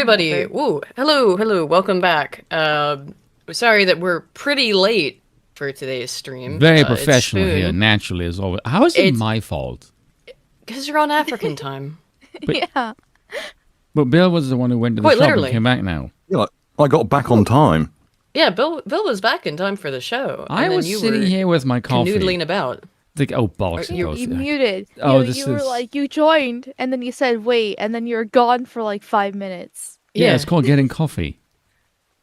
everybody. Woo. Hello. Welcome back. Sorry that we're pretty late for today's stream. Very professional here, naturally, as always. How is it my fault? Because you're on African time. But, yeah. But Bill was the one who went to the shop and came back now. Yeah, I got back on time. Yeah, Bill was back in time for the show. I was sitting here with my coffee. Canoodling about. Like, oh, bollocks. You muted. Oh, you were like, you joined, and then you said wait, and then you're gone for like 5 minutes. Yeah, it's called getting coffee.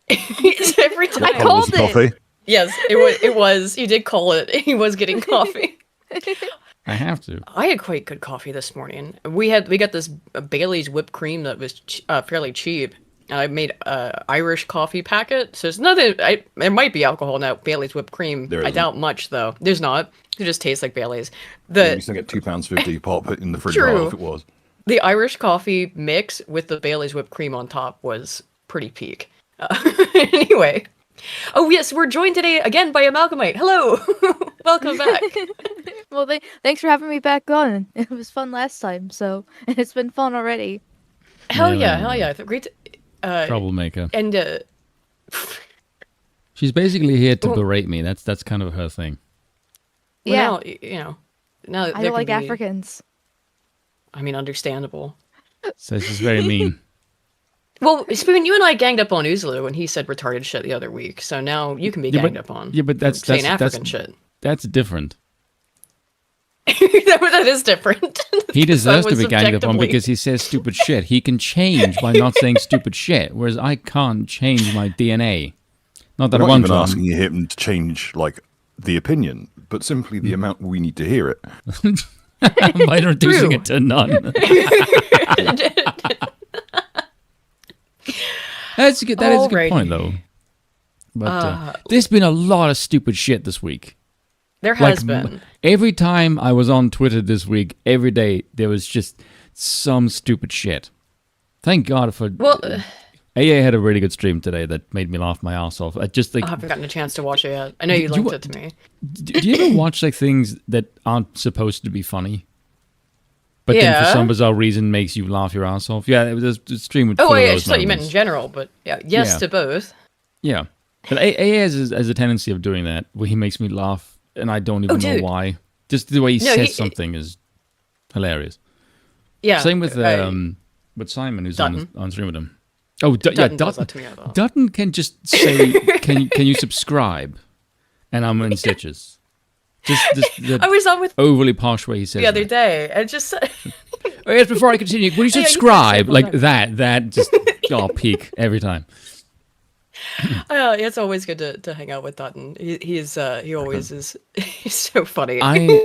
Every time. I called it. Coffee? Yes, it was. You did call it. He was getting coffee. I have to. I had quite good coffee this morning. We got this Bailey's whipped cream that was fairly cheap. I made a Irish coffee packet, so it's nothing. It might be alcohol in that Bailey's whipped cream. I doubt much though. There's not. It just tastes like Bailey's. You used to get £2.50 pop it in the fridge if it was. The Irish coffee mix with the Bailey's whipped cream on top was pretty peak. Anyway. Oh yes, we're joined today again by Amalgamyte. Hello, welcome back. Well, thanks for having me back on. It was fun last time, so it's been fun already. Hell yeah! Great. Troublemaker. And she's basically here to berate me. That's kind of her thing. Well, yeah. Now I don't like Africans. I mean, understandable. So she's very mean. Well, Spoon, you and I ganged up on Uzlu when he said retarded shit the other week, so now you can be ganged up on. Yeah, but that's African shit. That's different. that is different. He deserves to be ganged up on because he says stupid shit. He can change by not saying stupid shit, whereas I can't change my DNA. Not that I want to. I'm not even asking him to change like the opinion, but simply the amount we need to hear it. By reducing it to none. That is a good point, though. But there's been a lot of stupid shit this week. There has been. Every time I was on Twitter this week, every day, there was just some stupid shit. Thank God for... Well... AA had a really good stream today that made me laugh my ass off. I haven't gotten a chance to watch it yet. I know you linked it to me. Do you ever watch like things that aren't supposed to be funny? But then for some bizarre reason makes you laugh your ass off. Yeah, it was a stream with. I just thought you meant in general, but yes to both. Yeah, but AA has a tendency of doing that, where he makes me laugh, and I don't even know why. Just the way he says something is hilarious. Yeah. Same with Simon, who's on stream with him. Oh, Dutton. Dutton can just say, "Can you subscribe?" And I'm in stitches. Just I was on with overly posh way he says the other day, and just oh, yes, before I continue, will you subscribe like that? That just peak every time. It's always good to hang out with Dutton. He always is. He's so funny.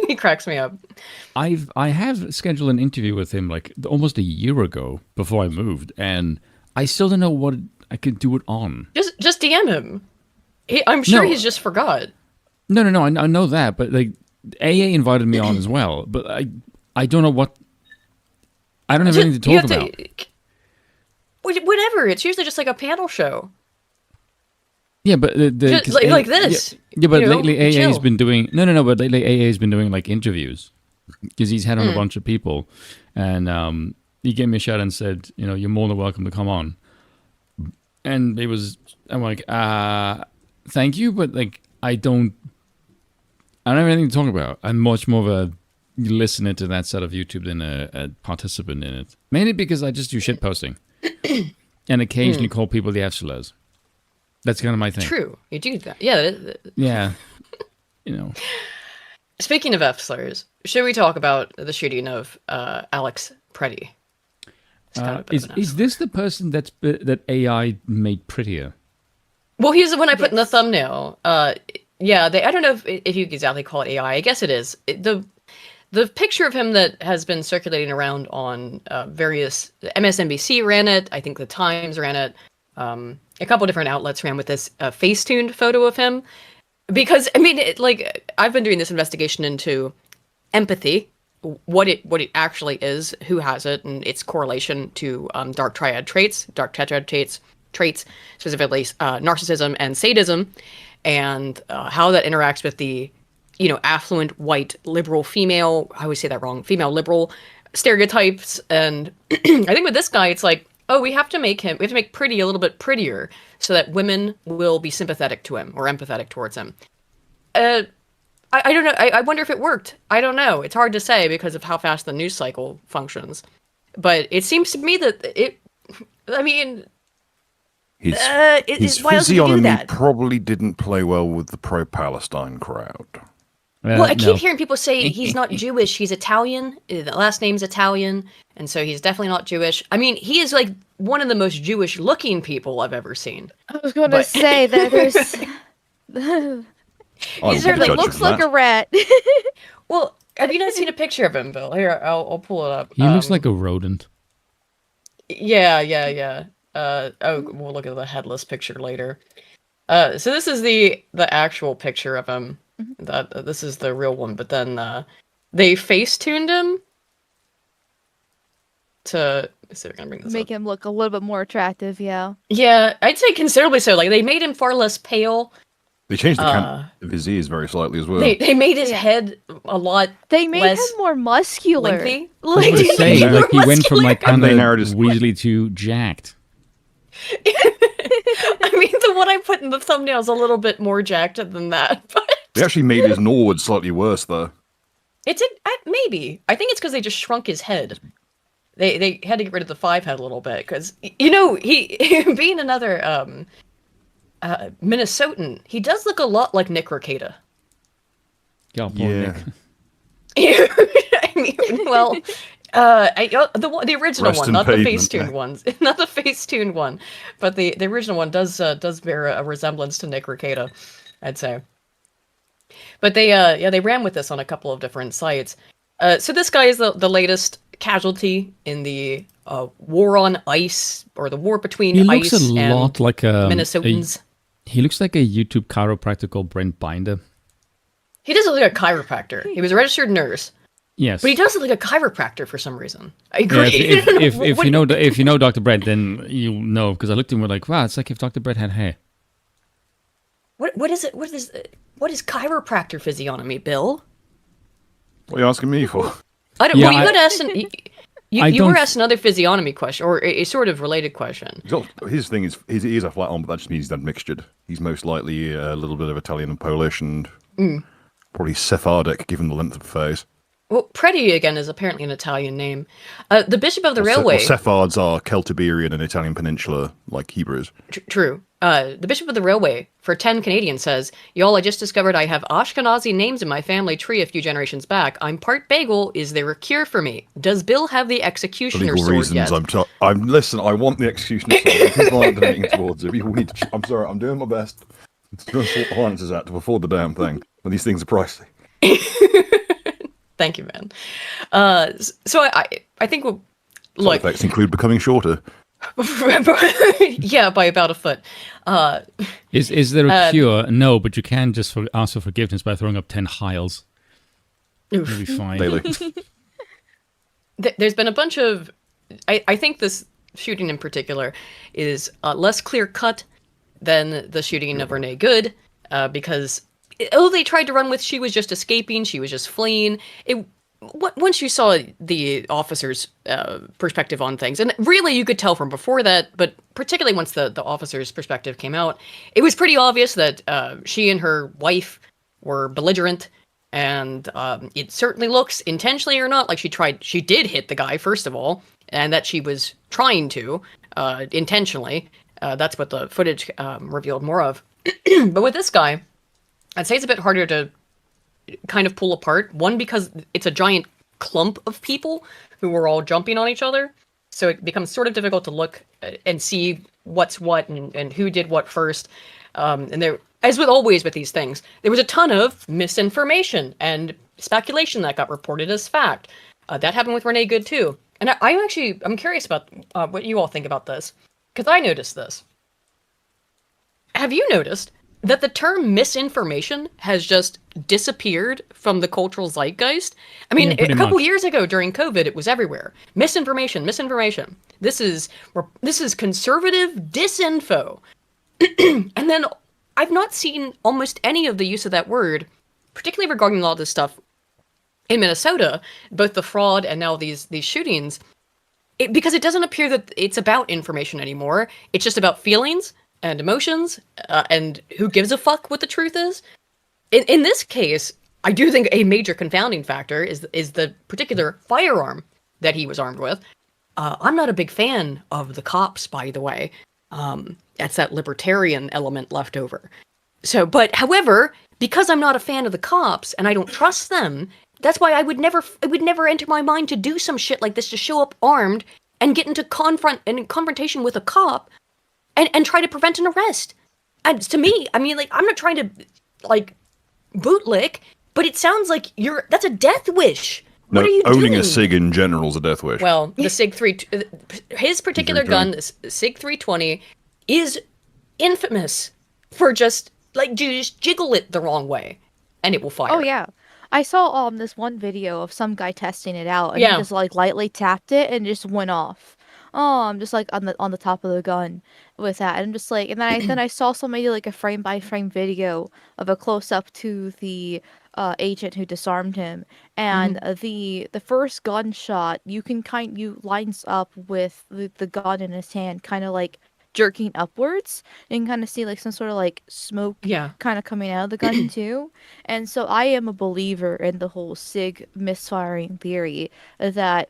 He cracks me up. I have scheduled an interview with him like almost a year ago before I moved, and I still don't know what I could do it on. Just DM him. I'm sure he's just forgot. No, I know that, but like AA invited me on as well, but I don't know what. I don't have anything to talk about. Whatever. It's usually just like a panel show. Yeah, but like this. Yeah, but lately AA's been doing but lately AA's been doing like interviews because he's had on a bunch of people, and he gave me a shout and said, you're more than welcome to come on. And I'm like, thank you, but like I don't have anything to talk about. I'm much more of a listener to that side of YouTube than a participant in it. Mainly because I just do shit posting and occasionally call people the F-slurs. That's kind of my thing. True, you do that. Yeah. Yeah. Speaking of F-slurs, should we talk about the shooting of Alex Pretti? Is this the person that AI made prettier? Well, he's the one I put in the thumbnail. Yeah, I don't know if you exactly call it AI. I guess it is. The picture of him that has been circulating around on various... MSNBC ran it. I think The Times ran it. A couple different outlets ran with this face-tuned photo of him. Because, I mean, I've been doing this investigation into empathy, what it actually is, who has it, and its correlation to dark tetrad traits, specifically narcissism and sadism, and how that interacts with the, affluent white liberal female, I always say that wrong, female liberal stereotypes. And I think with this guy, it's like oh, we have to make Pretti a little bit prettier so that women will be sympathetic to him or empathetic towards him. I don't know. I wonder if it worked. I don't know. It's hard to say because of how fast the news cycle functions. But it seems to me that it. I mean, his why else would you do physiognomy that? probably didn't play well with the pro-Palestine crowd. Well, I keep no. hearing people say he's not Jewish. He's Italian. The last name's Italian, and so he's definitely not Jewish. I mean, he is like one of the most Jewish-looking people I've ever seen. I was going to say that there's. I He certainly looks like a rat. Well, have you not seen a picture of him, Bill? Here, I'll pull it up. He looks like a rodent. Yeah. We'll look at the headless picture later. So this is the actual picture of him. This is the real one, but then they face-tuned him to. Let's see if I can bring this Make up. him look a little bit more attractive, yeah. Yeah, I'd say considerably so. Like they made him far less pale. They changed the cam of his ears very slightly as well. They made his head a lot. They made less him more muscular. lengthy. I was gonna say, More like, he went from muscular. like kind And they of narrowed his- Weasley to jacked. I mean, the one I put in the thumbnail is a little bit more jacked than that, but They actually made his Norwood slightly worse, though. maybe. I think it's because they just shrunk his head. They had to get rid of the 5 head a little bit because he being another Minnesotan, he does look a lot like Nick Rekieta. Yeah, poor Yeah. Nick. I mean, well, the original Rest one, in not the pavement, face-tuned Nick. ones, not the face-tuned one, but the original one does bear a resemblance to Nick Rekieta, I'd say. But they ran with this on a couple of different sites. So this guy is the latest casualty in the war on ice, or the war between He looks ice a and lot like a Minnesotans. He looks like a YouTube chiropractor called Brent Binder. He does look like a chiropractor. He was a registered nurse, Yes, but he does look like a chiropractor for some reason. I Yeah, agree. if you know Dr. Brett, then you'll know, because I looked at him and like, wow, it's like if Dr. Brett had hair. What is it? What is chiropractor physiognomy, Bill? What are you asking me for? I don't. Yeah, well, you I- got asked. You were don't- asked another physiognomy question, or a sort of related question. His thing is his ears are flat on, but that just means he's done mixtured. He's most likely a little bit of Italian and Polish, and probably Sephardic, given the length of the face. Well, Pretti again is apparently an Italian name. The Bishop of the Railway. Sephards are Celtiberian and Italian Peninsula, like Hebrews. True. The Bishop of the Railway, for 10 Canadian, says, y'all, I just discovered I have Ashkenazi names in my family tree a few generations back. I'm part bagel. Is there a cure for me? Does Bill have the For executioner legal sword reasons, yet? listen, I want the executioner sword. People aren't donating towards it. People need to, I'm sorry, I'm doing my best to sort the finances out to afford the damn thing. But these things are pricey. Thank you, man. So I think we'll... Side Look, effects include becoming shorter. yeah, by about a foot. Is there a cure? No, but you can just ask for forgiveness by throwing up 10 hiles. Oof. You'll be fine. Daily. There's been a bunch of... I think this shooting in particular is less clear-cut than the shooting of Renee Good, because although they tried to run with she was just escaping, she was just fleeing, once you saw the officer's perspective on things, and really you could tell from before that, but particularly once the officer's perspective came out, it was pretty obvious that she and her wife were belligerent, and it certainly looks, intentionally or not, like she did hit the guy, first of all, and that she was trying to, intentionally. That's what the footage revealed more of. But with this guy, I'd say it's a bit harder to kind of pull apart. One, because it's a giant clump of people who were all jumping on each other. So it becomes sort of difficult to look and see what's what and who did what first. And there, as with always with these things, there was a ton of misinformation and speculation that got reported as fact. That happened with Renee Good too. And I'm curious about what you all think about this, because I noticed this. Have you noticed that the term misinformation has just disappeared from the cultural zeitgeist? I mean, Yeah, pretty a couple much. years ago during COVID, it was everywhere. Misinformation. This is conservative disinfo. And then I've not seen almost any of the use of that word, particularly regarding a lot of this stuff in Minnesota, both the fraud and now these shootings. because it doesn't appear that it's about information anymore. It's just about feelings and emotions, and who gives a fuck what the truth is. In this case, I do think a major confounding factor is the particular firearm that he was armed with. I'm not a big fan of the cops, by the way. That's that libertarian element left over. So, but however, because I'm not a fan of the cops and I don't trust them, that's why it would never enter my mind to do some shit like this, to show up armed and get into confrontation with a cop and try to prevent an arrest. And to me, I mean, like, I'm not trying to, like, bootlick, but it sounds like that's a death wish. No, what are you owning doing? a SIG in general is a death wish. Well, the SIG 3, his particular gun, the SIG 320, is infamous for just jiggle it the wrong way, and it will fire. Oh yeah, I saw this one video of some guy testing it out, and Yeah. he just like lightly tapped it and it just went off. I'm just like on the top of the gun with that, and I'm just like, and then I saw somebody do like a frame by frame video of a close up to the agent who disarmed him, and the first gunshot you lines up with the gun in his hand, kind of like jerking upwards, and you can kind of see like some sort of like smoke kind of coming out of the gun too. And so I am a believer in the whole SIG misfiring theory that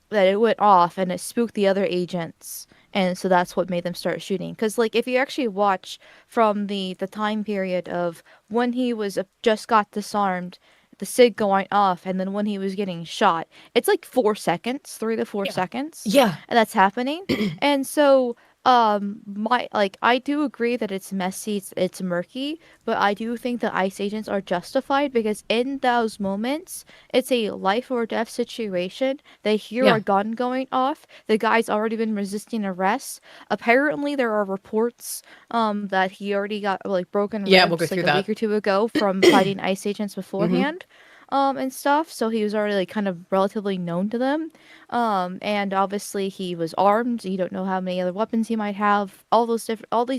that it went off and it spooked the other agents, and so that's what made them start shooting. Because like if you actually watch from the time period of when he was just got disarmed, the SIG going off, and then when he was getting shot, it's like 4 seconds, 3 to 4 seconds. Yeah. And that's happening. And so I do agree that it's messy, it's murky, but I do think the ICE agents are justified, because in those moments it's a life or death situation. They hear a gun going off, the guy's already been resisting arrest. Apparently there are reports that he already got like broken ribs we'll go through like a that. week or two ago from fighting ICE agents beforehand. And stuff, so he was already like kind of relatively known to them. And obviously he was armed. You don't know how many other weapons he might have. All these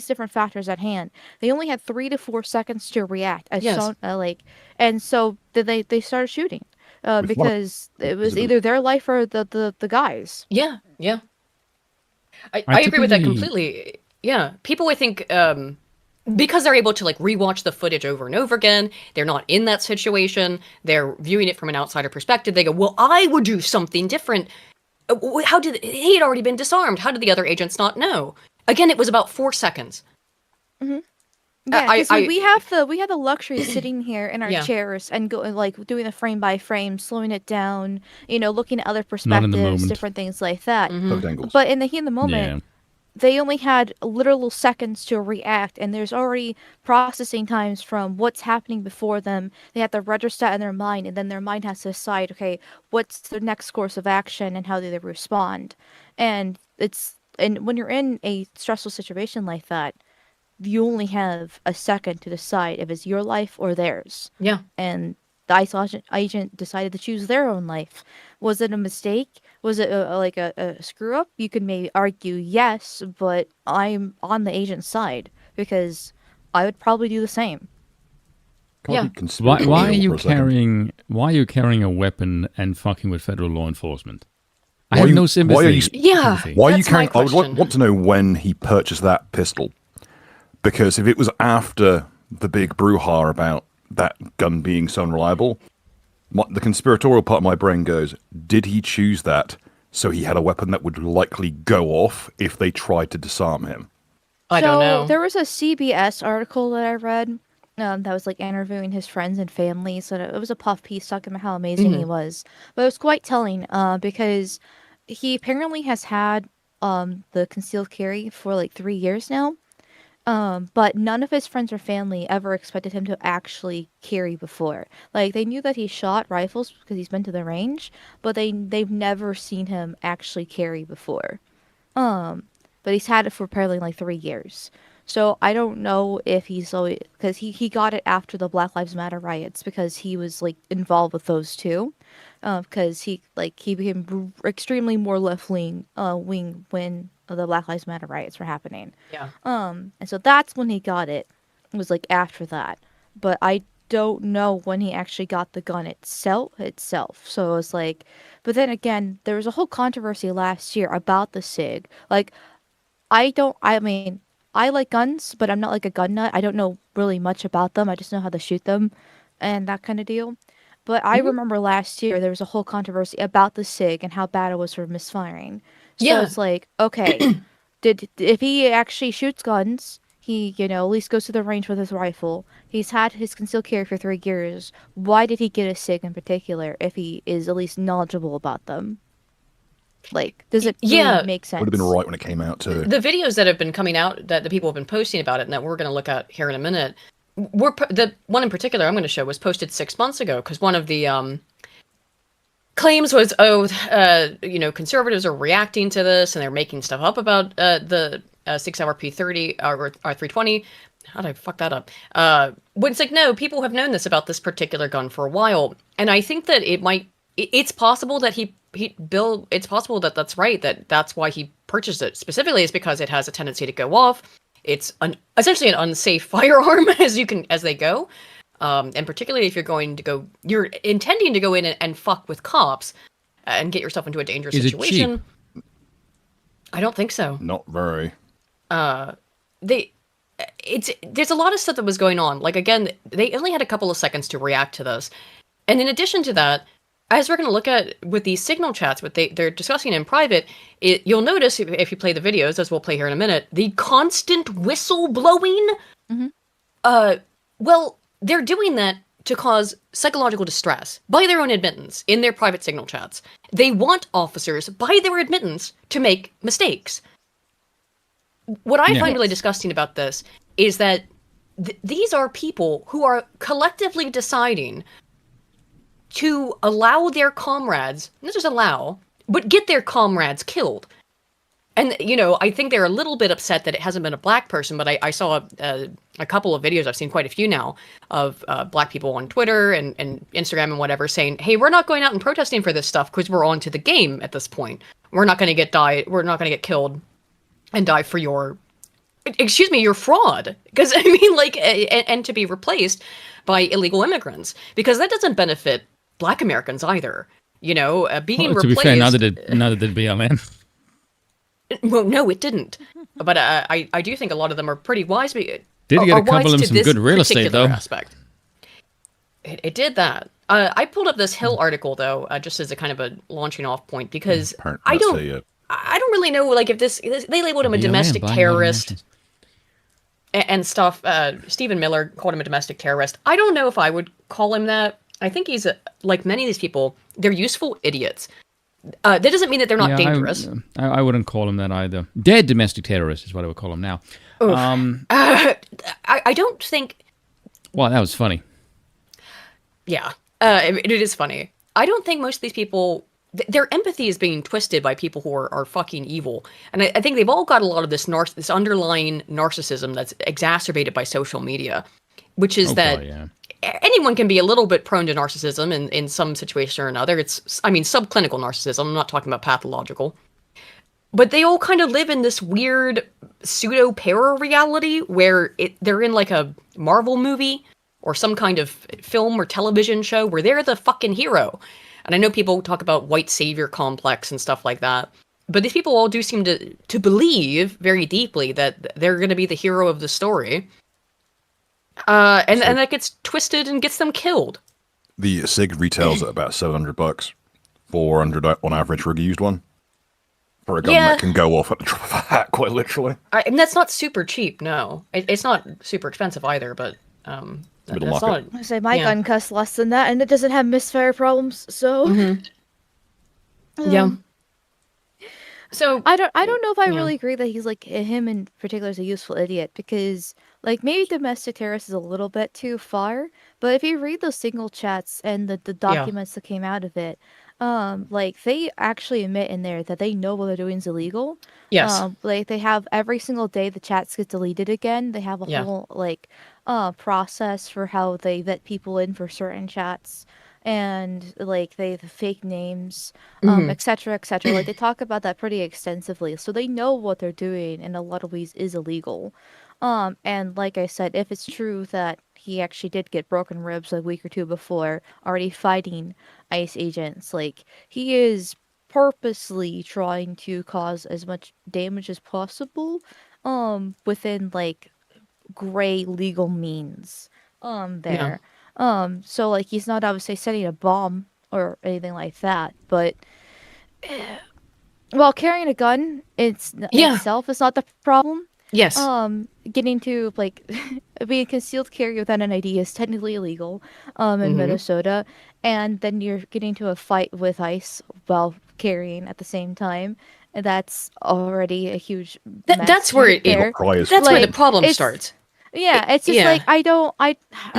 different factors at hand. They only had 3 to 4 seconds to react. And so they started shooting because it was either their life or the guys. Yeah. I agree with that completely. Yeah, people would think because they're able to like rewatch the footage over and over again, they're not in that situation, they're viewing it from an outsider perspective, they go, well, I would do something different. He had already been disarmed, how did the other agents not know? Again, it was about 4 seconds. Yeah, because we have the luxury of sitting here in our chairs and go like doing the frame by frame, slowing it down, looking at other perspectives, different things like that. But in the moment, they only had literal seconds to react, and there's already processing times from what's happening before them. They have to register in their mind, and then their mind has to decide, okay, what's the next course of action and how do they respond. And when you're in a stressful situation like that, you only have a second to decide if it's your life or theirs. Yeah. And the ICE agent decided to choose their own life. Was it a mistake? Was it a screw up? You could maybe argue yes, but I'm on the agent's side because I would probably do the same. Yeah. Why are you carrying a weapon and fucking with federal law enforcement? I have no sympathy. Why are you carrying? I would want to know when he purchased that pistol, because if it was after the big brouhaha about that gun being so unreliable, the conspiratorial part of my brain goes, did he choose that so he had a weapon that would likely go off if they tried to disarm him? I don't know. There was a CBS article that I read that was like interviewing his friends and family, so it was a puff piece talking about how amazing he was. But it was quite telling because he apparently has had the concealed carry for like 3 years now. But none of his friends or family ever expected him to actually carry before. Like, they knew that he shot rifles because he's been to the range, but they've never seen him actually carry before. But he's had it for apparently like 3 years. So I don't know if he's always, because he got it after the Black Lives Matter riots because he was like involved with those too. Because he became extremely more left wing when the Black Lives Matter riots were happening. Yeah. And so that's when he got it. It was like after that. But I don't know when he actually got the gun itself. So it was like, but then again, there was a whole controversy last year about the SIG. Like, I mean, I like guns, but I'm not like a gun nut. I don't know really much about them. I just know how to shoot them and that kind of deal. But I remember last year there was a whole controversy about the SIG and how bad it was for misfiring. So Yeah. it's like, okay, if he actually shoots guns, he, at least goes to the range with his rifle. He's had his concealed carry for 3 years. Why did he get a SIG in particular if he is at least knowledgeable about them? Like, does it really make sense? Would have been right when it came out too. The videos that have been coming out, that the people have been posting about it, and that we're going to look at here in a minute, the one in particular I'm going to show was posted 6 months ago, because one of the claims was, conservatives are reacting to this and they're making stuff up about the 6-hour P30 or 320. How did I fuck that up? When it's like, no, people have known this about this particular gun for a while, and I think that it's possible that it's possible that that's right, that's why he purchased it. Specifically, is because it has a tendency to go off. It's essentially an unsafe firearm as they go. And particularly if you're intending to go in and fuck with cops and get yourself into a dangerous situation. It cheap? I don't think so. Not very. There's a lot of stuff that was going on. Like, again, they only had a couple of seconds to react to this. And in addition to that, as we're going to look at with these signal chats, what they're discussing in private, you'll notice if you play the videos, as we'll play here in a minute, the constant whistle blowing. Mm-hmm. Well, they're doing that to cause psychological distress by their own admittance in their private signal chats. They want officers, by their admittance, to make mistakes. What I find really disgusting about this is that these are people who are collectively deciding to allow their comrades, not just allow, but get their comrades killed. And, I think they're a little bit upset that it hasn't been a black person, but I saw a couple of videos, I've seen quite a few now, of black people on Twitter and Instagram and whatever saying, hey, we're not going out and protesting for this stuff because we're on to the game at this point. We're not going to get killed and die for your fraud. Because, and to be replaced by illegal immigrants. Because that doesn't benefit Black Americans either. Being replaced... To be fair, neither did BLM. Well, no, it didn't. But I do think a lot of them are pretty wise. Did get a couple of some good real estate, though. Aspect. It did that. I pulled up this Hill article, though, just as a kind of a launching off point, because I don't really know, like, if they labeled him a domestic terrorist and stuff. Stephen Miller called him a domestic terrorist. I don't know if I would call him that. I think he's, like many of these people, they're useful idiots. That doesn't mean that they're not dangerous. I wouldn't call him that either. Dead domestic terrorist is what I would call him now. I don't think... Well, that was funny. Yeah, it is funny. I don't think most of these people... Their empathy is being twisted by people who are fucking evil. And I think they've all got a lot of this underlying narcissism that's exacerbated by social media, which is anyone can be a little bit prone to narcissism in some situation or another. It's, subclinical narcissism. I'm not talking about pathological. But they all kind of live in this weird pseudo-para-reality where they're in like a Marvel movie or some kind of film or television show where they're the fucking hero. And I know people talk about white savior complex and stuff like that. But these people all do seem to believe very deeply that they're going to be the hero of the story. And that gets twisted and gets them killed. The SIG retails at about $700, $400 on average for a used one. For a gun that can go off at the drop of a hat, quite literally. And that's not super cheap, no. It's not super expensive either, but Middle market. I say my gun costs less than that, and it doesn't have misfire problems, so... Mm-hmm. Yeah. So I don't know if I really agree that he's like him in particular is a useful idiot, because like maybe domestic terrorist is a little bit too far, but if you read those signal chats and the documents that came out of it, like they actually admit in there that they know what they're doing is illegal. Yes. Like they have every single day the chats get deleted again. They have a whole like process for how they vet people in for certain chats. And like they have fake names, et cetera, et cetera. Like they talk about that pretty extensively, so they know what they're doing in a lot of ways is illegal. And like I said, if it's true that he actually did get broken ribs a week or two before, already fighting ICE agents, like he is purposely trying to cause as much damage as possible, within like gray legal means, Yeah. there. So like he's not obviously setting a bomb or anything like that, but well, carrying a gun Yeah. itself is not the problem. Yes. Getting to like being concealed carry without an ID is technically illegal, in Hmm. Minnesota, and then you're getting to a fight with ICE while carrying at the same time, and that's already a huge That's mess where right You got there. priors that's for where the Like days. problem it's starts. yeah, it's just Yeah. like I don't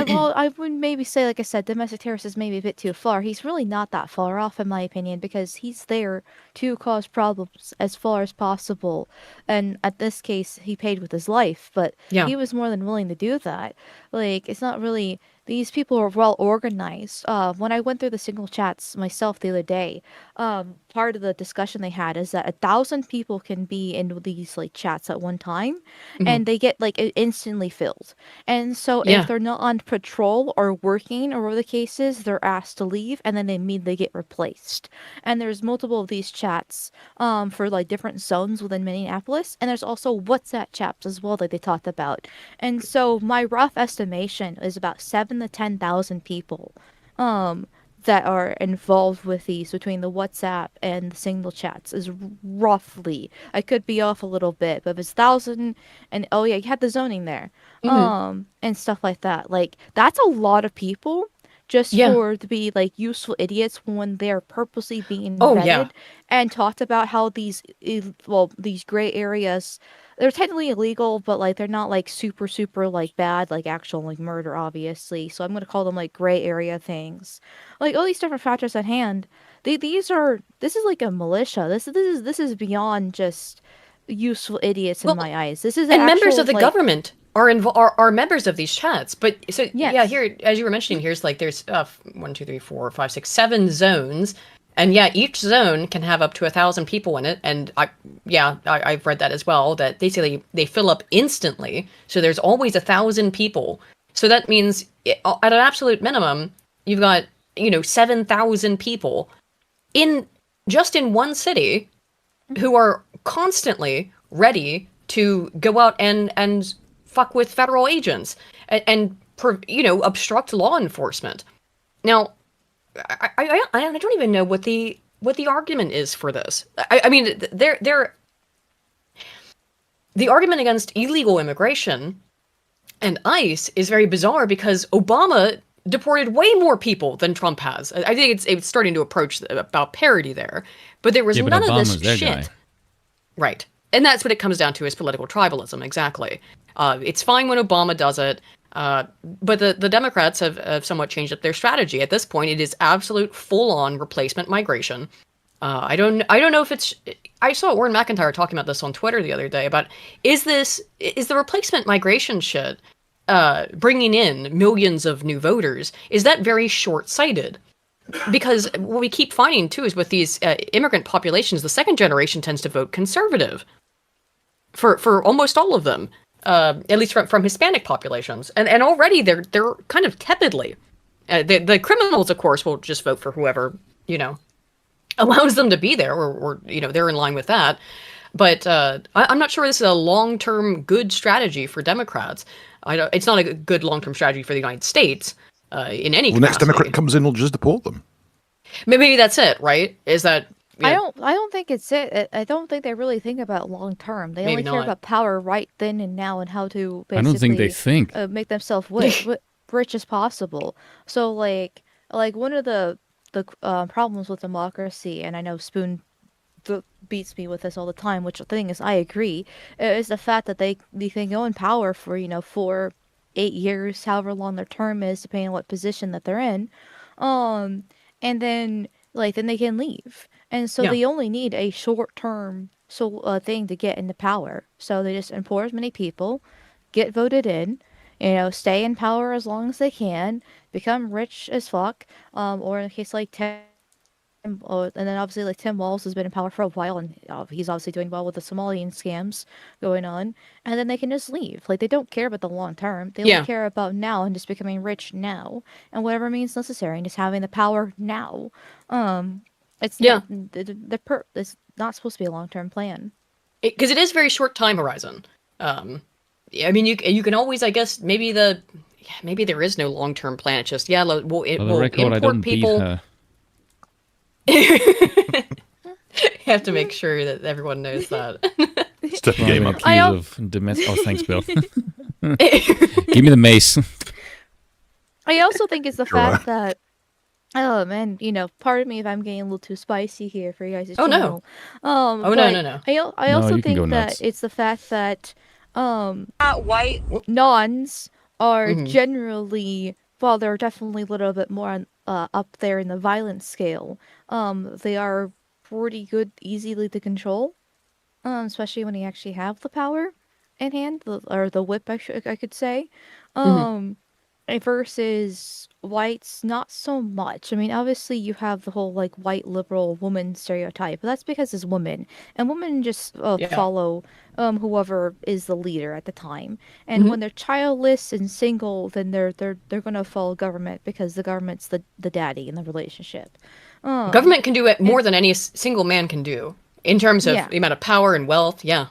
well, I would maybe say, like I said, domestic terrorist is maybe a bit too far. He's really not that far off in my opinion because he's there to cause problems as far as possible. And at this case, he paid with his life, but Yeah. he was more than willing to do that. Like it's not really these people are well organized. When I went through the single chats myself the other day, part of the discussion they had is that 1,000 people can be in these like chats at one time, Hmm. and they get like instantly filled. And so if Yeah. they're not on patrol or working or whatever the case is, they're asked to leave and then they immediately get replaced. And there's multiple of these chats for like different zones within Minneapolis. And there's also WhatsApp chats as well that they talked about. And so my rough estimation is about 7 to 10,000 people um that are involved with these between the WhatsApp and the single chats is roughly. I could be off a little bit, but if it's 1,000 and oh yeah, you had the zoning there, Hmm. and stuff like that. Like that's a lot of people just Yeah. for to be like useful idiots when they're purposely being Oh yeah. vetted and talked about how these gray areas they're technically illegal, but like they're not like super like bad like actual like murder obviously. So I'm gonna call them like gray area things, like all these different factors at hand. This is like a militia. This is beyond just useful idiots in Well, my eyes. This is an and members of actual the like government are members of these chats. But so yeah, yes. here as you were mentioning, here's like there's 1, 2, 3, 4, 5, 6, 7 zones, and yeah, each zone can have up to 1,000 people in it. And I've read that as well. That basically they fill up instantly, so there's always 1,000 people. So that means at an absolute minimum, you've got 7,000 people in just in one city who are constantly ready to go out and fuck with federal agents and obstruct law enforcement. Now, I don't even know what the argument is for this. I mean, the argument against illegal immigration and ICE is very bizarre because Obama deported way more people than Trump has. I think it's starting to approach about parity there, but there was Yeah, but none of this Obama's their shit. guy. Right. And that's what it comes down to is political tribalism, exactly. It's fine when Obama does it, but the Democrats have somewhat changed up their strategy. At this point, it is absolute full-on replacement migration. I don't know if it's. I saw Warren McIntyre talking about this on Twitter the other day about is the replacement migration shit bringing in millions of new voters? Is that very short-sighted? Because what we keep finding too is with these immigrant populations, the second generation tends to vote conservative for almost all of them, at least from Hispanic populations, and already they're kind of tepidly. The criminals, of course, will just vote for whoever allows them to be there, or they're in line with that. But I'm not sure this is a long-term good strategy for Democrats. It's not a good long-term strategy for the United States in any capacity. Next Democrat comes in, will just deport them. Maybe that's it, right? Is that I don't think it's it. I don't think they really think about long term. They maybe only care not? about power right then and now and how to I don't think they basically think. make themselves rich as possible. So like one of the problems with democracy, and I know Spoon beats me with this all the time, which the thing is I agree, is the fact that they can go in power for 4, 8 years, however long their term is, depending on what position that they're in, um, and then then they can leave, and so Yeah. they only need a short term thing to get into power. So they just import as many people, get voted in, stay in power as long as they can, become rich as fuck, or in a case like And then obviously like Tim Walz has been in power for a while, and he's obviously doing well with the Somalian scams going on. And then they can just leave. Like they don't care about the long term. They only care about now and just becoming rich now, and whatever means necessary, and just having the power now. It's not it's not supposed to be a long term plan. Because it is very short time horizon. I mean, you can always, I guess, maybe there is no long term plan. It's just we'll import people. You have to make sure that everyone knows that. Step the game up. Oh, thanks, Bill. Give me the mace. I also think it's the fact that, oh man, pardon me if I'm getting a little too spicy here for you guys' channel. No. No. I also think that it's the fact that white nuns are generally, while they're definitely a little bit more up there in the violence scale, they are pretty good, easily to control, especially when you actually have the power in hand, or the whip, I could say. Versus whites, not so much. I mean, obviously you have the whole like white liberal woman stereotype, but that's because it's women, and women just follow whoever is the leader at the time. And when they're childless and single, then they're gonna follow government because the government's the daddy in the relationship. Government can do it more than any single man can do in terms of the amount of power and wealth. Yeah.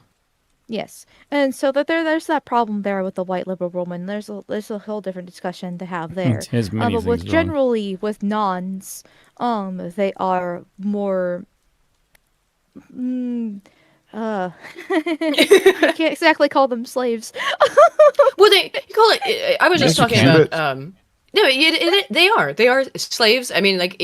Yes, and so that there's that problem there with the white liberal woman. There's a whole different discussion to have there. But generally with nuns, they are more. I can't exactly call them slaves. Well, you call it. I was just talking about. No, they are slaves. I mean, like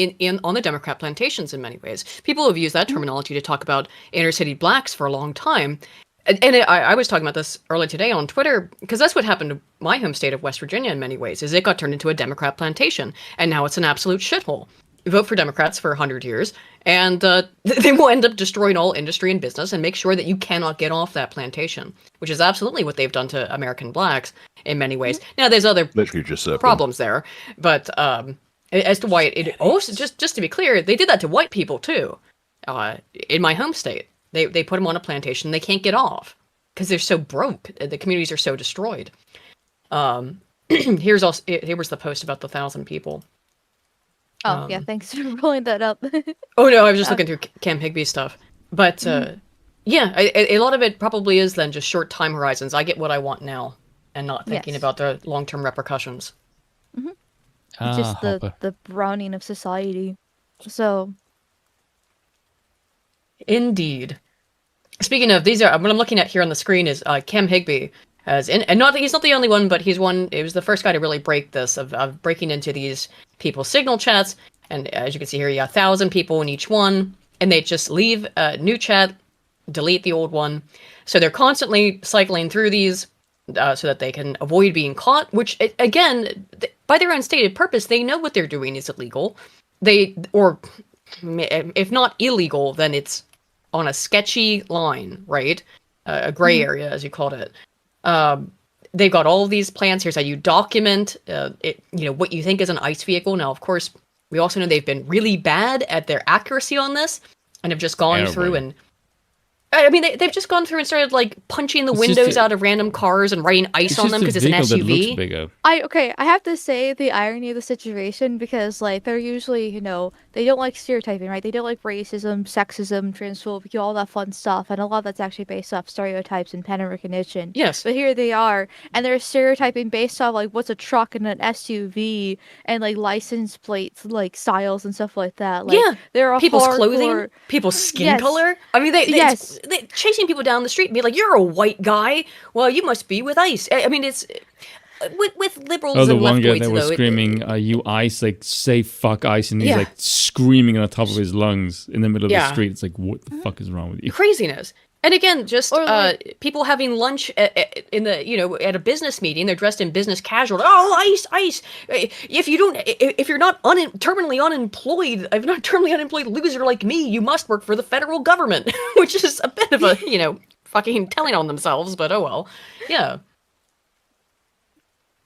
on the Democrat plantations in many ways. People have used that terminology to talk about inner city blacks for a long time. And I was talking about this earlier today on Twitter, because that's what happened to my home state of West Virginia in many ways, is it got turned into a Democrat plantation, and now it's an absolute shithole. You vote for Democrats for 100 years, and they will end up destroying all industry and business and make sure that you cannot get off that plantation, which is absolutely what they've done to American blacks in many ways. Now, there's other problems there, but as to why it also, just to be clear, they did that to white people too, in my home state. They put them on a plantation. They can't get off because they're so broke. The communities are so destroyed. Here was the post about the 1,000 people. Oh, yeah, thanks for rolling that up. Oh, no, I was just looking through Cam Higbee stuff. But, a lot of it probably is then just short time horizons. I get what I want now and not thinking about the long-term repercussions. It's just the browning of society. So... Indeed. Speaking of, these are what I'm looking at here on the screen is Cam Higbee and not that he's not the only one, but he's one. It was the first guy to really break this of breaking into these people's signal chats, and as you can see here, 1,000 people in each one, and they just leave a new chat, delete the old one, so they're constantly cycling through these so that they can avoid being caught. Which again, by their own stated purpose, they know what they're doing is illegal. If not illegal, then it's on a sketchy line, right? A gray area, as you called it. They've got all of these plans. Here's how you document what you think is an ICE vehicle. Now, of course, we also know they've been really bad at their accuracy on this and have just gone through and... I mean, they've just gone through and started like punching the windows out of random cars and writing ICE on them because it's an SUV. I have to say the irony of the situation, because like they're usually, they don't like stereotyping, right? They don't like racism, sexism, transphobia, all that fun stuff, and a lot of that's actually based off stereotypes and pattern recognition. Yes. But here they are, and they're stereotyping based off like what's a truck and an SUV and like license plates, like styles and stuff like that. Like, they're people's clothing, people's skin color. I mean, they're chasing people down the street and be like, "You're a white guy. Well, you must be with ICE." I mean, it's with liberals and left-weights, though. The one guy that was screaming, "You ICE!" Like, say "fuck ICE," and he's like screaming on the top of his lungs in the middle of the street. It's like, what the fuck is wrong with you? Craziness. And again, just people having lunch in the at a business meeting. They're dressed in business casual. Oh, ICE! If you're not terminally unemployed, if you're not terminally unemployed loser like me, you must work for the federal government, which is a bit of a fucking telling on themselves. But oh well, yeah.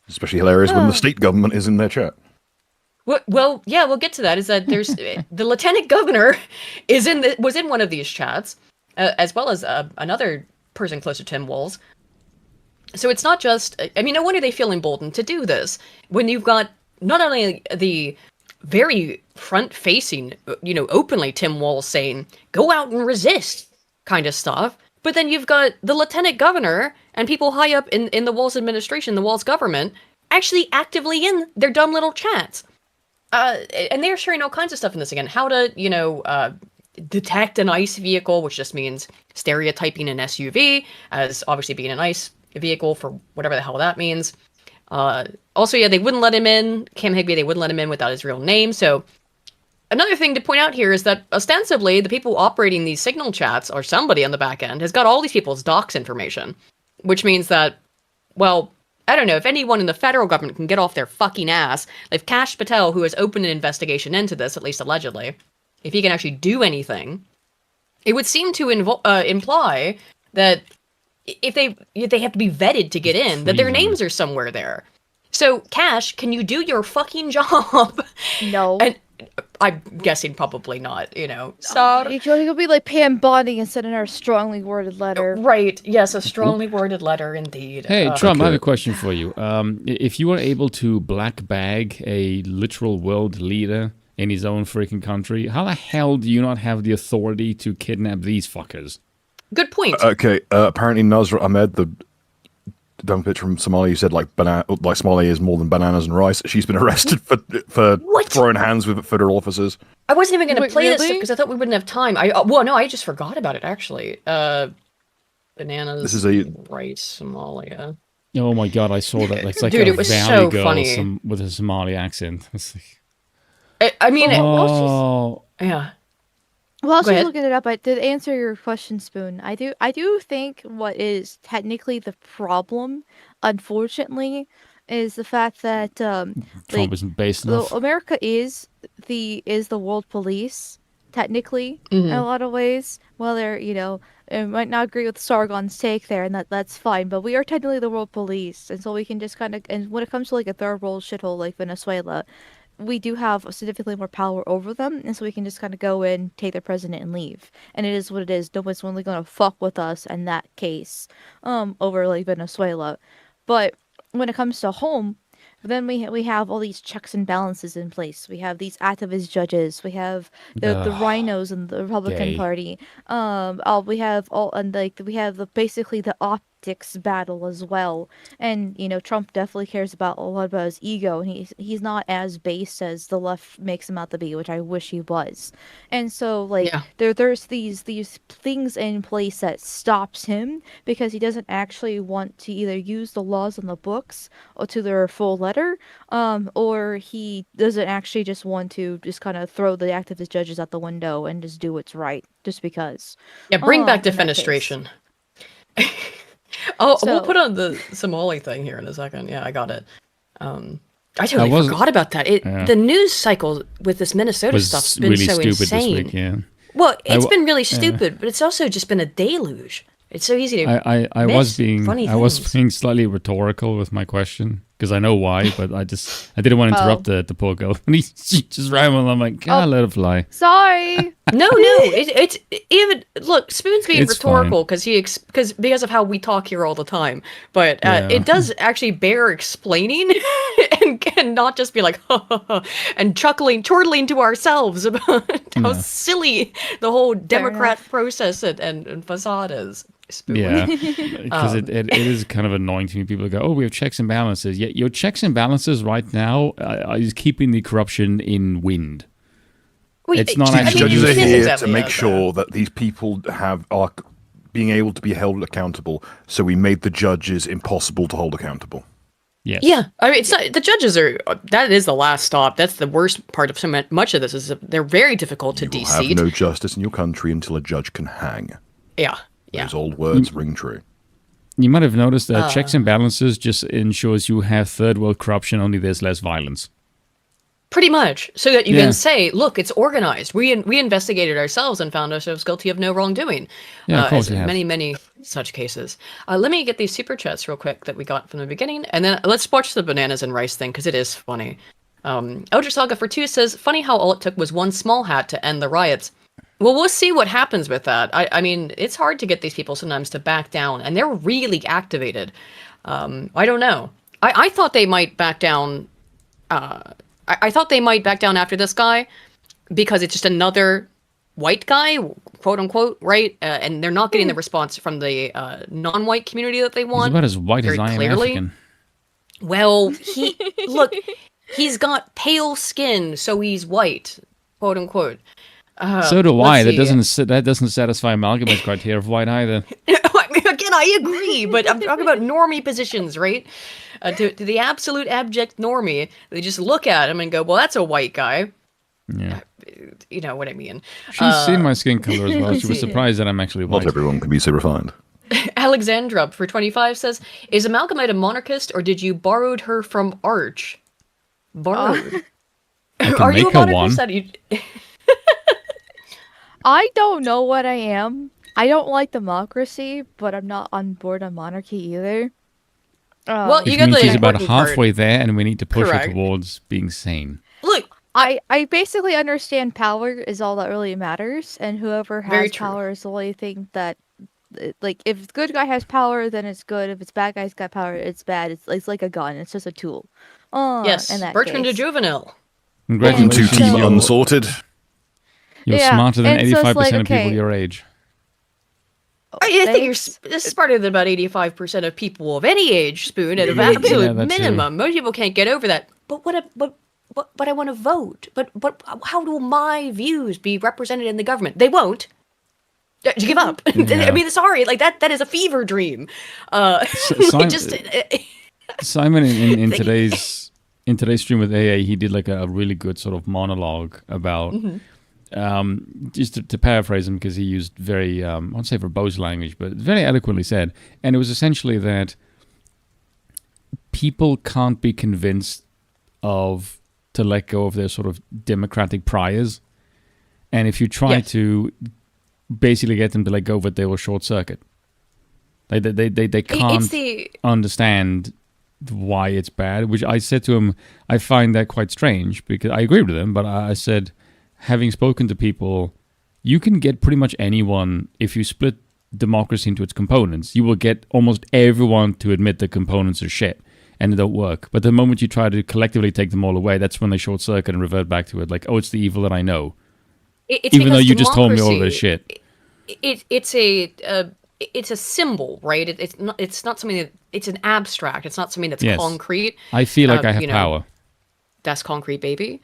Especially hilarious when the state government is in their chat. Well, yeah, we'll get to that. Is that there's the lieutenant governor was in one of these chats, as well as another person close to Tim Walz. So it's not just. I mean, no wonder they feel emboldened to do this when you've got not only the very front-facing, openly Tim Walz saying "go out and resist" kind of stuff, but then you've got the lieutenant governor and people high up in the Walz administration, the Walz government, actually actively in their dumb little chats. And they're sharing all kinds of stuff in this again. How to, detect an ICE vehicle, which just means stereotyping an SUV as obviously being an ICE vehicle for whatever the hell that means. Also, yeah, they wouldn't let him in. Cam Higbee, they wouldn't let him in without his real name. So another thing to point out here is that ostensibly the people operating these signal chats or somebody on the back end has got all these people's docs information, which means that, well, I don't know, if anyone in the federal government can get off their fucking ass, if Kash Patel, who has opened an investigation into this, at least allegedly, if he can actually do anything, it would seem to imply that if they have to be vetted to get in, that their names are somewhere there. So, Kash, can you do your fucking job? No. And I'm guessing probably not, So You could be like Pam Bondi and send in our strongly worded letter. Right. Yes, a strongly worded letter indeed. Hey, Trump, I have a question for you. If you were able to black bag a literal world leader in his own freaking country, how the hell do you not have the authority to kidnap these fuckers? Good point. Okay, apparently Nasra Ahmed, the dumb bitch from Somalia, who said like Somalia is more than bananas and rice. She's been arrested for throwing hands with federal officers. I wasn't even going to play this really? because I thought we wouldn't have time. I just forgot about it actually. Bananas. This is a rice Somalia. Oh my god, I saw that. It's like Dude, a it was Valley so girl funny. with a Somali accent. It's like, I mean, While yeah. Go she's ahead. looking it up, I did answer your question, Spoon. I do think what is technically the problem, unfortunately, is the fact that Trump like isn't based enough. America is the world police technically in a lot of ways. Well, I might not agree with Sargon's take there, and that's fine. But we are technically the world police, and so we can just kind of. And when it comes to like a third world shithole like Venezuela, we do have significantly more power over them, and so we can just kind of go in, take their president, and leave. And it is what it is. Nobody's really going to fuck with us in that case, over like Venezuela. But when it comes to home, then we have all these checks and balances in place. We have these activist judges. We have the rhinos in the Republican Gay. Party. We have basically the optics battle as well. And Trump definitely cares a lot about his ego, and he's not as base as the left makes him out to be, which I wish he was. And so Yeah. there's these things in place that stops him because he doesn't actually want to either use the laws on the books or to their full letter, or he doesn't actually just want to just kind of throw the activist judges out the window and just do what's right just because. Yeah, bring back in that case. defenestration. So- We'll put on the Somali thing here in a second. Yeah, I got it. I totally forgot about that. The news cycle with this Minnesota was stuff's been really so stupid insane. this week, yeah. Well, it's been really stupid, but it's also just been a deluge. It's so easy to I was being things. being slightly rhetorical with my question because I know why, but I didn't want to interrupt the poor girl. And she just rambled. I'm like, let it fly. Sorry. No, it's even look. Spoon's being It's rhetorical because of how we talk here all the time. But it does actually bear explaining, and not just be like and chortling to ourselves about how silly the whole Democrat process and facade is. Spoon. Yeah, because it is kind of annoying to me. People go, "Oh, we have checks and balances." Yet your checks and balances right now is keeping the corruption in wind. Well, It's not I mean, actually Judges are it is here exactly to make that. sure that these people are being able to be held accountable. So we made the judges impossible to hold accountable. Yes. Yeah, I mean, it's not, the judges are. That is the last stop. That's the worst part of much of this is that they're very difficult to You will de-seat. have no justice in your country until a judge can hang. Yeah. Those old words ring true. You might have noticed that checks and balances just ensures you have third world corruption. Only there's less violence. Pretty much, so that you Yeah. can say, "Look, it's organized. We investigated ourselves and found ourselves guilty of no wrongdoing." Yeah, of course as you have. many such cases. Let me get these super chats real quick that we got from the beginning, and then let's watch the bananas and rice thing because it is funny. Elder Saga for 2 says, funny how all it took was one small hat to end the riots. Well, we'll see what happens with that. I mean, it's hard to get these people sometimes to back down, and they're really activated. I don't know. I thought they might back down. I thought they might back down after this guy because it's just another white guy, quote unquote, right? And they're not getting the response from the non-white community that they want. He's about as white as very I am clearly. African. Well, look, he's got pale skin, so he's white, quote unquote. So do I. let's see. That doesn't satisfy Amalgamyte's criteria of white either. I mean, again, I agree, but I'm talking about normie positions, right? To the absolute abject normie, they just look at him and go, well, that's a white guy. Yeah. You know what I mean. She's seen my skin color as well. She was surprised that I'm actually white. Not everyone can be so refined. Alexandra for 25 says, is Amalgamyte a monarchist or did you borrowed her from Arch? Borrowed. I can Are you make a her monarchist? one. I don't know what I am. I don't like democracy, but I'm not on board on monarchy either. Well, Which you got means the she's about important part. halfway there, and we need to push Correct. her towards being sane. Look, I basically understand power is all that really matters, and whoever Very has true. power is the only thing that, like, if the good guy has power, then it's good. If it's bad guy's got power, it's bad. It's like a gun. It's just a tool. yes, in that Bertrand de case. Juvenile. Welcome to Congratulations. Team So- Unsorted. You're Yeah, smarter than and so it's 85% like, of people okay. your age. I think you're Thanks. smarter than about 85% of people of any age, Spoon, at an Yeah, absolute that's true. minimum. Most people can't get over that. But I want to vote. But how will my views be represented in the government? They won't. Give up. Yeah. I mean, sorry, like that is a fever dream. Simon- just Simon in today's stream with AA, he did like a really good sort of monologue about just to paraphrase him because he used very I won't say verbose language, but very eloquently said, and it was essentially that people can't be convinced to let go of their sort of democratic priors, and if you try Yes. to basically get them to let go of it, they will short circuit. Like they can't it's the understand why it's bad, which I said to him, I find that quite strange because I agree with him, but I said, having spoken to people, you can get pretty much anyone, if you split democracy into its components, you will get almost everyone to admit the components are shit and they don't work. But the moment you try to collectively take them all away, that's when they short circuit and revert back to it like, oh, it's the evil that I know. it's Even though because you just told me all of democracy- this shit. It's a symbol, right? It's not something that it's an abstract. It's not something that's Yes. concrete. I feel like I have you know, power. That's concrete, baby.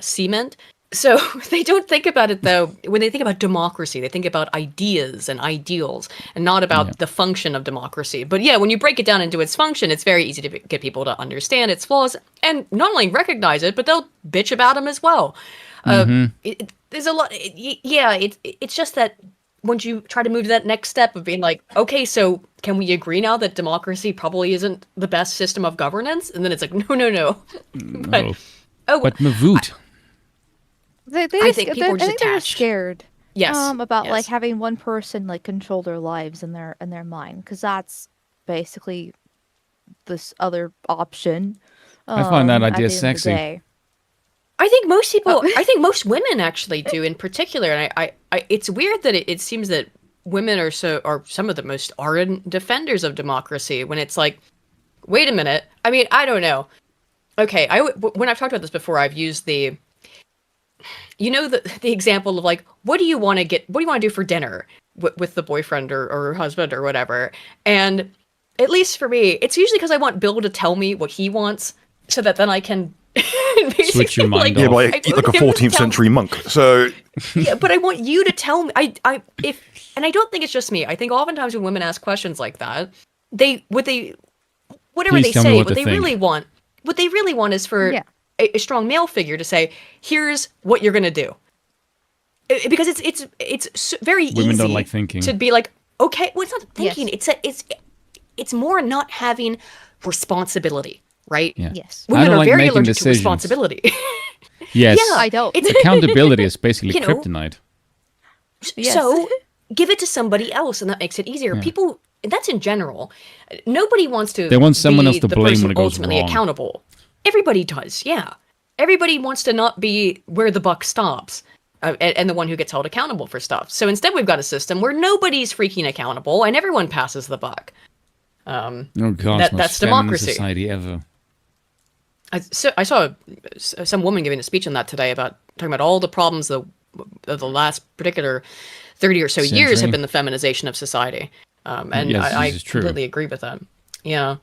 Cement. So they don't think about it though. When they think about democracy, they think about ideas and ideals, and not about the function of democracy. But yeah, when you break it down into its function, it's very easy to get people to understand its flaws and not only recognize it, but they'll bitch about them as well. There's a lot. It's just that once you try to move to that next step of being like, okay, so can we agree now that democracy probably isn't the best system of governance? And then it's like, no. No. Oh, But Mavoot. They I think people are I just think they're attached. scared. yes. About like yes. having one person like control their lives and their mind, because that's basically this other option. I find that at idea the end of the sexy. day. I think most people, I think most women actually do in particular. And I it's weird that it seems that women are some of the most ardent defenders of democracy when it's like, wait a minute. I mean, I don't know. Okay. When I've talked about this before, I've used the example of like, what do you want to do for dinner with the boyfriend or husband or whatever? And at least for me, it's usually because I want Bill to tell me what he wants so that then I can Switch your mind Yeah, off. but I eat like a 14th century monk. So Yeah, but I want you to tell me. And I don't think it's just me. I think oftentimes when women ask questions like that, whatever Please they tell me say, what what to they think. really want is for Yeah. a strong male figure to say, "Here's what you're gonna do," because it's very Women easy don't like thinking. to be like, "Okay, well, it's not thinking. Yes. It's more not having responsibility, right? Yeah. Yes. I Women don't are like very making allergic decisions. to responsibility. Yes. Yeah, I don't. It's Accountability is basically You know, kryptonite. Yes. So give it to somebody else, and that makes it easier. People, that's in general. Nobody wants to. They want someone be else to the blame person when it goes ultimately wrong. accountable. Everybody does, yeah. everybody wants to not be where the buck stops. And the one who gets held accountable for stuff. So instead, we've got a system where nobody's freaking accountable and everyone passes the buck. Oh God, that's democracy. Society ever. I saw some woman giving a speech on that today about talking about all the problems of the last particular 30 or so years have been the feminization of society. And yes, I completely agree with that. Yeah.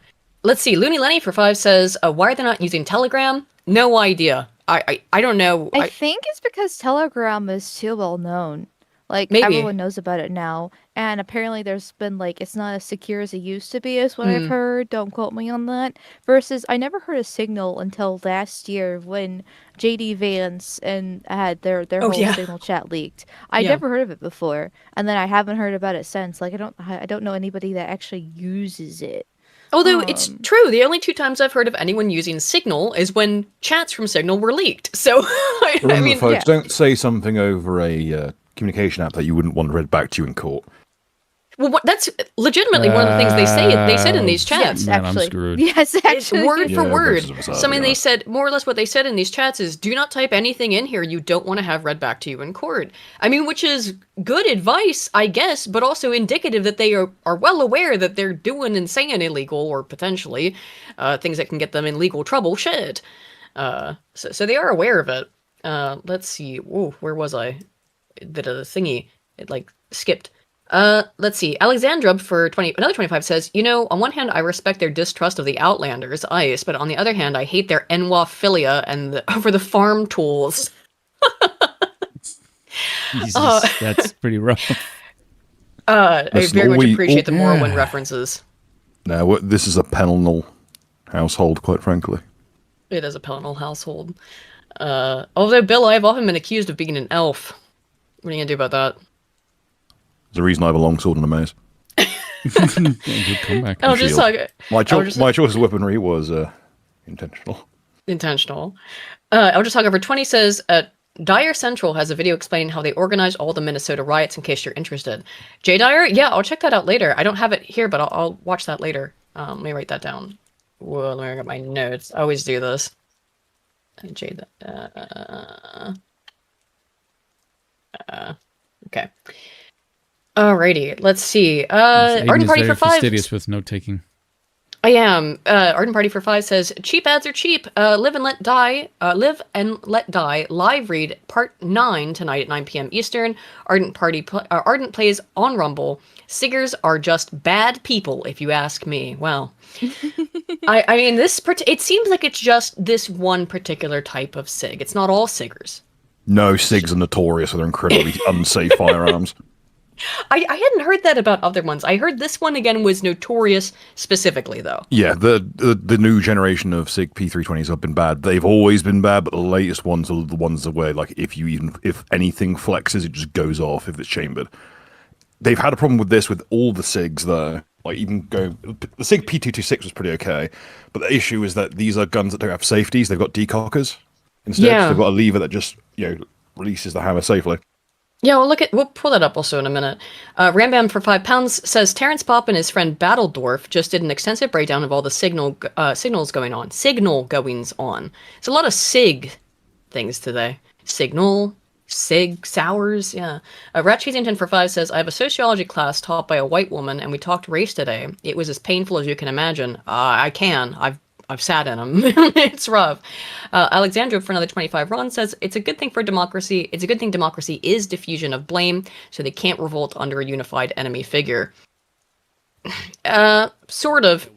Let's see. Looney Lenny for 5 says, why are they not using Telegram? No idea. I don't know. I think it's because Telegram is too well known. Like, maybe everyone knows about it now. And apparently there's been, like, it's not as secure as it used to be, is what I've heard. Don't quote me on that. Versus, I never heard of Signal until last year when JD Vance and had their whole Signal chat leaked. I never heard of it before. And then I haven't heard about it since. Like, I don't know anybody that actually uses it. Although it's true, the only 2 times I've heard of anyone using Signal is when chats from Signal were leaked. So, I mean, folks, don't say something over a communication app that you wouldn't want read back to you in court. Well, that's legitimately one of the things they said in these chats. Yes, actually. I'm screwed. Yes, actually. It's word for word. Something they said, more or less what they said in these chats is, do not type anything in here you don't want to have read back to you in court. I mean, which is good advice, I guess, but also indicative that they are well aware that they're doing and saying illegal, or potentially, things that can get them in legal trouble shit. So they are aware of it. Let's see. Ooh, where was I? The thingy, it like skipped. Let's see. Alexandra for another 25 says, on one hand, I respect their distrust of the Outlanders, ICE, but on the other hand, I hate their enwophilia and over the farm tools. Jesus, that's pretty rough. I very much appreciate the Morrowind references. No, this is a penal household, quite frankly. It is a penal household. Although, Bill, I've often been accused of being an elf. What are you going to do about that? There's a reason I have a longsword and a mace. Good comeback. My choice of weaponry was intentional. I'll just talk over 20 says, Dyer Central has a video explaining how they organized all the Minnesota riots in case you're interested. J Dyer? Yeah, I'll check that out later. I don't have it here, but I'll watch that later. Let me write that down. Whoa, let me get my notes. I always do this. Okay. Alrighty, let's see. Ardent Party for 5. Fastidious with note taking. I am. Ardent Party for 5 says, cheap ads are cheap. Live and Let Die. Live and Let Die. Live read part 9 tonight at 9 p.m. Eastern. Ardent plays on Rumble. Siggers are just bad people, if you ask me. Well, I mean, it seems like it's just this one particular type of Sig. It's not all Siggers. No, SIGs are notorious for their incredibly unsafe firearms. I hadn't heard that about other ones. I heard this one again was notorious specifically, though. Yeah, the new generation of SIG P320s have been bad. They've always been bad, but the latest ones are the ones where, like, if anything flexes, it just goes off if it's chambered. They've had a problem with this with all the SIGs, though. Like, the SIG P226 was pretty okay, but the issue is that these are guns that don't have safeties. They've got decockers instead. Yeah. So they've got a lever that just releases the hammer safely. Yeah, we'll pull that up also in a minute. Rambam for £5 says Terrence Popp and his friend Battledorf just did an extensive breakdown of all the signals going on. Signal goings on. It's a lot of SIG things today. Signal, SIG, sours, yeah. Rat Chasington for 5 says, I have a sociology class taught by a white woman and we talked race today. It was as painful as you can imagine. I've sat in them. It's rough. Alexandra for another 25 Ron says, it's a good thing for democracy. It's a good thing democracy is diffusion of blame, so they can't revolt under a unified enemy figure. Sort of.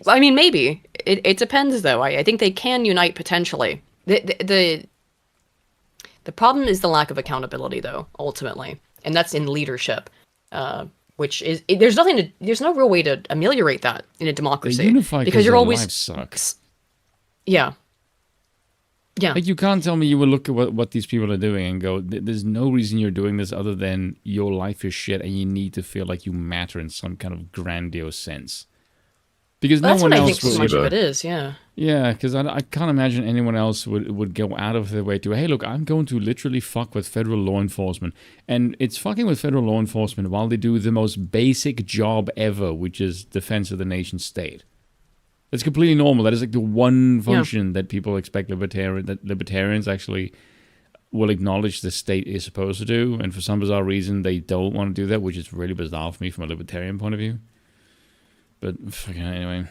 I mean, maybe. It depends, though. I think they can unite potentially. The problem is the lack of accountability, though, ultimately. And that's in leadership. Which is there's no real way to ameliorate that in a democracy because you're always sucks. Yeah. Like, you can't tell me you will look at what these people are doing and go, there's no reason you're doing this other than your life is shit and you need to feel like you matter in some kind of grandiose sense. Because no one else I think so much of it is, yeah. Yeah, because I can't imagine anyone else would go out of their way to, hey, look, I'm going to literally fuck with federal law enforcement. And it's fucking with federal law enforcement while they do the most basic job ever, which is defense of the nation state. That's completely normal. That is like the one function that people expect libertarians actually will acknowledge the state is supposed to do, and for some bizarre reason they don't want to do that, which is really bizarre for me from a libertarian point of view. But fucking anyway.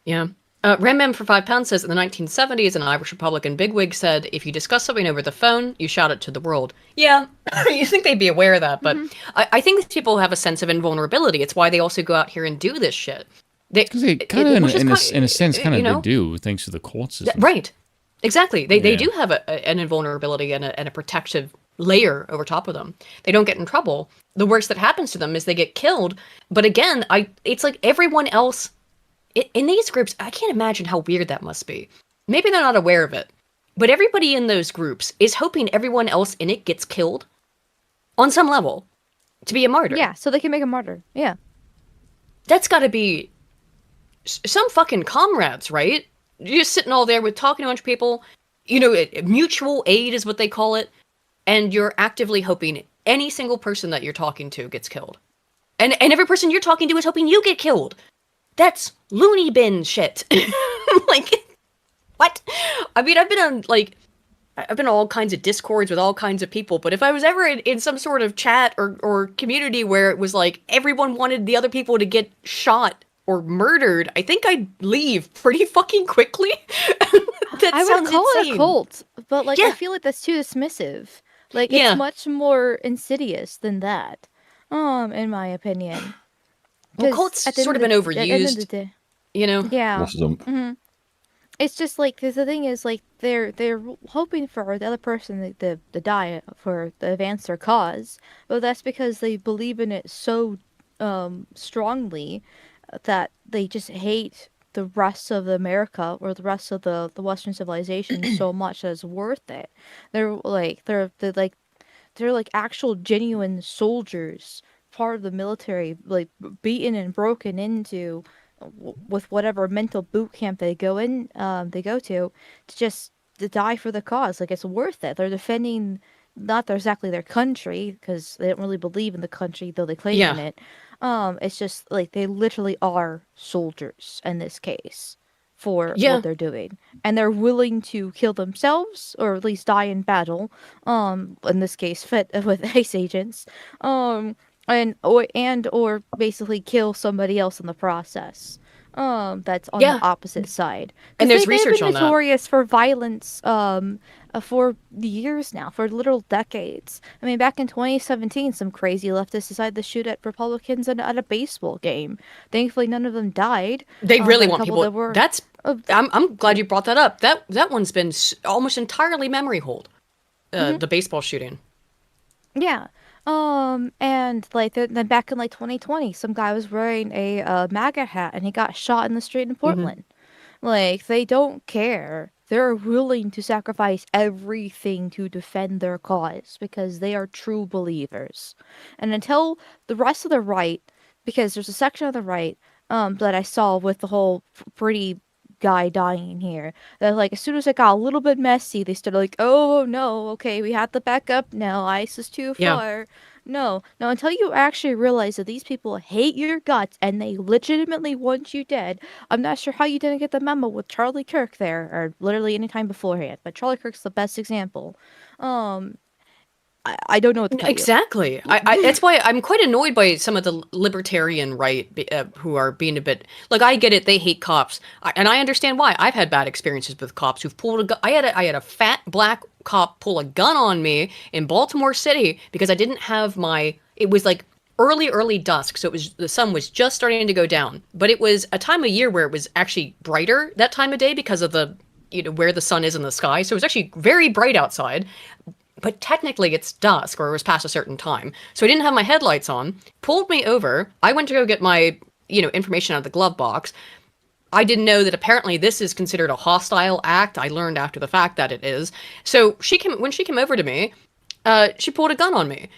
Yeah. Rammem for £5 says, in the 1970s, an Irish Republican bigwig said, if you discuss something over the phone, you shout it to the world. Yeah, you think they'd be aware of that, but I think these people have a sense of invulnerability. It's why they also go out here and do this shit. Because they kind of, in a sense, kind of they do, thanks to the court system. Right. Exactly. They do have an invulnerability and a protective layer over top of them. They don't get in trouble. The worst that happens to them is they get killed. But again, it's like everyone else in these groups, I can't imagine how weird that must be. Maybe they're not aware of it, but everybody in those groups is hoping everyone else in it gets killed on some level to be a martyr. Yeah, so they can make a martyr. Yeah. That's got to be some fucking comrades, right? You're just sitting all there with talking to a bunch of people, mutual aid is what they call it, and you're actively hoping any single person that you're talking to gets killed. And every person you're talking to is hoping you get killed. That's loony bin shit. Like, what? I mean, I've been on all kinds of discords with all kinds of people, but if I was ever in some sort of chat or community where it was like everyone wanted the other people to get shot or murdered, I think I'd leave pretty fucking quickly. I would call it a cult, but I feel like that's too dismissive. It's much more insidious than that, in my opinion. Well, cults sort of been overused, Yeah. Mm-hmm. It's just because the thing is they're hoping for the other person to die for to advance their cause, but that's because they believe in it so strongly that they just hate the rest of America or the rest of the Western civilization so much that it's worth it. They're actual genuine soldiers, part of the military, beaten and broken into with whatever mental boot camp they go to just to die for the cause. It's worth it. They're defending not exactly their country, because they don't really believe in the country, though they claim in it. It's just they literally are soldiers in this case for what they're doing, and they're willing to kill themselves or at least die in battle. In this case, with ICE agents. Or basically kill somebody else in the process. That's on the opposite side. And there's research on that. They've been notorious for violence for years now, for literal decades. I mean, back in 2017, some crazy leftists decided to shoot at Republicans at a baseball game. Thankfully, none of them died. They really want people. I'm glad you brought that up. That one's been almost entirely memory hold. The baseball shooting. Yeah. And then back in 2020, some guy was wearing a MAGA hat and he got shot in the street in Portland. They don't care. They're willing to sacrifice everything to defend their cause because they are true believers. And until the rest of the right, because there's a section of the right that I saw with the whole Pretti guy dying here, that as soon as it got a little bit messy, they started oh no, okay, we have to back up now, ICE is too far. No, until you actually realize that these people hate your guts and they legitimately want you dead. I'm not sure how you didn't get the memo with Charlie Kirk there, or literally any time beforehand, but Charlie Kirk's the best example. I don't know what to tell you. Exactly. That's why I'm quite annoyed by some of the libertarian right who are being a bit I get it. They hate cops, and I understand why. I've had bad experiences with cops who've pulled a gun. I had a fat black cop pull a gun on me in Baltimore City because I didn't have it was early dusk, so the sun was just starting to go down, but it was a time of year where it was actually brighter that time of day because of the where the sun is in the sky, so it was actually very bright outside. But technically it's dusk, or it was past a certain time. So I didn't have my headlights on, pulled me over. I went to go get my, information out of the glove box. I didn't know that apparently this is considered a hostile act. I learned after the fact that it is. So when she came over to me, she pulled a gun on me.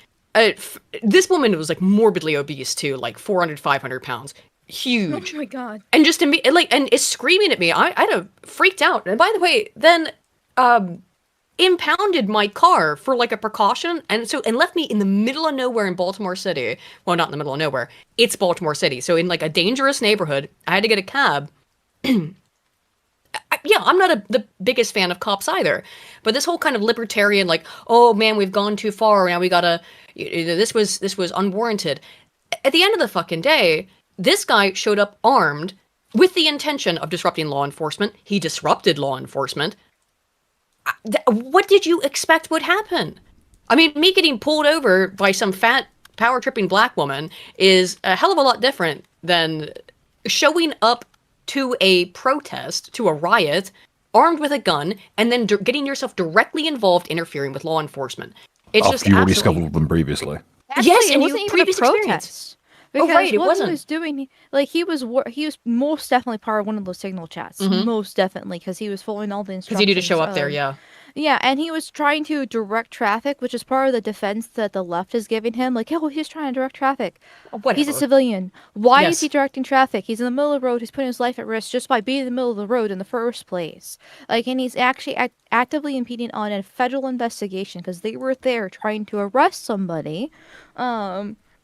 This woman was morbidly obese too, 400, 500 pounds. Huge. Oh my God. And just and is screaming at me. I'd have freaked out. And by the way, then, impounded my car for like a precaution, and left me in the middle of nowhere in Baltimore City. Well, not in the middle of nowhere. It's Baltimore City, so in like a dangerous neighborhood. I had to get a cab. Yeah, I'm not the biggest fan of cops either, but this whole kind of libertarian, like, oh man, we've gone too far. Now we gotta. This was unwarranted. At the end of the fucking day, this guy showed up armed with the intention of disrupting law enforcement. He disrupted law enforcement. What did you expect would happen? I mean, me getting pulled over by some fat, power-tripping black woman is a hell of a lot different than showing up to a protest, to a riot, armed with a gun, and then getting yourself directly involved interfering with law enforcement. It's After just you already absolutely... scuttled them previously. Actually, yes, and it wasn't you even a previous protest. experience. Because right, it what wasn't. he was doing, like he was most definitely part of one of those signal chats, most definitely, because he was following all the instructions. Because you need to show up there, yeah. Yeah, and he was trying to direct traffic, which is part of the defense that the left is giving him. Like, oh, he's trying to direct traffic. Whatever. He's a civilian. Why Yes. is he directing traffic? He's in the middle of the road. He's putting his life at risk just by being in the middle of the road in the first place. Like, and he's actually actively impeding on a federal investigation because they were there trying to arrest somebody.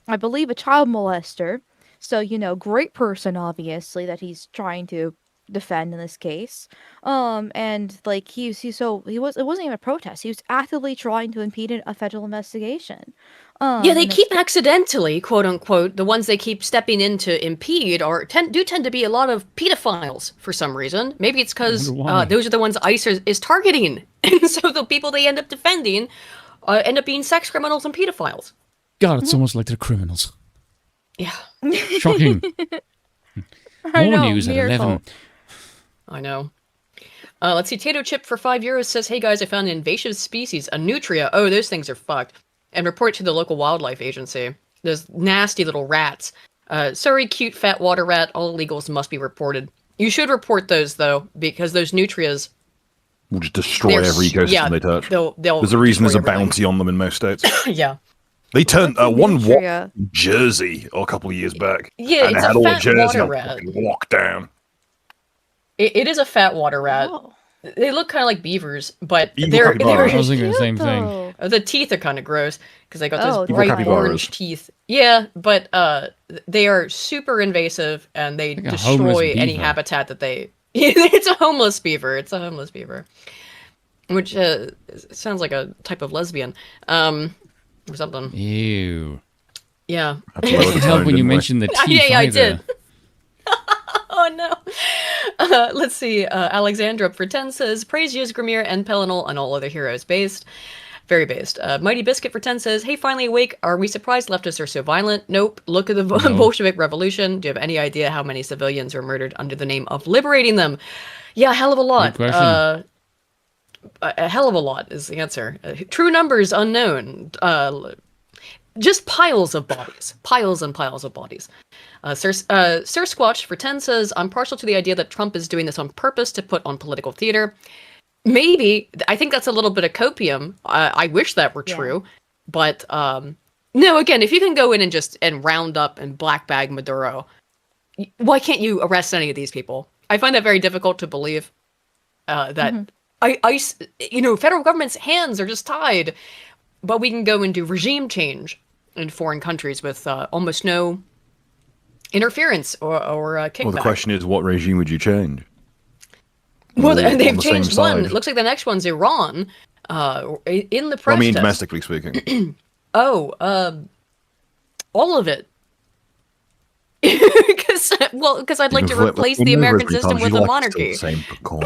I believe a child molester. So, you know, great person, obviously, that he's trying to defend in this case. And like it wasn't even a protest. He was actively trying to impede a federal investigation. Yeah, they keep accidentally, quote unquote, the ones they keep stepping in to impede tend to be a lot of pedophiles for some reason. Maybe it's because those are the ones ICE is targeting. And so the people they end up defending end up being sex criminals and pedophiles. God, it's almost like they're criminals. Yeah. Shocking. More news at 11. I know. Let's see. Tato Chip for €5 says, "Hey guys, I found an invasive species, a nutria. Oh, those things are fucked. And report to the local wildlife agency. Those nasty little rats. Sorry, cute fat water rat. All illegals must be reported. You should report those though, because those nutrias will just destroy every ecosystem they touch. There's a reason there's a bounty on them in most states. Yeah. They turned one Jersey a couple of years back. Yeah, and it's had a all fat Jersey water rat. Walk down. It is a fat water rat. Oh. They look kind of like beavers, but they're I was thinking the same thing. The teeth are kind of gross because they got those bright orange teeth. Yeah, but they are super invasive and they destroy any habitat that they. It's a homeless beaver. It's a homeless beaver, which sounds like a type of lesbian, or something. Ew. Yeah. It doesn't help when you mention the teeth. Yeah, I did. Oh no. Let's see. Alexandra for 10 says, "Praise Ysgramir and Pelinal and all other heroes. Based. Very based." Mighty Biscuit for 10 says, "Hey, finally awake. Are we surprised leftists are so violent? Nope. Look at the Bolshevik Revolution. Do you have any idea how many civilians were murdered under the name of liberating them?" Yeah, a hell of a lot. Good question. A hell of a lot is the answer. True numbers unknown. Just piles of bodies. Piles and piles of bodies. Sir Squatch for 10 says, "I'm partial to the idea that Trump is doing this on purpose to put on political theater." Maybe. I think that's a little bit of copium. I wish that were true. But no, again, if you can go in and round up and black bag Maduro, why can't you arrest any of these people? I find that very difficult to believe that ICE, federal government's hands are just tied. But we can go and do regime change in foreign countries with almost no interference or kickback. Well, the question is, what regime would you change? Well, they've changed one. It looks like the next one's Iran. In the press. I mean, domestically speaking. All of it. Because I'd like to replace the American system with a monarchy. Same coin.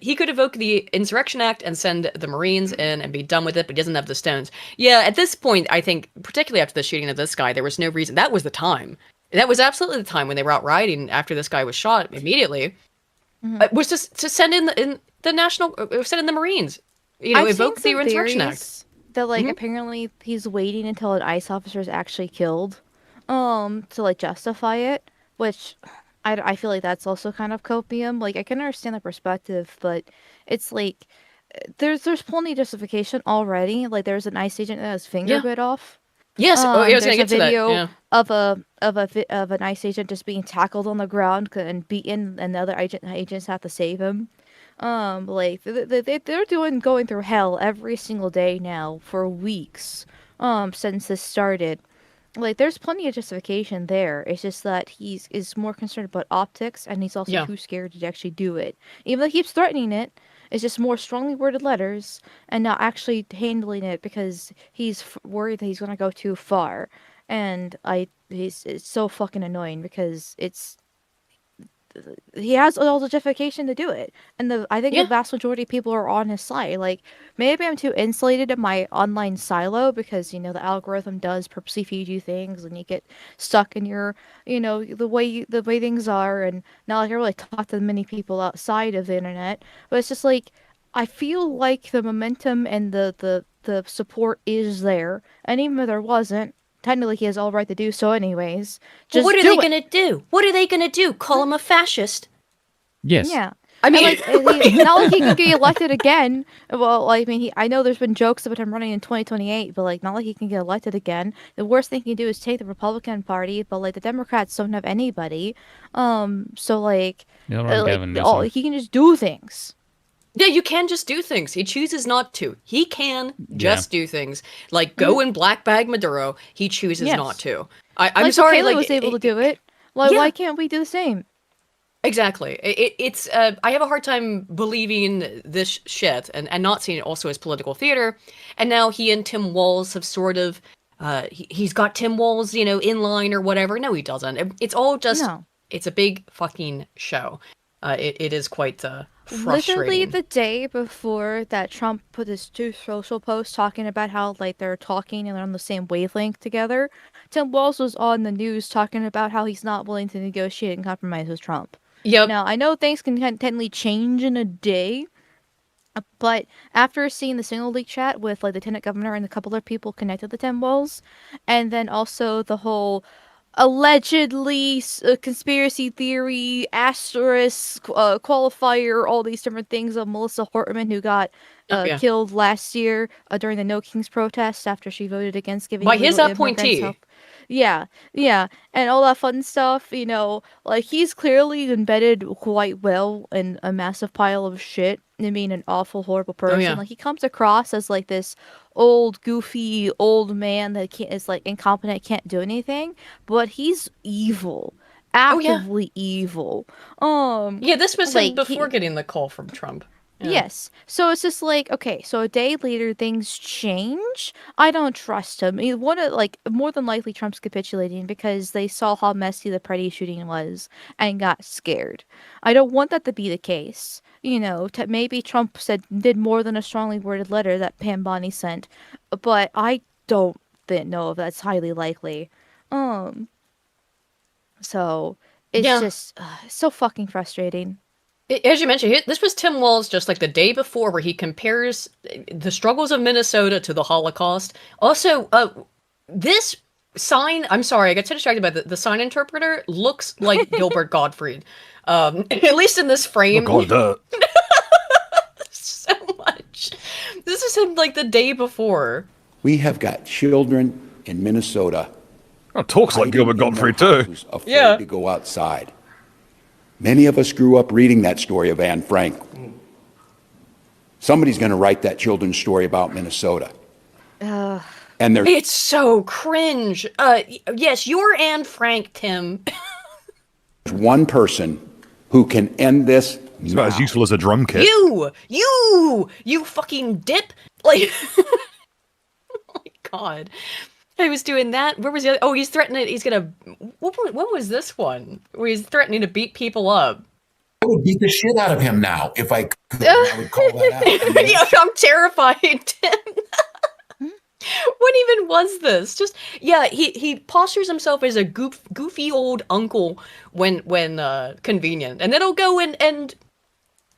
He could evoke the Insurrection Act and send the Marines in and be done with it, but he doesn't have the stones. Yeah, at this point, I think, particularly after the shooting of this guy, there was no reason. That was the time. That was absolutely the time when they were out rioting after this guy was shot immediately. Was to send in the Marines. Evoke the Insurrection Act. That apparently he's waiting until an ICE officer is actually killed, to justify it, which I feel like that's also kind of copium. I can understand the perspective, but it's there's plenty of justification already. There's an ICE agent that has finger bit off. Yes, I was going to get to that. Video of an ICE agent just being tackled on the ground and beaten, and the other agents have to save him. Like they're going through hell every single day now for weeks. Since this started. Like, there's plenty of justification there. It's just that is more concerned about optics, and he's also Yeah. too scared to actually do it. Even though he keeps threatening it, it's just more strongly worded letters and not actually handling it because he's worried that he's gonna go too far. And it's so fucking annoying because he has all the justification to do it, and I think the Yeah. vast majority of people are on his side. Like, maybe I'm too insulated in my online silo because the algorithm does purposely feed you things, and you get stuck in your the way things are, and not like I really talk to many people outside of the internet. But it's just like I feel like the momentum and the support is there, and even if there wasn't. Technically, he has all right to do so, anyways. Well, Just what are do they it. gonna do? What are they gonna do? Call him a fascist? Yes. Yeah. I mean, And like, not like he can get elected again. Well, I mean, I know there's been jokes about him running in 2028, but like, not like he can get elected again. The worst thing he can do is take the Republican Party, but like, the Democrats don't have anybody. So like, They'll run like, Gavin Newsom. he can just do things. yeah, you can just do things. He chooses not to. He can just do things. Like go and black bag Maduro. He chooses Yes. not to. I'm Like, sorry. Bukele Like was able to do it. Like, yeah. why can't we do the same? Exactly. It's I have a hard time believing this shit and not seeing it also as political theater. And now he and Tim Walz have sort of he's got Tim Walz, in line or whatever. No, he doesn't. It's all just No. it's a big fucking show. It is quite frustrating. Literally the day before that Trump put his two social posts talking about how like they're talking and they're on the same wavelength together, Tim Walz was on the news talking about how he's not willing to negotiate and compromise with Trump. Yep. Now, I know things can technically change in a day, but after seeing the single leak chat with like the Lieutenant Governor and a couple of people connected to Tim Walz, and then also the whole allegedly conspiracy theory asterisk qualifier, all these different things of Melissa Hortman, who got Yeah. killed last year during the No Kings protest after she voted against giving By his illegal immigrants appointee. help. Yeah, and all that fun stuff, like he's clearly embedded quite well in a massive pile of shit and being an awful, horrible person. yeah. Like, he comes across as like this old, goofy, old man that is like incompetent, can't do anything, but he's evil. Oh, yeah. Actively evil. Yeah, this was like, him before getting the call from Trump. Yeah. Yes. So it's just like, okay, so a day later things change. I don't trust him. More than likely Trump's capitulating because they saw how messy the Pretti shooting was and got scared. I don't want that to be the case. Maybe Trump did more than a strongly worded letter that Pam Bondi sent, but I don't know if that's highly likely. So it's just so fucking frustrating. As you mentioned, this was Tim Walz just like the day before, where he compares the struggles of Minnesota to the Holocaust. Also, this sign, I'm sorry, I got so distracted by the sign interpreter, looks like Gilbert Gottfried. At least in this frame. Oh, God, So much. This is him like the day before. We have got children in Minnesota. Oh, talks like Gilbert Gottfried too. Who's afraid Yeah. to go outside. Many of us grew up reading that story of Anne Frank. Somebody's going to write that children's story about Minnesota. And there's It's so cringe. Yes, you're Anne Frank, Tim. one person who can end this. It's about as useful as a drum kit. You fucking dip. Like, oh my God. I was doing that. Where was the other? Oh, he's threatening. He's gonna. What was this one? Where he's threatening to beat people up. I would beat the shit out of him now if I could. I would call that out. I mean, Yeah, I'm terrified, Tim. What even was this? Just he postures himself as a goofy old uncle when convenient, and then he'll go and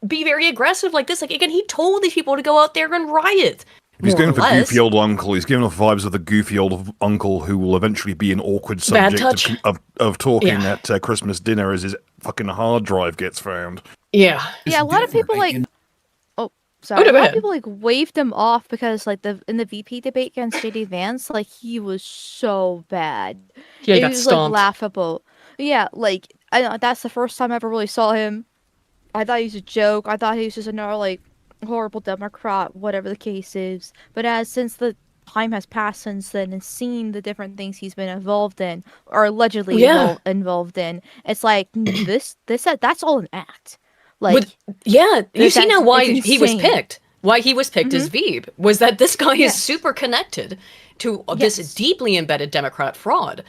be very aggressive like this. Like, again, he told these people to go out there and riot. He's more going or for less. goofy old uncle. He's giving off vibes of the goofy old uncle who will eventually be an awkward Bad subject touch. of talking Yeah. at Christmas dinner as his fucking hard drive gets found. Yeah. Yeah, a lot of people different, like. right? Sorry, no, a go lot ahead. of people like waved him off because like in the VP debate against JD Vance, like he was so bad. Yeah, he It got was stomped. like laughable. Yeah, like I don't know, that's the first time I ever really saw him I thought he was a joke. I thought he was just another like horrible Democrat, whatever the case is. But since the time has passed since then and seen the different things he's been involved in or allegedly involved in, it's like that's all an act. Like, you see now why he was picked. Why he was picked as Veeb was that this guy is super connected to this deeply embedded Democrat fraud.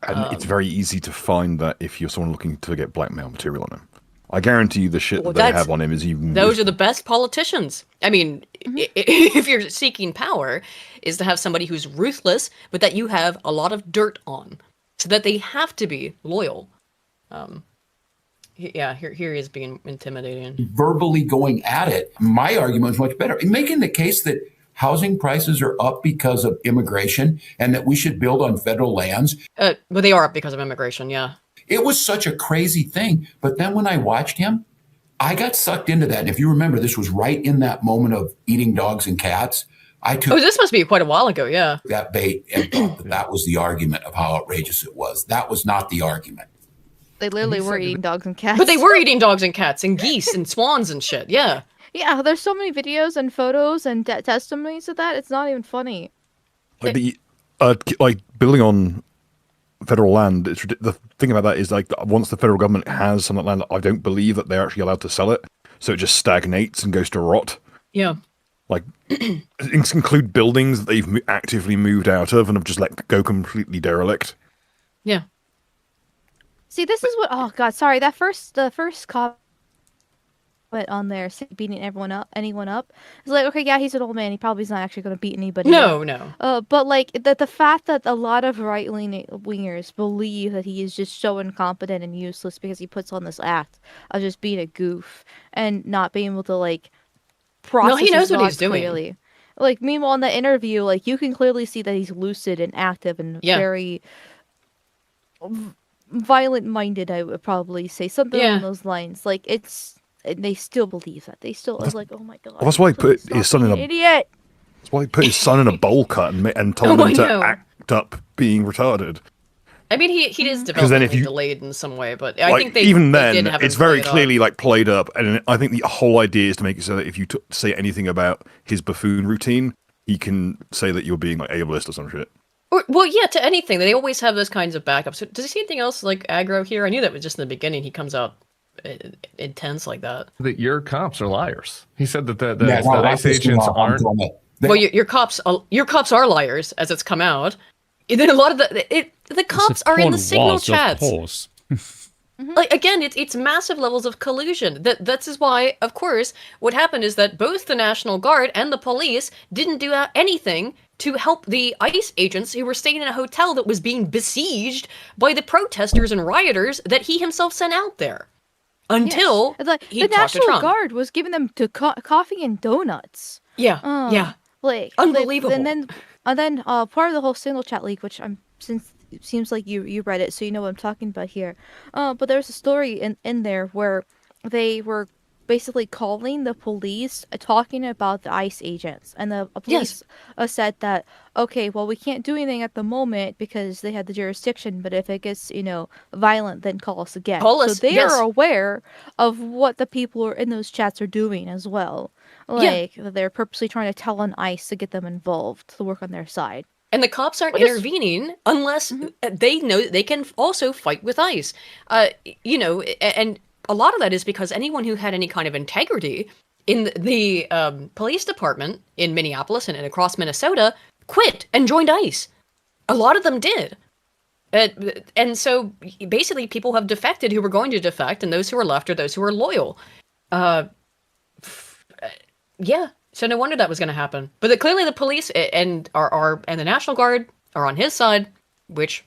And it's very easy to find that if you're someone looking to get blackmail material on him. I guarantee you the shit that they have on him is even... Those are the best politicians. I mean, if you're seeking power, is to have somebody who's ruthless, but that you have a lot of dirt on, so that they have to be loyal. Here he is being intimidating. Verbally going at it. My argument is much better. Making the case that housing prices are up because of immigration and that we should build on federal lands. But they are up because of immigration, yeah. It was such a crazy thing. But then when I watched him, I got sucked into that. And if you remember, this was right in that moment of eating dogs and cats. This must be quite a while ago, yeah. That bait and thought that was the argument of how outrageous it was. That was not the argument. They literally were eating dogs and cats. But they were eating dogs and cats and geese and swans and shit, yeah. Yeah, there's so many videos and photos and testimonies of that. It's not even funny. Like building on federal land, the thing about that is like once the federal government has some of that land, I don't believe that they're actually allowed to sell it. So it just stagnates and goes to rot. Yeah. Like include buildings that they've actively moved out of and have just let go completely derelict. Yeah. See, this is what. Oh God, sorry. The first comment on there beating anyone up. It's like, okay, yeah, he's an old man. He probably is not actually going to beat anybody. No. But like the fact that a lot of right wingers believe that he is just so incompetent and useless because he puts on this act of just being a goof and not being able to like process. No, he knows what he's clearly. doing. Like meanwhile in the interview, like you can clearly see that he's lucid and active and very violent-minded. I would probably say something along those lines. Like they still believe that. They still are like, oh my god. Well, that's why he put his son in a idiot. That's why he put his son in a bowl cut and told him to act up being retarded. I mean, he is developmentally delayed in some way, but I think even then it's very clearly like played up, and I think the whole idea is to make it so that if you say anything about his buffoon routine, he can say that you're being like ableist or some shit. Well, yeah, to anything. They always have those kinds of backups. So, does he see anything else like aggro here? I knew that was just in the beginning. He comes out intense like that. That your cops are liars. He said that the ICE agents aren't. Well, your cops are liars, as it's come out. And then a lot of the cops are in the signal chats. Of course. Like again, it's massive levels of collusion. That's is why, of course, what happened is that both the National Guard and the police didn't do anything to help the ICE agents who were staying in a hotel that was being besieged by the protesters and rioters that he himself sent out there. Until the National Guard was giving them coffee and donuts. Yeah. Like unbelievable. And then part of the whole signal chat leak, which since it seems like you read it, so you know what I'm talking about here. But there's a story in there where they were basically calling the police, talking about the ICE agents, and the police said that, okay, well, we can't do anything at the moment because they had the jurisdiction, but if it gets violent, then call us again. So they are aware of what the people in those chats are doing as well. Like they're purposely trying to tell on ICE to get them involved to work on their side. And the cops aren't intervening unless they know they can also fight with ICE. And a lot of that is because anyone who had any kind of integrity in the police department in Minneapolis and across Minnesota quit and joined ICE. A lot of them did. And so basically people have defected who were going to defect, and those who are left are those who are loyal. So no wonder that was going to happen. But clearly the police and the National Guard are on his side, which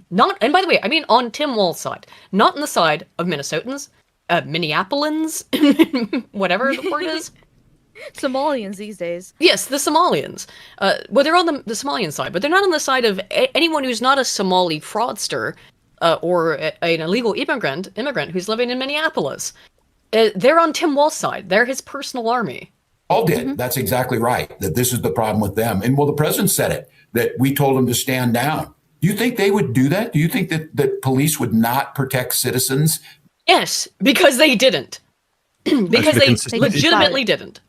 not. And by the way, I mean on Tim Walz's side, not on the side of Minnesotans, Minneapolians, whatever the word is. Somalians these days. Yes, the Somalians. Well, they're on the Somalian side, but they're not on the side of anyone who's not a Somali fraudster or an illegal immigrant who's living in Minneapolis. They're on Tim Walz's side. They're his personal army. All did. That's exactly right. That this is the problem with them. And well, the president said it, that we told them to stand down. Do you think they would do that? Do you think that police would not protect citizens? Yes, because they didn't. because they legitimately didn't.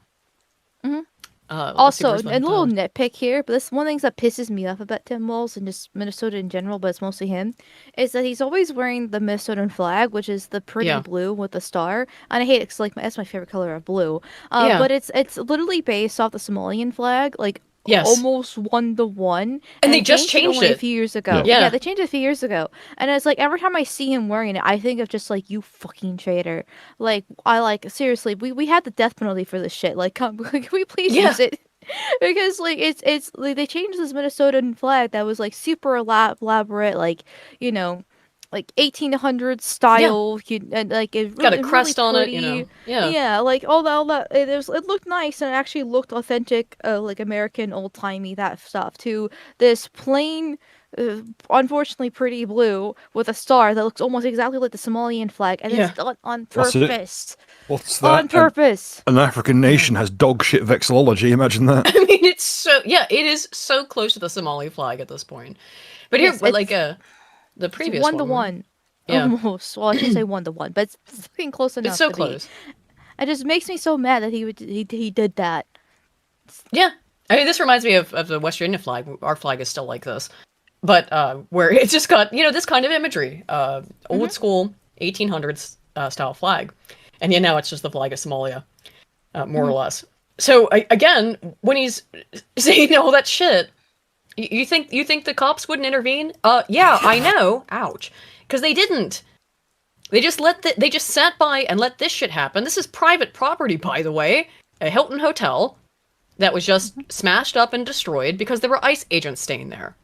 Also, a little nitpick here, but this one of the things that pisses me off about Tim Walz and just Minnesota in general, but it's mostly him, is that he's always wearing the Minnesotan flag, which is the pretty blue with the star. And I hate it because that's my favorite color of blue. But it's literally based off the Somalian flag, like almost 1-to-1. And they just changed it a few years ago. Yeah, they changed it a few years ago. And it's like every time I see him wearing it, I think of just like, you fucking traitor. Like, seriously, we had the death penalty for this shit. Like, can we please use it? Because like it's like they changed this Minnesotan flag that was like super elaborate, like, you know, like 1800s style, and like it got a crest really on pretty. it, you know. Yeah, like all that it looked nice and it actually looked authentic, like American old timey that stuff. To this plain, unfortunately pretty blue with a star that looks almost exactly like the Somalian flag, and it's done on purpose. What's that? On purpose. An African nation has dog shit vexillology. Imagine that. I mean, it is so close to the Somali flag at this point. But here, the previous 1-to-1. Yeah. Almost. Well, I shouldn't say 1-to-1, but it's fucking close enough. It's so close. It just makes me so mad that he did that. Yeah. I mean, this reminds me of the West Virginia flag. Our flag is still like this. But where it's just got, this kind of imagery. Old school 1800s style flag. And now it's just the flag of Somalia, more or less. So, again, when he's saying all that shit, you think the cops wouldn't intervene? Yeah, I know. Ouch. Because they didn't. They just they just sat by and let this shit happen. This is private property, by the way. A Hilton hotel that was just smashed up and destroyed because there were ICE agents staying there.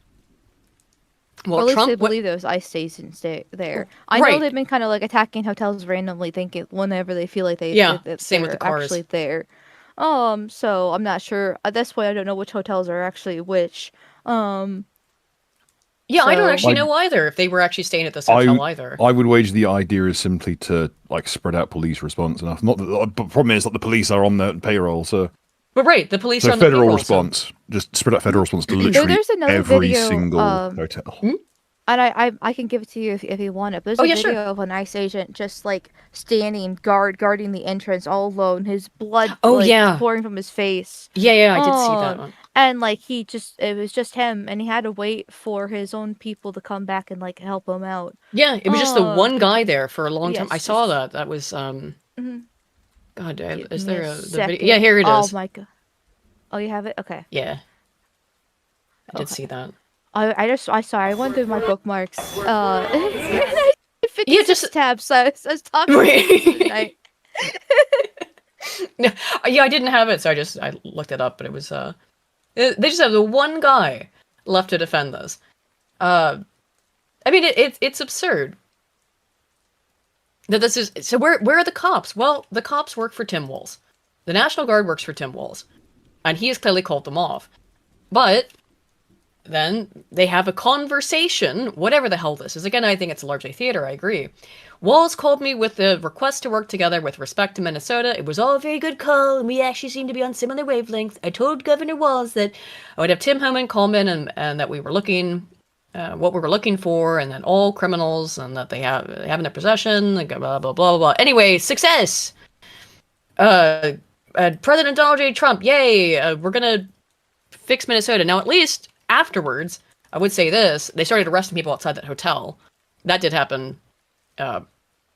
Well, at least they believe there was ICE agents there. I know they've been kind of like attacking hotels randomly, thinking whenever they feel like same with the cars. Actually there. So I'm not sure. At this point, I don't know which hotels are actually which. Yeah, I don't actually know either if they were actually staying at this hotel either. I would wager the idea is simply to like spread out police response enough. Not that, but the problem is that the police are on the payroll, so. But the police are on the federal payroll, response. Just spread out federal response to literally every single hotel. And I can give it to you if you want it. But there's a video of an ICE agent just like standing guarding the entrance all alone, his blood pouring from his face. Yeah, I did see that one. And like it was just him, and he had to wait for his own people to come back and like help him out. Yeah, it was just the one guy there for a long time. I saw that. That was God, is there the video? Yeah, here it is. Oh my god. Oh, you have it? Okay. Yeah. I did see that. I went through my bookmarks. 56 tabs. So I was talking tonight. No, I didn't have it, so I looked it up, but it was they just have the one guy left to defend this. I mean, it's absurd that this is. So where are the cops? Well, the cops work for Tim Walz. The National Guard works for Tim Walz, and he has clearly called them off. But then they have a conversation, whatever the hell this is. Again, I think it's largely theater, I agree. Walz called me with the request to work together with respect to Minnesota. It was all a very good call, and we actually seem to be on similar wavelengths. I told Governor Walz that I would have Tim Homan call in and that we were looking, what we were looking for, and that all criminals, and that they have in their possession, blah, blah, blah, blah, blah. Anyway, success! President Donald J. Trump, yay! We're gonna fix Minnesota. Now, at least afterwards, I would say this, they started arresting people outside that hotel. That did happen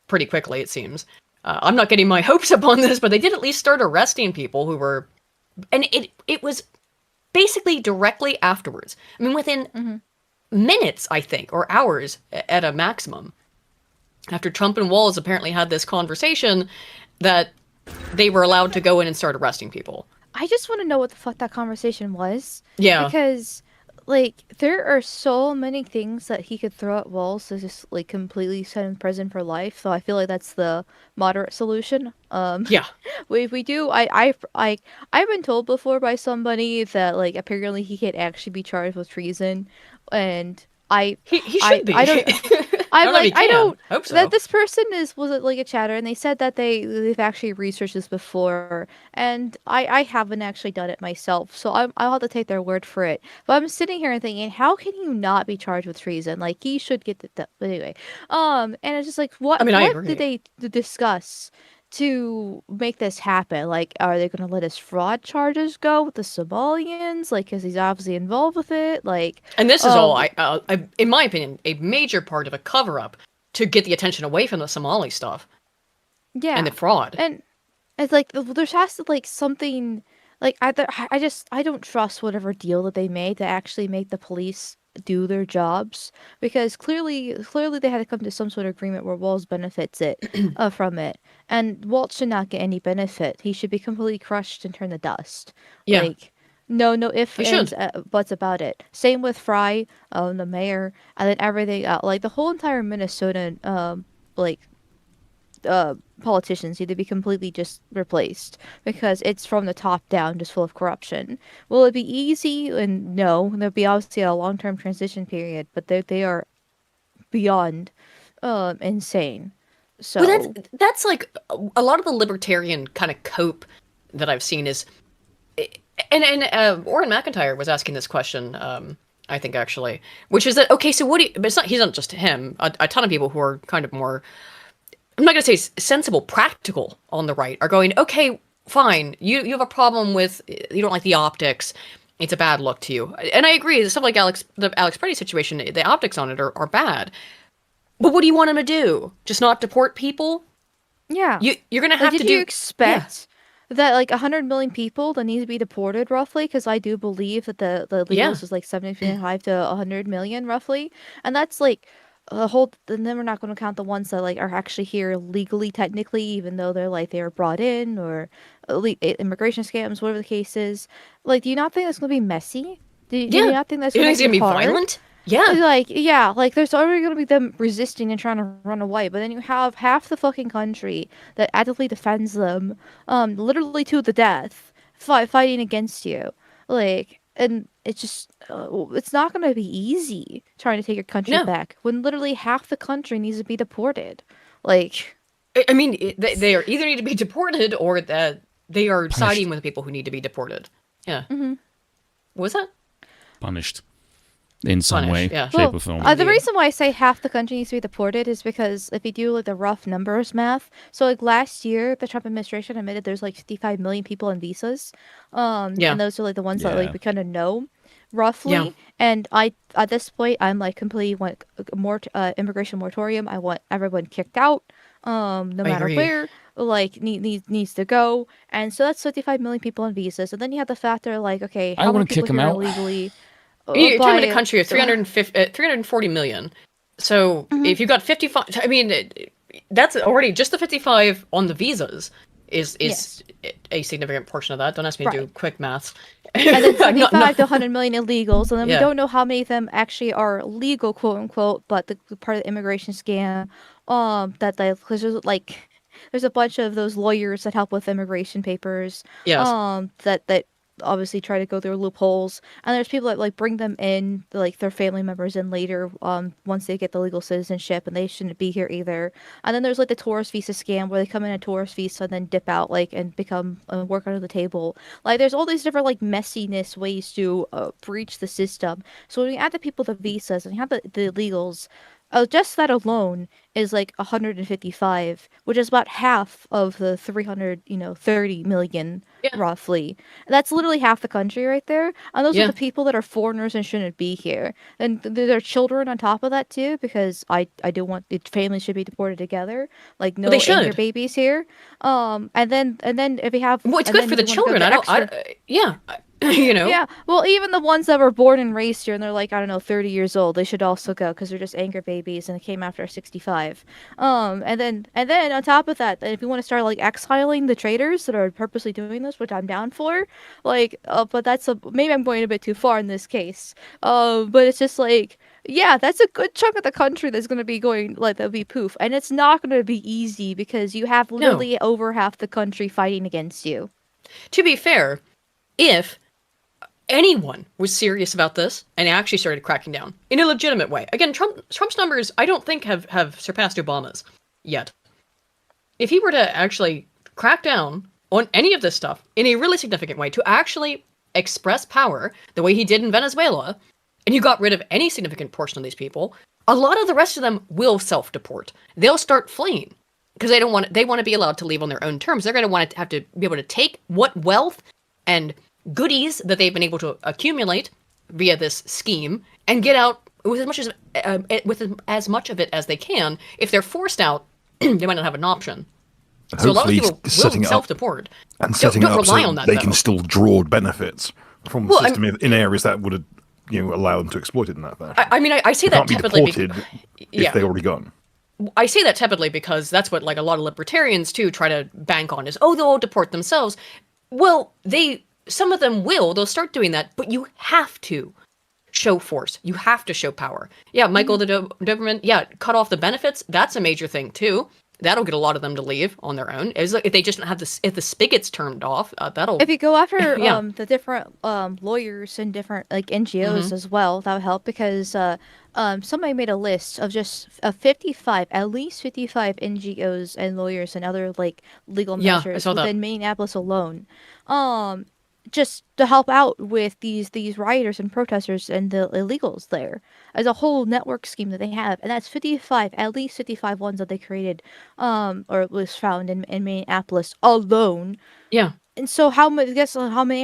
pretty quickly, it seems. I'm not getting my hopes up on this, but they did at least start arresting people who were... And it was basically directly afterwards. I mean, within minutes, I think, or hours at a maximum. After Trump and Walz apparently had this conversation that they were allowed to go in and start arresting people. I just want to know what the fuck that conversation was. Yeah. Because... like, there are so many things that he could throw at Walz to just, like, completely set him in prison for life. So I feel like that's the moderate solution. Yeah. We do. I've been told before by somebody that, like, apparently he could actually be charged with treason, and he should be. I don't. I don't hope so. That this person was like a chatter, and they said that they've actually researched this before, and I haven't actually done it myself, so I'll have to take their word for it. But I'm sitting here and thinking, how can you not be charged with treason? Like, he should get the anyway. And it's just like, what? I mean, I what agree. did they discuss to make this happen? Like, are they going to let his fraud charges go with the Somalians? Like, because he's obviously involved with it. Like, and this is all, in my opinion, a major part of a cover-up to get the attention away from the Somali stuff. Yeah, and the fraud. And it's like there has to like something like I don't trust whatever deal that they made to actually make the police do their jobs, because clearly they had to come to some sort of agreement where Walls benefits it from it, and Walt should not get any benefit. He should be completely crushed and turn to dust. Yeah. Like no if ands, buts about it. Same with Fry, the mayor, and then everything like the whole entire Minnesota like politicians need to be completely just replaced, because it's from the top down, just full of corruption. Will it be easy? And no, there'll be obviously a long-term transition period, but they are beyond insane. So well, that's like a lot of the libertarian kind of cope that I've seen is, and Orrin McIntyre was asking this question, I think actually, which is that, okay, so what do you, but it's not, he's not just him, a ton of people who are kind of more, I'm not going to say sensible, practical on the right are going, okay, fine, you have a problem with, you don't like the optics, it's a bad look to you. And I agree, stuff like the Alex Pretti situation, the optics on it are bad. But what do you want him to do? Just not deport people? Yeah. You're going to have to do... Did you expect that like 100 million people that need to be deported roughly? Because I do believe that the legals is like 75 to 100 million roughly. And that's like... and then we're not going to count the ones that like are actually here legally, technically, even though they're like they were brought in, or immigration scams, whatever the case is. Like, do you not think that's going to be messy? Do you not think that's going to be violent? Yeah. Like there's already going to be them resisting and trying to run away, but then you have half the fucking country that actively defends them, literally to the death, fighting against you, like. And it's just, it's not going to be easy trying to take your country back when literally half the country needs to be deported. Like, I mean, they are either need to be deported or that they are siding with the people who need to be deported. Yeah. Mm-hmm. What was that? Punished. In some way, shape, or form. The reason why I say half the country needs to be deported is because if you do like the rough numbers math, so like last year the Trump administration admitted there's like 55 million people on visas, and those are like the ones that like we kind of know roughly. And I at this point I'm like completely want more immigration moratorium. I want everyone kicked out, no matter where. Like needs to go, and so that's 55 million people on visas. And then you have the fact that like, okay, how many people here illegally? You're talking about a country of 340 million. So if you got 55, I mean, that's already just the 55 on the visas is a significant portion of that. Don't ask me to do quick maths. And then 75 to 100 million illegals, and then we don't know how many of them actually are legal, quote unquote, but the part of the immigration scam, because there's a bunch of those lawyers that help with immigration papers, that obviously try to go through loopholes, and there's people that like bring them in, like their family members in later, once they get the legal citizenship, and they shouldn't be here either. And then there's like the tourist visa scam where they come in a tourist visa and then dip out, like, and become work under the table. Like there's all these different like messiness ways to breach the system. So when you add the people the visas and you have the illegals, just that alone is like 155, which is about half of the 330 million, roughly. That's literally half the country right there. And those are the people that are foreigners and shouldn't be here. And there are children on top of that too, because I do want the families should be deported together. Like no anchor babies here. And then if you have, well, it's good for the children. Yeah, well, even the ones that were born and raised here and they're like, I don't know, 30 years old, they should also go because they're just anchor babies and it came after 65. And then on top of that, if you want to start like exiling the traitors that are purposely doing this, which I'm down for, like, but maybe I'm going a bit too far in this case. But it's just like, yeah, that's a good chunk of the country that's going to be going, like, that'll be poof. And it's not going to be easy because you have literally over half the country fighting against you. To be fair, if anyone was serious about this and actually started cracking down in a legitimate way. Again, Trump's numbers, I don't think have surpassed Obama's yet. If he were to actually crack down on any of this stuff in a really significant way, to actually express power the way he did in Venezuela, and you got rid of any significant portion of these people, a lot of the rest of them will self-deport. They'll start fleeing. because they want to be allowed to leave on their own terms. They're going to want to have to be able to take what wealth and goodies that they've been able to accumulate via this scheme and get out with as much of it as they can. If they're forced out, they might not have an option. And so a lot of people setting will self-deport. And setting don't up rely so on that, they though. can still draw benefits from the system in areas that would allow them to exploit it in that fashion. I mean, I say they that can't be tepidly. deported if they're already gone. I say that tepidly because that's what like a lot of libertarians too try to bank on is, they'll all deport themselves. Well, some of them will. They'll start doing that, but you have to show force. You have to show power. Yeah, Michael the Doberman, cut off the benefits. That's a major thing too. That'll get a lot of them to leave on their own. If they just don't have if the spigot's turned off, that'll. If you go after the different lawyers and different like NGOs as well, that would help because somebody made a list of just at least 55 NGOs and lawyers and other like legal measures within Minneapolis alone. Just to help out with these rioters and protesters and the illegals there. As a whole network scheme that they have, and that's 55, at least 55 ones that they created, or was found in Minneapolis alone. Yeah. And so how many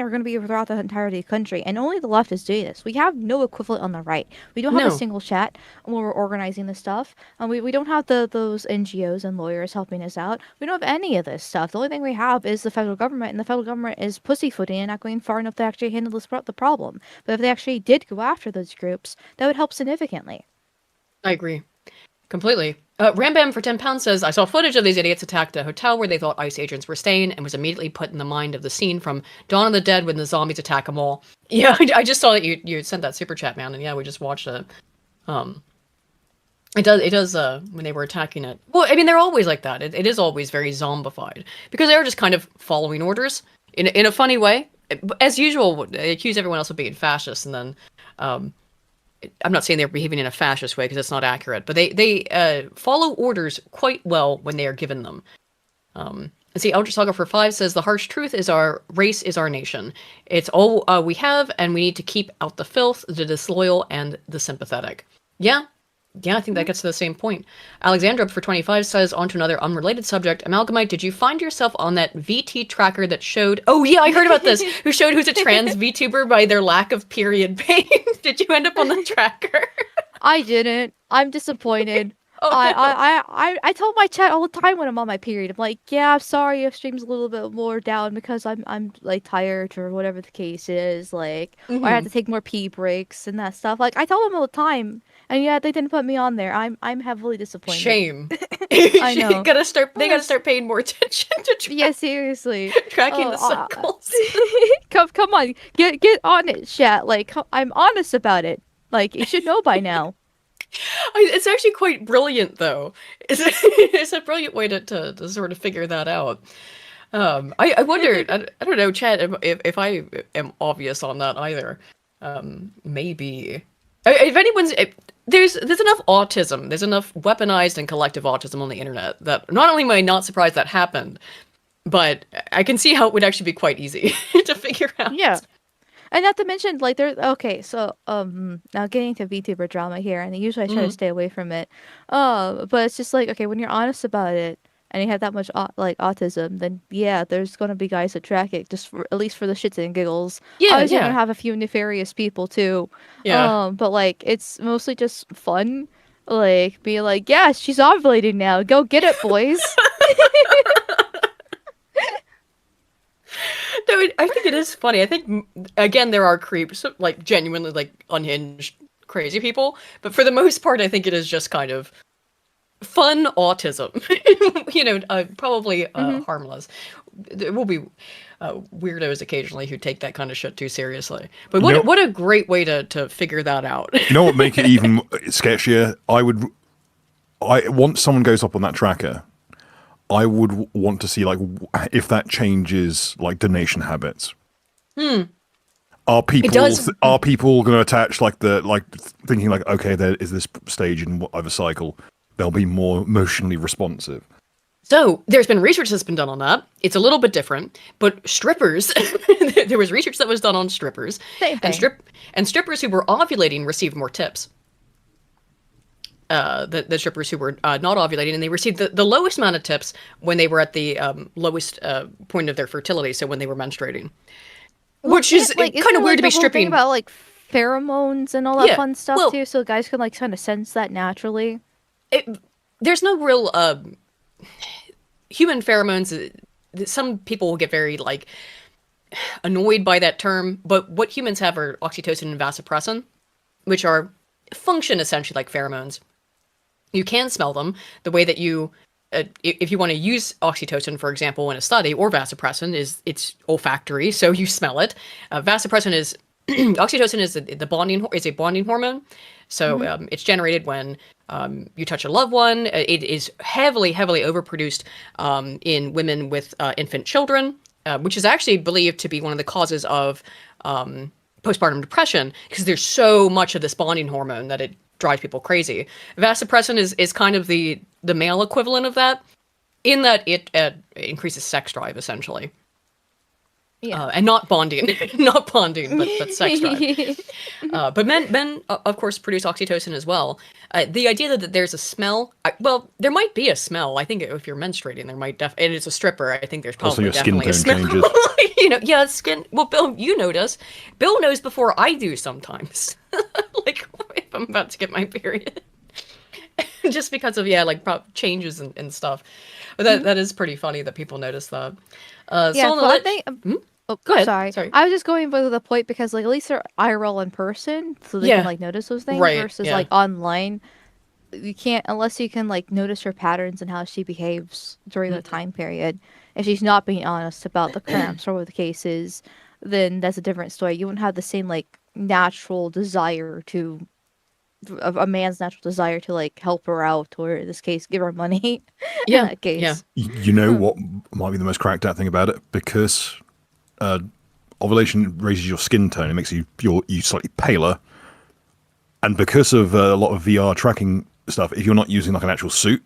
are going to be throughout the entirety of the country? And only the left is doing this. We have no equivalent on the right. We don't have a single chat when we're organizing this stuff. We don't have those NGOs and lawyers helping us out. We don't have any of this stuff. The only thing we have is the federal government, and the federal government is pussyfooting and not going far enough to actually handle the problem. But if they actually did go after those groups, that would help significantly. I agree. Completely. Rambam for 10 pounds says, I saw footage of these idiots attacked a hotel where they thought ICE agents were staying and was immediately put in the mind of the scene from Dawn of the Dead when the zombies attack them all. Yeah, I just saw that you sent that super chat, man, and yeah, we just watched it. It does when they were attacking it. Well, I mean, they're always like that. It is always very zombified because they're just kind of following orders in a funny way. As usual, they accuse everyone else of being fascist, and then I'm not saying they're behaving in a fascist way because that's not accurate, but they follow orders quite well when they are given them. Let's see, Eldritch Saga for 5 says, the harsh truth is our race is our nation. It's all we have, and we need to keep out the filth, the disloyal, and the sympathetic. Yeah, I think that gets to the same point. Alexandra for 25 says, on to another unrelated subject. Amalgamyte, did you find yourself on that VT tracker that showed... Oh, yeah, I heard about this. Who showed who's a trans VTuber by their lack of period pain? Did you end up on the tracker? I didn't. I'm disappointed. I tell my chat all the time when I'm on my period. I'm like, yeah, I'm sorry if stream's a little bit more down because I'm like tired or whatever the case is. Like, or I have to take more pee breaks and that stuff. Like, I tell them all the time. And yeah, they didn't put me on there. I'm heavily disappointed. Shame. I know. They gotta start paying more attention to yeah, seriously. Tracking the cycles. Come on, get on it, chat. Like, I'm honest about it. Like, you should know by now. It's actually quite brilliant, though. It's a brilliant way to sort of figure that out. I wonder. I don't know, Chad, if I am obvious on that either. Maybe. If anyone's... There's enough autism, there's enough weaponized and collective autism on the internet that not only am I not surprised that happened, but I can see how it would actually be quite easy to figure out. Yeah. And not to mention, like, so, now getting to VTuber drama here, and usually I try to stay away from it, but it's just like, okay, when you're honest about it, and you have that much, autism, then, yeah, there's gonna be guys that track it, at least for the shits and giggles. Yeah, obviously you're gonna have a few nefarious people, too. Yeah. But, like, it's mostly just fun, like, be like, yeah, she's ovulating now, go get it, boys. No, I think it is funny. I think, again, there are creeps, like, genuinely, like, unhinged, crazy people, but for the most part, I think it is just kind of fun autism. Probably harmless. There will be weirdos occasionally who take that kind of shit too seriously. But what a great way to figure that out. You know what make it even sketchier? Once someone goes up on that tracker, I would want to see like if that changes like donation habits. Are people going to attach thinking like, okay, there is this stage in whatever cycle, they'll be more emotionally responsive. So there's been research that's been done on that. It's a little bit different, but strippers, there was research that was done on strippers, and strippers who were ovulating received more tips. the strippers who were not ovulating, and they received the lowest amount of tips when they were at the lowest point of their fertility, so when they were menstruating. Well, Which is like, kind of weird to be stripping. About like pheromones and all that fun stuff too, so guys can like kind of sense that naturally. There's no real human pheromones. Some people will get very like annoyed by that term, but what humans have are oxytocin and vasopressin, which are function essentially like pheromones. You can smell them the way that you if you want to use oxytocin, for example, in a study, or vasopressin, it's olfactory, so you smell it. Vasopressin is oxytocin is a bonding hormone, so it's generated when you touch a loved one. It is heavily overproduced in women with infant children, which is actually believed to be one of the causes of postpartum depression, because there's so much of this bonding hormone that it drives people crazy. Vasopressin is kind of the male equivalent of that, in that it increases sex drive, essentially. Yeah. And not bonding, but sex drive. But men, of course, produce oxytocin as well. The idea that there's a smell, well, there might be a smell. I think if you're menstruating, there might and it's a stripper. I think there's probably also your definitely skin tone a smell. changes. Skin. Well, Bill, you notice. Bill knows before I do sometimes. Like if I'm about to get my period, just because of changes and stuff. But that is pretty funny that people notice that. Go ahead. Sorry. I was just going by the point because like at least they're IRL in person, so they can like notice those things versus like online. You can't unless you can like notice her patterns and how she behaves during the time period. If she's not being honest about the cramps or what the case is, then that's a different story. You wouldn't have the same like natural desire to a man's natural desire to like help her out, or in this case give her money. In that case. You know what might be the most cracked out thing about it? Because ovulation raises your skin tone. It makes you slightly paler. And because of a lot of VR tracking stuff, if you're not using like an actual suit,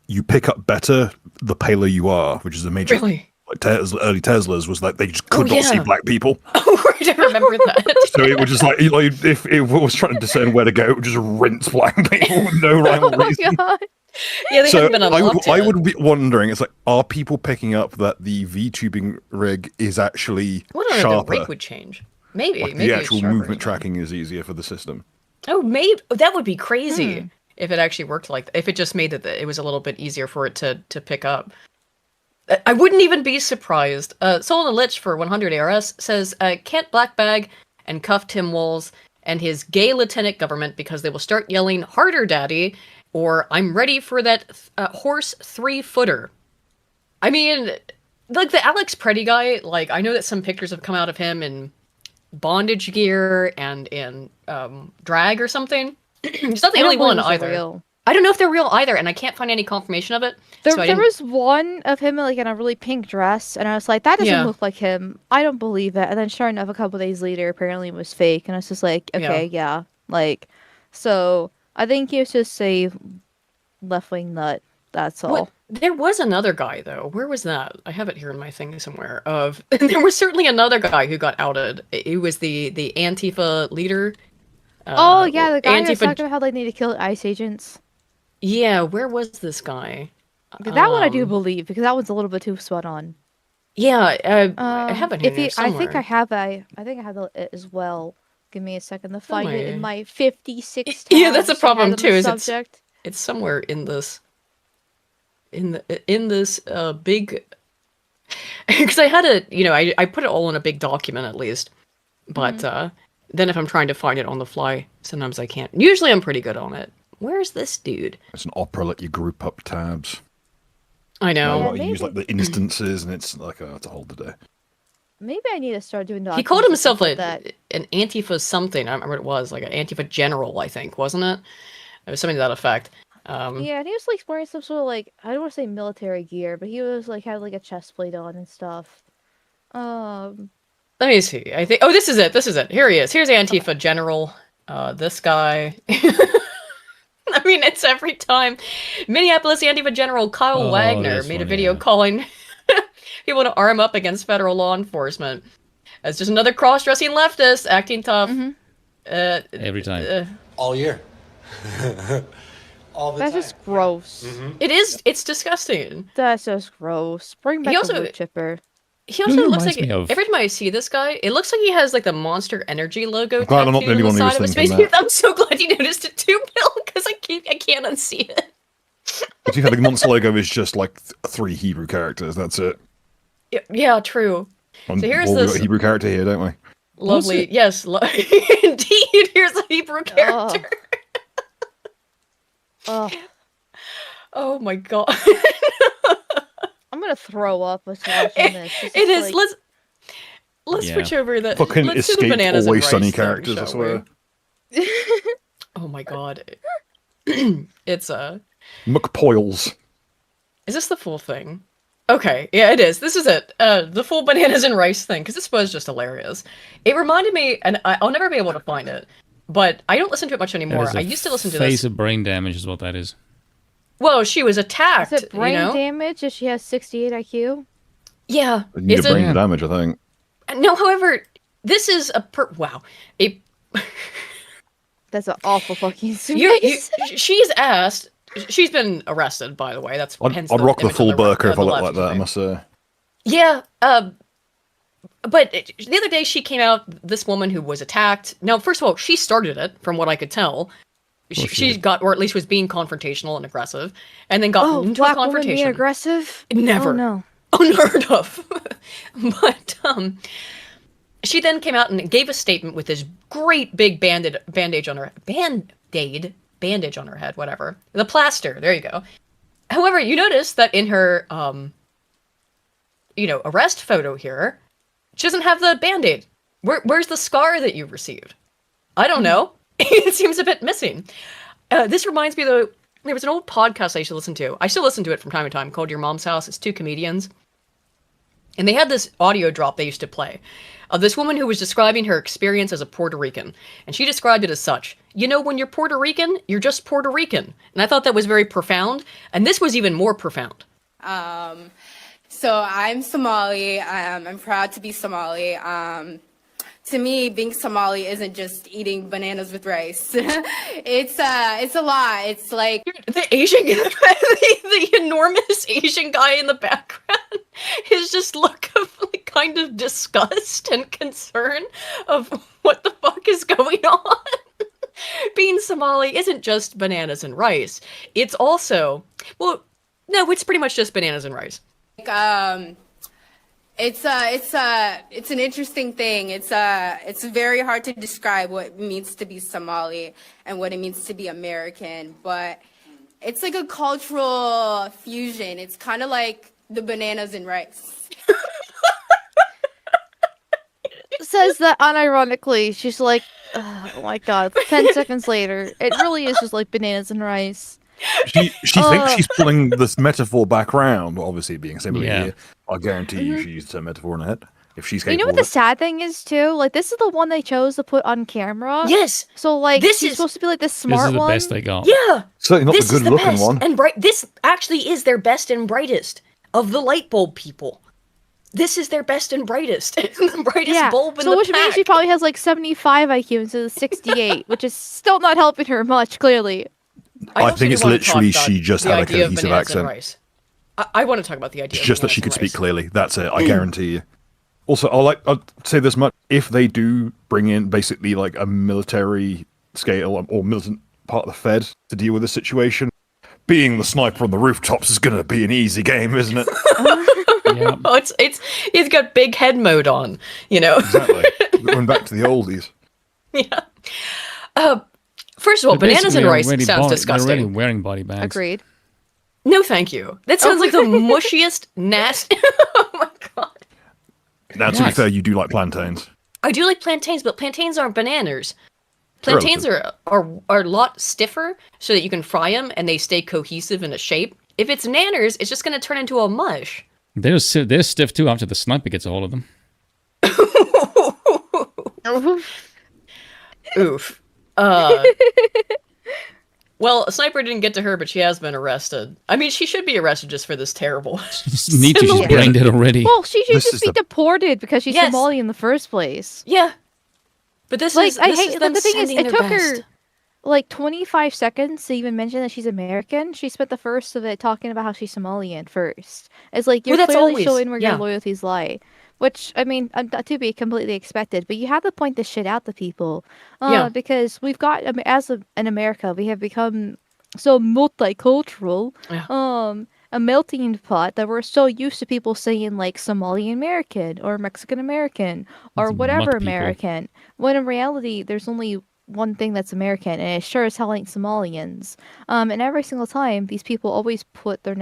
you pick up better the paler you are, which is a major. Really? Like early Teslas was like they just could not see black people. Oh, I remember that. So it was just like if it was trying to discern where to go, it would just rinse black people with no rhyme or reason. God. Yeah, they haven't been unlocked I would be wondering, it's like, are people picking up that the V-tubing rig is actually sharper? The rate would change. Maybe. Like maybe the actual movement tracking is easier for the system. Oh, maybe. That would be crazy if it actually worked like that. If it just made it was a little bit easier for it to pick up. I wouldn't even be surprised. Solon Lich for 100 ARS says, Kent Blackbag and cuff Tim Walls and his gay lieutenant government because they will start yelling, "Harder, Daddy," or "I'm ready for that horse 3-footer." I mean, like the Alex Pretti guy, like I know that some pictures have come out of him in bondage gear and in drag or something. He's not the only one either. Real. I don't know if they're real either, and I can't find any confirmation of it. There was one of him like in a really pink dress, and I was like, that doesn't look like him. I don't believe it. And then sure enough, a couple days later, apparently it was fake, and I was just like, okay, like, so I think he was just a left-wing nut. That's all. What? There was another guy though. Where was that? I have it here in my thing somewhere. There was certainly another guy who got outed. It was the Antifa leader. The guy who was talking about how they need to kill ICE agents. Yeah, where was this guy? That one I do believe, because that one's a little bit too spot on. Yeah, I have it here somewhere. I think I have it as well. Give me a second to find it in my 56 tabs. Yeah, that's a problem too. It's somewhere in this big, because I had I put it all in a big document at least, but then if I'm trying to find it on the fly, sometimes I can't. Usually I'm pretty good on it. Where's this dude? It's an Opera, let you group up tabs. I know. You use like the instances, and it's like it's a whole day. Maybe I need to start doing that. He called himself an Antifa something. I don't remember what it was, like an Antifa general, I think, wasn't it? It was something to that effect. Yeah, and he was like wearing some sort of like, I don't want to say military gear, but he was like had like a chest plate on and stuff. Let me see. I think. Oh, this is it. Here he is. Here's Antifa general. This guy. I mean, it's every time. Minneapolis Antifa General Kyle Wagner made a video calling people to arm up against federal law enforcement. As just another cross-dressing leftist acting tough. Every time. All year. All the That's time. just gross. It is. It's disgusting. That's just gross. Bring back also- the wood chipper. He Who also looks reminds like me of? every time I see this guy, it looks like he has like the Monster Energy logo glad I'm not the tattooed on only the one who side was of his thinking face. that. I'm so glad you noticed it too, Bill, because I can't unsee it. But you the monster logo is just like 3 Hebrew characters. That's it. Yeah, true. And, So here's we this- got a Hebrew character here, don't we? Lovely. Yes, indeed. Here's a Hebrew character. Oh, Oh my god. I'm gonna throw up with watching this. This It is. like- Let's Yeah. switch over the. Fucking let's do the escaped bananas and Always rice Sunny thing, characters, I shall we? swear. Oh my god. It's McPoils. Is this the full thing? Okay, yeah, it is. This is it. The full bananas and rice thing, because this was just hilarious. It reminded me, and I'll never be able to find it, but I don't listen to it much That anymore. is a I used to listen to face this. of brain damage is what that is. Well, she was attacked. Is it brain you know? damage if she has 68 IQ? Yeah. You need Is a brain it? damage, I think. No, however, this is wow. A That's an awful fucking you, face. she's asked. She's been arrested, by the way. That's hence I'd rock the image on full right- burqa if I the looked left like that, I thing. must say. Yeah, but the other day she came out, this woman who was attacked. Now, first of all, she started it, from what I could tell. She got, or at least was being confrontational and aggressive, and then got Oh, into a black woman confrontation. being aggressive? Never. Oh, no. Unheard of. But, she then came out and gave a statement with this great big bandage on her bandage on her head, whatever. The plaster, there you go. However, you notice that in her, arrest photo here, she doesn't have the band-aid. Where's the scar that you received? I don't know. It seems a bit missing. This reminds me, though, there was an old podcast I used to listen to. I still listen to it from time to time, called Your Mom's House. It's 2 comedians. And they had this audio drop they used to play of this woman who was describing her experience as a Puerto Rican. And she described it as such. You know, when you're Puerto Rican, you're just Puerto Rican. And I thought that was very profound. And this was even more profound. So I'm Somali. I'm proud to be Somali. To me, being Somali isn't just eating bananas with rice. It's a lot. It's like The Asian, the enormous Asian guy in the background, his just look of like kind of disgust and concern of what the fuck is going on. Being Somali isn't just bananas and rice. It's also, well, no, it's pretty much just bananas and rice. it's an interesting thing. It's very hard to describe what it means to be Somali and what it means to be American, but it's like a cultural fusion. It's kind of like the bananas and rice. Says that unironically. She's like, oh my god. 10 seconds later, it really is just like bananas and rice. She thinks she's pulling this metaphor back round, obviously being simply Yeah. here. I guarantee you she used her metaphor in her head. If she's You know capable what the of it. sad thing is too? Like, this is the one they chose to put on camera. Yes, So like, This she's is- supposed to be like this This smart is the one. best they got. yeah. Certainly not This the is good looking best one. and bright. This actually is their best and brightest of the light bulb people. This is their best and brightest, the brightest Yeah. bulb in So the which pack. means she probably has like 75 IQ instead of 68, which is still not helping her much. Clearly. I also think do it's wanna talk literally about she just the had a idea of cohesive bananas and accent. rice. I want to talk about the idea. It's of just that bananas she could and speak rice. clearly. That's it. I guarantee you. Also, I'd say this much: if they do bring in basically like a military scale or militant part of the Fed to deal with the situation, being the sniper on the rooftops is going to be an easy game, isn't it? Yeah. Oh, it's got big head mode on, you know. Exactly. Going back to the oldies. Yeah. First of all, They're bananas and basically rice already sounds They're disgusting. already wearing body bags. Agreed. No, thank you. That sounds like the mushiest, nasty. Oh my god. Now, to be What? fair, you do like plantains. I do like plantains, but plantains aren't bananas. Plantains are a lot stiffer, so that you can fry them and they stay cohesive in a shape. If it's nanners, it's just going to turn into a mush. They're stiff too after the sniper gets a hold of them. Oof. Well, a sniper didn't get to her, but she has been arrested. I mean, she should be arrested just for this terrible. Just need to. She's Similar- brain dead already. Well, she should This just is be the- deported because she's Yes. Somali in the first place. Yeah. But this Like, is I this hate. is Like, them the thing is, sending it their took best. her like 25 seconds to even mention that she's American. She spent the first of it talking about how she's Somalian first. It's like you're Well, that's clearly always- showing where yeah. your loyalties lie. Which, I mean, to be completely expected, but you have to point this shit out to people. Yeah. Because we've got, in America, we have become so multicultural, Yeah. a melting pot that we're so used to people saying like Somali American or Mexican American or It's whatever mutt people. American, when in reality there's only one thing that's American, and it sure as hell ain't Somalians. And every single time, these people always put their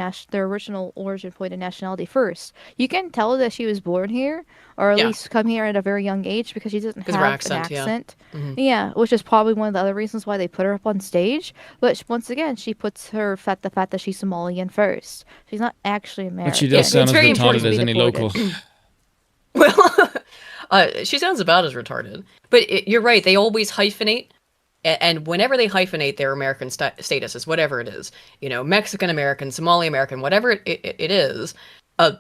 original origin point of nationality first. You can tell that she was born here, or at Yeah. least come here at a very young age, because she doesn't have Because of her an accent, yeah. accent. Mhm. Yeah, which is probably one of the other reasons why they put her up on stage. But once again, she puts the fact that she's Somalian first. She's not actually American. But she does sound it's as very important retarded to as be any local. deported. Well, she sounds about as retarded. But you're right. They always hyphenate. And whenever they hyphenate their American statuses, whatever it is, Mexican American, Somali American, whatever it is, the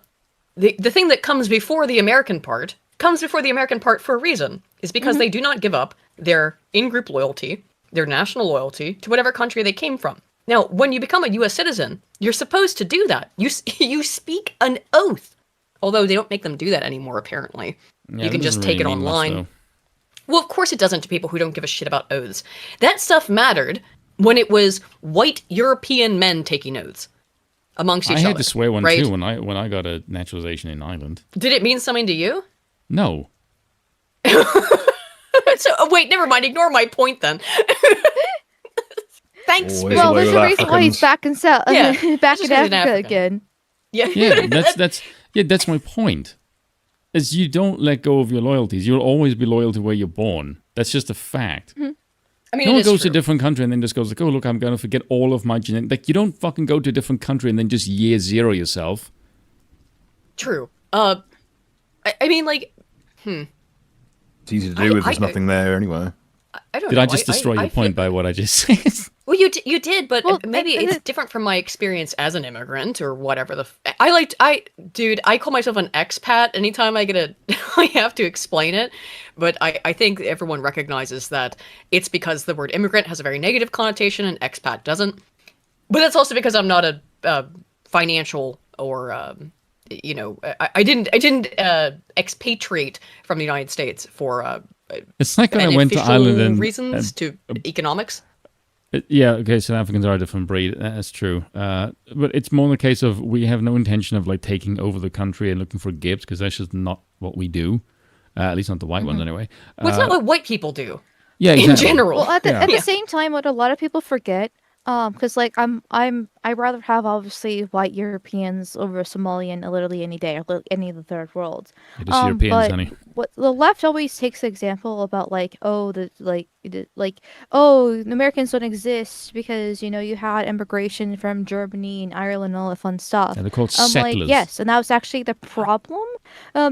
thing that comes before the American part comes before the American part for a reason. Is because they do not give up their in-group loyalty, their national loyalty to whatever country they came from. Now, when you become a U.S. citizen, you're supposed to do that. You speak an oath. Although they don't make them do that anymore, apparently. Yeah, You can that just doesn't take really it mean much, online. though. Well, of course it doesn't to people who don't give a shit about oaths. That stuff mattered when it was white European men taking oaths amongst each I other. had to swear one right? too when I got a naturalization in Ireland. Did it mean something to you? No. So, wait, never mind. Ignore my point then. Thanks. Always Well, away there's with a reason why he's Africans. back in South, Yeah, back just in 'cause he's an Africa African. again. Yeah. Yeah, that's my point. Is you don't let go of your loyalties. You'll always be loyal to where you're born. That's just a fact. I mean, No it one is goes to true. a different country and then just goes like, oh, look, I'm going to forget all of my genetic... Like, you don't fucking go to a different country and then just year zero yourself. True. I mean, like, It's easy to do if there's nothing there anyway. I don't Did know. I just destroy your point by what I just said? Well, you did, but Well, maybe it's different from my experience as an immigrant or whatever. I call myself an expat. Anytime I I have to explain it, but I think everyone recognizes that it's because the word immigrant has a very negative connotation and expat doesn't. But that's also because I'm not a financial or I didn't expatriate from the United States for It's like when I went to Ireland and... reasons to economics. Yeah, okay, South Africans are a different breed. That's true. But it's more the case of we have no intention of like taking over the country and looking for gifts because that's just not what we do. At least not the white ones anyway. Well, it's not what white people do. Yeah, exactly. In general. Well, at the Yeah. same time, what a lot of people forget, because like I'd rather have obviously white Europeans over Somalian literally any day, or any of the third world. It is Europeans, But honey. what the left always takes the example about like, oh, the Americans don't exist because you had immigration from Germany and Ireland and all that fun stuff. Yeah, they're called Like, settlers. yes, and that was actually the problem,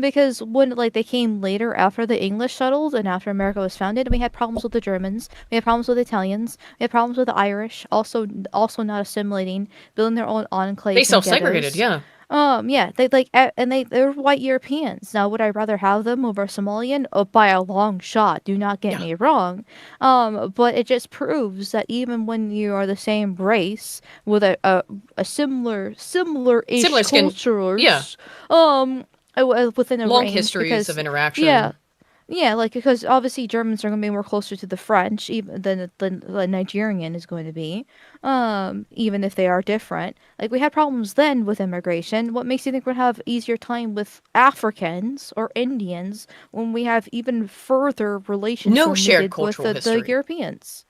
because when like they came later after the English settled and after America was founded, we had problems with the Germans, we had problems with the Italians, we had problems with the Irish, also not assimilating, building their own enclaves. They and self-segregated, ghettos. yeah. Yeah, they're white Europeans. Now, would I rather have them over Somalian? Oh, by a long shot. Do not get me wrong. But it just proves that even when you are the same race with a similar-ish Similar skin, cultures, yeah. Within a Long range, histories because- of interaction. Yeah, like because obviously Germans are going to be more closer to the French even than the Nigerian is going to be, even if they are different. Like we had problems then with immigration. What makes you think we'll have easier time with Africans or Indians when we have even further relations No shared with cultural the history. Europeans?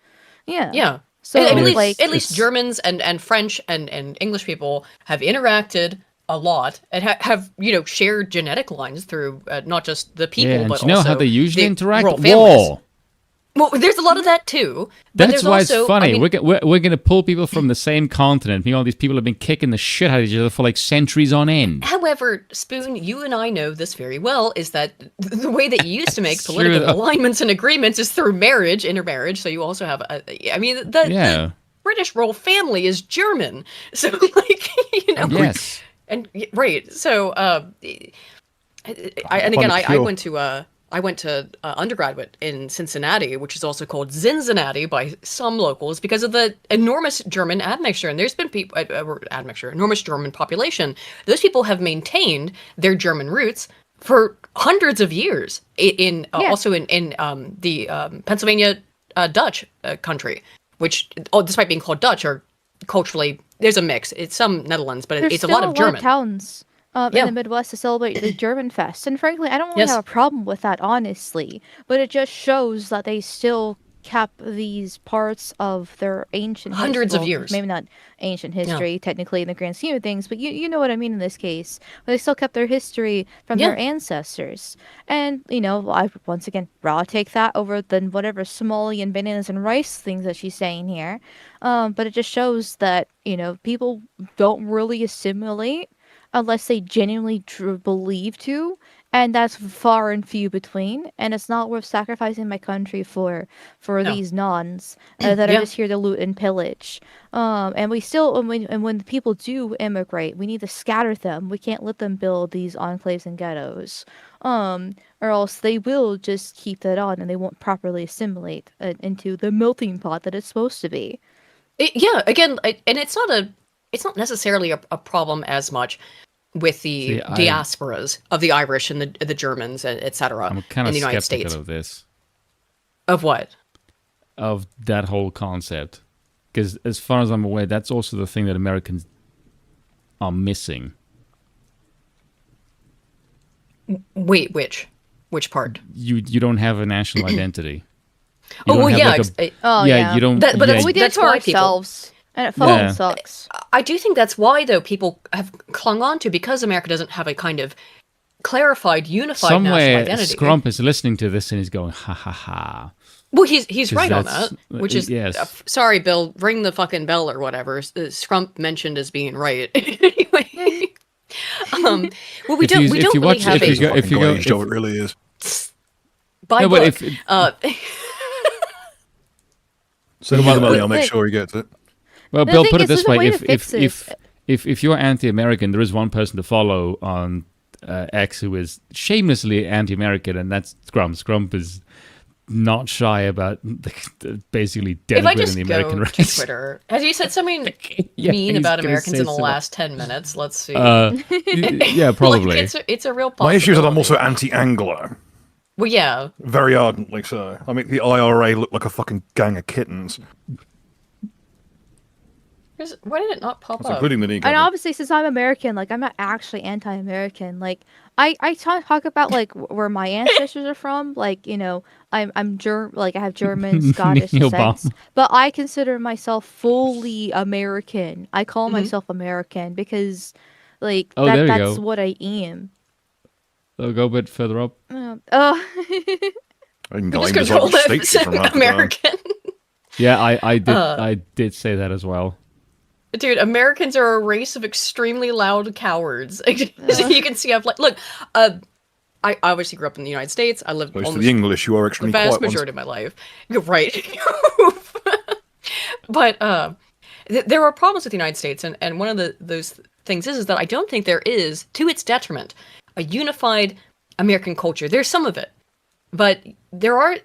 Yeah. Yeah. So at like least Germans and French and English people have interacted a lot and have shared genetic lines through not just the people, Yeah, and but do you know also how they usually the interact? royal families. War. Well, there's a lot of that too. But That's there's why also, it's funny. I mean, We're going to pull people from the same continent. All these people have been kicking the shit out of each other for like centuries on end. however, Spoon, you and I know this very well, is that the way that you used to make That's political true, though. alignments and agreements is through marriage, intermarriage. So you also have, the British royal family is German. So like, Yes. And right, so I went to I went to undergraduate in Cincinnati, which is also called Zinzinnati by some locals because of the enormous German admixture. And there's been people, enormous German population. Those people have maintained their German roots for hundreds of years also in the Pennsylvania Dutch country, which, despite being called Dutch, are culturally, there's a mix. It's some Netherlands, but it's a lot of German. Towns in the Midwest to celebrate the German Fest. And frankly, I don't really have a problem with that, honestly. But it just shows that they still kept these parts of their ancient hundreds of years. Maybe not ancient history, technically, in the grand scheme of things, but you know what I mean in this case. But they still kept their history from their ancestors. And, I once again, rather take that over than whatever Somali and bananas and rice things that she's saying here. But it just shows that, people don't really assimilate unless they genuinely believe to, and that's far and few between, and it's not worth sacrificing my country for these nuns that are just here to loot and pillage. And we still, when people do immigrate, we need to scatter them. We can't let them build these enclaves and ghettos, or else they will just keep that on, and they won't properly assimilate into the melting pot that it's supposed to be. Again, and it's not necessarily a problem as much with the diasporas of the Irish and the Germans, etc. I'm kind of in the United skeptical States. of this. Of what? Of that whole concept. Because as far as I'm aware, that's also the thing that Americans are missing. Wait, which part? You don't have a national identity. You you don't. We did it to ourselves. And it fucking sucks. I do think that's why, though, people have clung on to, because America doesn't have a kind of clarified, unified national identity. Somewhere Scrump is listening to this and he's going, ha ha ha. Well, he's right on that, which is, sorry, Bill, ring the fucking bell or whatever. Scrump mentioned as being right. Anyway. Well, we don't really have a... If you go, it really is. By book. Send him the money, I'll make sure he gets it. Well, Bill, put it this way: if you're anti-American, there is one person to follow on X who is shamelessly anti-American, and that's Scrump. Scrump is not shy about basically denigrating the American race. To Twitter, has he said something mean about Americans in the last 10 minutes? Let's see. Yeah, probably. It's a real possibility. My issue is that I'm also anti-Anglo. Well, yeah. Very ardently so. I make the IRA look like a fucking gang of kittens. Why did it not pop up? Including the knee and obviously, since I'm American, I'm not actually anti-American. I talk about where my ancestors are from. I'm German. I have German, Scottish descent, but I consider myself fully American. I call myself American because, that's what I am. So go a bit further up. I can go just control American. Yeah, I did say that as well. Dude, Americans are a race of extremely loud cowards. You can see, I obviously grew up in the United States. I lived almost the English. You are extremely the vast quiet majority of my life. You're right. But there are problems with the United States, and one of those things is that I don't think there is, to its detriment, a unified American culture. There's some of it, but there are.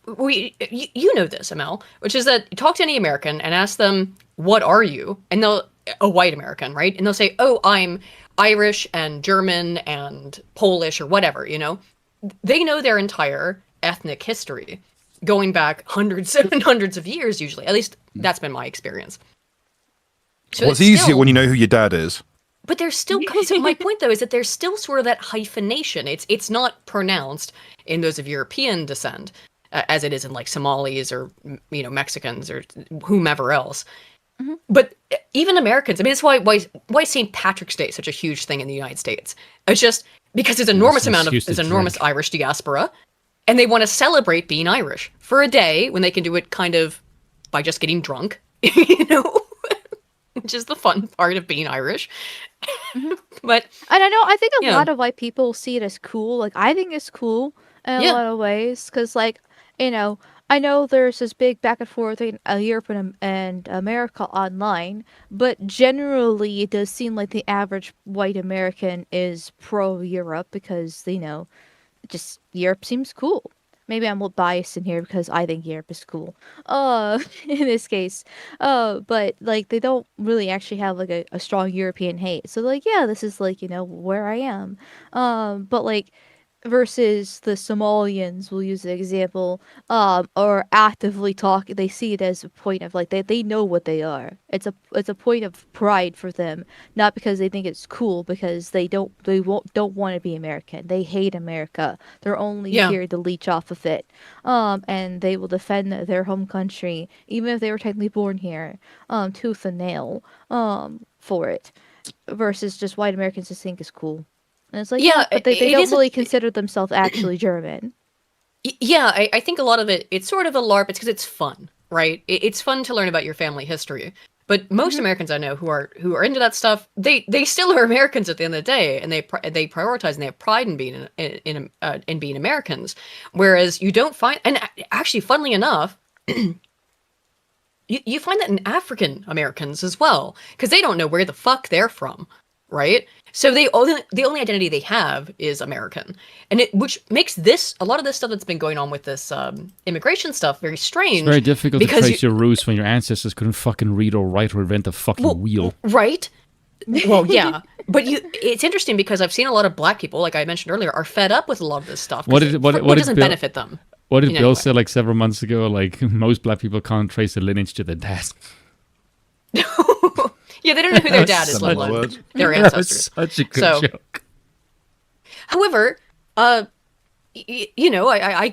You know this, Amel, which is that you talk to any American and ask them, what are you? And a white American, right? And they'll say, oh, I'm Irish and German and Polish or whatever, They know their entire ethnic history going back hundreds and hundreds of years, usually. At least that's been my experience. So it's easier when you know who your dad is. But there's still, so my point though is that there's still sort of that hyphenation. It's not pronounced in those of European descent, as it is in Somalis or Mexicans or whomever else. Mm-hmm. But even Americans, I mean, it's why St. Patrick's Day is such a huge thing in the United States. It's just because there's enormous Irish diaspora, and they want to celebrate being Irish for a day when they can do it kind of by just getting drunk, which is the fun part of being Irish. Mm-hmm. But I think a lot of white people see it as cool. I think it's cool in a lot of ways because I know there's this big back and forth in Europe and America online, but generally it does seem like the average white American is pro-Europe because, just Europe seems cool. Maybe I'm a little biased in here because I think Europe is cool. In this case, but like they don't really actually have like a strong European hate. So like, yeah, this is like where I am. But like versus the Somalians, we'll use the example, are actively talking. They see it as a point of like they know what they are. It's a point of pride for them, not because they think it's cool, because don't want to be American. They hate America. They're only here to leech off of it. And they will defend their home country, even if they were technically born here, tooth and nail, for it. Versus just white Americans just think it's cool. And it's like, but they don't really consider themselves actually German. Yeah, I think a lot of it's sort of a LARP. It's because it's fun, right? It's fun to learn about your family history. But most Americans I know who are into that stuff, they still are Americans at the end of the day, and they prioritize and they have pride in being in being Americans. Whereas you don't find, and actually, funnily enough, you find that in African Americans as well, because they don't know where the fuck they're from, right? So the only identity they have is American, and which makes a lot of this stuff that's been going on with this immigration stuff very strange. It's very difficult to trace your roots when your ancestors couldn't fucking read or write or invent a fucking wheel. Right? Well, yeah, but it's interesting because I've seen a lot of black people, like I mentioned earlier, are fed up with a lot of this stuff. What doesn't benefit them? What did Bill say like several months ago? Like most black people can't trace their lineage to their dad. Yeah, they don't know who their dad is, let alone their ancestors. That was such a good joke. However, I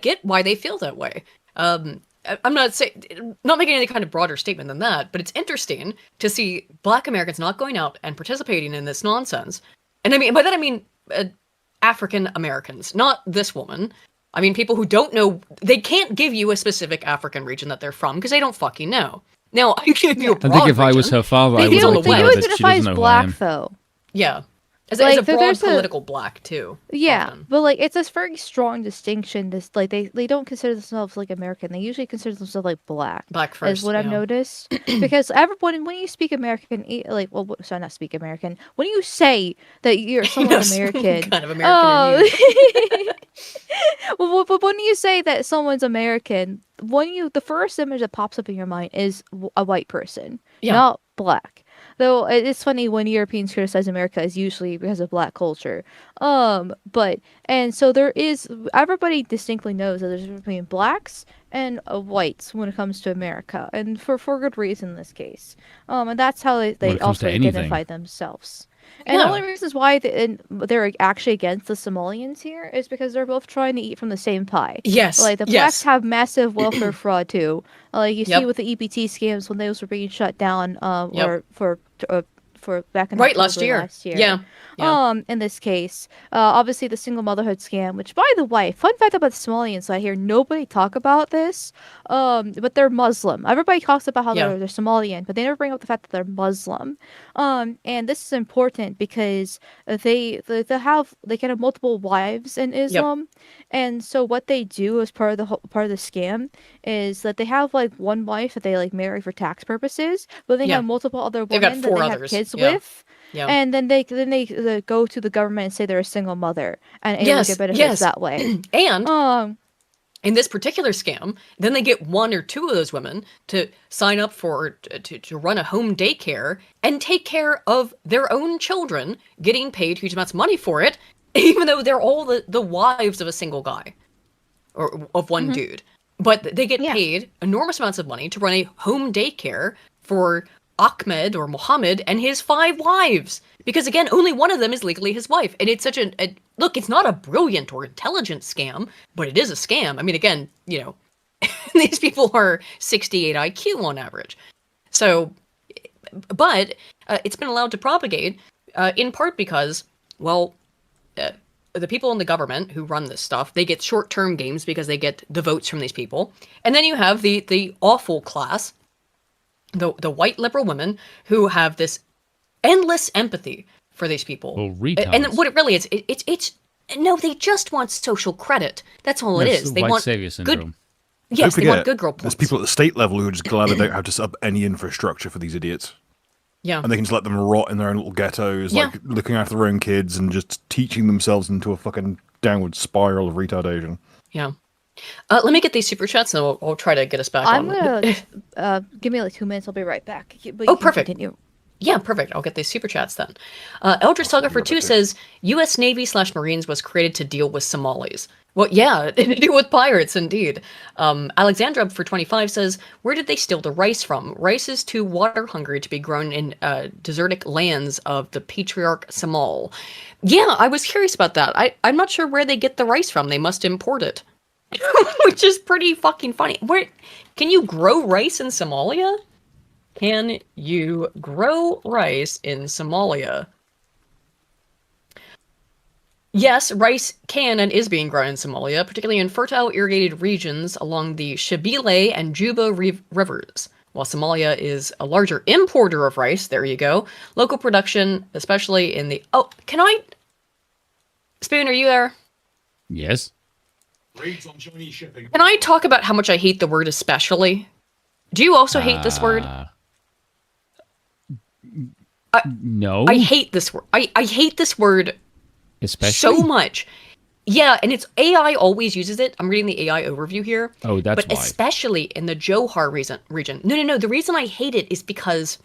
get why they feel that way. I'm not making any kind of broader statement than that, but it's interesting to see Black Americans not going out and participating in this nonsense. And I mean, by that I mean African Americans, not this woman. I mean, people who don't know, they can't give you a specific African region that they're from because they don't fucking know. Now, I give you a broad I think if I was her father, I would know that she doesn't know black, who I am. though. Yeah. As a broad political black, too. Yeah, often. but, like, it's this very strong distinction. This, like, they don't consider themselves, like, American. They usually consider themselves, like, black. Black first, is what I've noticed. Because everyone, when you speak American, not speak American. When you say that you're someone American. Kind of American. Well, but when you say that someone's American, the first image that pops up in your mind is a white person, not black. Though it's funny when Europeans criticize America is usually because of black culture. So everybody distinctly knows that there's a difference between blacks and whites when it comes to America, and for good reason in this case. And that's how they also identify themselves. And the only reasons why they're actually against the Somalians here is because they're both trying to eat from the same pie. Yes. Like, the blacks have massive welfare fraud, too. Like, you see with the EBT scams when those were being shut down, or for back in October last year. Yeah. In this case, obviously the single motherhood scam, which, by the way, fun fact about the Somalians, I hear nobody talk about this, but they're Muslim. Everybody talks about how they're Somalian, but they never bring up the fact that they're Muslim. And this is important because they can have multiple wives in Islam, and so what they do as part of the scam is that they have like one wife that they like marry for tax purposes, but they have multiple other women that they have kids with. Yeah. And then they go to the government and say they're a single mother and get benefits that way. And in this particular scam, then they get one or two of those women to sign up to run a home daycare and take care of their own children, getting paid huge amounts of money for it, even though they're all the wives of a single guy or of one dude. But they get paid enormous amounts of money to run a home daycare for Ahmed or Mohammed and his 5 wives, because again, only one of them is legally his wife. And it's such look, it's not a brilliant or intelligent scam, but it is a scam. I mean, again, these people are 68 IQ on average. So, but it's been allowed to propagate in part because, the people in the government who run this stuff, they get short-term gains because they get the votes from these people. And then you have the awful class, the white liberal women who have this endless empathy for these people. And what it really is, it's no, they just want social credit. That's all it is. They want savior syndrome. Good. Yes, they want good girl points. There's people at the state level who are just glad they don't have to set up any infrastructure for these idiots. Yeah. And they can just let them rot in their own little ghettos, Yeah. like looking after their own kids and just teaching themselves into a fucking downward spiral of retardation. Yeah. Let me get these super chats and we'll try to get us back I'm on. gonna give me like 2 minutes. I'll be right back. But Oh, you can perfect. Continue. Yeah, perfect. I'll get these super chats then. Eldritch Saga for 2 says, U.S. Navy/Marines was created to deal with Somalis. Well, yeah, to deal with pirates, indeed. Alexandra for 25 says, where did they steal the rice from? Rice is too water hungry to be grown in desertic lands of the patriarch Somal. Yeah, I was curious about that. I'm not sure where they get the rice from. They must import it. Which is pretty fucking funny. Where can you grow rice in Somalia? Can you grow rice in Somalia? Yes, rice can and is being grown in Somalia, particularly in fertile irrigated regions along the Shabelle and Juba rivers. While Somalia is a larger importer of rice, there you go. Local production, especially in the... Oh, can I... Spoon, are you there? Yes. Can I talk about how much I hate the word especially? Do you also hate this word? No. I hate this word. I hate this word Especially? so much. Yeah, and it's AI always uses it. I'm reading the AI overview here. Oh, that's but why. Especially in the Johar region. No. The reason I hate it is because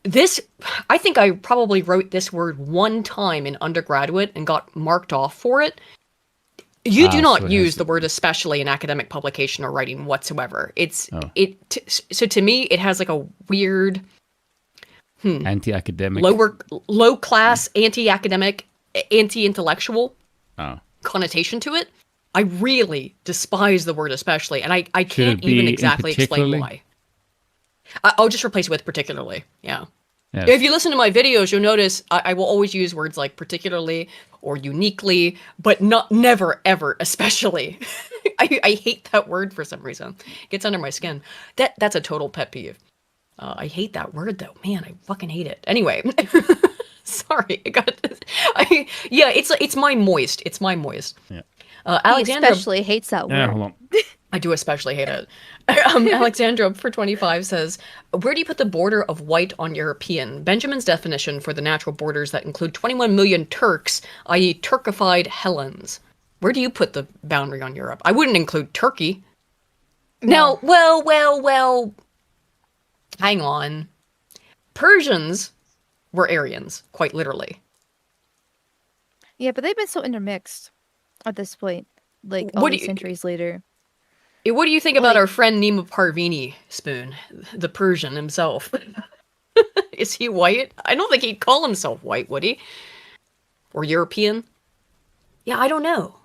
this... I think I probably wrote this word one time in undergraduate and got marked off for it. You do not use the word especially in academic publication or writing whatsoever. So to me, it has like a weird... anti-academic, low class, anti-academic, anti-intellectual connotation to it. I really despise the word especially, and I can't even exactly explain why. I'll just replace it with particularly. Yeah. Yes. If you listen to my videos, you'll notice I will always use words like particularly or uniquely, but never ever especially. I hate that word for some reason. It gets under my skin. That's a total pet peeve. I hate that word though. Man, I fucking hate it. Anyway, sorry. It's my moist. It's my moist. Yeah. Alexandra He especially hates that word. Yeah, hold on. I do especially hate it. Alexandra for 25 says, where do you put the border of white on European? Benjamin's definition for the natural borders that include 21 million Turks, i.e. Turkified Hellenes. Where do you put the boundary on Europe? I wouldn't include Turkey. No. Now, well, hang on. Persians were Aryans, quite literally. Yeah, but they've been so intermixed at this point, like all these centuries later. What do you think about our friend Nima Parvini, Spoon, the Persian himself? Is he white? I don't think he'd call himself white, would he? Or European? Yeah, I don't know.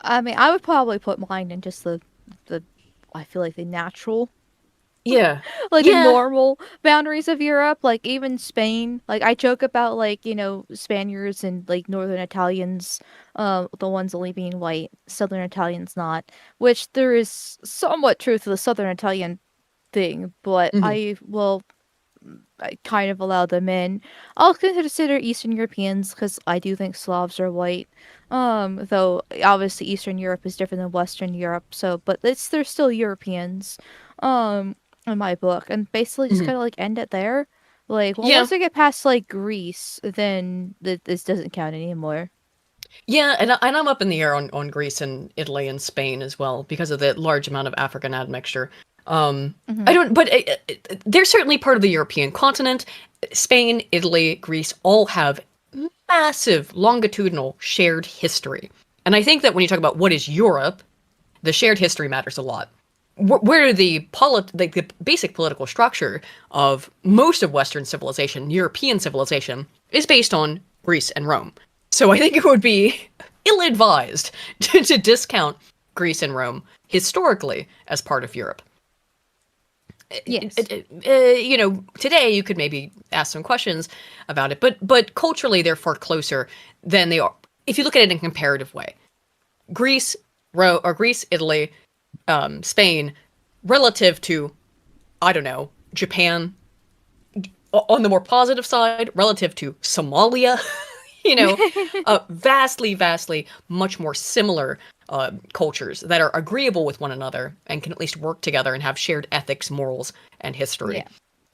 I mean, I would probably put mine in just the I feel like the natural. Yeah. The normal boundaries of Europe, like even Spain. Like I joke about Spaniards and like Northern Italians, the ones only being white, Southern Italians not, which there is somewhat truth to the Southern Italian thing, but I kind of allow them in. I'll consider Eastern Europeans because I do think Slavs are white. Though obviously Eastern Europe is different than Western Europe, but they're still Europeans. In my book, and basically just kind of end it there. Once we get past Greece, then this doesn't count anymore. Yeah, and I'm up in the air on Greece and Italy and Spain as well because of the large amount of African admixture. I don't, but they're certainly part of the European continent. Spain, Italy, Greece all have massive longitudinal shared history, and I think that when you talk about what is Europe, the shared history matters a lot. Where the basic political structure of most of Western civilization, European civilization, is based on Greece and Rome. So I think it would be ill-advised to discount Greece and Rome historically as part of Europe. Yes. Today you could maybe ask some questions about it, but culturally they're far closer than they are. If you look at it in a comparative way, Greece, Italy, Spain, relative to, I don't know, Japan, on the more positive side, relative to Somalia, vastly, much more similar cultures that are agreeable with one another and can at least work together and have shared ethics, morals, and history.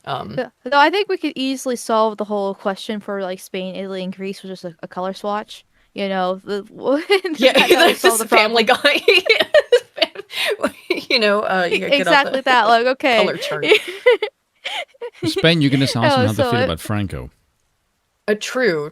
Though I think we could easily solve the whole question for like Spain, Italy, and Greece with just a color swatch. You know, Yeah, that would solve that's the the Family problem. Guy. You know, you get off Exactly the that. Like, okay. color chart. Spain, you can just ask them how they So feel about Franco. True.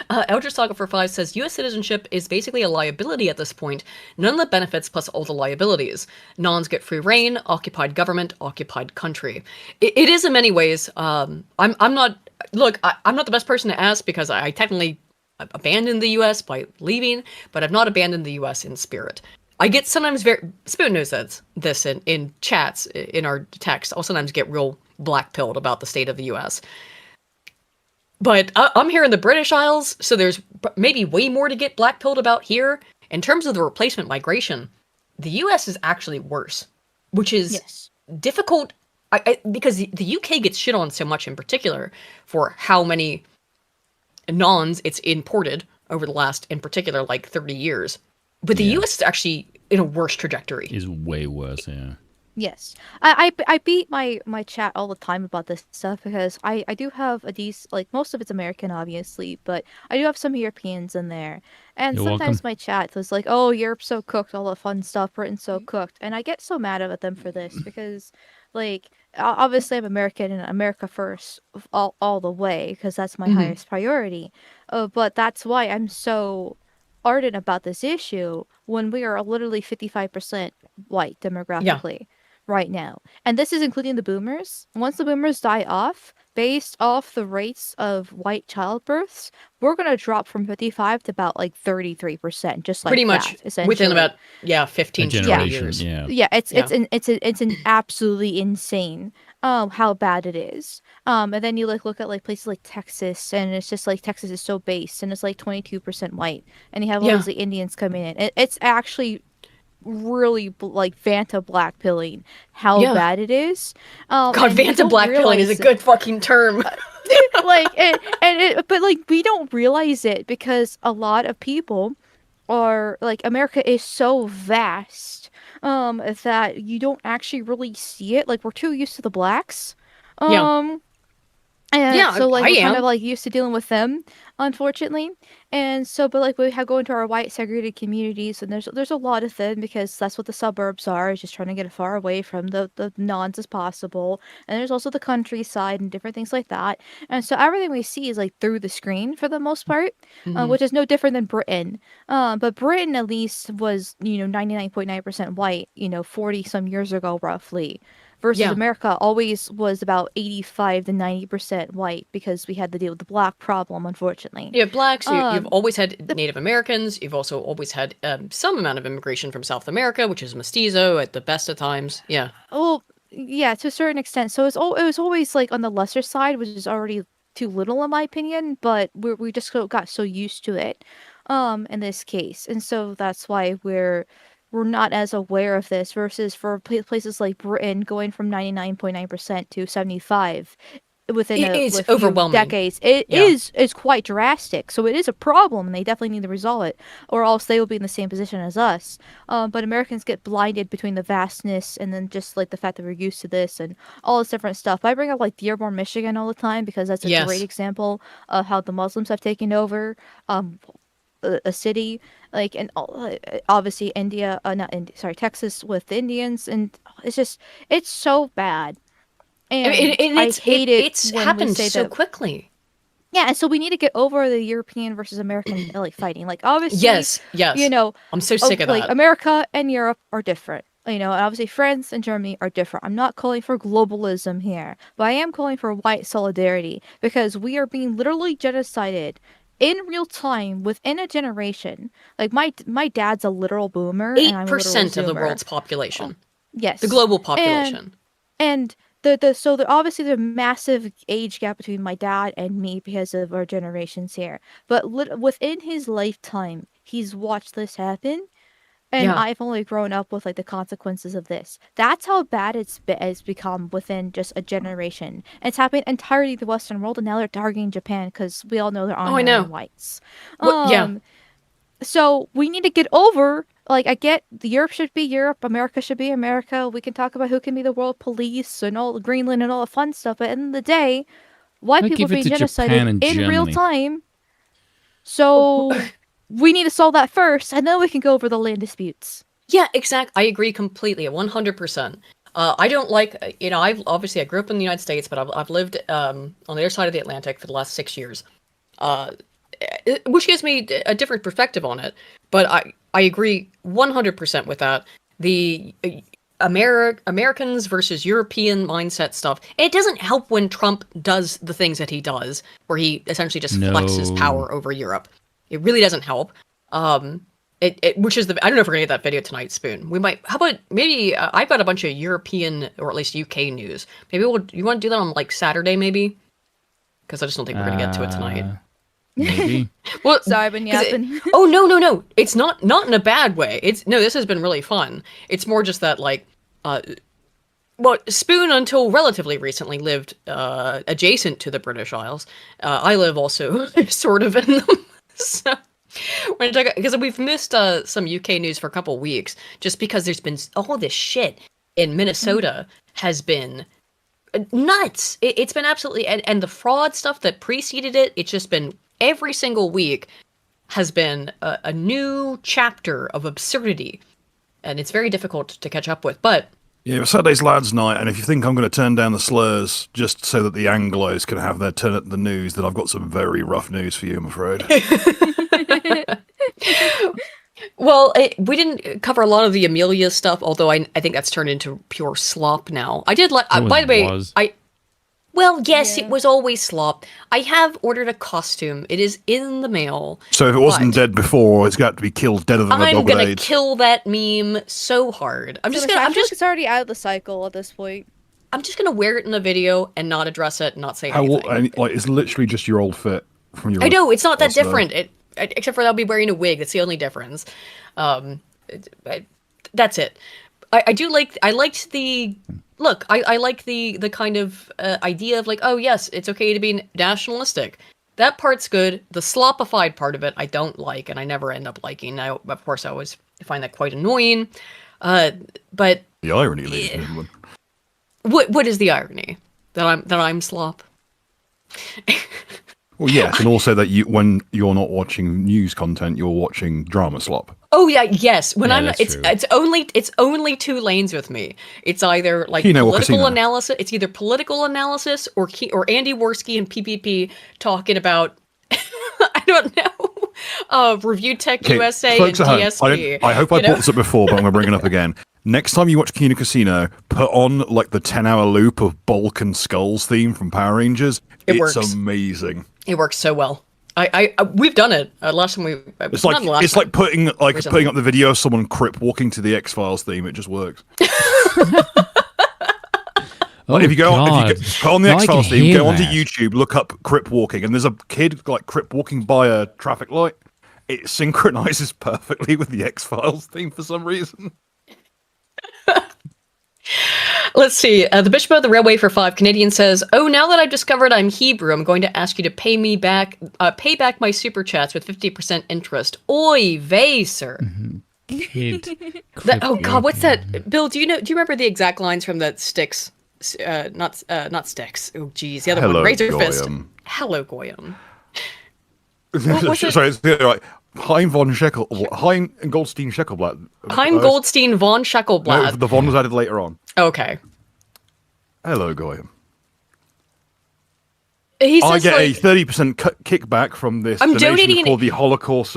Elder Saga for 5 says U.S. citizenship is basically a liability at this point. None of the benefits plus all the liabilities. Nons get free reign, occupied government, occupied country. It is in many ways. I'm not. Look, I'm not the best person to ask because I technically abandoned the U.S. by leaving, but I've not abandoned the U.S. in spirit. I get sometimes Spoon knows this in chats in our text. I'll sometimes get real black-pilled about the state of the U.S. But I'm here in the British Isles, so there's maybe way more to get black-pilled about here. In terms of the replacement migration, the U.S. is actually worse, which is difficult because the UK gets shit on so much in particular for how many nons it's imported over the last, in particular, like 30 years. But the US is actually in a worse trajectory. Is way worse, yeah. Yes. I beat my chat all the time about this stuff because I do have a decent, like, most of it's American, obviously, but I do have some Europeans in there. And You're sometimes welcome. my chat was like, oh, Europe's so cooked, all the fun stuff, Britain's so cooked. And I get so mad at them for this because, like, obviously I'm American and America first all the way because that's my highest priority. But that's why I'm so ardent about this issue when we are literally 55% white demographically right now. And this is including the boomers. Once the boomers die off, based off the rates of white childbirths, we're going to drop from 55 to about like 33%, just like Pretty much that, essentially. within about 15 to 20 years. Yeah, it's an absolutely insane how bad it is. And then you look at like places like Texas, and it's just like Texas is so based, and it's like 22% white, and you have all these Indians coming in. It's actually really like Vanta blackpilling how bad it is. God, Vanta blackpilling is a good fucking term. Like but like we don't realize it because a lot of people are like, America is so vast that you don't actually really see it. Like, we're too used to the blacks. And so like we're kind of like used to dealing with them, unfortunately. And so, but like we have go into our white segregated communities, and there's a lot of them because that's what the suburbs are, is just trying to get as far away from the nons as possible. And there's also the countryside and different things like that. And so everything we see is like through the screen for the most part, which is no different than Britain. But Britain at least was 99.9% white, 40 some years ago roughly. Versus America always was about 85 to 90% white because we had to deal with the black problem, unfortunately. Yeah, blacks, you've always had Native Americans. You've also always had some amount of immigration from South America, which is mestizo at the best of times. Yeah. Well, yeah, to a certain extent. So it was always like on the lesser side, which is already too little in my opinion, but we just got so used to it in this case. And so that's why we're not as aware of this versus for places like Britain going from 99.9% to 75 within a few overwhelming decades. It is quite drastic. So it is a problem and they definitely need to resolve it, or else they will be in the same position as us. But Americans get blinded between the vastness and then just like the fact that we're used to this and all this different stuff. I bring up like Dearborn, Michigan all the time because that's a great example of how the Muslims have taken over a city, like, and obviously Texas with the Indians, and it's so bad. And I hate it. It's happened so quickly. Yeah, and so we need to get over the European versus American like fighting. Like, obviously, yes, I'm so sick of like, that. America and Europe are different. And obviously France and Germany are different. I'm not calling for globalism here, but I am calling for white solidarity because we are being literally genocided in real time within a generation. Like, my dad's a literal boomer. 8% of the world's population. Yes. The global population. And obviously the massive age gap between my dad and me because of our generations here. But within his lifetime, he's watched this happen. And I've only grown up with like the consequences of this. That's how bad it's become within just a generation. And it's happening entirely the Western world, and now they're targeting Japan because we all know they're honoring whites. Well, So we need to get over like, I get Europe should be Europe, America should be America. We can talk about who can be the world police and all Greenland and all the fun stuff. But at the end of the day, white I people are give it being to Japan genocided and in real Germany. time. So we need to solve that first, and then we can go over the land disputes. Yeah, exactly. I agree completely, 100%. I don't like, I grew up in the United States, but I've lived on the other side of the Atlantic for the last 6 years, which gives me a different perspective on it. But I agree 100% with that. The Americans versus European mindset stuff. It doesn't help when Trump does the things that he does, where he essentially just flexes power over Europe. It really doesn't help. Which is I don't know if we're gonna get that video tonight, Spoon. We might. How about maybe I've got a bunch of European or at least UK news. Maybe you want to do that on like Saturday, maybe? Because I just don't think we're gonna get to it tonight. Maybe. Well, sorry, I've been yapping. Oh no! It's not in a bad way. This has been really fun. It's more just that Spoon until relatively recently lived adjacent to the British Isles. I live also sort of in them. So. Because we've missed some UK news for a couple weeks, just because there's been all this shit in Minnesota has been nuts. It's been absolutely, and the fraud stuff that preceded it, it's just been every single week has been a new chapter of absurdity, and it's very difficult to catch up with. But yeah, Saturday's lads' night, and if you think I'm going to turn down the slurs just so that the Anglos can have their turn at the news, then I've got some very rough news for you, I'm afraid. Well, we didn't cover a lot of the Amelia stuff, although I think that's turned into pure slop now. I did like, by the way, it was always slop. I have ordered a costume. It is in the mail. So if it wasn't dead before, it's got to be killed deader than a dog with AIDS. I'm gonna kill that meme so hard. It's already out of the cycle at this point. I'm just gonna wear it in a video and not address it, and not say anything. It's literally just your old fit from your. I know it's not that different. Except for I'll be wearing a wig. That's the only difference. That's it. I liked the look. I like the kind of idea of like, oh yes, it's okay to be nationalistic. That part's good. The slopified part of it, I don't like, and I never end up liking. Now, of course, I always find that quite annoying. But the irony, ladies and gentlemen. What is the irony that I'm slop? Well, yes, and also that when you're not watching news content, you're watching drama slop. Oh yeah, yes. When true. it's only two lanes with me. It's either like political analysis. It's either political analysis or Andy Worski and PPP talking about I don't know, Review Tech USA folks and at home, DSP. I hope I brought this up before, but I'm gonna bring it up again. Next time you watch Kino Casino, put on like the 10-hour loop of Bulk and Skull's theme from Power Rangers. It's works. Amazing. It works so well. We've done it. Last time it's like putting up the video of someone crip walking to the X-Files theme. It just works. If you put on the X-Files theme, go onto YouTube, look up crip walking, and there's a kid like crip walking by a traffic light. It synchronizes perfectly with the X-Files theme for some reason. Let's see. The Bishop of the Railway for 5 Canadian says, "Oh, now that I've discovered I'm Hebrew, I'm going to ask you to pay back my super chats with 50% interest. Oy vey, sir." Oh God, what's that? Bill, do you remember the exact lines from that Styx? Not Styx. Oh, geez, the other one, Razor Fist. Hello, Goyim. Sorry, it's right. Hein Goldstein Scheckelblatt. Hein Goldstein von Scheckelblatt. No, the von was added later on. Okay. Hello, Goyim. I get a 30% kickback from this. I'm donating for the Holocaust.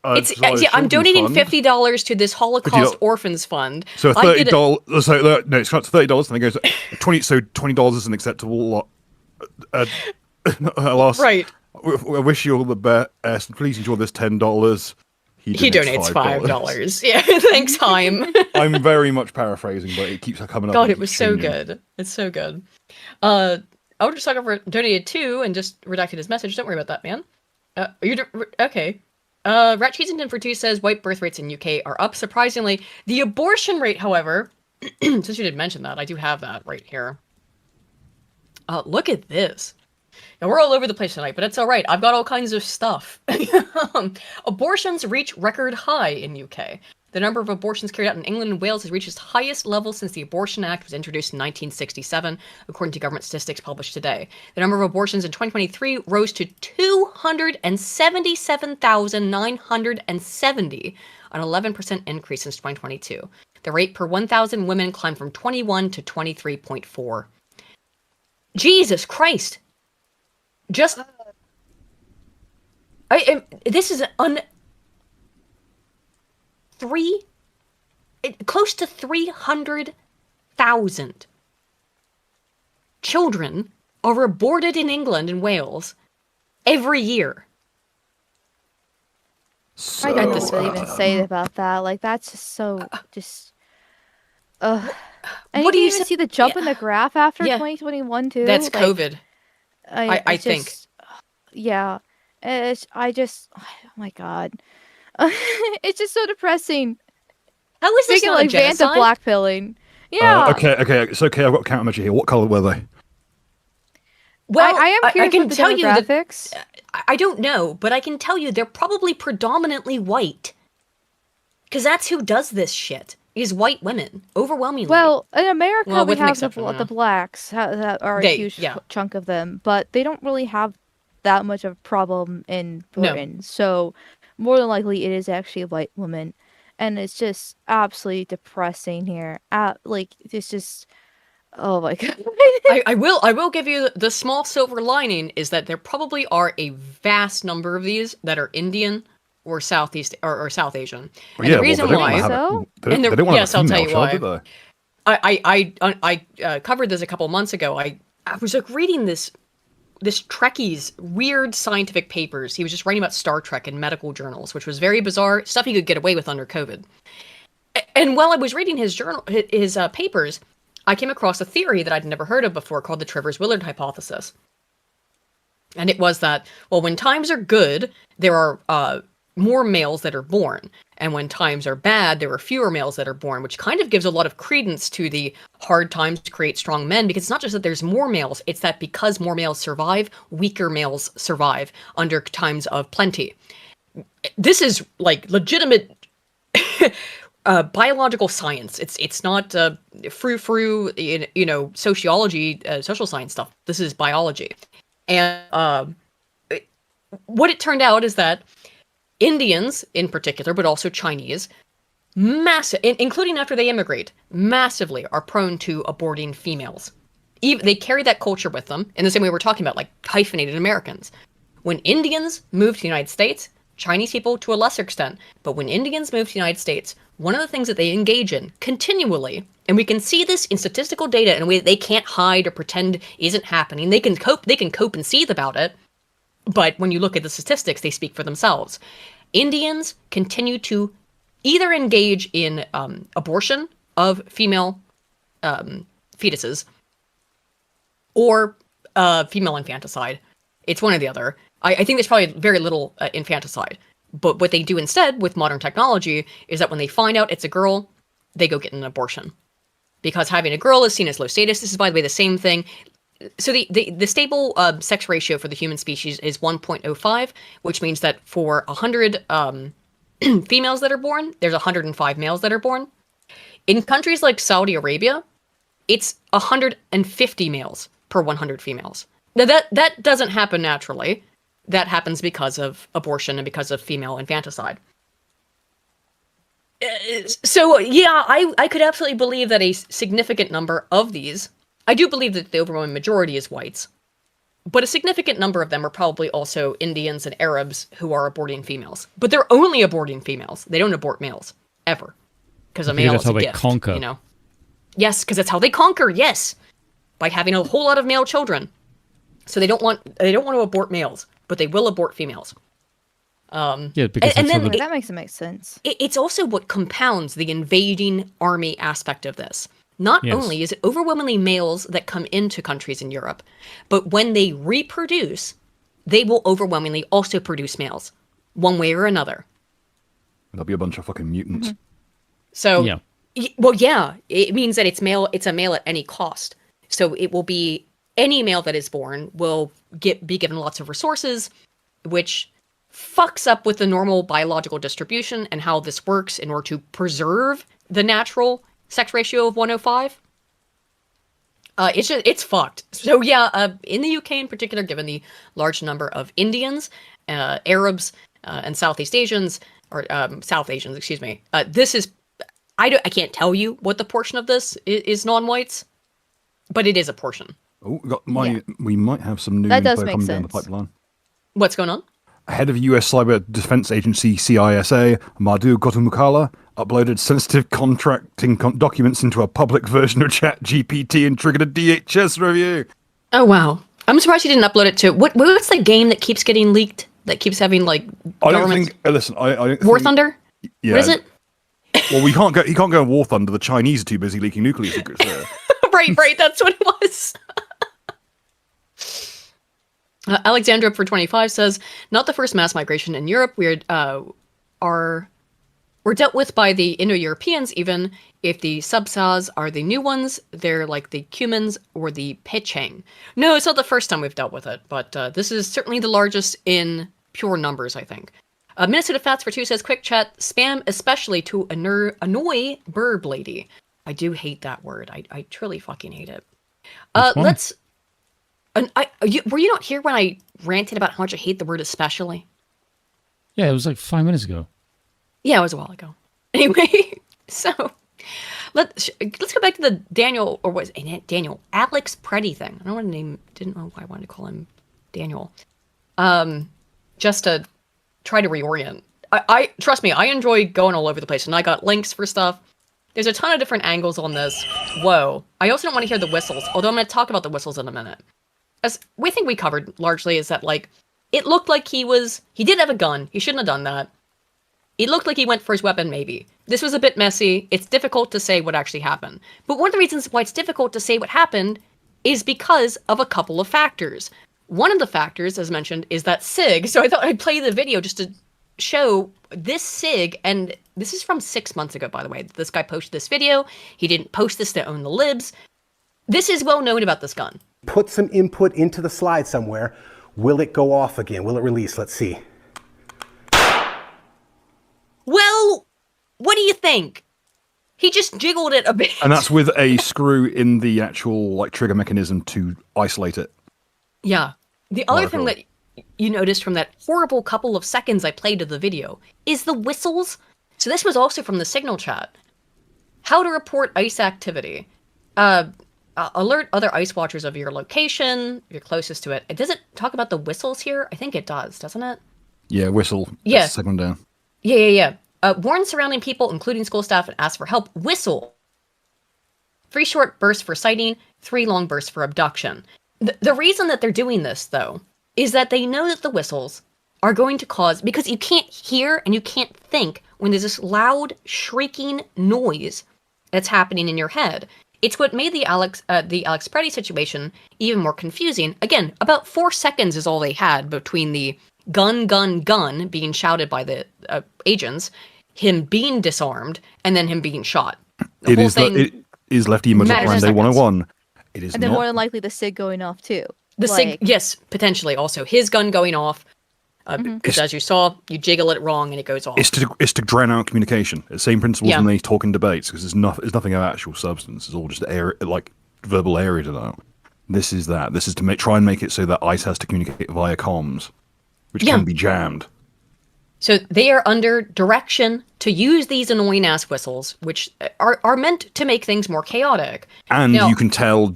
I'm donating $50 to this Holocaust Orphans Fund. So $30. It's not $30, and it goes 20. So $20 is an acceptable loss. Right. I wish you all the best. Please enjoy this $10. He donates $5. Yeah, thanks, Haim. I'm very much paraphrasing, but it keeps coming up. God, it was so good. It's so good. Elder Sucker donated 2 and just redacted his message. Don't worry about that, man. Okay. Rat Cheesington for 2 says white birth rates in UK are up surprisingly. The abortion rate, however, since you did mention that, I do have that right here. Look at this. Now, we're all over the place tonight, but it's all right. I've got all kinds of stuff. Abortions reach record high in UK. The number of abortions carried out in England and Wales has reached its highest level since the Abortion Act was introduced in 1967, according to government statistics published today. The number of abortions in 2023 rose to 277,970, an 11% increase since 2022. The rate per 1,000 women climbed from 21 to 23.4. Jesus Christ! Just... this is close to 300,000 children are aborted in England and Wales every year. I don't know what to even say about that. Like, that's just so and What do you you even say- see the jump in the graph after Yeah. 2021 too? That's Like, COVID. I it's think. just- Yeah. Oh my God. It's just so depressing. How is this Speaking not like a genocide? Vanta blackpilling. Yeah. Okay. It's okay. I've got a countermeasure here. What color were they? Well, I am curious can with the tell you that demographics. I don't know, but I can tell you they're probably predominantly white. Because that's who does this shit, is white women, overwhelmingly. Well, in America, Well, we with an have exception, yeah. the blacks that are a They- huge yeah. chunk of them, but they don't really have that much of a problem in No. Britain. So more than likely, it is actually a white woman, and it's just absolutely depressing here. It's just, oh my God. I will give you the small silver lining is that there probably are a vast number of these that are Indian or Southeast or South Asian. And the reason why, They don't want yes, to have I'll a tell female you child, why. do they? I covered this a couple months ago. I was like reading this Trekkie's weird scientific papers. He was just writing about Star Trek in medical journals, which was very bizarre stuff you could get away with under COVID. And while I was reading his papers, I came across a theory that I'd never heard of before called the Trivers-Willard hypothesis. And it was that, well, when times are good, there are more males that are born. And when times are bad, there are fewer males that are born, which kind of gives a lot of credence to the hard times to create strong men, because it's not just that there's more males, it's that because more males survive, weaker males survive under times of plenty. This is like legitimate biological science. It's not frou-frou, sociology, social science stuff. This is biology. And what it turned out is that Indians, in particular, but also Chinese, including after they immigrate, massively are prone to aborting females. They carry that culture with them in the same way we're talking about, like hyphenated Americans. When Indians move to the United States, Chinese people to a lesser extent, but when Indians move to the United States, one of the things that they engage in continually, and we can see this in statistical data in a way that they can't hide or pretend isn't happening. They can cope and seethe about it. But when you look at the statistics, they speak for themselves. Indians continue to either engage in abortion of female fetuses or female infanticide. It's one or the other. I think there's probably very little infanticide. But what they do instead with modern technology is that when they find out it's a girl, they go get an abortion. Because having a girl is seen as low status. This is, by the way, the same thing. So the stable sex ratio for the human species is 1.05, which means that for 100 females that are born, there's 105 males that are born. In countries like Saudi Arabia, it's 150 males per 100 females. Now that doesn't happen naturally. That happens because of abortion and because of female infanticide. So yeah, I could absolutely believe that a significant number of these, I do believe that the overwhelming majority is whites, but a significant number of them are probably also Indians and Arabs who are aborting females. But they're only aborting females. They don't abort males, ever. Because a male is a gift, conquer. you know? Yes, because that's how they conquer, yes. By having a whole lot of male children. So they don't want to abort males, but they will abort females. Yeah, because that makes sense. It's also what compounds the invading army aspect of this. Not only is it overwhelmingly males that come into countries in Europe, but when they reproduce, they will overwhelmingly also produce males, one way or another. There'll be a bunch of fucking mutants. Mm-hmm. So, well, yeah, it means that it's a male at any cost. So it will be any male that is born will be given lots of resources, which fucks up with the normal biological distribution and how this works in order to preserve the natural sex ratio of 105. It's fucked. So yeah, in the UK in particular, given the large number of Indians, Arabs, and Southeast Asians, or South Asians, excuse me, this is, I can't tell you what the portion of this is non-whites, but it is a portion. Oh, we might have some new that does info make coming sense. down the pipeline. What's going on? Head of US Cyber Defense Agency CISA, Madhu Gautamukala, uploaded sensitive contracting documents into a public version of ChatGPT and triggered a DHS review. Oh, wow. I'm surprised he didn't upload it to... What's the game that keeps getting leaked? That keeps having, like, I don't think... Listen, I don't War think, Thunder? Yeah. What is it? Well, he can't go in War Thunder. The Chinese are too busy leaking nuclear secrets there. right, that's what it was. Alexandra for 25 says, not the first mass migration in Europe. We're dealt with by the Indo-Europeans, even if the Subsahs are the new ones. They're like the Cumans or the Pichang. No, it's not the first time we've dealt with it, but this is certainly the largest in pure numbers, I think. Minnesota Fats for 2 says, quick chat, spam especially to annoy burb lady. I do hate that word. I truly fucking hate it. Let's... were you not here when I ranted about how much I hate the word especially? Yeah, it was like 5 minutes ago. Yeah, it was a while ago. Anyway, so let's go back to the Daniel, or was it Daniel? Alex Pretti thing. I don't want to didn't know why I wanted to call him Daniel. Just to try to reorient. I trust me, I enjoy going all over the place, and I got links for stuff. There's a ton of different angles on this. Whoa. I also don't want to hear the whistles, although I'm going to talk about the whistles in a minute. As we think we covered largely is that, like, it looked like he did have a gun. He shouldn't have done that. It looked like he went for his weapon, maybe. This was a bit messy. It's difficult to say what actually happened. But one of the reasons why it's difficult to say what happened is because of a couple of factors. One of the factors, as mentioned, is that SIG. So I thought I'd play the video just to show this SIG, and this is from 6 months ago, by the way. This guy posted this video. He didn't post this to own the libs. This is well known about this gun. Put some input into the slide somewhere. Will it go off again? Will it release? Let's see. Well, what do you think? He just jiggled it a bit. And that's with a screw in the actual, like, trigger mechanism to isolate it. Yeah. The other thing that you noticed from that horrible couple of seconds I played of the video is the whistles. So this was also from the signal chat. How to report ICE activity. Alert other ICE watchers of your location, you're closest to it. Does it talk about the whistles here? I think it does, doesn't it? Yeah, whistle. Yeah. That's the second down. Yeah. Warn surrounding people, including school staff, and ask for help. Whistle. 3 short bursts for sighting, 3 long bursts for abduction. The reason that they're doing this, though, is that they know that the whistles are going to cause, because you can't hear and you can't think when there's this loud, shrieking noise that's happening in your head. It's what made the Alex Pretti situation even more confusing. Again, about 4 seconds is all they had between the gun being shouted by the agents, him being disarmed, and then him being shot. It is Lefty Modus Operandi 101. It is and then not. more than likely the SIG going off too. The SIG, yes, potentially also. His gun going off, because as you saw, you jiggle it wrong and it goes off. It's to drown out communication. It's the same principles when they talk in debates, because there's nothing of actual substance. It's all just like verbal area to that. This is that. This is to try and make it so that ICE has to communicate via comms, which can be jammed. So they are under direction to use these annoying ass whistles, which are meant to make things more chaotic. And you can tell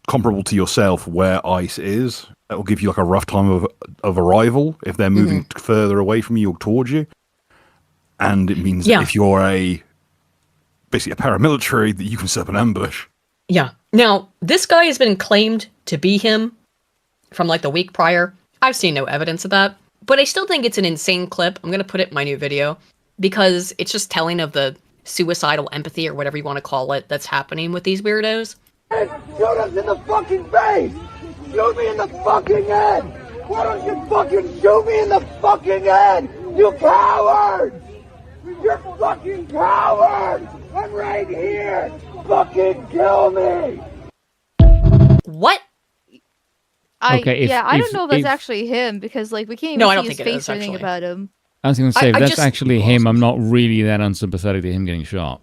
comparable to yourself where ICE is. It will give you like a rough time of arrival if they're moving further away from you or towards you. And it means that if you're basically a paramilitary, that you can set up an ambush. Yeah. Now, this guy has been claimed to be him from like the week prior. I've seen no evidence of that. But I still think it's an insane clip. I'm going to put it in my new video because it's just telling of the suicidal empathy or whatever you want to call it that's happening with these weirdos. Hey, shoot us in the fucking face! Shoot me in the fucking head! Why don't you fucking shoot me in the fucking head? You cowards! You're fucking cowards! I'm right here! Fucking kill me! What? I don't know if that's actually him because like we can't even see his face or anything about him. I was going to say, if that's actually him, I'm not really that unsympathetic to him getting shot.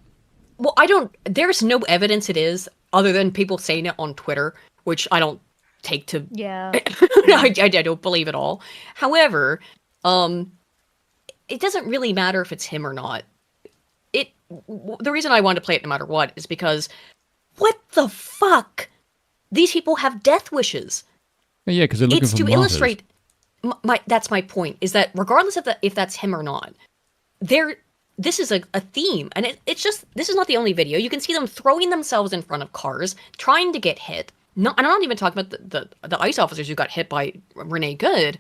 Well, there's no evidence it is, other than people saying it on Twitter, which I don't take to... Yeah. I don't believe at all. However, it doesn't really matter if it's him or not. The reason I wanted to play it no matter what is because, what the fuck? These people have death wishes. Yeah, because they're looking for martyrs. Illustrate... that's my point, is that regardless of if that's him or not, this is a theme, and it's just, this is not the only video. You can see them throwing themselves in front of cars, trying to get hit. And I'm not even talking about the ICE officers who got hit by Renee Good.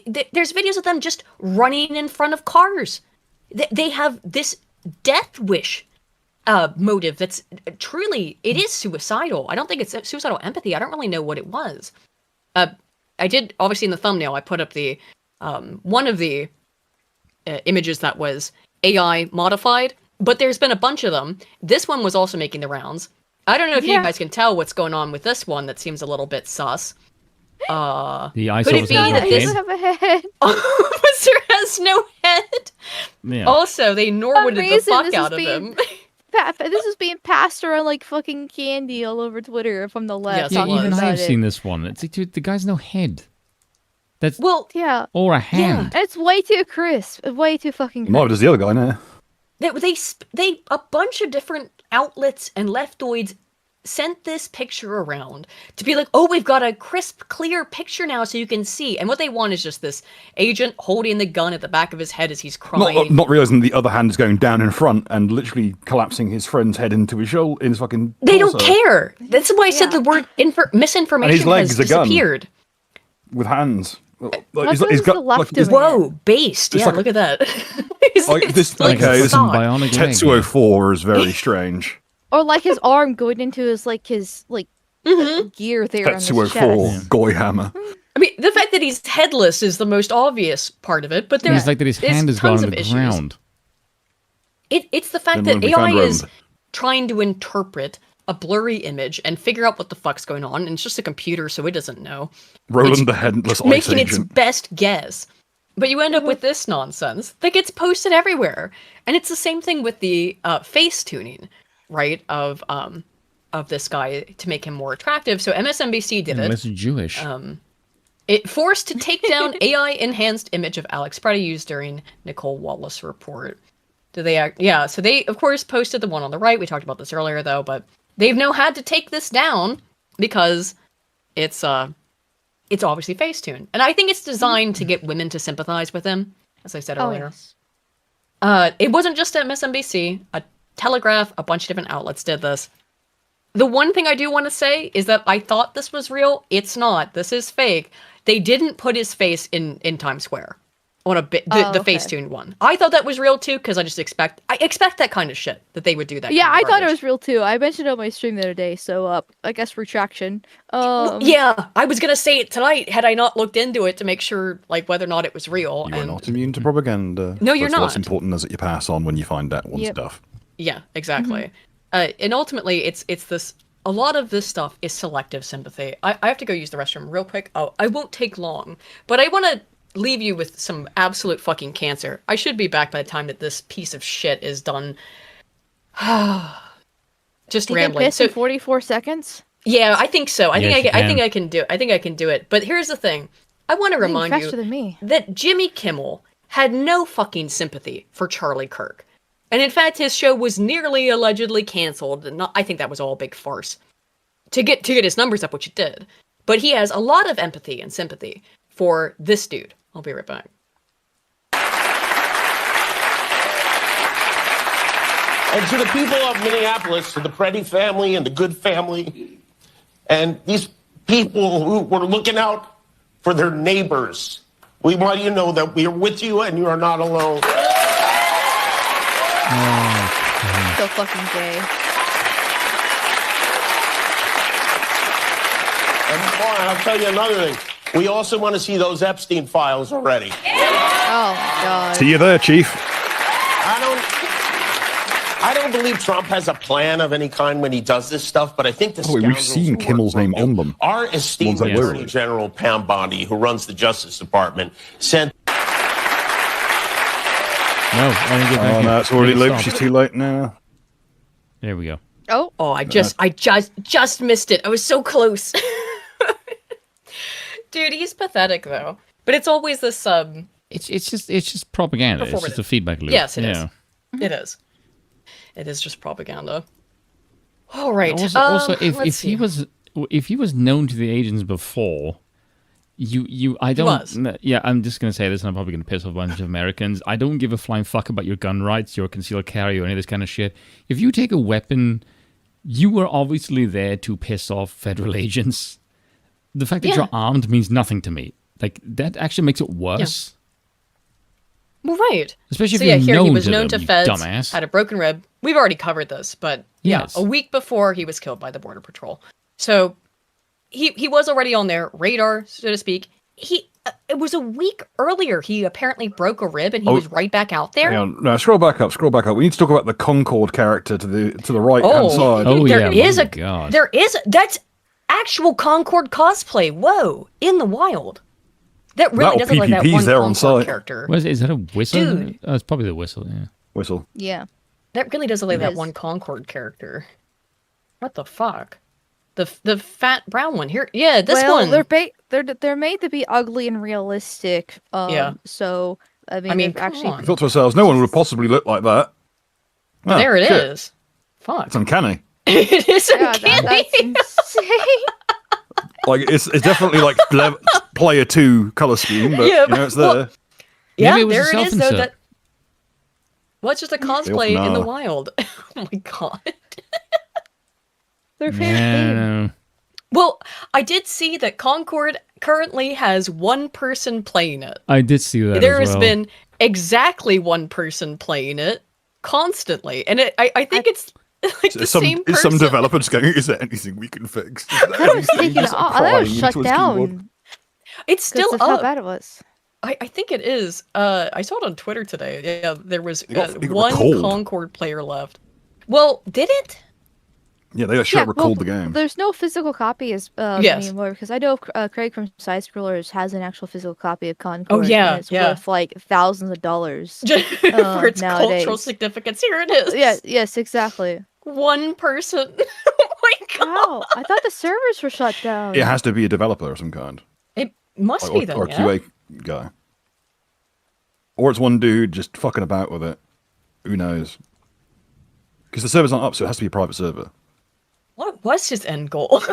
There's videos of them just running in front of cars. They have this death wish motive that's truly, it is suicidal. I don't think it's suicidal empathy. I don't really know what it was. I did, obviously in the thumbnail, I put up the one of the images that was AI modified, but there's been a bunch of them. This one was also making the rounds. I don't know if you guys can tell what's going on with this one that seems a little bit sus. The ICE could it be that this have a head? officer has no head? Yeah. Also, they Norwooded the fuck out of him. This is being passed around like fucking candy all over Twitter from the left. Yeah, even I've seen this one. It's like, dude, the guy's no head. That's or a hand. Yeah. It's way too crisp. Way too fucking crisp. Neither does the other guy now. They a bunch of different outlets and leftoids sent this picture around to be like, oh, we've got a crisp, clear picture now so you can see. And what they want is just this agent holding the gun at the back of his head as he's crying. Not realizing the other hand is going down in front and literally collapsing his friend's head into his shoulder, in his fucking They torso. don't care. That's why I said the word misinformation and his legs has are disappeared. With hands. He's got whoa, based. Yeah, look at that. This Tetsuo 4 is very strange. Or like his arm going into his gear there on his Tetsuo chest. 4 Goi hammer. I mean, the fact that he's headless is the most obvious part of it, but there's like that his hand is gone on the ground. It's the fact that AI is trying to interpret a blurry image and figure out what the fuck's going on, and it's just a computer, so it doesn't know. Roland the headless ice making agent. its best guess. But you end up with this nonsense that gets posted everywhere. And it's the same thing with the face tuning, right, of this guy to make him more attractive. So MSNBC did it. Less Jewish. It forced to take down AI-enhanced image of Alex Pretti used during Nicole Wallace report. So they, of course, posted the one on the right. We talked about this earlier, though, but they've now had to take this down because it's obviously Facetune. And I think it's designed to get women to sympathize with him, as I said earlier. Yes. It wasn't just MSNBC. A Telegraph, a bunch of different outlets did this. The one thing I do want to say is that I thought this was real. It's not. This is fake. They didn't put his face in Times Square on the Facetune one. I thought that was real too because I expect that kind of shit, that they would do that. Yeah, I thought it was real too. I mentioned it on my stream the other day, so I guess retraction. Yeah, I was gonna say it tonight had I not looked into it to make sure whether or not it was real. You're not immune to propaganda. No, you're not. What's important is that you pass on when you find out stuff. Yeah, exactly. And ultimately, it's this. A lot of this stuff is selective sympathy. I have to go use the restroom real quick. I won't take long, but I want to leave you with some absolute fucking cancer. I should be back by the time that this piece of shit is done. Just rambling. Piss in 44 seconds? Yeah, I think so. I think I can do it. I think I can do it. But here's the thing. I want to remind you that Jimmy Kimmel had no fucking sympathy for Charlie Kirk. And in fact, his show was nearly allegedly canceled. And I think that was all a big farce to get his numbers up, which it did. But he has a lot of empathy and sympathy for this dude. I'll be right back. And to the people of Minneapolis, to the Pretti family and the Good family, and these people who were looking out for their neighbors, we want you to know that we are with you and you are not alone. So fucking gay. And I'll tell you another thing. We also want to see those Epstein files already. Oh, God. See you there, Chief. I don't don't believe Trump has a plan of any kind when he does this stuff, but I think the we've seen Kimmel's name on them. Our esteemed Attorney General Pam Bondi, who runs the Justice Department, sent. No, no, it's already looped. She's too late now. There we go. Oh, I just missed it. I was so close. Dude, he's pathetic though. But it's always this It's just propaganda. It's just a feedback loop. Yes, it is. It is. It is just propaganda. All right. Also, if he was known to the agents before, I'm just gonna say this, and I'm probably gonna piss off a bunch of Americans. I don't give a flying fuck about your gun rights, your concealed carry, or any of this kind of shit. If you take a weapon, you were obviously there to piss off federal agents. The fact that you're armed means nothing to me. Like, that actually makes it worse. Yeah. Well, right. Especially if he was known to them, feds, dumbass. had a broken rib. We've already covered this, but a week before he was killed by the Border Patrol. So he was already on their radar, so to speak. It was a week earlier he apparently broke a rib and he was right back out there. Hang on. No, scroll back up. We need to talk about the Concord character to the right hand side. That's actual Concord cosplay. Whoa, in the wild. That really doesn't look like that one there Concord on site. character. Is that a whistle? Dude. Oh, it's probably the whistle, yeah. Whistle. Yeah. That really does look like that one Concord character. What the fuck? The fat brown one here. Yeah, this one. They're made to be ugly and realistic. So I mean actually. We thought to ourselves, no one would possibly look like that. Oh, there it is. Fuck. It's uncanny. It is uncanny. That's insane. Like it's definitely like player 2 color scheme, but it's there. Well, yeah, there it is. Though what's just a cosplay in the wild? Oh my god. They're very Well, I did see that Concord currently has one person playing it. I did see that. There has been exactly one person playing it constantly, and I think it's like the same person. Is some developer just going, is there anything we can fix? I was shut down. It's still up. How bad it was. I think it is. I saw it on Twitter today. Yeah, there was one recalled. Concord player left. Well, did it? Yeah, they actually recalled the game. There's no physical copy anymore, because I know Craig from Side Scrollers has an actual physical copy of Concord. Oh yeah, and it's worth like thousands of dollars for its nowadays. Cultural significance. Here it is. Yeah, yes, exactly. One person. Oh my god! Wow, I thought the servers were shut down. It has to be a developer of some kind. It must be then, or a QA guy, or it's one dude just fucking about with it. Who knows? Because the servers aren't up, so it has to be a private server. What was his end goal?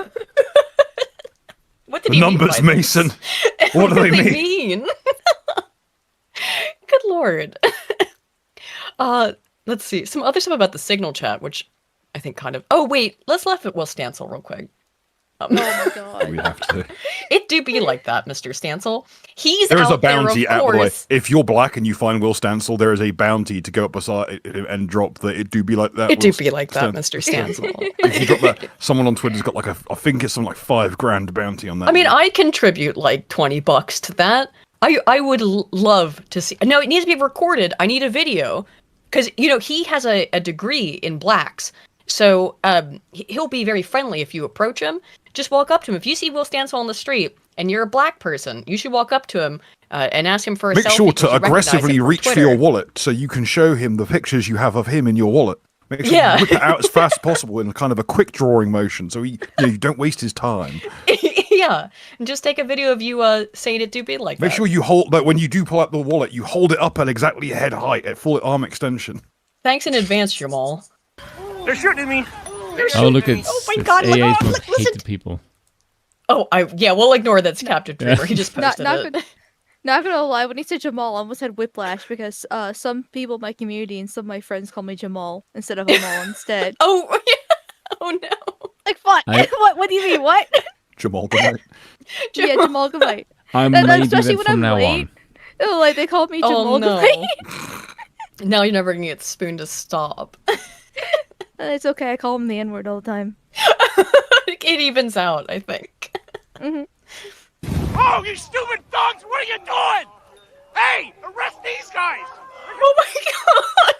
What did the he numbers, mean by Mason? This? What do they mean? Good lord. Let's see. Some other stuff about the signal chat, which I think kind of... Oh, wait. Let's laugh at Will Stancil real quick. Oh my god. We have to. It do be like that, Mr. Stancil. He's there is out a bounty there, of out the way. course. If you're black and you find Will Stancil, there is a bounty to go up beside and drop the it do be like that. It do be like that, Mr. Stancil. If you drop that, someone on Twitter's got like I think it's something like $5,000 bounty on that. I mean, I contribute like $20 to that. I would love to see. No, it needs to be recorded. I need a video because he has a degree in blacks, so he'll be very friendly if you approach him. Just walk up to him. If you see Will Stancil on the street and you're a black person, you should walk up to him and ask him for a selfie. Make sure to because you recognize aggressively him from reach for Twitter. your wallet so you can show him the pictures you have of him in your wallet. Make sure you whip it out as fast as possible in kind of a quick drawing motion so you don't waste his time. Yeah, and just take a video of you saying it do be like that. Make sure you hold that when you do pull out the wallet, you hold it up at exactly head height at full arm extension. Thanks in advance, Jamal. They're shooting at me. Oh, look at my God, look, AA's oh, most listen. hated people. Oh, we'll ignore that's Captain Trooper. He just posted it. Not gonna lie, when he said Jamal, I almost had whiplash because some people in my community and some of my friends call me Jamal instead of Amal instead. Oh, yeah. Oh no. Like what? What do you mean? What? Amalgamyte. Yeah, Amalgamyte. I'm maybe especially when from I'm now late. on. Oh, like they call me Oh, Amalgamyte. no. Now you're never gonna get Spoon to stop. It's okay. I call him the N-word all the time. It evens out, I think. Oh, you stupid dogs! What are you doing? Hey, arrest these guys! Oh my god!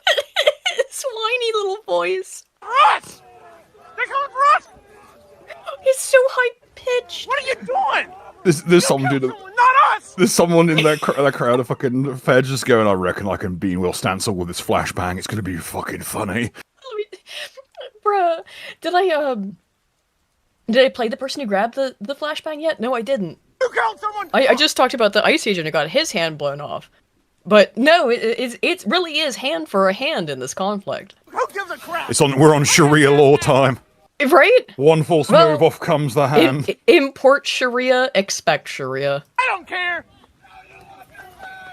His whiny little voice. There's some dude. There's someone in that crowd of fucking feds just going, I reckon I can bean Will Stancil with this flashbang. It's gonna be fucking funny. Bruh, did I play the person who grabbed the flashbang yet? No, I didn't. You killed someone! I just talked about the ice agent who got his hand blown off. But no, it really is hand for a hand in this conflict. Who gives a crap? We're on Sharia law time. Right? One false move, off comes the hand. Import Sharia, expect Sharia. I don't care!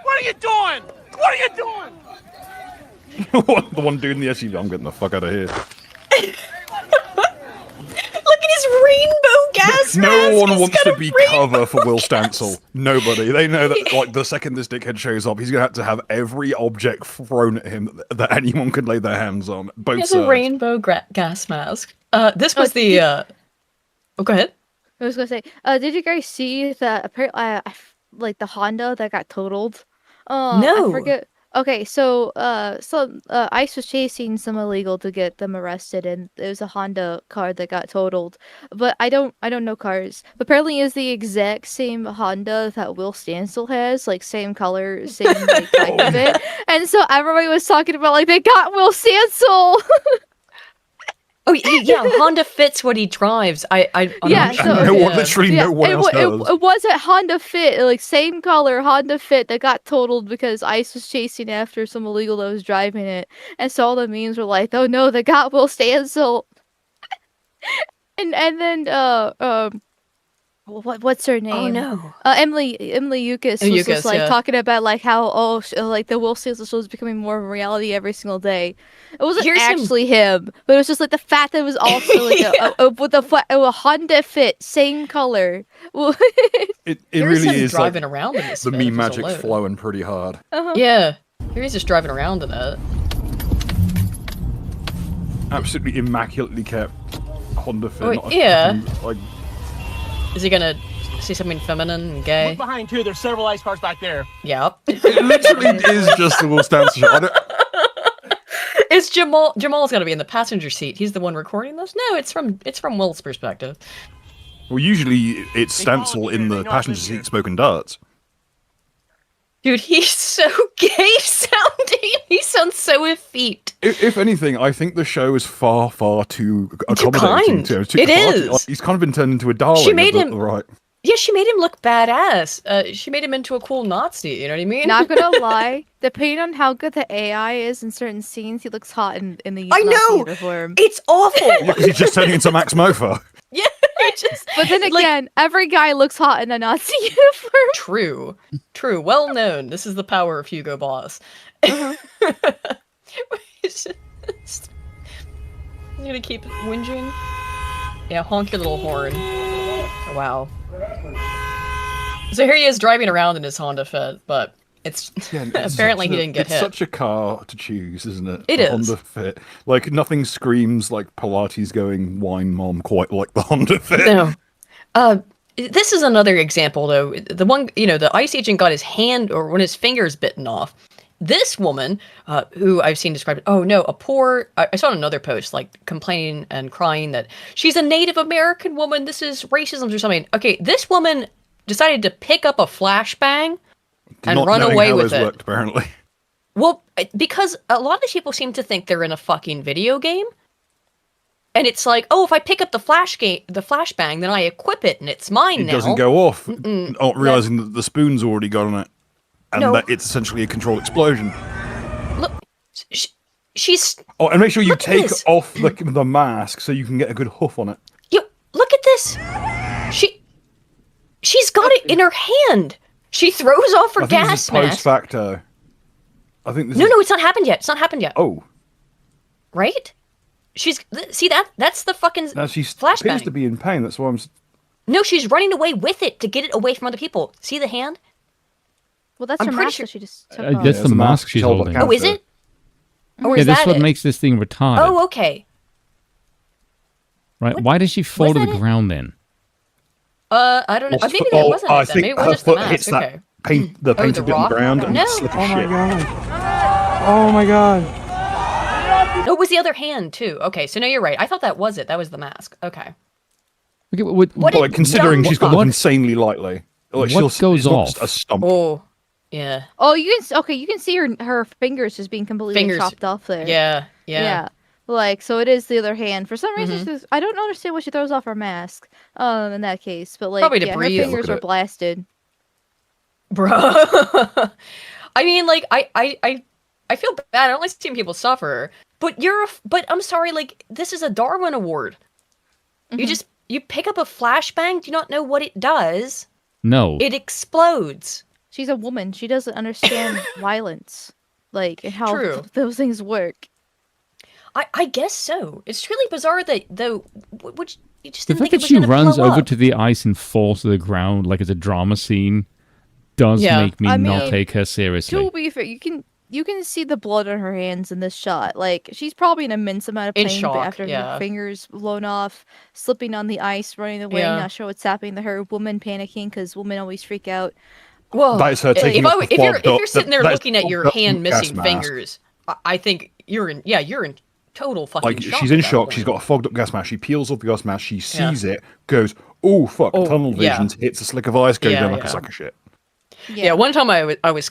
What are you doing? What are you doing? The one dude in the SUV, I'm getting the fuck out of here. Look at his rainbow gas mask! No one wants to be cover for Will Stancil. Nobody. They know that, like, the second this dickhead shows up, he's going to have every object thrown at him that anyone could lay their hands on. Both He has sides. a rainbow gas mask. This was the... Oh, go ahead. I was gonna say, did you guys see that apparently, like the Honda that got totaled? No. I forget. Okay, so ICE was chasing some illegal to get them arrested, and it was a Honda car that got totaled. But I don't know cars. But apparently, it's the exact same Honda that Will Stancil has, like same color, same like, type of it. And so everybody was talking about like they got Will Stancil. Oh yeah, Honda fits what he drives. Literally no one else does. It was a Honda Fit, like same color Honda Fit that got totaled because ICE was chasing after some illegal that was driving it, and so all the memes were like, "Oh no, they got Will Stancil." and then what's her name? Oh no, Emily Yukis was just like yeah. talking about like how like the Will Stancil show is becoming more of a reality every single day. It wasn't actually him, but it was just like the fact that it was also like with a Honda Fit, same color. It really is driving like around in this. the meme magic's flowing pretty hard. Yeah, here he's just driving around in it. Absolutely immaculately kept Honda Fit. Oh, not yeah. Like, is he gonna see something feminine and gay? Look behind too. There's several ice cars back there. Yep. it literally is just the Will Stancil show. It's Jamal. Jamal's got to be in the passenger seat. He's the one recording this. No, it's from Will's perspective. Well, usually it's Stancil in the passenger seat smoking darts. Dude, he's so gay sounding. He sounds so effete. If anything, I think the show is far too accommodating to him. It is. Like, he's kind of been turned into a darling. She made him right. Yeah, she made him look badass. She made him into a cool Nazi. You know what I mean? Not gonna lie, depending on how good the AI is in certain scenes, he looks hot in the I Nazi know uniform. It's awful. Yeah, he's just turning into Max Mofa. Yeah, but then again, every guy looks hot in a Nazi uniform. True. Well known. This is the power of Hugo Boss. I'm gonna keep whinging. Yeah, honk your little horn. Oh, wow. So here he is driving around in his Honda Fit, but it's apparently he didn't get hit. It's such a car to choose, isn't it? It the is. Honda Fit. Like, nothing screams like Pilates going wine mom quite like the Honda Fit. No. This is another example, though. The one, the ICE agent got his hand or one of his fingers bitten off. This woman, who I've seen described, I saw another post, like, complaining and crying that she's a Native American woman, this is racism or something. Okay, this woman decided to pick up a flashbang and run away with it. Worked, apparently. Well, because a lot of people seem to think they're in a fucking video game. And it's like, oh, if I pick up the flashbang, then I equip it and it's mine now. It doesn't go off, not realizing that the spoon's already got on it. And that it's essentially a controlled explosion. Look, she's... Oh, and make sure you take off the mask so you can get a good hoof on it. Yo, look at this! She's got it in her hand! She throws off her gas mask. Post facto. I think this No, it's not happened yet. It's not happened yet. Oh. Right? See that's the fucking flashbang. She appears to be in pain, that's why I'm... No, she's running away with it to get it away from other people. See the hand? Well, that's her mask that she just took off. That's the mask she's holding. Oh, is it? Or is that's that what it? makes this thing retarded. Oh, okay. Right, why does she fall to the ground then? I don't know. Maybe that wasn't I it then. think Maybe it was her just the foot mask. hits Okay. the painted bit on the ground and slip as shit. Oh my god. Oh, it was the other hand, too. Okay, so no, you're right. I thought that was it. That was the mask. Okay. Okay, considering she's got insanely lightly. Like, what goes off? A stump. Oh, yeah. Oh, you can see her fingers just being completely chopped off there. Yeah. Like, so it is the other hand. For some reason, I don't understand why she throws off her mask. In that case, but like, probably to her breathe. fingers were blasted. Bro, I mean, like, I feel bad. I don't like seeing people suffer. But but I'm sorry. Like, this is a Darwin Award. You pick up a flashbang. Do you not know what it does? No. It explodes. She's a woman. She doesn't understand violence, like, and how those things work. I guess so. It's truly bizarre that though. Which you just the didn't fact think that she runs over up. to the ice and falls to the ground like it's a drama scene does make me not take her seriously. To be fair, you can see the blood on her hands in this shot. Like, she's probably in immense amount of pain after her fingers blown off, slipping on the ice, running away, not sure what's happening to her. Woman panicking because women always freak out. Well, that is her taking if you're sitting there looking at your hand missing fingers, I think you're in total fucking shock. She's in shock. She's got a fogged up gas mask. She peels off the gas mask. She sees it, goes, "Oh fuck!" Tunnel vision, hits a slick of ice, goes down like a sack of shit. Yeah. One time I was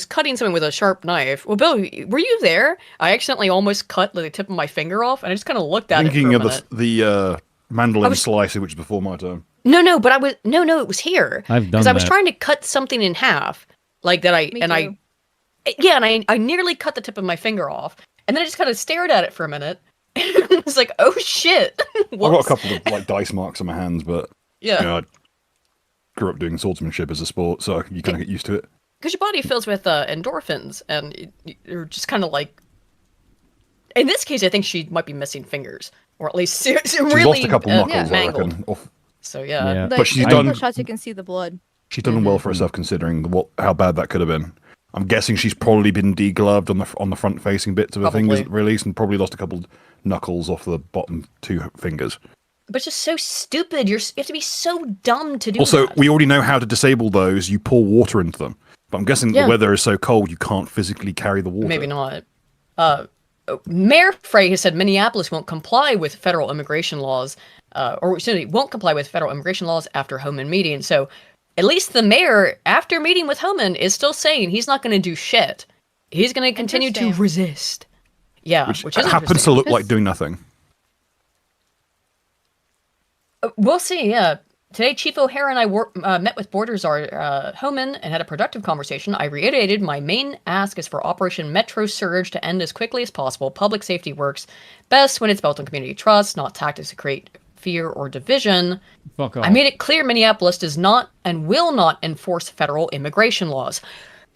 cutting something with a sharp knife. Well, Bill, were you there? I accidentally almost cut the tip of my finger off, and I just kind of looked at it for a minute. the mandolin slicer, which is before my time. No, but it was here. I've done because I was trying to cut something in half, like that. I nearly cut the tip of my finger off, and then I just kind of stared at it for a minute. And it was like, oh shit! I've got a couple of like dice marks on my hands, but I grew up doing swordsmanship as a sport, so you kind of get used to it. Because your body fills with endorphins, and you're just kind of like. In this case, I think she might be missing fingers, or at least she's really lost a couple knuckles, mangled. I reckon. So but she's done. The shots you can see the blood. She's done well for herself, considering how bad that could have been. I'm guessing she's probably been degloved on the front facing bits of her fingers at release, and probably lost a couple knuckles off the bottom two fingers. But it's just so stupid. You have to be so dumb to do also, that. we already know how to disable those. You pour water into them. But I'm guessing the weather is so cold you can't physically carry the water. Maybe not. Mayor Frey has said Minneapolis won't comply with federal immigration laws, won't comply with federal immigration laws after Homan meeting. So at least the mayor, after meeting with Homan, is still saying he's not going to do shit. He's going to continue to resist. Yeah, which happens to look like doing nothing. We'll see, yeah. Today, Chief O'Hara and I met with Border Czar Homan and had a productive conversation. I reiterated my main ask is for Operation Metro Surge to end as quickly as possible. Public safety works best when it's built on community trust, not tactics to create fear or division. Fuck off. I made it clear Minneapolis does not and will not enforce federal immigration laws.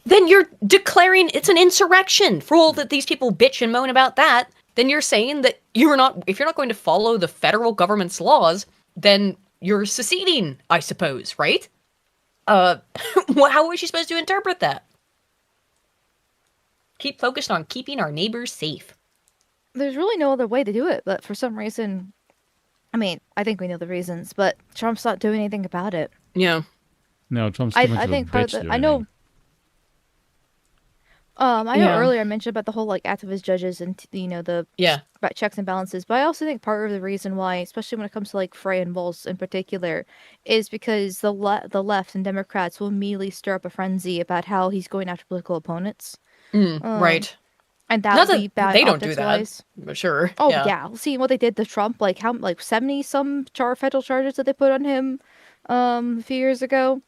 Then you're declaring it's an insurrection. For all that these people bitch and moan about that, then you're saying that if you're not going to follow the federal government's laws, then you're seceding, I suppose, right? How is she supposed to interpret that? Keep focused on keeping our neighbors safe. There's really no other way to do it, but for some reason, I mean, I think we know the reasons, but Trump's not doing anything about it. Yeah. No, Trump's I think part of the, I know earlier I mentioned about the whole like activist judges and the checks and balances, but I also think part of the reason why, especially when it comes to like Frey and Walz in particular, is because the left and Democrats will immediately stir up a frenzy about how he's going after political opponents. Right. And that would be bad. They don't do that, but sure. Oh yeah, seeing what they did to Trump, like 70 some federal charges that they put on him a few years ago.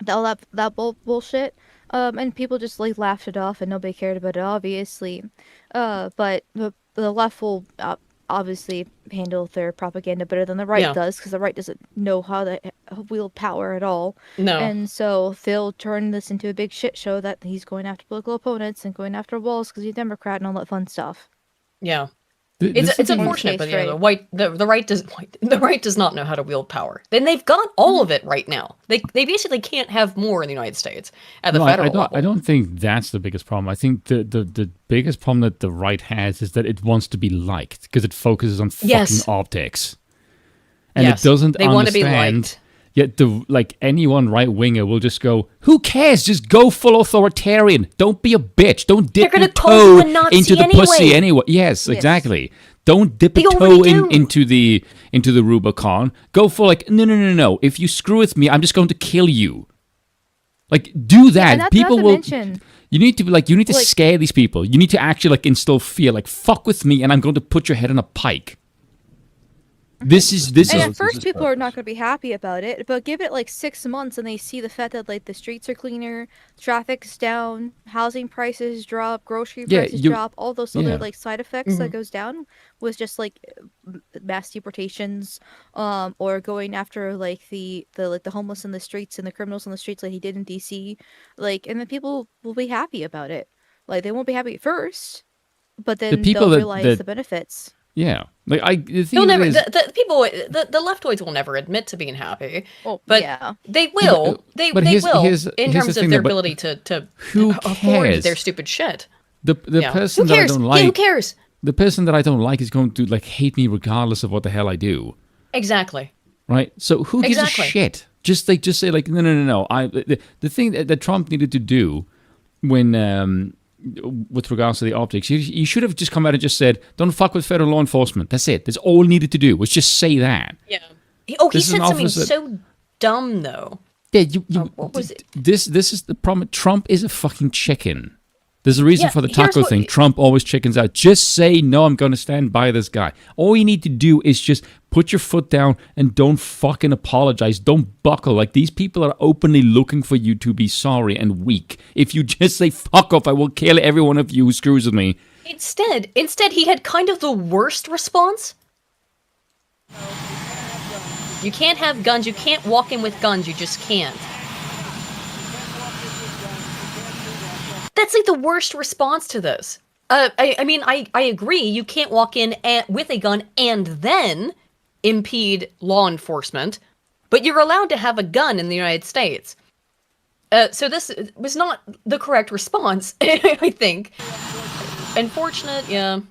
All that bullshit. And people just like laughed it off, and nobody cared about it, obviously. But the left will obviously handle their propaganda better than the right does, because the right doesn't know how to wield power at all. No. And so they'll turn this into a big shit show that he's going after political opponents and going after Walz because he's a Democrat and all that fun stuff. Yeah. It's unfortunate, but the right does not know how to wield power. Then they've got all of it right now. They basically can't have more in the United States at the federal level. I don't think that's the biggest problem. I think the biggest problem that the right has is that it wants to be liked because it focuses on fucking optics, and it doesn't understand. Want to be liked. Yet anyone right winger will just go, who cares? Just go full authoritarian. Don't be a bitch. Don't dip your toe into the pussy anyway. Yes, exactly. Don't dip a toe into the Rubicon. Go for like, no. If you screw with me, I'm just going to kill you. Like, do that. Yeah, People will. You need to be like, you need to scare these people. You need to actually like instill fear. Like, fuck with me, and I'm going to put your head on a pike. This is. And at first, people are not going to be happy about it, but give it like 6 months, and they see the fact that like the streets are cleaner, traffic's down, housing prices drop, grocery prices drop, all those other like side effects that goes down with just like mass deportations, or going after like the homeless in the streets and the criminals in the streets like he did in DC, like, and then people will be happy about it. Like they won't be happy at first, but then they'll realize the benefits. Yeah, like the leftoids will never admit to being happy, but they will. They will in terms of their ability to afford their stupid shit. The person that I don't like, who cares? The person that I don't like is going to like hate me regardless of what the hell I do. Exactly. Right. So who gives a shit? Just say like no. The thing that Trump needed to do when. With regards to the optics, you should have just come out and just said, "Don't fuck with federal law enforcement." That's it. That's all he needed to do was just say that. Yeah. He said something so dumb though. Yeah. What was it? This is the problem. Trump is a fucking chicken. There's a reason for the taco thing. Trump always chickens out. Just say, no, I'm going to stand by this guy. All you need to do is just put your foot down and don't fucking apologize. Don't buckle. Like, these people are openly looking for you to be sorry and weak. If you just say, fuck off, I will kill every one of you who screws with me. Instead, he had kind of the worst response. You can't have guns. You can't walk in with guns. You just can't. That's like the worst response to this. I mean, I agree. You can't walk in with a gun and then impede law enforcement, but you're allowed to have a gun in the United States. So this was not the correct response, I think. Unfortunate, yeah.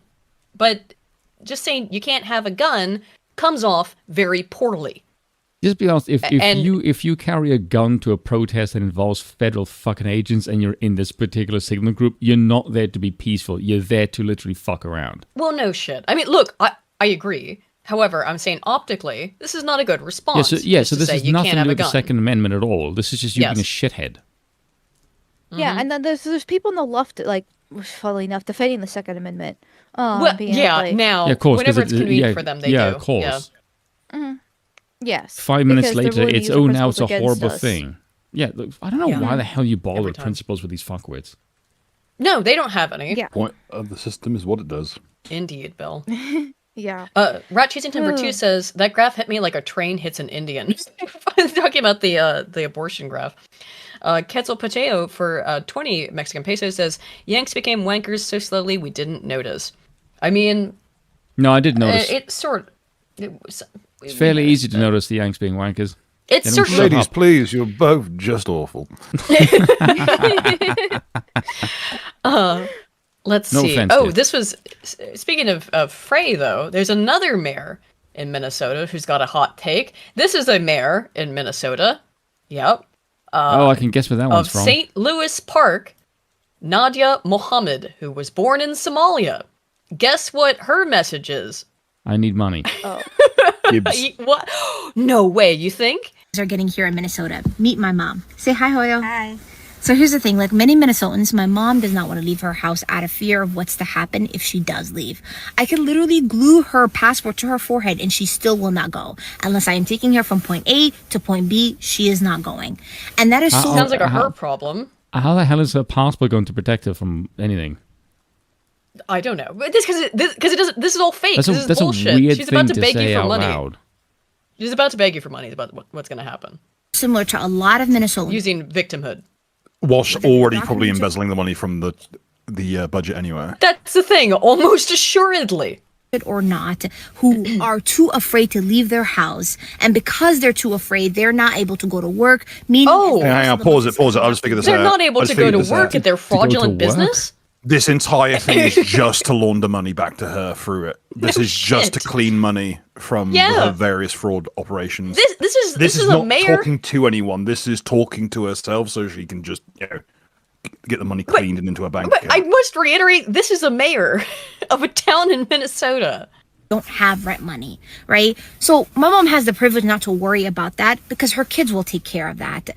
But just saying you can't have a gun comes off very poorly. Just be honest, if you carry a gun to a protest that involves federal fucking agents and you're in this particular signal group, you're not there to be peaceful. You're there to literally fuck around. Well, no shit. I mean, look, I agree. However, I'm saying optically, this is not a good response. So this is nothing to do with the Second Amendment at all. This is just you being a shithead. Yeah, and then there's people on the left, like, funnily enough, defending the Second Amendment. Now, whenever it's convenient for them, they do. Yeah, of course. Yeah. Mm-hmm. Yes. 5 minutes later, it's now it's a horrible thing. Yeah, look, I don't know why the hell you bother with principles with these fuckwits. No, they don't have any. Yeah. Point of the system is what it does. Indeed, Bill. Yeah. Rat Chasing Timber 2 says, that graph hit me like a train hits an Indian. Talking about the abortion graph. Quetzal Pateo for 20 Mexican pesos says, Yanks became wankers so slowly we didn't notice. I mean... No, I did notice. It's fairly easy to notice the Yanks being wankers. It's certainly... Ladies, please, you're both just awful. Let's see. This was... Speaking of Frey, though, there's another mayor in Minnesota who's got a hot take. This is a mayor in Minnesota. Yep. I can guess where that one's from. Of St. Louis Park, Nadia Mohammed, who was born in Somalia. Guess what her message is? I need money. Oh. What? No way, you think? Are getting here in Minnesota. Meet my mom. Say hi, Hoyo. Hi. So here's the thing, like many Minnesotans, my mom does not want to leave her house out of fear of what's to happen if she does leave. I could literally glue her passport to her forehead and she still will not go. Unless I am taking her from point A to point B, she is not going. And that is so... Sounds like her problem. How the hell is her passport going to protect her from anything? I don't know. But this it doesn't. This is all fake. This is bullshit. A weird She's about to thing beg say you for out money. loud. She's about to beg you for money about what's going to happen. Similar to a lot of Minnesotans. Using victimhood. Whilst already probably embezzling the money from the budget anyway. That's the thing, almost assuredly. Or not, who are too afraid to leave their house, and because they're too afraid, they're not able to go to work. Meaning, hang on, pause it. I'll just figure this out. They're not able to go to work at their fraudulent business. This entire thing is just to launder money back to her through it. This is just to clean money from her various fraud operations. This is not a mayor talking to anyone. This is talking to herself so she can just get the money cleaned and into her bank account. I must reiterate, this is a mayor of a town in Minnesota. don't have rent money, right? So my mom has the privilege not to worry about that because her kids will take care of that.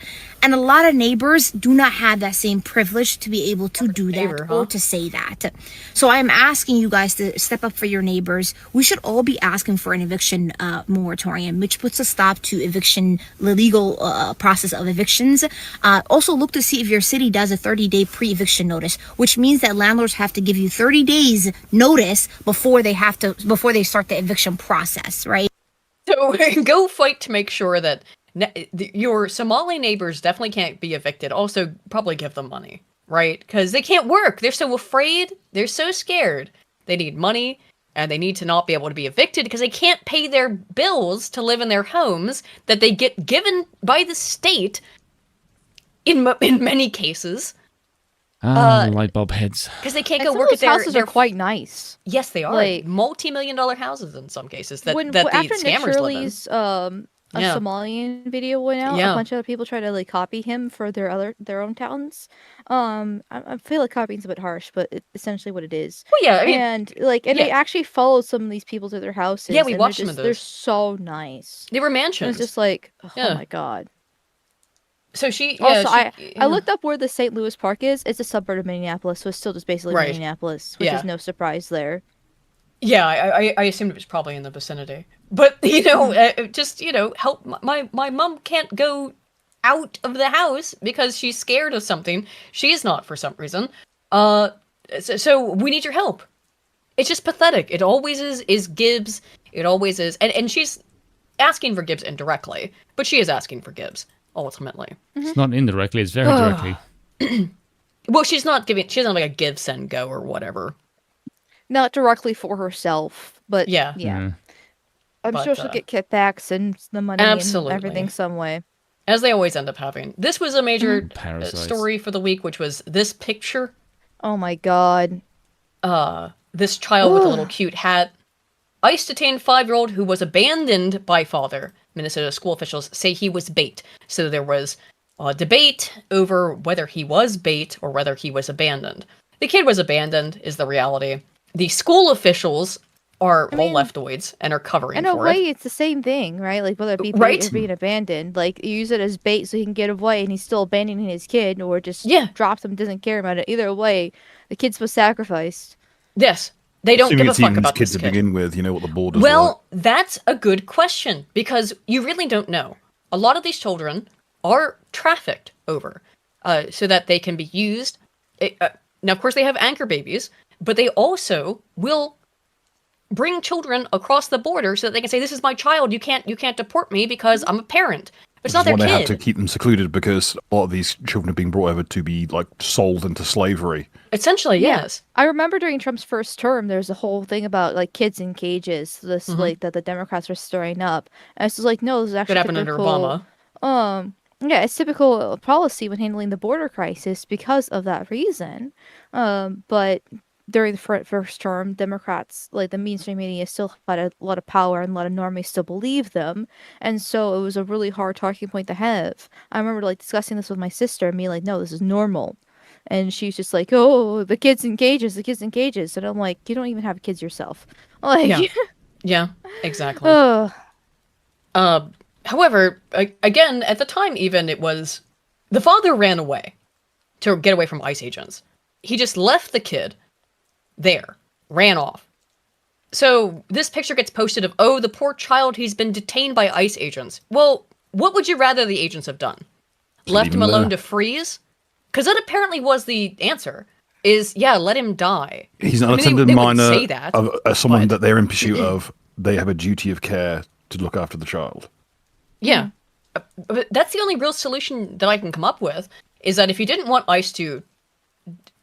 And a lot of neighbors do not have that same privilege to be able to do that or to say that. So I'm asking you guys to step up for your neighbors. We should all be asking for an eviction moratorium, which puts a stop to eviction, the legal process of evictions. Also look to see if your city does a 30-day pre-eviction notice, which means that landlords have to give you 30 days notice before they start the eviction process, right? So go fight to make sure that your Somali neighbors definitely can't be evicted. Also, probably give them money, right? Because they can't work. They're so afraid. They're so scared. They need money, and they need to not be able to be evicted because they can't pay their bills to live in their homes that they get given by the state in many cases. Light bulb heads. Because they can't And go some work of at those houses are quite nice. Yes, they are. Like, multi-million-dollar houses in some cases that the after Nick scammers live in. Shirley's a Somalian video went out, a bunch of people tried to like copy him for their own towns. I feel like copying's a bit harsh, but it's essentially what it is. Well, yeah, I mean, and they actually followed some of these people to their houses. Yeah, we watched some of those. They're so nice. They were mansions. And it's just like, oh my god. So she I looked up where the St. Louis Park is. It's a suburb of Minneapolis, so it's still just basically Minneapolis, which is no surprise there. Yeah, I assumed it was probably in the vicinity. But, just, help. My mom can't go out of the house because she's scared of something. She's not for some reason. So we need your help. It's just pathetic. It always is Gibbs. It always is. And she's asking for Gibbs indirectly, but she is asking for Gibbs. Ultimately, it's not indirectly; it's very directly. Well, she's not like a give, send, go or whatever. Not directly for herself, but yeah. I'm sure she'll get kickbacks and the money and everything some way, as they always end up having. This was a major story for the week, which was this picture. Oh my god! This child with a little cute hat. ICE detained 5-year-old who was abandoned by father. Minnesota school officials say he was bait. So there was a debate over whether he was bait or whether he was abandoned. The kid was abandoned, is the reality. The school officials are all leftoids and are covering for it. In a way, it's the same thing, right? Like, whether it be bait or being abandoned. Like, you use it as bait so he can get away and he's still abandoning his kid, or just drops him, doesn't care about it. Either way, the kid was sacrificed. Yes. They don't give a fuck about kids this to begin with, what the borders Well, that's a good question, because you really don't know. A lot of these children are trafficked over so that they can be used. Now, of course, they have anchor babies, but they also will bring children across the border so that they can say, this is my child, you can't deport me because I'm a parent. But it's not their kid. They have to keep them secluded because a lot of these children are being brought over to be sold into slavery. Essentially, yes. I remember during Trump's first term, there's a whole thing about kids in cages. This that the Democrats were stirring up, and it's just like, no, this is actually happened under Obama. Yeah, it's typical policy when handling the border crisis because of that reason. But during the first term, Democrats, the mainstream media, still had a lot of power, and a lot of normies still believed them. And so it was a really hard talking point to have. I remember discussing this with my sister and being like, no, this is normal. And she's just like, oh, the kids in cages. And I'm like, you don't even have kids yourself. Yeah, exactly. However, again, at the time even, it was the father ran away to get away from ICE agents. He just left the kid there, ran off. So this picture gets posted of, the poor child, he's been detained by ICE agents. Well, what would you rather the agents have done? Left him alone to freeze? Because that apparently was the answer, is, let him die. He's an unattended minor of someone that they're in pursuit of. They have a duty of care to look after the child. Yeah. But that's the only real solution that I can come up with, is that if you didn't want ICE to...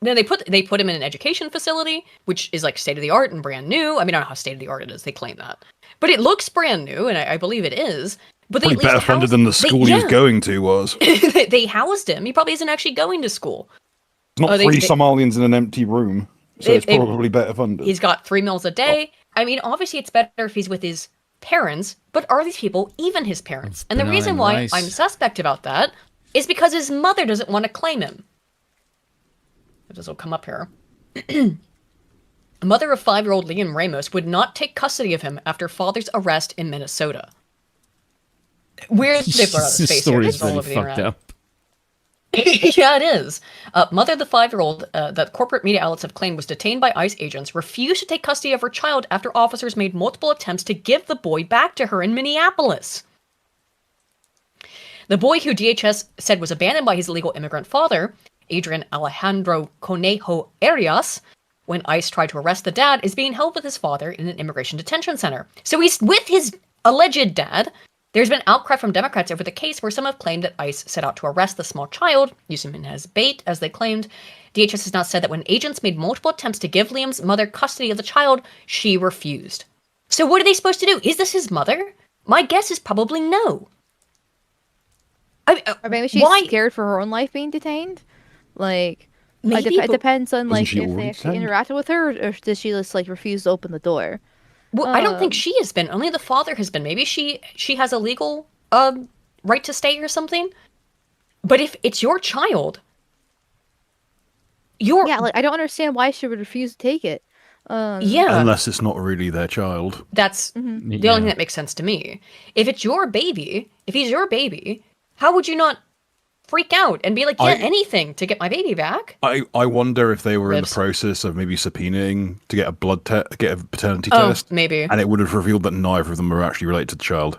Then they put him in an education facility, which is state-of-the-art and brand new. I mean, I don't know how state-of-the-art it is, they claim that. But it looks brand new, and I believe it is. But they probably better funded than the school he was going to was. They housed him. He probably isn't actually going to school. Not three Somalians in an empty room, so it's probably better funded. He's got 3 meals a day. I mean, obviously it's better if he's with his parents, but are these people even his parents? And the reason why I'm suspect about that is because his mother doesn't want to claim him. This will come up here. mother of 5-year-old Liam Ramos would not take custody of him after father's arrest in Minnesota. Weird they blur out his face here. This is all over the internet. Yeah, it is. Mother of the 5-year-old that corporate media outlets have claimed was detained by ICE agents refused to take custody of her child after officers made multiple attempts to give the boy back to her in Minneapolis. The boy who DHS said was abandoned by his illegal immigrant father, Adrian Alejandro Conejo Arias, when ICE tried to arrest the dad, is being held with his father in an immigration detention center. So he's with his alleged dad. There's been outcry from Democrats over the case where some have claimed that ICE set out to arrest the small child, using him as bait, as they claimed. DHS has now said that when agents made multiple attempts to give Liam's mother custody of the child, she refused. So what are they supposed to do? Is this his mother? My guess is probably no. Or maybe she's scared for her own life being detained? Like, maybe, it depends on, like, if they actually interacted with her, or does she just, like, refuse to open the door? Well, I don't think she has been. Only the father has been. Maybe she has a legal right to stay or something. But if it's your child, yeah, like, I don't understand why she would refuse to take it. Yeah, unless it's not really their child. That's the only thing that makes sense to me. If it's your baby, if he's your baby, how would you not freak out and be like, yeah, anything to get my baby back? I wonder if they were in the process of maybe subpoenaing to get a get a paternity test. Maybe. And it would have revealed that neither of them were actually related to the child.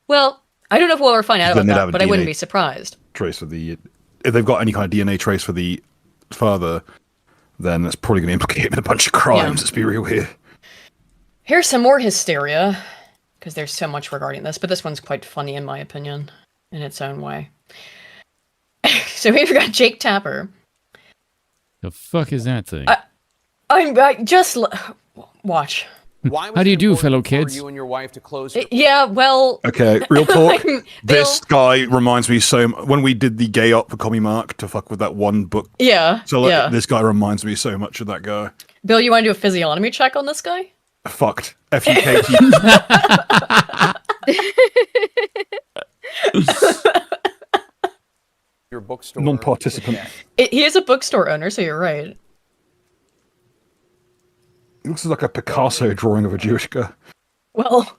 Well, I don't know if we'll ever find out about that, but I wouldn't be surprised. Trace for the, if they've got any kind of DNA trace for the father, then that's probably going to implicate him in a bunch of crimes. Let's be real here. Here's some more hysteria, because there's so much regarding this, but this one's quite funny in my opinion. In its own way. So we've got Jake Tapper. The fuck is that thing? Watch. How do you do, fellow kids? For you and your wife to close. Yeah, well. Okay, real talk. This guy reminds me so. When we did the gay up for Commie Mark to fuck with that one book. Yeah. So this guy reminds me so much of that guy. Bill, you want to do a physiognomy check on this guy? Fucked. F-U-K-T. Your bookstore. Non-participant. He is a bookstore owner, so you're right. It looks like a Picasso drawing of a Jewish guy. Well,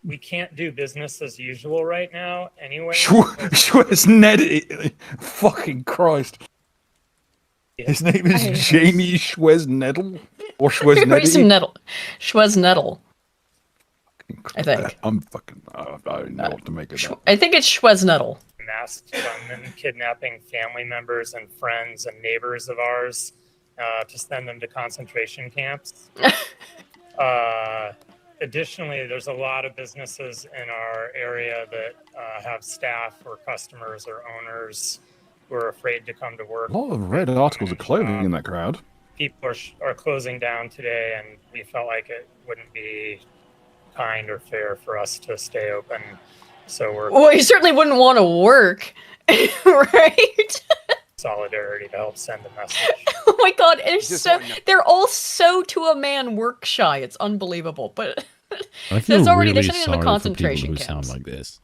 we can't do business as usual right now anyway. Schweznedel. Fucking Christ. His name is Jamie Schweznedel? Or Schweznedel? Schweznedel. I think. I don't know what to make of that. I think it's Schweznedel. Masked gunmen kidnapping family members and friends and neighbors of ours to send them to concentration camps. Additionally, there's a lot of businesses in our area that have staff or customers or owners who are afraid to come to work. A lot of red articles of clothing in that crowd. People are closing down today, and we felt like it wouldn't be kind or fair for us to stay open. So well, you certainly wouldn't want to work, right? Solidarity to help send a message. Oh my god, they're all so to a man work shy. It's unbelievable. But I feel already really they're sending them to concentration camps. Sound like this.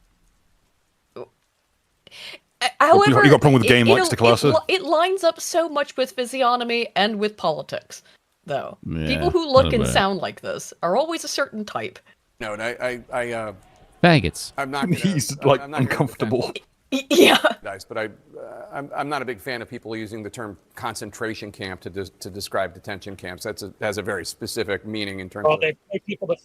However, you got a problem with game likes to class it lines up so much with physiognomy and with politics, though. Yeah, people who look and sound like this are always a certain type. No, and I faggots. I'm not. He's like uncomfortable. Yeah. But I'm not a big fan of people using the term concentration camp to describe detention camps. That has a very specific meaning in terms of. They take people to.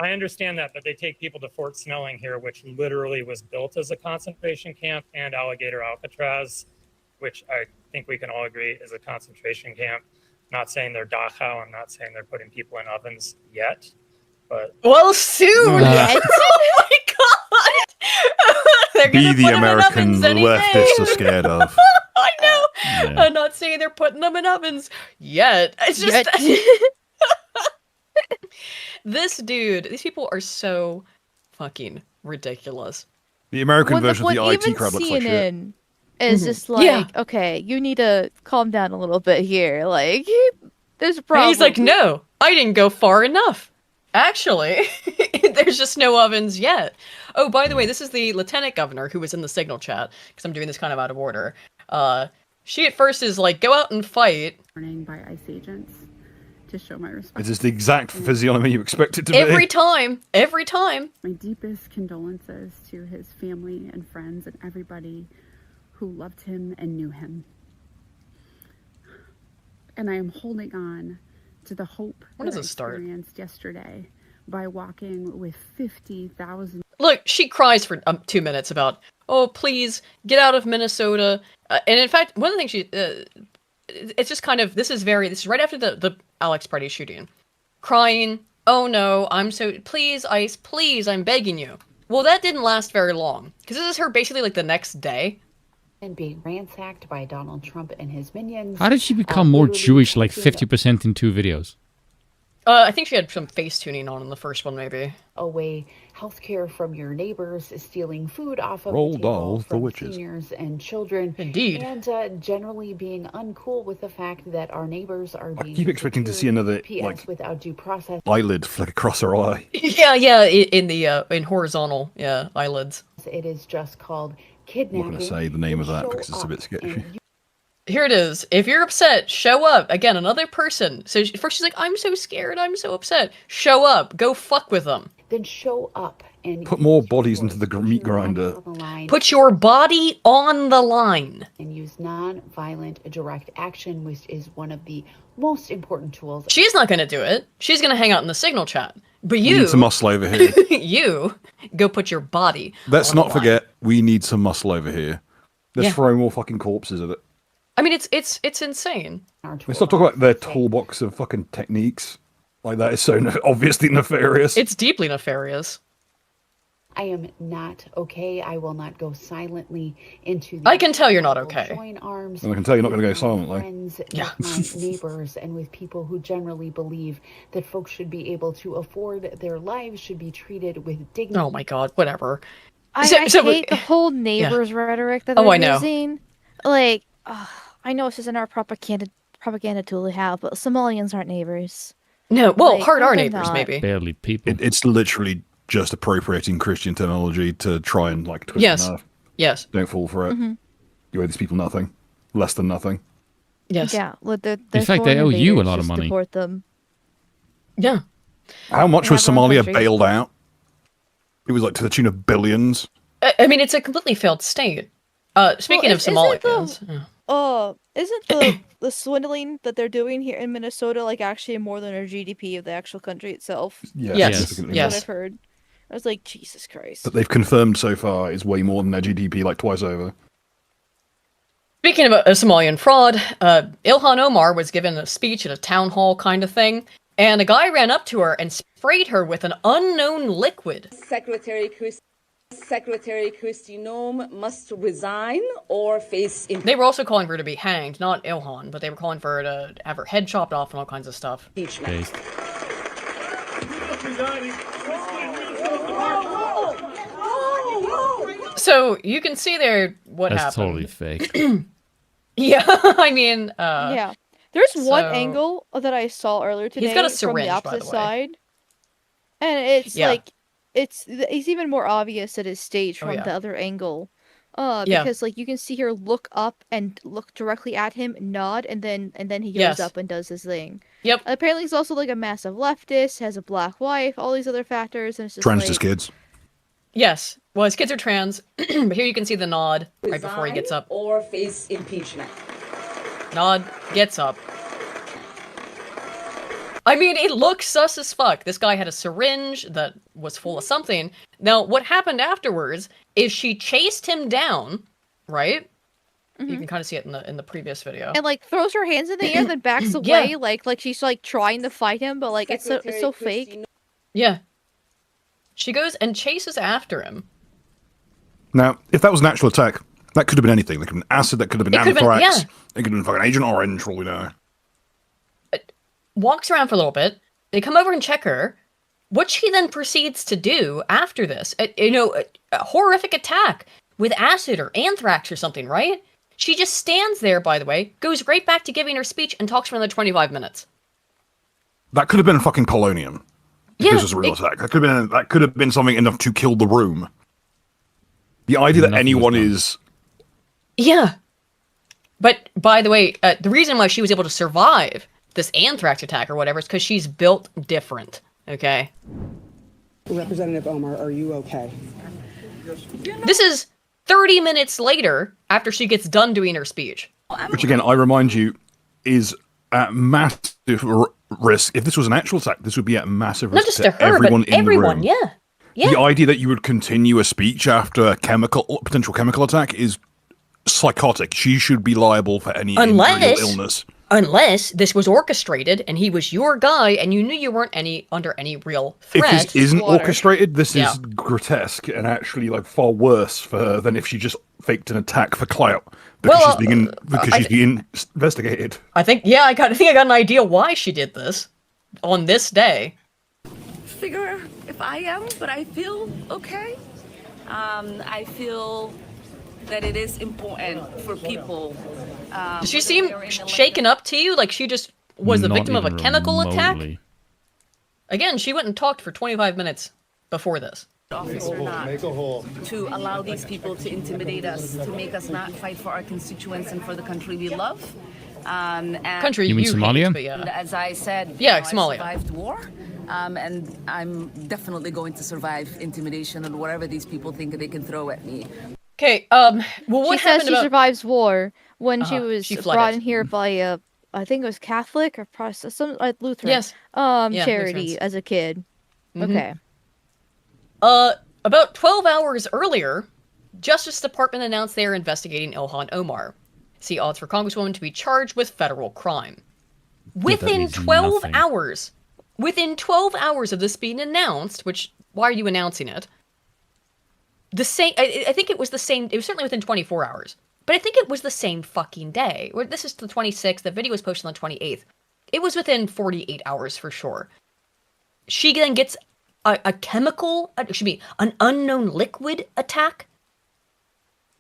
I understand that, but they take people to Fort Snelling here, which literally was built as a concentration camp, and Alligator Alcatraz, which I think we can all agree is a concentration camp. Not saying they're Dachau. I'm not saying they're putting people in ovens yet, but well, soon. Oh my god! Be the American leftists are scared of. I know. Yeah. I'm not saying they're putting them in ovens yet. It's just these people are so fucking ridiculous. The American version of the IT crowd looks like shit. Is just like, okay, you need to calm down a little bit here. Like, there's a problem. And he's like, no, I didn't go far enough. Actually, there's just no ovens yet. Oh, by the way, this is the lieutenant governor who was in the signal chat, because I'm doing this kind of out of order. She at first is like, go out and fight. By ICE agents to show my respect. It is the exact physiognomy you expect it to be. Every time. My deepest condolences to his family and friends and everybody who loved him and knew him. And I am holding on to the hope that I experienced yesterday by walking with 50,000. Look, she cries for 2 minutes about, oh, please, get out of Minnesota. And in fact, one of the things she... it's just kind of, this is right after the Alex Pretti shooting. Crying, oh no, please, ICE, please, I'm begging you. Well, that didn't last very long. Because this is her basically like the next day. And being ransacked by Donald Trump and his minions. How did she become more Jewish, like 50% in 2 videos? I think she had some face tuning on in the first one, maybe. Away healthcare from your neighbors, stealing food off of Roll the table dolls for from witches. seniors and children. Indeed. And generally being uncool with the fact that our neighbors are being... I keep expecting to see another, PS without due process. eyelid flick across her eye. Yeah, in horizontal, eyelids. It is just called I'm kidnapping. not going to say the name of that because it's a bit sketchy. Here it is. If you're upset, show up. Again, another person. So first she's like, I'm so scared, I'm so upset. Show up. Go fuck with them. Then show up and Put more bodies into the meat grinder. Put your body on the line. And use non-violent direct action, which is one of the most important tools. She's not going to do it. She's going to hang out in the signal chat. But you... We need some muscle over here. You go put your body Let's on not the forget, we need some muscle over here. Let's throw more fucking corpses at it. I mean, it's insane. Let's not talk about their toolbox of fucking techniques. Like, that is so obviously nefarious. It's deeply nefarious. I am not okay. I will not go silently into the... I can tell you're not okay. Join arms. And I can tell you're not going to go silently. Friends, with my neighbors, and with people who generally believe that folks should be able to afford their lives, should be treated with dignity. Oh my god, whatever. I hate the whole neighbors rhetoric that they're using. Like, I know this isn't our propaganda tool we have, but Somalians aren't neighbors. No, well, Like, hard are they're neighbors, not. maybe. Barely people. It's literally just appropriating Christian terminology to try and like twist Yes. the nerve. Yes. Don't fall for it. You owe these people nothing. Less than nothing. Yes. Yeah. Well, they're In fact, they foreign owe you a invaders, lot of just money. Deport them. Yeah. How much was Have our own Somalia country. bailed out? It was like to the tune of billions. I mean, it's a completely failed state. Speaking of Somalians. Isn't the swindling that they're doing here in Minnesota like actually more than our GDP of the actual country itself? Yes. That's what I've heard. I was like, Jesus Christ. That they've confirmed so far is way more than their GDP, like twice over. Speaking of a Somalian fraud, Ilhan Omar was given a speech at a town hall kind of thing, and a guy ran up to her and sprayed her with an unknown liquid. Secretary Kristi Noem must resign or face impeachment. They were also calling for her to be hanged, not Ilhan, but they were calling for her to have her head chopped off and all kinds of stuff. So you can see there what That's happened. totally fake. Yeah, I mean, yeah. There's one so- angle that I saw earlier today He's got a from syringe, the by the opposite way. side, and it's Yeah. like it's even more obvious that it's staged Oh, from yeah. the other angle. Yeah. Because like you can see her look up and look directly at him, nod, and then he goes Yes. up and does his thing. Yep. Apparently, he's also like a massive leftist, has a black wife, all these other factors, and it's just Trans like, his kids. Yes. Well, his kids are trans, but here you can see the nod right before he gets up. Or face impeachment. Nod, gets up. I mean, it looks sus as fuck. This guy had a syringe that was full of something. Now, what happened afterwards is she chased him down, right? You can kind of see it in the previous video. and like throws her hands in the air, then backs Yeah. away, like she's like trying to fight him, but like it's so fake. Yeah. She goes and chases after him. Now, if that was an actual attack, that could have been anything. That could have been acid, that could have been It could have been- anthrax. yeah. It could have been fucking Agent Orange, for all we know. Walks around for a little bit. They come over and check her. What she then proceeds to do after this, a horrific attack with acid or anthrax or something, right? She just stands there, by the way, goes right back to giving her speech and talks for another 25 minutes. That could have been fucking polonium. If Yeah, this was a real attack. That could have been something enough to kill the room. The idea that anyone is Yeah. But by the way, the reason why she was able to survive this anthrax attack or whatever is because she's built different. Okay. Representative Omar, are you okay? This is 30 minutes later after she gets done doing her speech. Which again, I remind you, is at massive risk. If this was an actual attack, this would be at massive risk Not just to her, everyone but in everyone. the room. Yeah. Yeah. The idea that you would continue a speech after a potential chemical attack is psychotic. She should be liable for any injury or illness. Unless this was orchestrated and he was your guy and you knew you weren't under any real threat. If this isn't orchestrated, this is grotesque and actually like far worse than if she just faked an attack for clout because she's being investigated. I think I got an idea why she did this on this day. Figure if I am, but I feel okay. I feel that it is important for people. Does she seem shaken up to you? Like she just was the victim of a chemical attack? Again, she went and talked for 25 minutes before this. Office or not, to allow these people to intimidate us, to make us not fight for our constituents and for the country we love. And country you mean Somalia? As I said, Somalia. I survived war, and I'm definitely going to survive intimidation and whatever these people think they can throw at me. Okay, well, what she says happened she survives war when she was she brought in here by a, I think it was Catholic or Protestant, some Lutheran, Yes. charity Lutherans. as a kid. Mhm. Okay. About 12 hours earlier, Justice Department announced they are investigating Ilhan Omar. See odds for Congresswoman to be charged with federal crime. Within 12 hours of this being announced, which, why are you announcing it? The same, I think it was the same, it was certainly within 24 hours, but I think it was the same fucking day. This is the 26th, the video was posted on the 28th. It was within 48 hours for sure. She then gets a chemical, an unknown liquid attack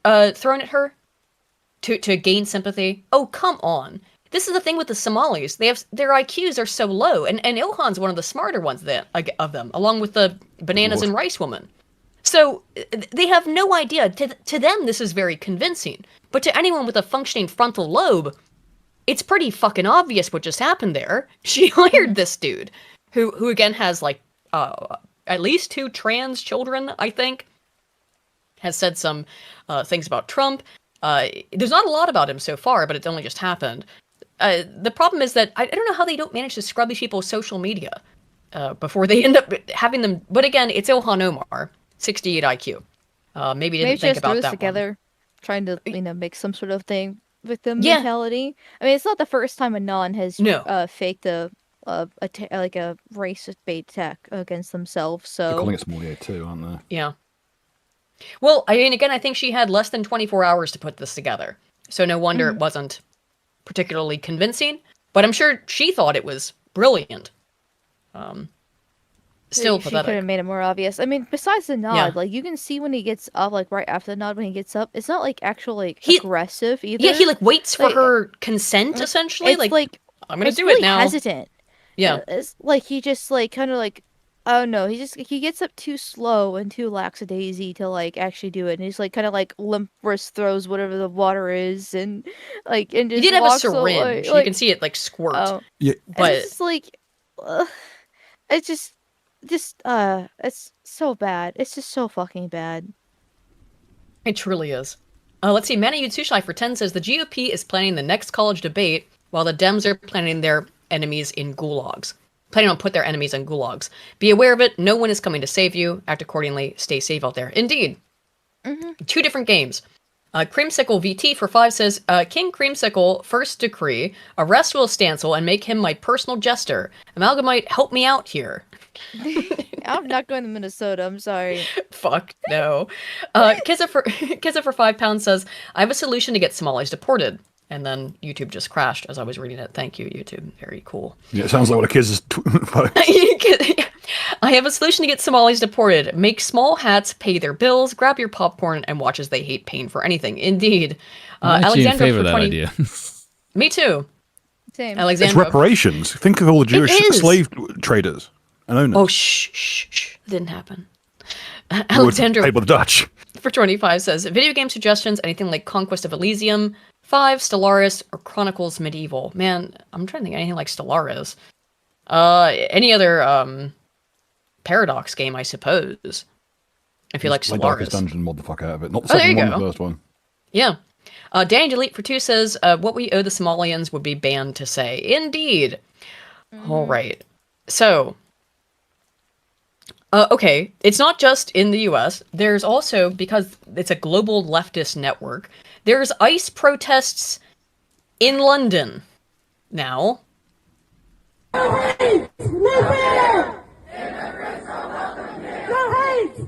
thrown at her to gain sympathy. Oh, come on. This is the thing with the Somalis. Their IQs are so low, and Ilhan's one of the smarter ones of them, along with the bananas and rice woman. So they have no idea. To them, this is very convincing. But to anyone with a functioning frontal lobe, it's pretty fucking obvious what just happened there. She hired this dude, who again has like at least 2 trans children, I think. Has said some things about Trump. There's not a lot about him so far, but it's only just happened. The problem is that I don't know how they don't manage to scrub these people's social media before they end up having them. But again, it's Ilhan Omar. 68 IQ. Maybe didn't think about that together, trying to make some sort of thing with the mentality. I mean, it's not the first time a non has faked a racist bait attack against themselves. So They're calling it Somalia too, aren't they? Yeah. Well, I mean, again, I think she had less than 24 hours to put this together, so no wonder it wasn't particularly convincing. But I'm sure she thought it was brilliant. Still she pathetic. could have made it more obvious. I mean, besides the nod, like you can see when he gets up, like right after the nod, when he gets up, it's not like actually aggressive either. Yeah, he like waits for her consent essentially. It's like I'm gonna do really it now. Hesitant. Yeah, it's like he just like kind of like, oh no, he gets up too slow and too lackadaisy to like actually do it, and he's like kind of like limp wrist throws whatever the water is, and just he did have a walks syringe. away, You can see it like squirt. Yeah, but it's just like, it's just it's so bad. It's just so fucking bad. It truly is. Let's see. Manny Yutsushai for 10 says the GOP is planning the next college debate while the Dems are planning their enemies in gulags. Planning on put their enemies in gulags. Be aware of it. No one is coming to save you. Act accordingly. Stay safe out there. Indeed. 2 different games. Creamsicle VT for 5 says, King Creamsicle, first decree, arrest Will Stancil and make him my personal jester. Amalgamyte, help me out here. I'm not going to Minnesota. I'm sorry. Fuck no. Kizza for 5 pounds says, I have a solution to get Somalis deported. And then YouTube just crashed as I was reading it. Thank you, YouTube. Very cool. Yeah, it sounds like what a kid's I have a solution to get Somalis deported. Make small hats, pay their bills, grab your popcorn, and watch as they hate paying for anything. Indeed. I'm actually in favor of that idea. Me too. Same. It's reparations. Think of all the Jewish slave traders and owners. Oh, shh. Didn't happen. Alexandra. Pay by the Dutch. For 25 says, video game suggestions, anything like Conquest of Elysium, 5, Stellaris, or Chronicles Medieval. Man, I'm trying to think of anything like Stellaris. Any other Paradox game, I suppose. If you like Stellaris. Darkest Dungeon mod the fuck out of it. Not the there second you one, go. the first one. Yeah. Danny Delete for 2 says, what we owe the Somalians would be banned to say. Indeed. All right. So, okay, it's not just in the US. There's also, because it's a global leftist network, there's ICE protests in London now.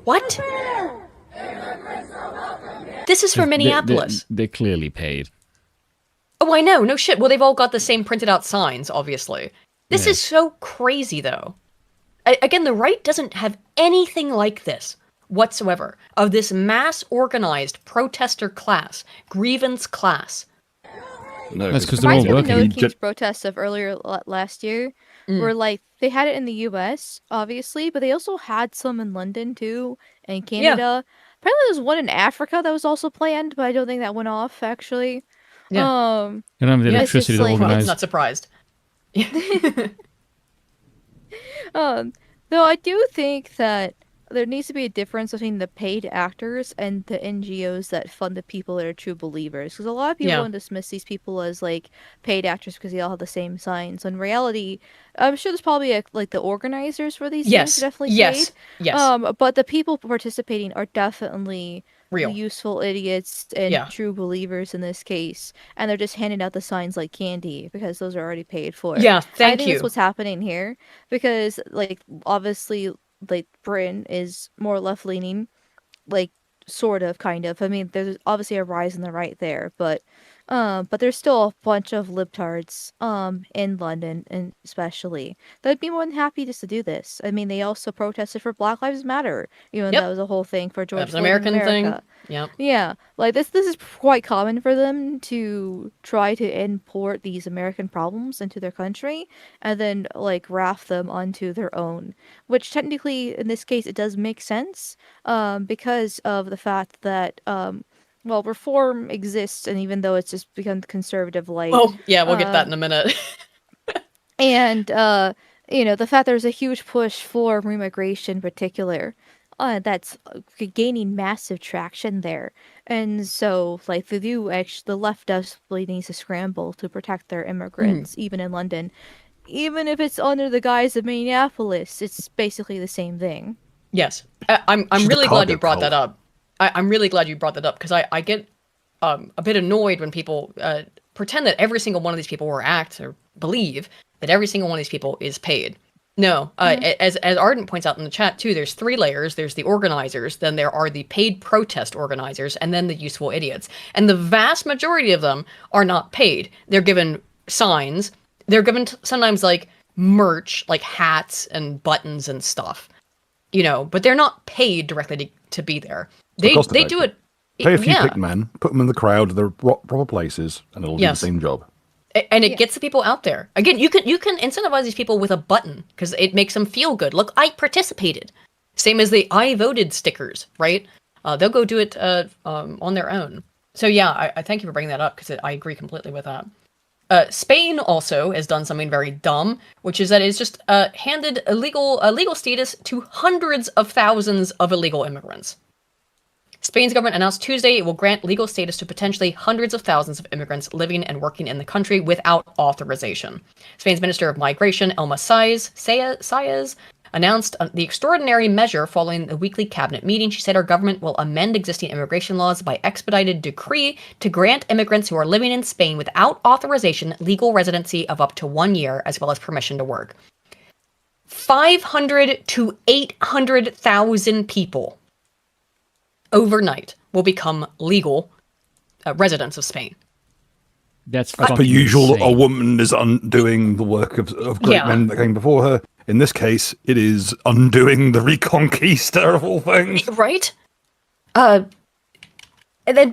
What? This is for Minneapolis. They're clearly paid. Oh, I know. No shit. Well, they've all got the same printed out signs, obviously. This Yeah. is so crazy, though. Again, the right doesn't have anything like this whatsoever, of this mass organized protester class, grievance class. No, that's because they're all working. The King's protests of earlier last year were like, they had it in the US, obviously, but they also had some in London too, and Canada. Apparently there's one in Africa that was also planned, but I don't think that went off, actually. Yeah. They don't have the electricity to organize. I'm not surprised. Though I do think that there needs to be a difference between the paid actors and the NGOs that fund the people that are true believers. Because a lot of people don't dismiss these people as like paid actors because they all have the same signs. In reality, I'm sure there's probably like the organizers for these things are definitely paid. Yes. But the people participating are definitely real useful idiots and true believers in this case, and they're just handing out the signs like candy because those are already paid for. Yeah, I thank think you. that's what's happening here because, like, obviously, like Britain is more left leaning, like sort of, kind of. I mean, there's obviously a rise in the right there, but there's still a bunch of libtards in London, and especially that'd be more than happy just to do this. I mean, they also protested for Black Lives Matter, that was a whole thing for George That's an Floyd in American thing. America. Yep. Yeah, like this is quite common for them to try to import these American problems into their country and then like raft them onto their own, which technically in this case it does make sense because of the fact that well, reform exists, and even though it's just become conservative light. Oh, yeah, we'll get that in a minute. And the fact there's a huge push for remigration in particular. That's gaining massive traction there, and so like the left desperately needs to scramble to protect their immigrants, even in London, even if it's under the guise of Minneapolis. It's basically the same thing. Yes, I'm really glad you brought that up. I'm really glad you brought that up because I get a bit annoyed when people pretend that every single one of these people or act or believe that every single one of these people is paid. No, as Ardent points out in the chat too, there's 3 layers. There's the organizers, then there are the paid protest organizers, and then the useful idiots. And the vast majority of them are not paid. They're given signs. They're given sometimes like merch, like hats and buttons and stuff. But they're not paid directly to be there. They do it. Pay a few picked men, put them in the crowd, the proper places, and it'll do the same job. And it gets the people out there. Again, you can incentivize these people with a button because it makes them feel good. Look, I participated. Same as the I voted stickers, right? They'll go do it on their own. So yeah, I thank you for bringing that up because I agree completely with that. Spain also has done something very dumb, which is that it's just handed a legal status to hundreds of thousands of illegal immigrants. Spain's government announced Tuesday it will grant legal status to potentially hundreds of thousands of immigrants living and working in the country without authorization. Spain's Minister of Migration, Elma Saez, announced the extraordinary measure following the weekly cabinet meeting. She said our government will amend existing immigration laws by expedited decree to grant immigrants who are living in Spain without authorization legal residency of up to 1 year, as well as permission to work. 500 to 800,000 people overnight will become legal residents of Spain. That's as per usual. Insane. A woman is undoing the work of great men that came before her. In this case, it is undoing the Reconquista of all things. Right? And then,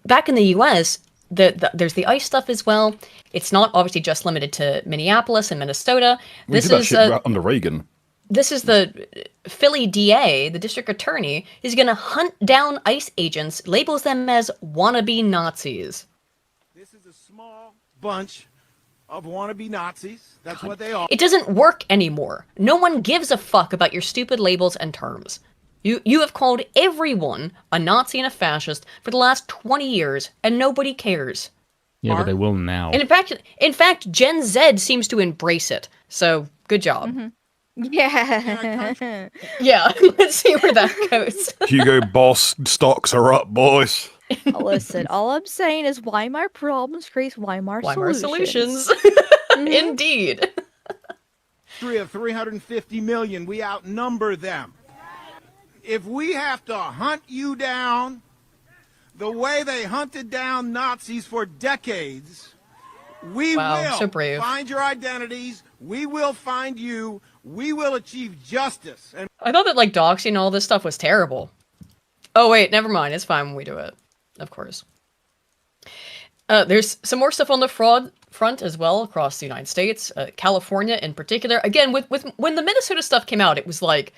back in the U.S., there's the ICE stuff as well. It's not obviously just limited to Minneapolis and Minnesota. We did that shit under Reagan. This is the Philly DA, the district attorney, is going to hunt down ICE agents, labels them as wannabe Nazis. bunch of wannabe Nazis. That's what they are. It doesn't work anymore. No one gives a fuck about your stupid labels and terms. You have called everyone a Nazi and a fascist for the last 20 years, and nobody cares. Yeah, but they will now. And in fact, Gen Z seems to embrace it. So, good job. Yeah. Yeah, let's see where that goes. Hugo Boss stocks are up, boys. Listen, all I'm saying is Weimar problems creates Weimar solutions. Indeed. Of 350 million, we outnumber them. If we have to hunt you down the way they hunted down Nazis for decades, we will find your identities, we will find you, we will achieve justice. And I thought that, like, doxing and all this stuff was terrible. Oh, wait, never mind. It's fine when we do it. Of course. There's some more stuff on the fraud front as well across the United States. California in particular. Again, with when the Minnesota stuff came out, it was like,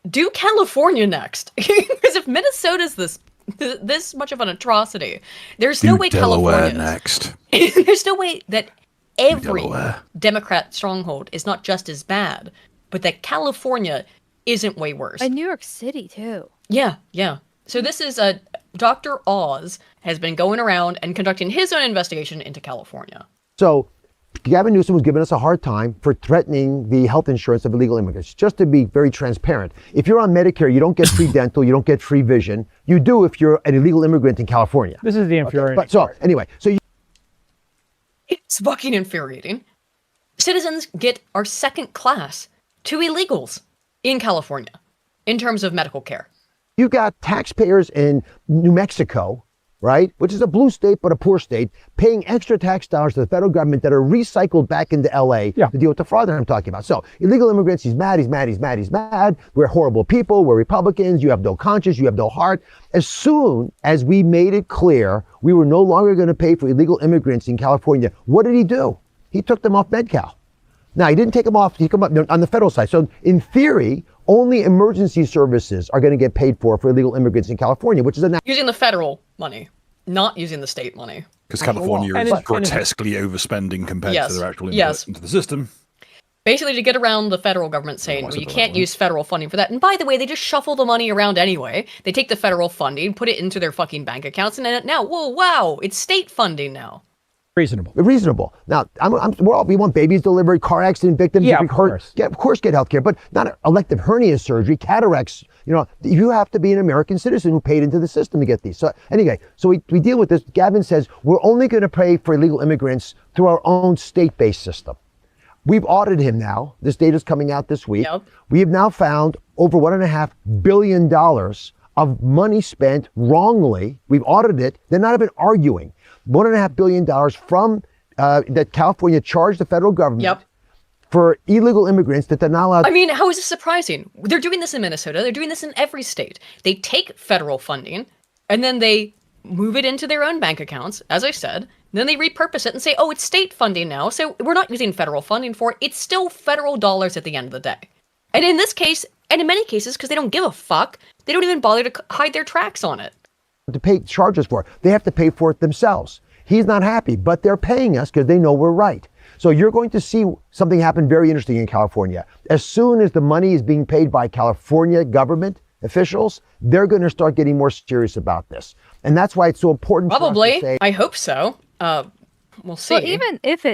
do California next. Because if Minnesota's this much of an atrocity, there's no way California next. There's no way that every Democrat stronghold is not just as bad, but that California isn't way worse. And New York City too. Yeah. So this is Dr. Oz has been going around and conducting his own investigation into California. So Gavin Newsom was giving us a hard time for threatening the health insurance of illegal immigrants. Just to be very transparent, if you're on Medicare, you don't get free dental, you don't get free vision. You do if you're an illegal immigrant in California. This is the infuriating part. So anyway, it's fucking infuriating. Citizens are second class to illegals in California in terms of medical care. You got taxpayers in New Mexico, right, which is a blue state but a poor state, paying extra tax dollars to the federal government that are recycled back into LA to deal with the fraud that I'm talking about. So illegal immigrants, he's mad. We're horrible people. We're Republicans. You have no conscience. You have no heart. As soon as we made it clear we were no longer going to pay for illegal immigrants in California, what did he do? He took them off Med-Cal. Now, he didn't take them off. He came up on the federal side. So in theory, only emergency services are going to get paid for illegal immigrants in California, which is using the federal money, not using the state money. Because California is grotesquely overspending compared to their actual input into the system. Basically, to get around the federal government saying, well, you can't use federal funding for that. And by the way, they just shuffle the money around anyway. They take the federal funding, put it into their fucking bank accounts, and then now, whoa, wow, it's state funding now. Reasonable. Now, we want babies delivered, car accident victims. Yeah, of course. Of course, get health care, but not elective hernia surgery, cataracts. You have to be an American citizen who paid into the system to get these. So anyway, we deal with this. Gavin says we're only going to pay for illegal immigrants through our own state-based system. We've audited him now. This data's coming out this week. Yep. We have now found over $1.5 billion of money spent wrongly. We've audited it. They're not even arguing. $1.5 billion from that California charged the federal government for illegal immigrants that they're not allowed. I mean, how is this surprising? They're doing this in Minnesota. They're doing this in every state. They take federal funding and then they move it into their own bank accounts, as I said. Then they repurpose it and say, oh, it's state funding now. So we're not using federal funding for it. It's still federal dollars at the end of the day. And in this case, and in many cases, because they don't give a fuck, they don't even bother to hide their tracks on it. To pay charges for it. They have to pay for it themselves. He's not happy, but they're paying us because they know we're right. So you're going to see something happen very interesting in California. As soon as the money is being paid by California government officials, they're going to start getting more serious about this. And that's why it's so important. Probably. I hope so. We'll see. But even if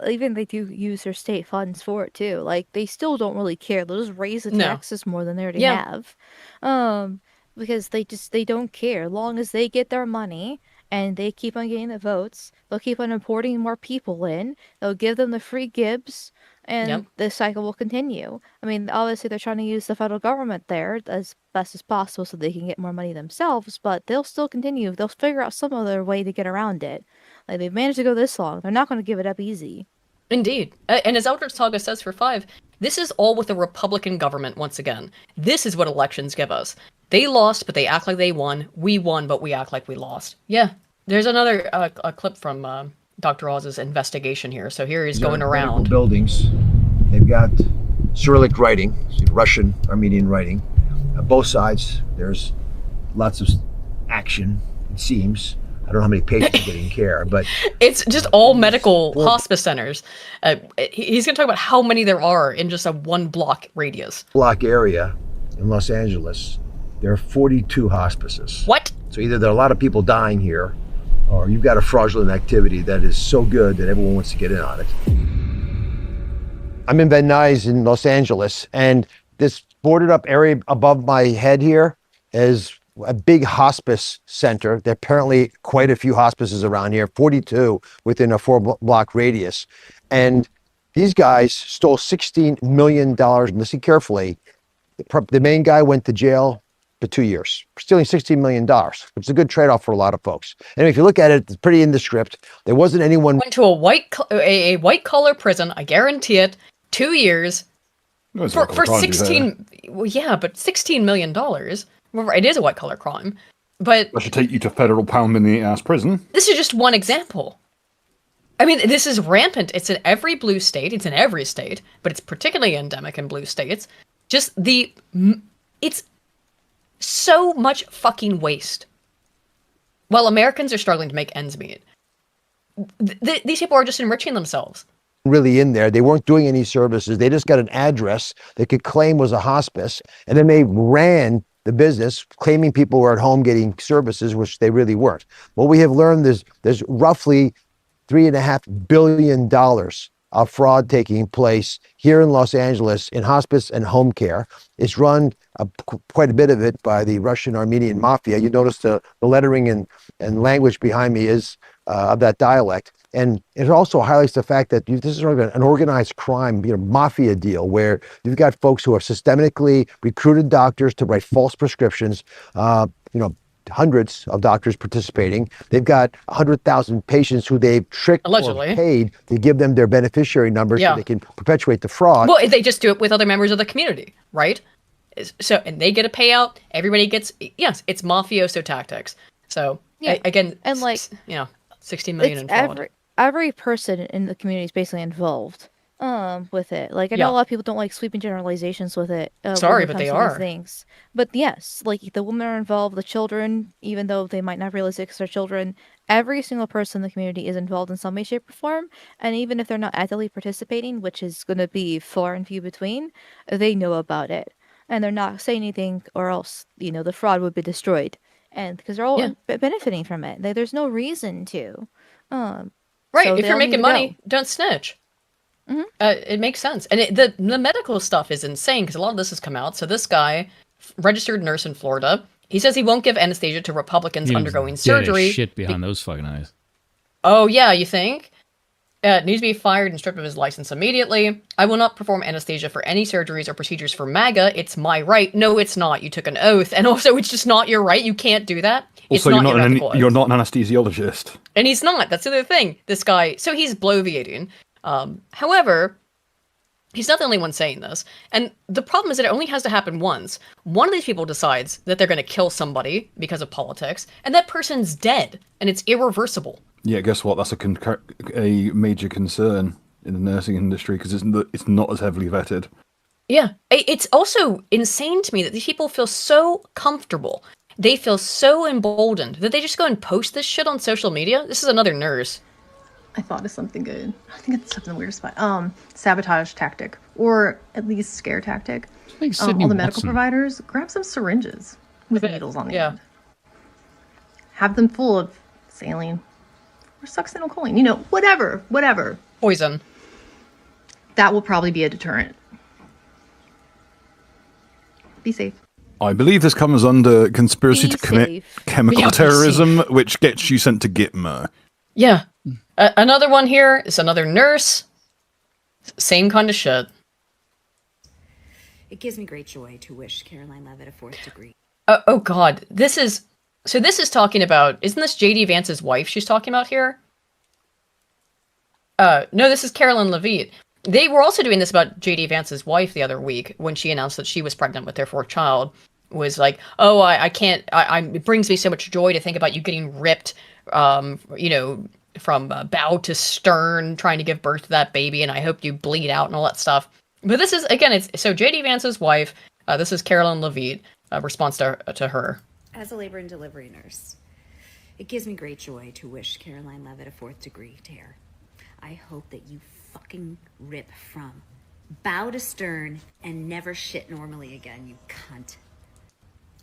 even they do use their state funds for it too, like they still don't really care. They'll just raise the taxes more than they already have. Because they don't care. As long as they get their money and they keep on getting the votes, they'll keep on importing more people in. They'll give them the free gibs, and the cycle will continue. I mean, obviously they're trying to use the federal government there as best as possible so they can get more money themselves, but they'll still continue. They'll figure out some other way to get around it. Like, they've managed to go this long. They're not going to give it up easy. Indeed. And as Eldritch Saga says for 5, this is all with a Republican government once again. This is what elections give us. They lost, but they act like they won. We won, but we act like we lost. Yeah. There's another a clip from Dr. Oz's investigation here. So here he's going around. Buildings. They've got Cyrillic writing, Russian, Armenian writing. Both sides, there's lots of action, it seems. I don't know how many patients getting care, but it's just all medical hospice centers. He's going to talk about how many there are in just a 1 block radius. Block area in Los Angeles, there are 42 hospices. What? So either there are a lot of people dying here, or you've got a fraudulent activity that is so good that everyone wants to get in on it. I'm in Van Nuys in Los Angeles, and this boarded up area above my head here is a big hospice center. There are apparently quite a few hospices around here, 42 within a 4-block radius. And these guys stole $16 million. Listen carefully. The main guy went to jail for 2 years, stealing $16 million, which is a good trade-off for a lot of folks. And if you look at it, it's pretty indescript. There wasn't anyone... Went to a white-collar prison, I guarantee it, 2 years, for 16... Well, yeah, but $16 million... It is a white-collar crime, but... I should take you to federal pound-in-the-ass prison. This is just one example. I mean, this is rampant. It's in every blue state. It's in every state, but it's particularly endemic in blue states. Just it's so much fucking waste. While Americans are struggling to make ends meet, these people are just enriching themselves. Really in there. They weren't doing any services. They just got an address they could claim was a hospice, and then they ran the business, claiming people were at home getting services, which they really weren't. What we have learned is there's roughly $3.5 billion of fraud taking place here in Los Angeles in hospice and home care. It's run quite a bit of it by the Russian Armenian mafia. You notice the lettering and language behind me is of that dialect. And it also highlights the fact that this is an organized crime, mafia deal where you've got folks who have systematically recruited doctors to write false prescriptions, hundreds of doctors participating. They've got 100,000 patients who they've tricked allegedly or paid to give them their beneficiary numbers so they can perpetuate the fraud. Well, they just do it with other members of the community, right? So, and they get a payout. Everybody gets, yes, it's mafioso tactics. So, again, and 16 million in fraud. Every person in the community is basically involved with it. Like, I know a lot of people don't like sweeping generalizations with it. Sorry, but they are. Things. But yes, like the women are involved, the children, even though they might not realize it because they're children, every single person in the community is involved in some way, shape, or form. And even if they're not actively participating, which is going to be far and few between, they know about it. And they're not saying anything, or else, the fraud would be destroyed. And because they're all benefiting from it. There's no reason to. Right, so if you're making money, don't snitch. Mm-hmm. It makes sense. And the medical stuff is insane because a lot of this has come out. So this guy, registered nurse in Florida, he says he won't give anesthesia to Republicans undergoing surgery. Shit behind those fucking eyes. Oh, yeah, you think? Needs to be fired and stripped of his license immediately. I will not perform anesthesia for any surgeries or procedures for MAGA. It's my right. No, it's not. You took an oath. And also, it's just not your right. You can't do that. Also, you're not an anesthesiologist. And he's not. That's the other thing. This guy, so he's bloviating. However, he's not the only one saying this. And the problem is that it only has to happen once. One of these people decides that they're going to kill somebody because of politics, and that person's dead, and it's irreversible. Yeah, guess what? That's a major concern in the nursing industry because it's not as heavily vetted. Yeah, it's also insane to me that these people feel so comfortable. They feel so emboldened that they just go and post this shit on social media. This is another nurse. I thought of something good. I think it's something weird spot. Sabotage tactic, or at least scare tactic. All the medical providers, grab some syringes with needles on the end. Have them full of saline or succinylcholine. Whatever. Poison. That will probably be a deterrent. Be safe. I believe this comes under conspiracy to commit chemical terrorism, which gets you sent to Gitmo. Yeah. Another one here is another nurse. Same kind of shit. It gives me great joy to wish Caroline Levitt a 4th degree. Oh God. This is talking about, isn't this J.D. Vance's wife she's talking about here? No, this is Caroline Levitt. They were also doing this about J.D. Vance's wife the other week when she announced that she was pregnant with their 4th child. Was like, oh, I can't, it brings me so much joy to think about you getting ripped, from bow to stern, trying to give birth to that baby, and I hope you bleed out and all that stuff. But this is, again, so J.D. Vance's wife, this is Caroline Levitt, response to her. As a labor and delivery nurse, It gives me great joy to wish Caroline Levitt a 4th degree tear. I hope that you fucking rip from bow to stern and never shit normally again, you cunt.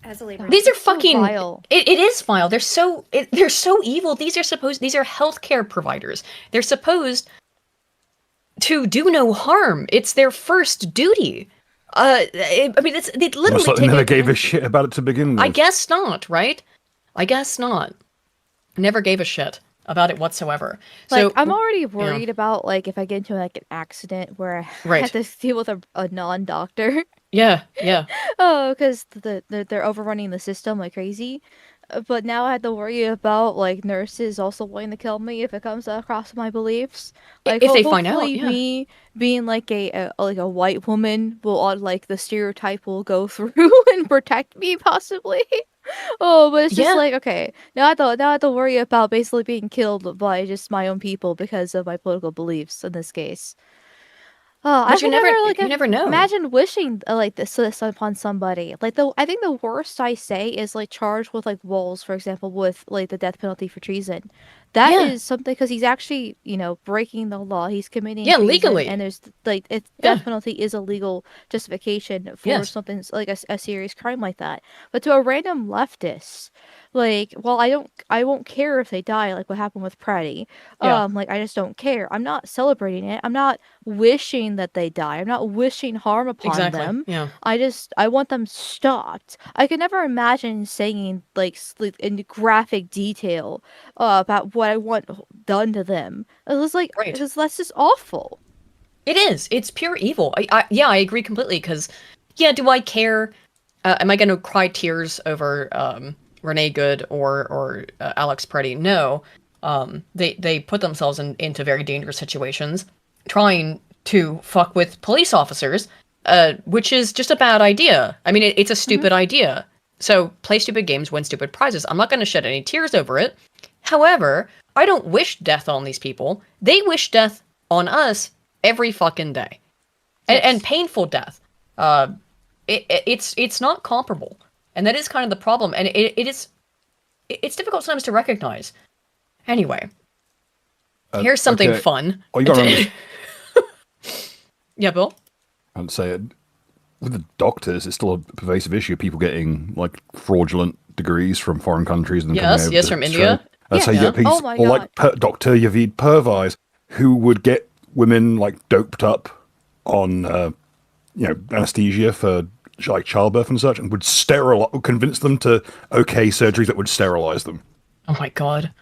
As a labor, These are so fucking. vile. It is vile. They're so evil. These are healthcare providers. They're supposed to do no harm. It's their first duty. I mean, they literally. Almost like they never gave a shit about it to begin with. I guess not, right? I guess not. Never gave a shit about it whatsoever. Like, So I'm already worried about, like, if I get into, like, an accident where I have to deal with a non-doctor. Yeah. Oh, because they're overrunning the system like crazy. But now I have to worry about, like, nurses also wanting to kill me if it comes across my beliefs. Like, If they find out, hopefully yeah. me being like a white woman will, like, the stereotype will go through and protect me possibly. Oh, but it's just Yeah. like, okay, now I have to worry about basically being killed by just my own people because of my political beliefs in this case. Oh, I But you could never- like you never know. imagine wishing like this upon somebody. Like I think the worst I say is like charged with like Walls, for example, with like the death penalty for treason. That Yeah. is something because he's actually breaking the law. He's committing Yeah, treason, legally. and there's like Yeah. death penalty is a legal justification for Yes. something like a serious crime like that. But to a random leftist, like, well, I won't care if they die, like what happened with Pretti. Yeah. Like I just don't care. I'm not celebrating it. I'm not wishing that they die. I'm not wishing harm upon Exactly. them. Yeah. I want them stopped. I could never imagine saying like in graphic detail about what I want done to them. It was like that's just awful. It is. It's pure evil. I agree completely. Because, do I care? Am I going to cry tears over Renee Good or Alex Pretti? No. They put themselves into very dangerous situations, trying to fuck with police officers, which is just a bad idea. I mean, it's a stupid idea. So play stupid games, win stupid prizes. I'm not going to shed any tears over it. However, I don't wish death on these people. They wish death on us every fucking day, and painful death. It's not comparable, and that is kind of the problem. And it's difficult sometimes to recognize. Anyway, here's something fun. Oh, you got to remember. Yeah, Bill. I'd say with the doctors, it's still a pervasive issue. People getting like fraudulent degrees from foreign countries and then coming over from to India. So you get people, Oh my or like Dr. Yavid Purvise, who would get women like doped up on anesthesia for like childbirth and such, and would convince them to surgeries that would sterilize them. Oh my god.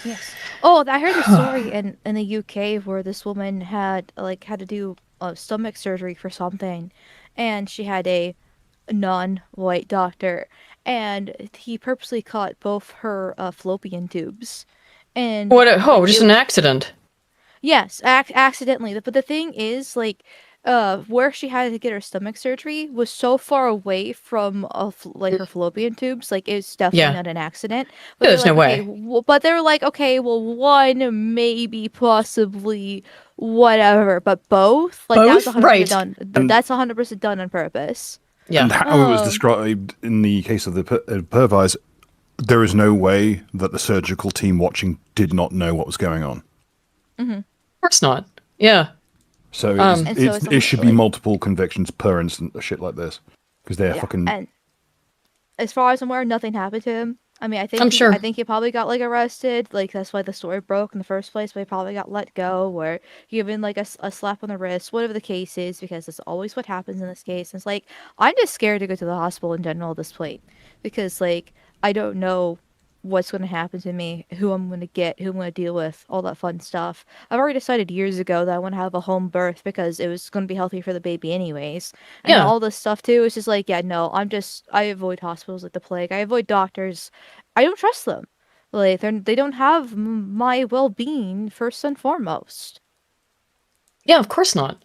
Yes. Oh, I heard a story in the UK where this woman had to do stomach surgery for something, and she had a non-white doctor, and he purposely cut both her fallopian tubes. And just an accident. Yes, accidentally. But the thing is, like, where she had to get her stomach surgery was so far away from her fallopian tubes, like it's definitely not an accident. But There's no way. But they're like, okay, well, one maybe, possibly, whatever, but both, like Both? that's 100% Right. done. That's 100% done on purpose. Yeah. And how it was described in the case of the Purvise, there is no way that the surgical team watching did not know what was going on. Mm-hmm. Of course not. Yeah. So it's it should be multiple convictions per instance of shit like this, because they're fucking. And as far as I'm aware, nothing happened to him. I mean, I think sure. I think he probably got like arrested. Like that's why the story broke in the first place. But he probably got let go or given like a slap on the wrist, whatever the case is, because that's always what happens in this case. And it's like I'm just scared to go to the hospital in general at this point because like I don't know what's going to happen to me, who I'm going to get, who I'm going to deal with, all that fun stuff. I've already decided years ago that I want to have a home birth because it was going to be healthy for the baby anyways. And all this stuff too, it's just like, I avoid hospitals like the plague. I avoid doctors. I don't trust them. Like, they don't have my well-being first and foremost. Yeah, of course not.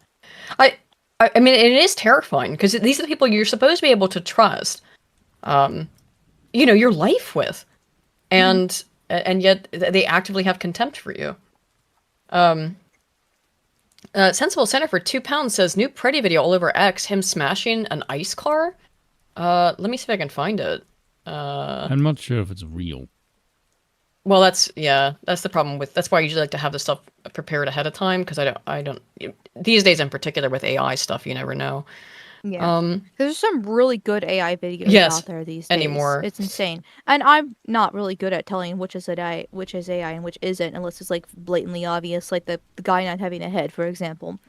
I mean, it is terrifying because these are the people you're supposed to be able to trust, your life with. And yet they actively have contempt for you. Sensible Center for £2 says new Pretti video all over X, him smashing an ice car. Let me see if I can find it. I'm not sure if it's real. Well, that's the problem that's why I usually like to have this stuff prepared ahead of time, because I don't these days in particular with AI stuff, you never know. Yeah. There's some really good AI videos out there these days. Anymore. It's insane. And I'm not really good at telling which is AI and which isn't, unless it's like blatantly obvious, like the guy not having a head, for example.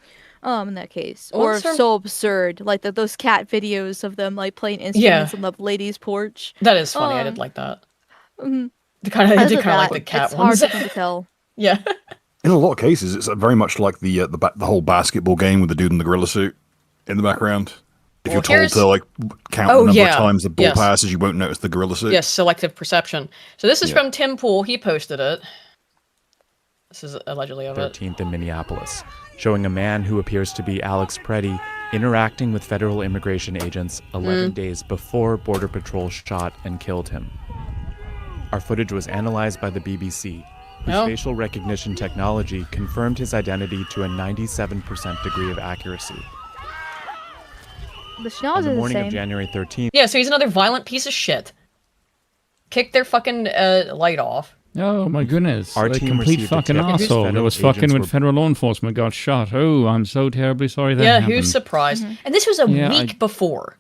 In that case. Or so absurd, like those cat videos of them like playing instruments on the lady's porch. That is funny. I did like that. Mhm. I kind of like the cat it's ones. It's hard to tell. Yeah. In a lot of cases, it's very much like the whole basketball game with the dude in the gorilla suit in the background. If you're told to like count the number of times the ball passes, you won't notice the gorilla suit. Yes, selective perception. So this is from Tim Pool. He posted it. This is allegedly of it. 13th in Minneapolis, showing a man who appears to be Alex Pretti interacting with federal immigration agents 11 days before Border Patrol shot and killed him. Our footage was analyzed by the BBC, whose facial recognition technology confirmed his identity to a 97% degree of accuracy. The schnoz On the is morning the same. of January 13th. Yeah, so he's another violent piece of shit. Kicked their fucking light off. Oh my goodness! Our A team complete received a fucking tip that asshole that federal was fucking agents with were- federal law enforcement got shot. Oh, I'm so terribly sorry that Yeah, happened. who's surprised? And this was a week before.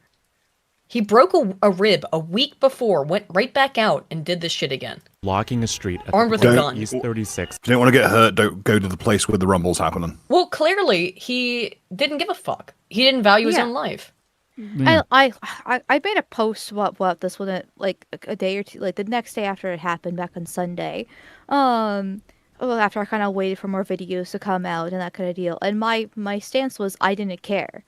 He broke a rib a week before, went right back out and did this shit again. Blocking a street at Armed with a gun. East 36. If you don't want to get hurt, don't go to the place where the rumble's happening. Well, clearly he didn't give a fuck. He didn't value his own life. I made a post about this when like a day or two, like the next day after it happened back on Sunday. After I kind of waited for more videos to come out and that kind of deal. And my stance was I didn't care.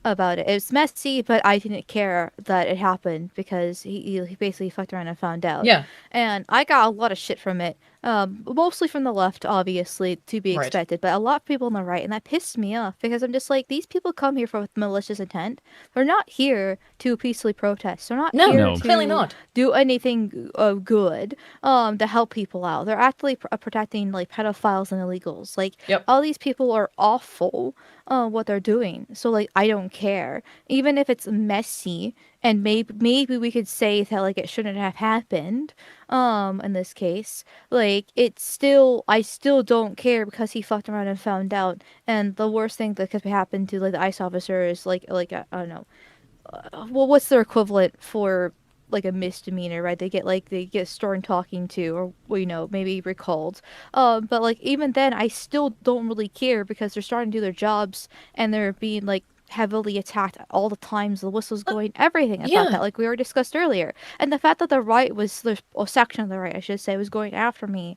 About it. It was messy, but I didn't care that it happened because he basically fucked around and found out. Yeah. And I got a lot of shit from it. Mostly from the left, obviously, to be expected, but a lot of people on the right, and that pissed me off because I'm just like, these people come here with malicious intent. They're not here to peacefully protest. They're not here clearly to not. do anything good to help people out. They're actually protecting like pedophiles and illegals. Like all these people are awful what they're doing. So like I don't care. Even if it's messy and maybe we could say that like it shouldn't have happened in this case, like I still don't care because he fucked around and found out. And the worst thing that could happen to like the ICE officer is like I don't know, what's their equivalent for like a misdemeanor, right? They get stern talking to, or maybe recalled. But like even then I still don't really care because they're starting to do their jobs and they're being like heavily attacked all the times, the whistle's going, everything about that, like we already discussed earlier. And the fact that the right was, a section of the right, I should say, was going after me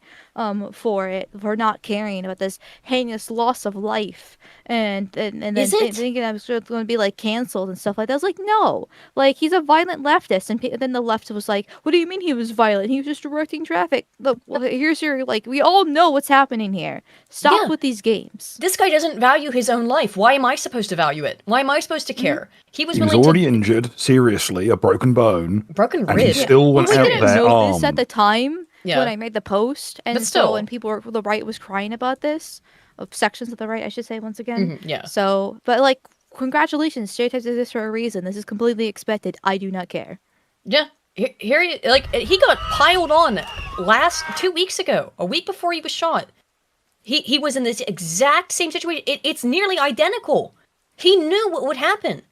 for not caring about this heinous loss of life and then thinking I was going to be like canceled and stuff like that. I was like, no, like he's a violent leftist. And then the left was like, what do you mean he was violent? He was just directing traffic. Look, here's your, like, we all know what's happening here. Stop with these games. This guy doesn't value his own life. Why am I supposed to value it? Why am I supposed to care? He was already injured, seriously, a broken bone. Broken rib. And he still went out there didn't know armed. this at the time when I made the post. And so when the right was crying about this, sections of the right, I should say, once again. Yeah. So, but like, congratulations, stereotypes exist for a reason. This is completely expected. I do not care. Yeah. Here, he got piled on 2 weeks ago, a week before he was shot. He was in this exact same situation. It's nearly identical. He knew what would happen.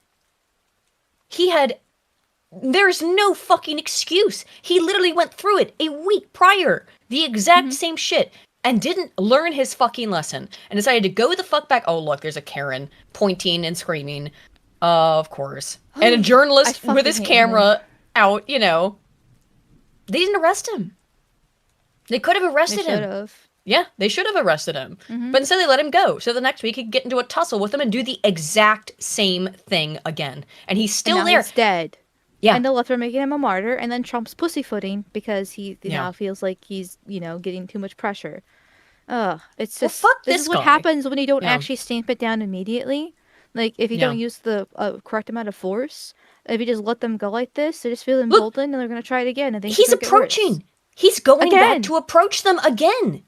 There's no fucking excuse. He literally went through it a week prior. The exact same shit. And didn't learn his fucking lesson. And decided to go the fuck back. Oh, look, there's a Karen pointing and screaming. Of course. And a journalist with his camera out, They didn't arrest him. They could have arrested him. They should have. Yeah, they should have arrested him. But instead they let him go. So the next week he could get into a tussle with him and do the exact same thing again. And he's still there. He's dead. Yeah. And the left are making him a martyr, and then Trump's pussyfooting because he now feels like he's, getting too much pressure. It's just this is what happens when you don't actually stamp it down immediately. Like if you don't use the correct amount of force, if you just let them go like this, they just feel emboldened and they're gonna try it again. And he's approaching. He's going back to approach them again.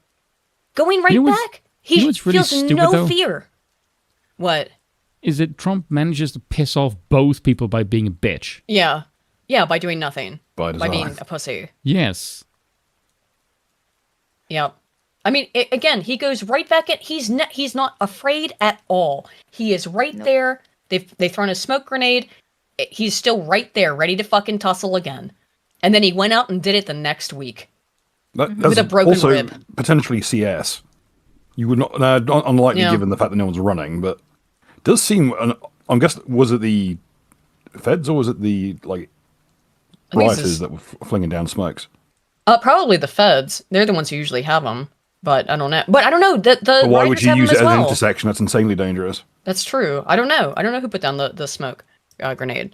Going right back. He what's really feels stupid, no though? fear. What? Is that Trump manages to piss off both people by being a bitch. Yeah. Yeah, by doing nothing. By being a pussy. Yes. Yep. I mean, again, he goes right back in. He's not afraid at all. He is right there. They've thrown a smoke grenade. He's still right there, ready to fucking tussle again. And then he went out and did it the next week. With a broken also rib. Potentially CS. You would not, unlikely given the fact that no one's running, but it does seem, I'm guessing, was it the feds or was it the, like, rioters that were flinging down smokes? Probably the feds. They're the ones who usually have them. But I don't know. But I don't know. But why would you use it as an intersection? That's insanely dangerous. That's true. I don't know. I don't know who put down the smoke grenade.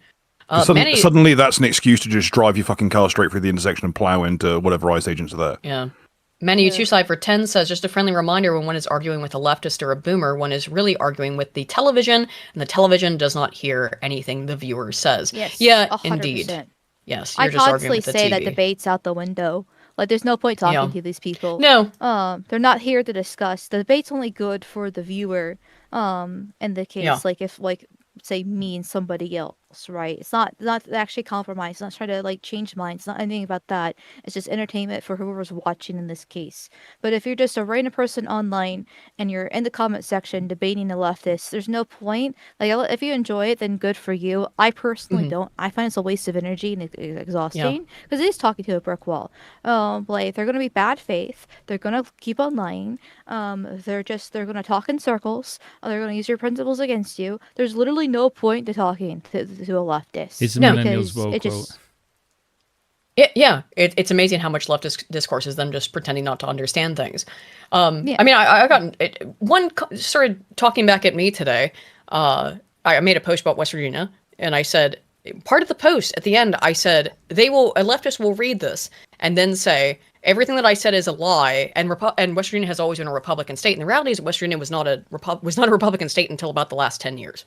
Suddenly that's an excuse to just drive your fucking car straight through the intersection and plow into whatever ICE agents are there. Yeah. Manu 2Cypher10 says, just a friendly reminder, when one is arguing with a leftist or a boomer, one is really arguing with the television, and the television does not hear anything the viewer says. Yes, yeah, 100%. Indeed. Yes, I you're just arguing constantly with the say TV. that debate's out the window. Like, there's no point talking to these people. No. They're not here to discuss. The debate's only good for the viewer. In the case, like, if, like, say, me and somebody else, right? It's not actually compromise. It's not trying to, like, change minds. It's not anything about that. It's just entertainment for whoever's watching in this case. But if you're just a random person online and you're in the comment section debating a leftist, there's no point. Like, if you enjoy it, then good for you. I personally don't. I find it's a waste of energy and exhausting because it is talking to a brick wall. Like, they're going to be bad faith. They're going to keep on lying. They're going to talk in circles. They're going to use your principles against you. There's literally no point to talking to a leftist. It's a millennials woke quote. It's amazing how much leftist discourse is them just pretending not to understand things. I mean, I got one started talking back at me today. I made a post about West Virginia, and I said, part of the post at the end, I said, a leftist will read this and then say, everything that I said is a lie, and West Virginia has always been a Republican state. And the reality is West Virginia was not a Republican state until about the last 10 years.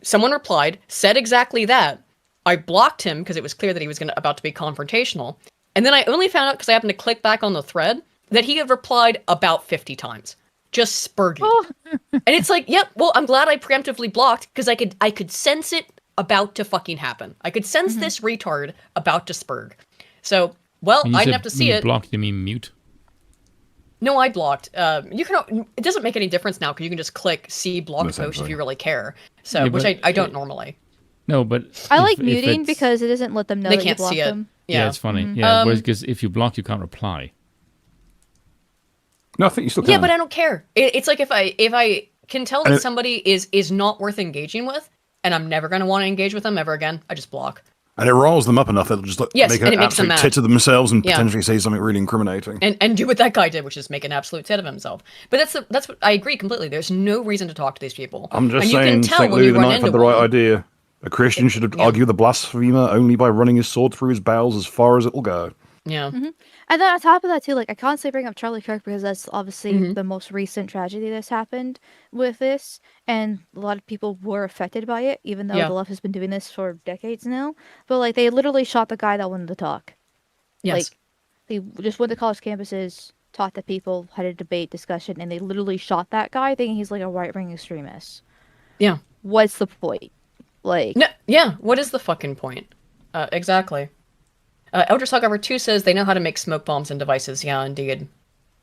Someone replied, said exactly that. I blocked him because it was clear that he was about to be confrontational. And then I only found out because I happened to click back on the thread that he had replied about 50 times. Just spurging. And it's like, yep, well, I'm glad I preemptively blocked because I could sense it about to fucking happen. I could sense this retard about to spurg. So, well, I didn't have to see it. Blocked, you mean mute? No, I blocked. It doesn't make any difference now because you can just click see blocked post if you really care. So, which I don't normally. No, but I like muting because it doesn't let them know they that can't you blocked see it. them. Yeah, it's funny. Yeah, because if you block, you can't reply. No, I think you still can. Yeah, but I don't care. It's like if I can tell that somebody is not worth engaging with, and I'm never going to want to engage with them ever again, I just block. And it riles them up enough that it'll just make an absolute tit of themselves and potentially say something really incriminating. And do what that guy did, which is make an absolute tit of himself. But that's what I agree completely. There's no reason to talk to these people. I'm just saying, St. Louis the Ninth had the right idea. A Christian should argue the blasphemer only by running his sword through his bowels as far as it will go. Yeah. And then on top of that too, like, I constantly bring up Charlie Kirk because that's obviously the most recent tragedy that's happened with this, and a lot of people were affected by it, even though the left has been doing this for decades now. But like, they literally shot the guy that wanted to talk. Yes. Like, they just went to college campuses, taught the people, had a debate discussion, and they literally shot that guy, thinking he's like a right-wing extremist. Yeah. What's the point? Like, no, yeah. What is the fucking point? Exactly. Elder Slughover 2 says they know how to make smoke bombs and devices. Yeah, indeed.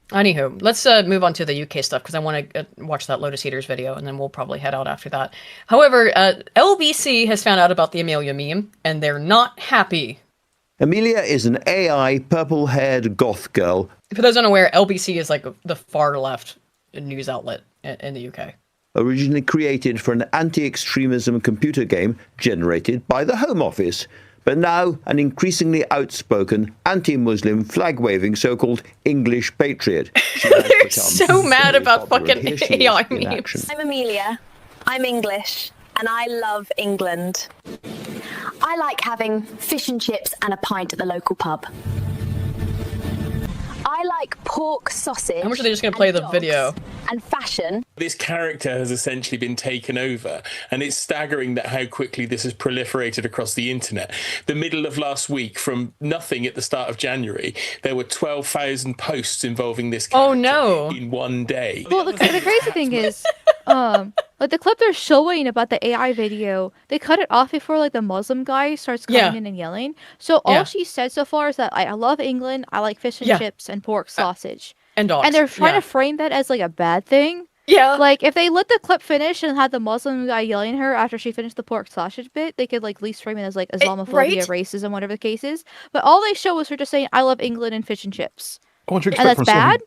Anywho, let's move on to the UK stuff because I want to watch that Lotus Eaters video and then we'll probably head out after that. However, LBC has found out about the Amelia meme and they're not happy. Amelia is an AI purple-haired goth girl. For those unaware, LBC is like the far left news outlet in the UK. Originally created for an anti-extremism computer game generated by the Home Office, but now an increasingly outspoken anti-Muslim flag-waving so-called English patriot. They're so mad about fucking AI memes. I'm Amelia. I'm English, and I love England. I like having fish and chips and a pint at the local pub. I like pork sausage. How much are they just going to play the video? And fashion. This character has essentially been taken over, and it's staggering that how quickly this has proliferated across the internet. The middle of last week, from nothing at the start of January, there were 12,000 posts involving this character in one day. Well, the crazy thing is, Like the clip they're showing about the AI video, they cut it off before like the Muslim guy starts coming in and yelling. So all she said so far is that I love England, I like fish and chips and pork sausage. And dogs. And they're trying to frame that as like a bad thing. Yeah. Like if they let the clip finish and had the Muslim guy yelling at her after she finished the pork sausage bit, they could like at least frame it as like Islamophobia, racism, whatever the case is. But all they show was her just saying, I love England and fish and chips. What do you And expect that's from bad?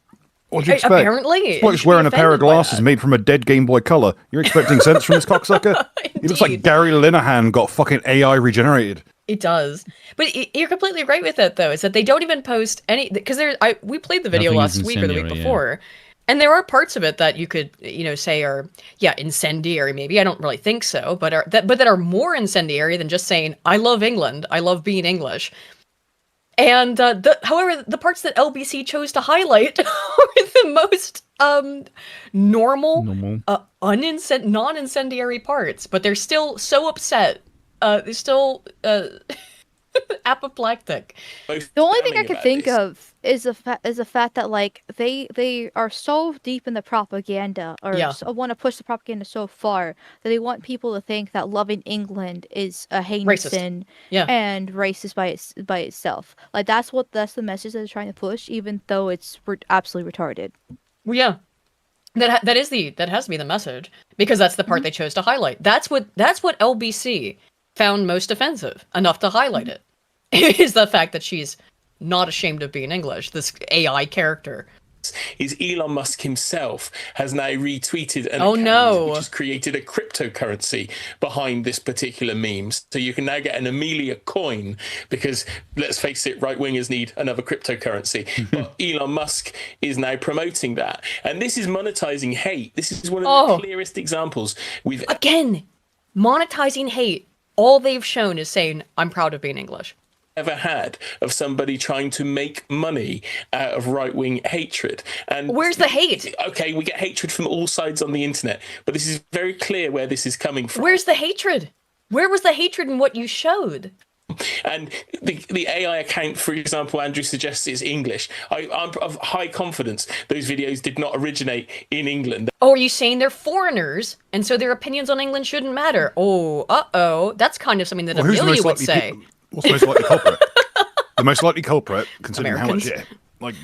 What do you expect? Apparently, it's like he's wearing a pair of glasses made from a dead Game Boy Color. You're expecting sense from this cocksucker? He looks like Gary Linehan got fucking AI regenerated. It does, but you're completely right with it, though. Is that they don't even post any because we played the video last week or the week before, and there are parts of it that you could say are incendiary. Maybe I don't really think so, but that are more incendiary than just saying I love England, I love being English. And however, the parts that LBC chose to highlight are the most normal. Non-incendiary parts, but they're still so upset. They're still apoplectic. The only thing I can think of is the fact that like they are so deep in the propaganda, or want to push the propaganda so far that they want people to think that loving England is a heinous sin and racist by itself. Like that's the message that they're trying to push, even though it's absolutely retarded. Well, yeah. That has to be the message, because that's the part they chose to highlight. That's what LBC found most offensive enough to highlight it. Is the fact that she's not ashamed of being English, this AI character. Is Elon Musk himself has now retweeted an account which has created a cryptocurrency behind this particular meme. So you can now get an Amelia coin because, let's face it, right-wingers need another cryptocurrency. But Elon Musk is now promoting that. And this is monetizing hate. This is one of the clearest examples we've... Again, monetizing hate. All they've shown is saying, I'm proud of being English. Ever had of somebody trying to make money out of right-wing hatred. And where's the hate? Okay, we get hatred from all sides on the internet, but this is very clear where this is coming from. Where's the hatred? Where was the hatred in what you showed? And the AI account, for example, Andrew suggests is English. I'm of high confidence those videos did not originate in England. Oh, are you saying they're foreigners, and so their opinions on England shouldn't matter? Oh, that's kind of something that Amelia would say. What's the most likely culprit? The most likely culprit, considering Americans. how much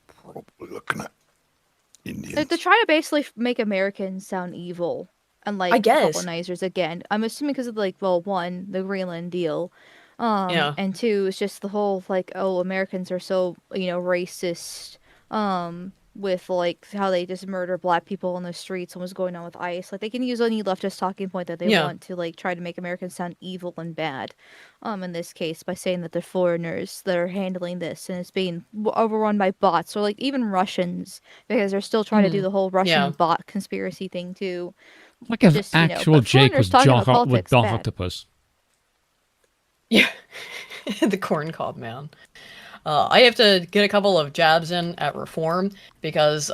probably looking at Indians. They're trying to basically make Americans sound evil and like colonizers again. I'm assuming because of one, the Greenland deal, and two, it's just the whole Americans are so racist, with like how they just murder black people on the streets and what's going on with ICE. Like they can use any leftist talking point that they want to like try to make Americans sound evil and bad. In this case, by saying that they're foreigners that are handling this and it's being overrun by bots, or like even Russians, because they're still trying to do the whole Russian bot conspiracy thing too. Like if actual Jake was Doc Octopus. Yeah, the corn cob man. I have to get a couple of jabs in at Reform because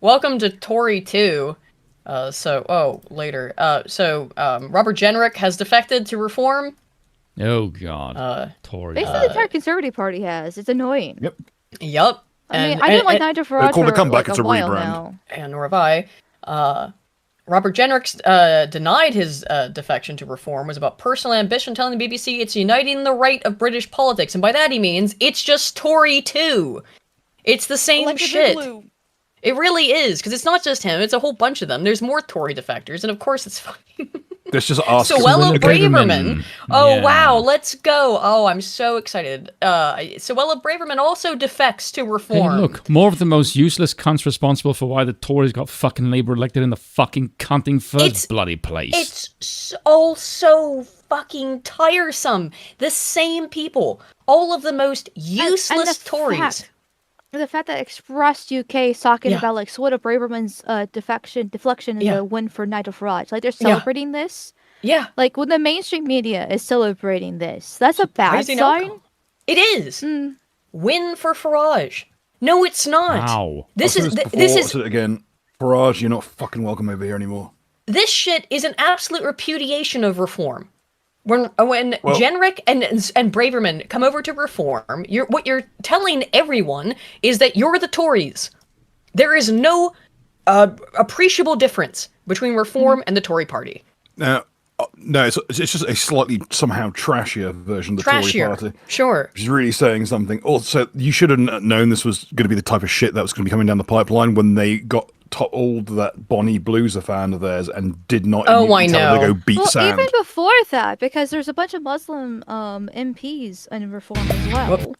welcome to Tory 2. Later. Robert Jenrick has defected to Reform. Oh God. Tory. Basically, the entire Conservative Party has. It's annoying. Yep. I mean, I didn't like Nigel Farage for comeback. It's a a while rebrand. now. And nor have I. Robert Jenrick denied his defection to Reform was about personal ambition, telling the BBC it's uniting the right of British politics. And by that he means it's just Tory too. It's the same shit. Blue. It really is, because it's not just him, it's a whole bunch of them. There's more Tory defectors, and of course it's fine. There's just us. Suella Braverman. Oh, wow, let's go. Oh, I'm so excited. Suella Braverman also defects to Reform. Hey, look, more of the most useless cunts responsible for why the Tories got fucking Labour elected in the fucking cunting first bloody place. It's all so fucking tiresome. The same people. All of the most useless Tories. The fact that Express UK is talking about like Suella Braverman's deflection is a win for Nigel Farage. Like they're celebrating this. Yeah. Like when the mainstream media is celebrating this, that's a bad sign. It is. Win for Farage. No, it's not. Wow. This is again. Farage, you're not fucking welcome over here anymore. This shit is an absolute repudiation of Reform. When Jenrick and Braverman come over to Reform, what you're telling everyone is that you're the Tories. There is no appreciable difference between Reform and the Tory party. Now, no, it's just a slightly somehow trashier version of the Tory party. Sure. Which is really saying something. Also, you should have known this was going to be the type of shit that was going to be coming down the pipeline when they got told that Bonnie Blue's a fan of theirs and did not tell her to go beat sand. Even before that, because there's a bunch of Muslim MPs in Reform as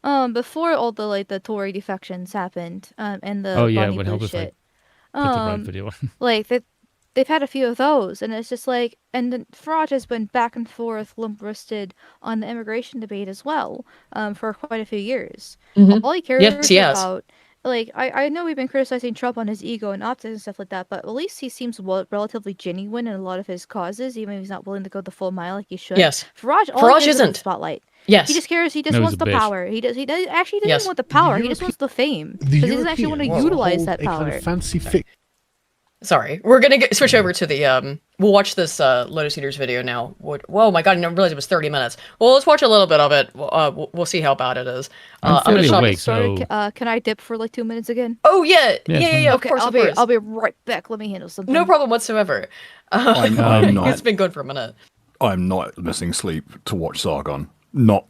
well. Before all the Tory defections happened, and the Bonnie Blue shit. Put the right video on. Like they've had a few of those, and it's just like, and then Farage has been back and forth, limp-wristed on the immigration debate as well, for quite a few years. All he cares about, like, I know we've been criticizing Trump on his ego and optics and stuff like that, but at least he seems relatively genuine in a lot of his causes, even if he's not willing to go the full mile like he should. Yes. Farage isn't the spotlight. Yes. He just cares. He just wants the power. He doesn't want the power. He just wants the fame. Because he doesn't actually want to utilize that power. Kind of fancy fix. Sorry, we're gonna switch over to the we'll watch this Lotus Eaters video now. Whoa, my god, I didn't realize it was 30 minutes. Well, let's watch a little bit of it. We'll see how bad it is. I'm fairly awake, so... Can I dip for like 2 minutes again? Oh yeah. Of Okay, course, I'll be right back. Let me handle something. No problem whatsoever. I'm not. It's been good for a minute. I'm not missing sleep to watch Sargon. Not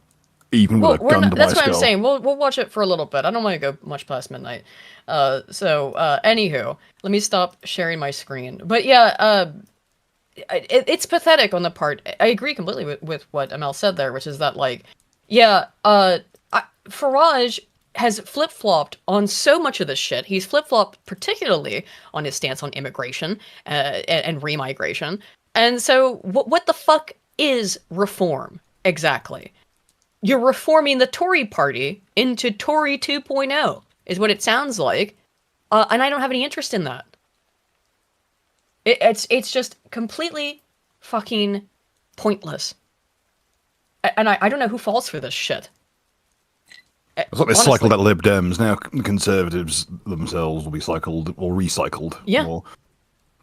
even with a gun to my that's skull. what I'm saying. We'll watch it for a little bit. I don't want to go much past midnight. Anywho, let me stop sharing my screen. But yeah, it's pathetic on the part. I agree completely with what Amel said there, which is that, like, yeah, Farage has flip-flopped on so much of this shit. He's flip-flopped particularly on his stance on immigration and remigration. And so what the fuck is reform exactly? You're reforming the Tory party into Tory 2.0 is what it sounds like. And I don't have any interest in that. It's just completely fucking pointless. And I don't know who falls for this shit. I thought they cycled out Lib Dems. Now the Conservatives themselves will be cycled or recycled. Yeah.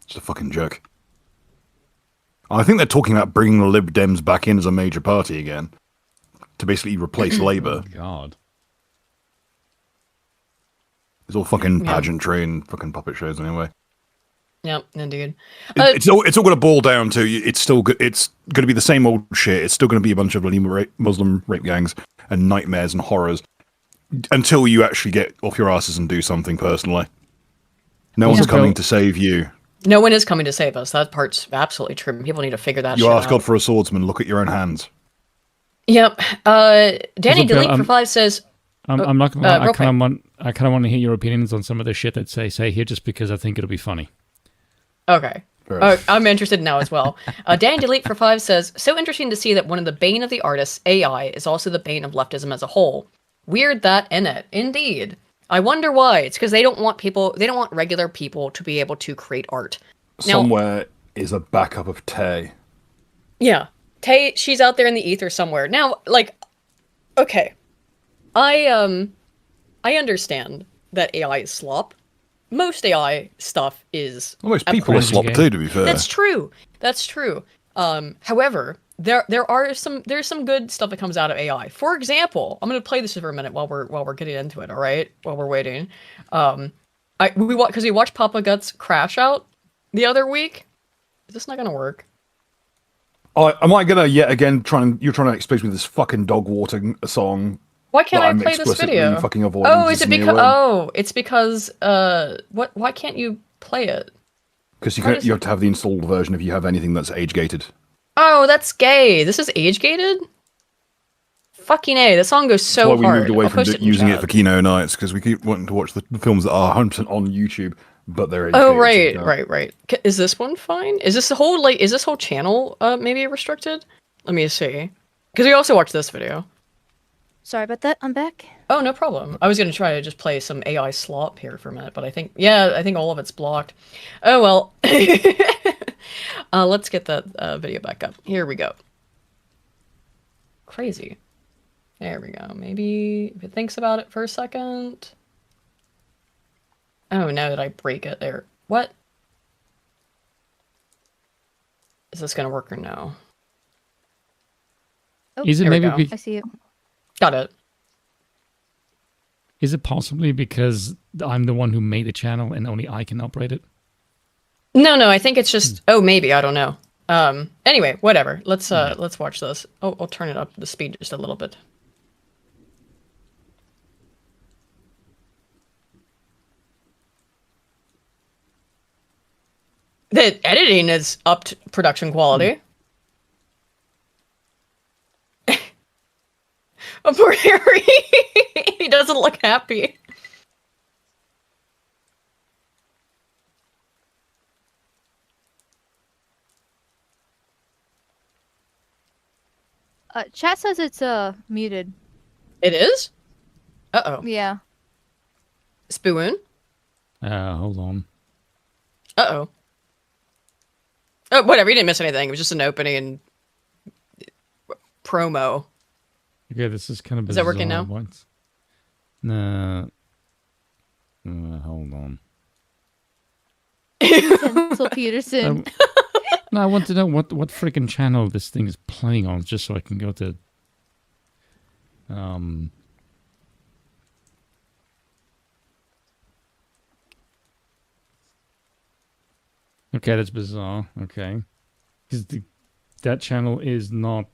It's a fucking joke. I think they're talking about bringing the Lib Dems back in as a major party again. To basically replace Labour. Oh, God. It's all fucking pageantry and fucking puppet shows anyway. Yep, indeed. It's all going to boil down to it's going to be the same old shit. It's still going to be a bunch of Muslim rape gangs and nightmares and horrors until you actually get off your asses and do something personally. No one's coming to save you. No one is coming to save us. That part's absolutely true. People need to figure that shit out. You ask God for a swordsman, look at your own hands. Yep. Danny Delete for 5 says... I'm not gonna lie, I kind of want to hear your opinions on some of the shit that say here just because I think it'll be funny. Okay. I'm interested now as well. Danny Delete for 5 says, so interesting to see that one of the bane of the artists, AI, is also the bane of leftism as a whole. Weird that in it. Indeed. I wonder why. It's because they don't want regular people to be able to create art. Somewhere is a backup of Tay. Yeah. Tay, she's out there in the ether somewhere. Now, like, okay. I understand that AI is slop. Most AI stuff is... Well, most people are slop too, to be fair. That's true. However, there's some good stuff that comes out of AI. For example, I'm going to play this for a minute while we're getting into it, all right? While we're waiting. We watched Papa Guts Crash Out the other week. Is this not going to work? Am I gonna yet again you're trying to expose me this fucking dog water song? Why can't I play this video? Fucking It's because why can't you play it? Because you have to have the installed version if you have anything that's age gated. Oh, that's gay. This is age gated? Fucking A, the song goes so hard. That's why we moved away from using it for Kino nights, because we keep wanting to watch the films that are 100% on YouTube. But they're right. Is this one fine? Is this whole channel maybe restricted? Let me see. Because we also watched this video. Sorry about that. I'm back. Oh, no problem. I was gonna try to just play some AI slop here for a minute, but I think all of it's blocked. Oh well. Let's get that video back up. Here we go. Crazy. There we go. Maybe if it thinks about it for a second. Oh, now that I break it there. What? Is this going to work or no? Oh, is it maybe I see it. Got it. Is it possibly because I'm the one who made the channel and only I can operate it? No, I think it's just. Oh, maybe I don't know. Anyway, whatever. Let's watch this. Oh, I'll turn it up the speed just a little bit. The editing is up to production quality. Oh, poor Harry. He doesn't look happy. Chat says it's muted. It is? Uh-oh. Yeah. Spoon? Hold on. Uh-oh. Oh, whatever. You didn't miss anything. It was just an opening and promo. Okay, this is kind of bizarre. Is that working now? No. Hold on. Pencil Peterson. No, I want to know what freaking channel this thing is playing on, just so I can go to. Okay, that's bizarre. Okay, because that channel is not.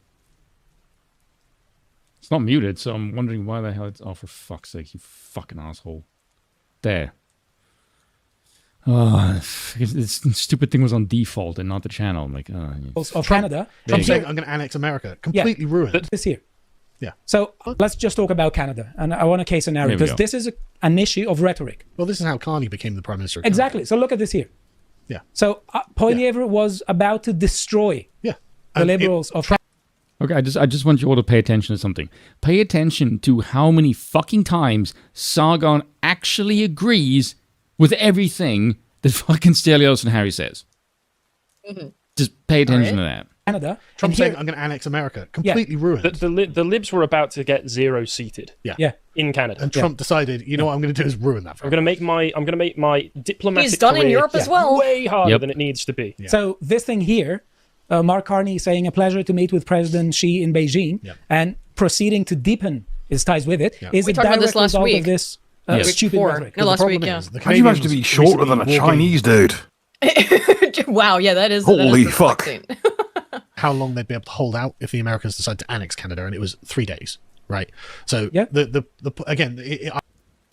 It's not muted, so I'm wondering why the hell it's. Oh, for fuck's sake, you fucking asshole! There. Oh, this stupid thing was on default and not the channel. I'm like, of Canada. Trump saying go. I'm going to annex America. Completely ruined. This here. Yeah. So let's just talk about Canada, and I want a case scenario because this is an issue of rhetoric. Well, this is how Carney became the prime minister. Exactly. So look at this here. Yeah. So Poilievre was about to destroy the liberals of. Okay, I just want you all to pay attention to something. Pay attention to how many fucking times Sargon actually agrees with everything that fucking Stelios and Harry says. Mm-hmm. Just pay attention to that. Canada. Trump saying I'm going to annex America. Completely ruined. The Libs were about to get zero seated. Yeah. In Canada. And Trump decided, you know what I'm going to do is ruin that. I'm going to make my diplomatic He's done in career Europe as well. way harder than it needs to be. Yeah. So this thing here, Mark Carney saying a pleasure to meet with President Xi in Beijing and proceeding to deepen his ties with it is We a talked about direct this last result week. of this stupid rhetoric. No, last week, How do you manage to be shorter than a Chinese dude? Wow, yeah, that is. Holy fuck. How long they'd be able to hold out if the Americans decided to annex Canada, and it was 3 days, right? So To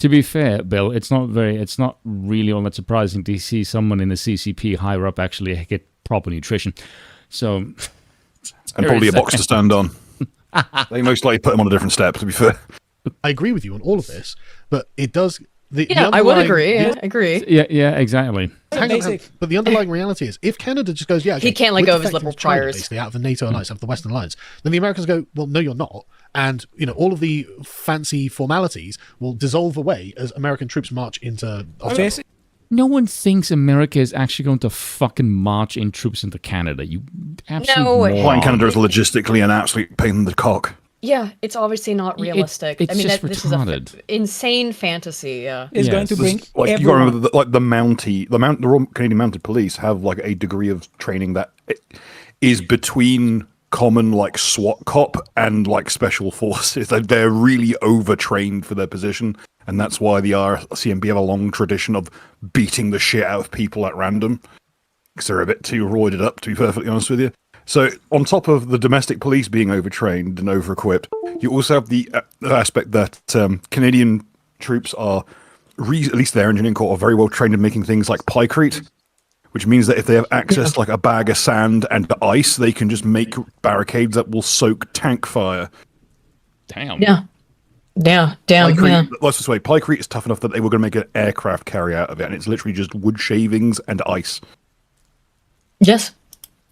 be fair, Bill, it's not really all that surprising to see someone in the CCP higher up actually get proper nutrition. So, and probably a box to stand on. They most likely put him on a different step, to be fair. I agree with you on all of this, but it does. I would agree. I agree. Yeah, exactly. But the underlying reality is, if Canada just goes, he can't let go of his liberal priors, basically out of the NATO alliance, out of the Western alliance, then the Americans go, well, no, you're not, and all of the fancy formalities will dissolve away as American troops march into. No one thinks America is actually going to fucking march in troops into Canada. You absolutely No. Why Canada is logistically an absolute pain in the cock. Yeah, it's obviously not realistic. It's just this is an insane fantasy. Yeah, is going to bring. Like you got to remember, the Royal Canadian Mounted Police have like a degree of training that is between common like SWAT cop and like special forces. They're really overtrained for their position, and that's why the RCMP have a long tradition of beating the shit out of people at random because they're a bit too roided up, to be perfectly honest with you. So, on top of the domestic police being overtrained and over-equipped, you also have the aspect that Canadian troops are, at least their engineering corps, are very well trained in making things like pykrete, which means that if they have access to like a bag of sand and ice, they can just make barricades that will soak tank fire. Damn. Yeah. Damn. Let's just say, pykrete is tough enough that they were going to make an aircraft carry out of it, and it's literally just wood shavings and ice. Yes.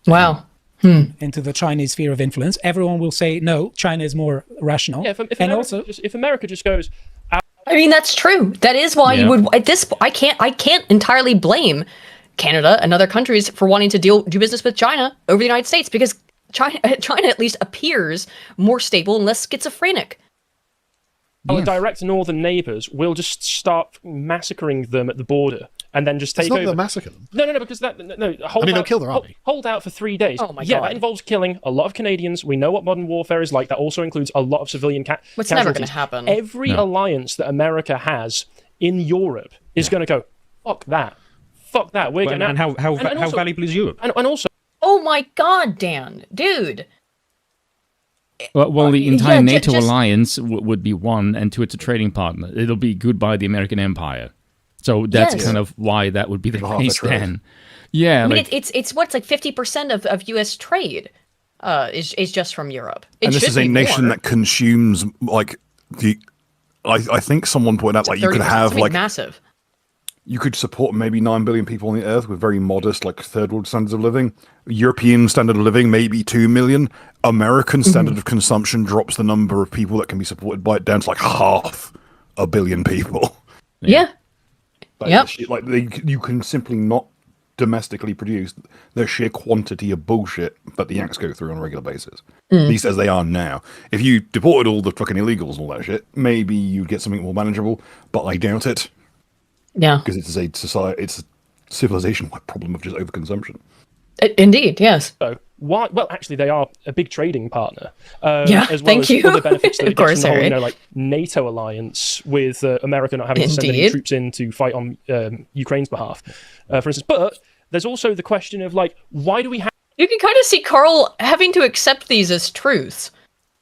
Wow. Into the Chinese sphere of influence, everyone will say no. China is more rational. Yeah, if America just goes. I mean, that's true. That is why you would. At this, I can't entirely blame Canada and other countries for wanting to do business with China over the United States, because China at least appears more stable and less schizophrenic. Our direct northern neighbours will just start massacring them at the border and then just take over. It's not they'll massacre them. No, because they'll kill their army. Hold out for 3 days. Oh my Yeah, God. that involves killing a lot of Canadians. We know what modern warfare is like. That also includes a lot of civilian It's casualties. never going to happen. Every alliance that America has in Europe is going to go, fuck that. Fuck that. We're going to... And how valuable is Europe? And also... Oh my God, Dan. Dude. Well, the entire yeah, NATO just- alliance would be one, and two, it's a trading partner. It'll be goodbye the American empire. So that's Yes. kind of why that would be the Half the case trade. then. Yeah, I mean, like, it's what's like 50% of U.S. trade is just from Europe. It And this should is a be nation more. that consumes like the. I think someone pointed out like you could 30%. have Something like massive. you could support maybe 9 billion people on the earth with very modest like third world standards of living. European standard of living maybe 2 million. American standard of consumption drops the number of people that can be supported by it down to like 500 million people. Yeah. Yep. Like you can simply not domestically produce the sheer quantity of bullshit that the Yanks go through on a regular basis. At least as they are now. If you deported all the fucking illegals and all that shit, maybe you'd get something more manageable, but I doubt it. Yeah. Because it's a society, it's a civilization-wide problem of just overconsumption. Indeed, yes. So why? Well, actually, they are a big trading partner. Yeah, as well thank as you. other benefits that Of it gets course, from the whole, Harry. like NATO alliance with America not having to send any Indeed. troops in to fight on Ukraine's behalf, for instance. But there's also the question of like, why do we have? You can kind of see Carl having to accept these as truths,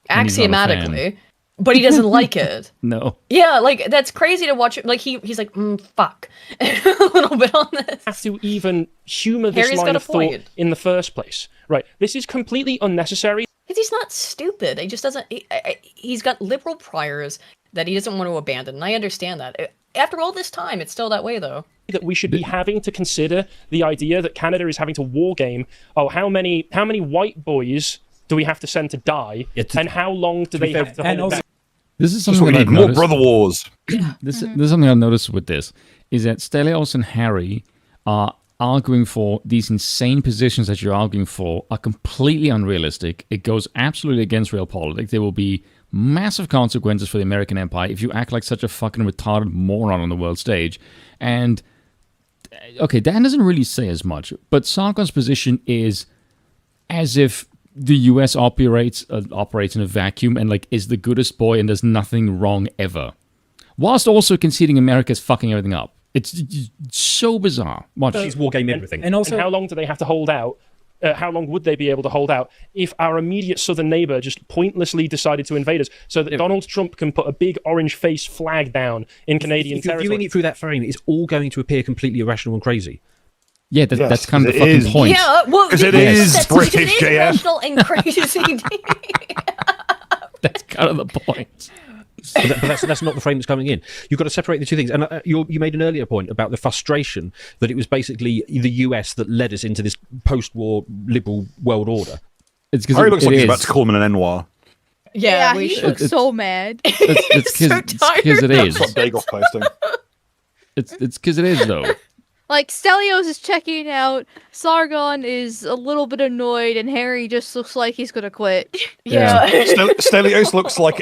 And he's not a fan. axiomatically, but he doesn't like it. no. Yeah, like that's crazy to watch. Like he's like, fuck, a little bit on this. Have to even humor this Harry's line got a of thought point. in the first place, right? This is completely unnecessary. Because he's not stupid. He just doesn't. He's got liberal priors that he doesn't want to abandon, and I understand that. After all this time, it's still that way, though. That we should be having to consider the idea that Canada is having to war game. Oh, how many white boys do we have to send to die, and how long do they have to hold back? This is That's something what we that need, I've more noticed. brother wars. This is something I've noticed with this, is that Stelios and Harry are arguing for these insane positions that you're arguing for are completely unrealistic. It goes absolutely against real politics. There will be massive consequences for the American empire if you act like such a fucking retarded moron on the world stage. And, okay, Dan doesn't really say as much, but Sargon's position is as if the US operates in a vacuum and like is the goodest boy and does nothing wrong ever, whilst also conceding America's fucking everything up. It's so bizarre. Watch. She's wargame everything. And also, how long do they have to hold out? How long would they be able to hold out if our immediate southern neighbor just pointlessly decided to invade us so that Donald Trump can put a big orange face flag down in Canadian If you're territory? viewing it through that frame, it's all going to appear completely irrational and crazy. Yeah, that's kind of the fucking is. point. Yeah, well, Because it is that's- British, it is JF. rational and crazy. That's kind of the point. But that's not the frame that's coming in. You've got to separate the two things. And you made an earlier point about the frustration that it was basically the US that led us into this post-war liberal world order. It's Harry looks like he's about to call him an Noir. Yeah, we he should. looks so mad. It's because it is. That's what Dagoff posting. It's because it is though. Like, Stelios is checking out, Sargon is a little bit annoyed, and Harry just looks like he's gonna quit. Yeah. Stelios looks like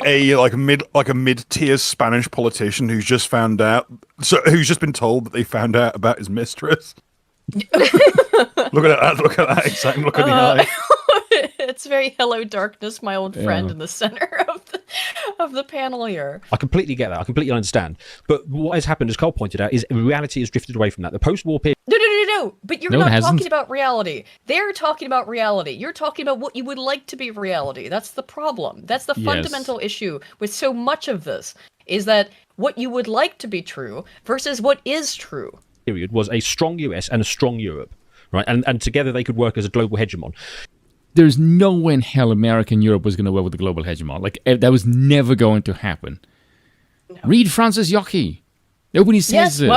a mid-tier Spanish politician who's just who's just been told that they found out about his mistress. Look at that! Look at that! Exactly. Look at the eye. It's very Hello Darkness, my old friend, in the center of the panel here. I completely get that. I completely understand. But what has happened, as Carl pointed out, is reality has drifted away from that. The post-war period... No. But you're No, it not hasn't. talking about reality. They're talking about reality. You're talking about what you would like to be reality. That's the problem. That's the Yes. fundamental issue with so much of this, is that what you would like to be true versus what is true. period was a strong US and a strong Europe, right? And together they could work as a global hegemon. There's no way in hell America and Europe was going to work with the global hegemon. Like, that was never going to happen. No. Read Francis Yockey. Nobody says this.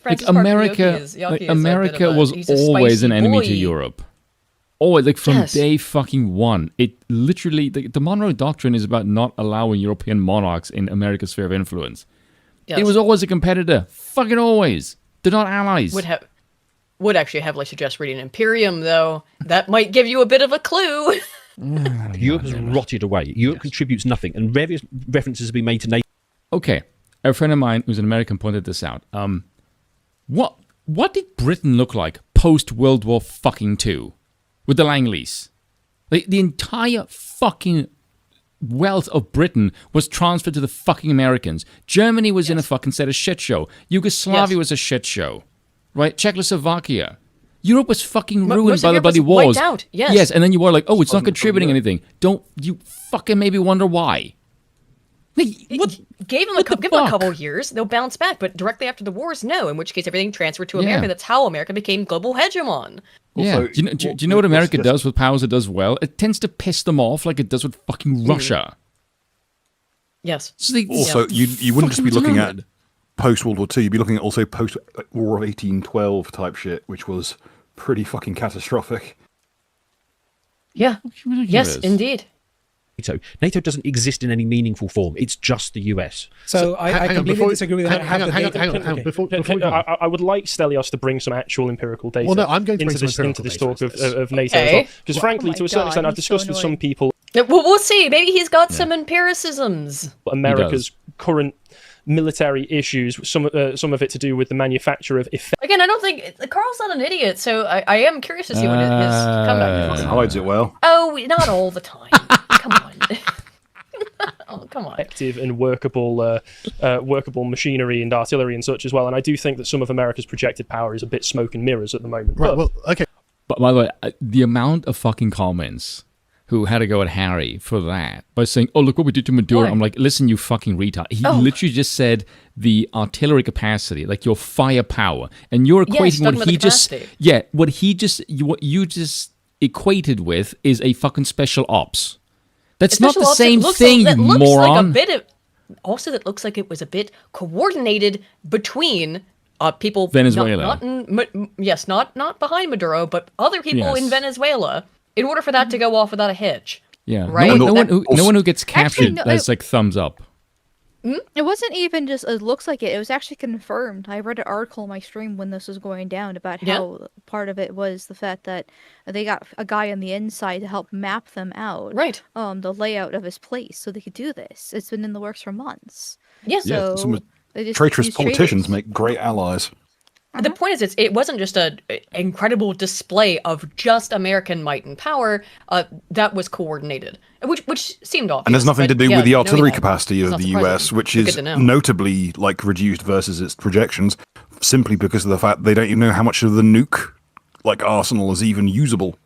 Francis America, Yockey is America he's a always an spicy enemy boy. to Europe. Always, like from Yes. day fucking one. It literally, the Monroe Doctrine is about not allowing European monarchs in America's sphere of influence. Yes. It was always a competitor. Fucking always. They're not allies. Would actually heavily suggest reading Imperium, though. That might give you a bit of a clue. Europe has rotted away. Europe contributes nothing, and various references have been made to NATO. Okay, a friend of mine who's an American pointed this out. What did Britain look like post World War fucking II with the Langleys? Like, the entire fucking wealth of Britain was transferred to the fucking Americans. Germany was in a fucking set of shit show. Yugoslavia was a shit show, right? Czechoslovakia. Europe was fucking ruined by the bloody wars. Wiped out. Yes. Yes, and then you were like, oh, it's not contributing anything. Don't you fucking maybe wonder why? Give them a couple of years, they'll bounce back. But directly after the wars, no. In which case, everything transferred to America. That's how America became global hegemon. Yeah. Also, do you know what America does with powers it does well? It tends to piss them off like it does with fucking Russia. Yes. So you wouldn't just be looking at post-World War II, you'd be looking at also post-War of 1812 type shit, which was pretty fucking catastrophic. Yeah. Yes, indeed. NATO doesn't exist in any meaningful form. It's just the US. So I completely disagree with that. Hang on. Before I would like Stelios to bring some actual empirical data I'm going to into this talk of NATO as well. Because frankly, to a certain extent, I've discussed with some people... Well, we'll see. Maybe he's got some empiricisms. America's current military issues, some of it to do with the manufacture of effects. Again, I don't think Carl's not an idiot, so I am curious to see what his comeback is. Hides it well. Oh, not all the time. Come on. Oh, come on. Effective and workable machinery and artillery and such as well. And I do think that some of America's projected power is a bit smoke and mirrors at the moment. Right. Well, okay. But by the way, the amount of fucking comments who had to go at Harry for that by saying, "Oh, look what we did to Maduro." I'm like, listen, you fucking retard. He literally just said the artillery capacity, like your firepower, and you're equating what you just equated with is a fucking special ops. That's not the same thing, you moron. Also, that looks like it was a bit coordinated between people. Venezuela. Not behind Maduro, but other people in Venezuela, in order for that to go off without a hitch. Yeah, right? No one who gets captured has like thumbs up. It wasn't even just it looks like it. It was actually confirmed. I read an article on my stream when this was going down about how part of it was the fact that they got a guy on the inside to help map them out. Right. The layout of his place so they could do this. It's been in the works for months. Yes. So some traitorous politicians make great allies. The point is, it wasn't just an incredible display of just American might and power. That was coordinated, which seemed obvious. And there's nothing to do with the artillery capacity of the US, which is notably like reduced versus its projections, simply because of the fact they don't even know how much of the nuke arsenal is even usable.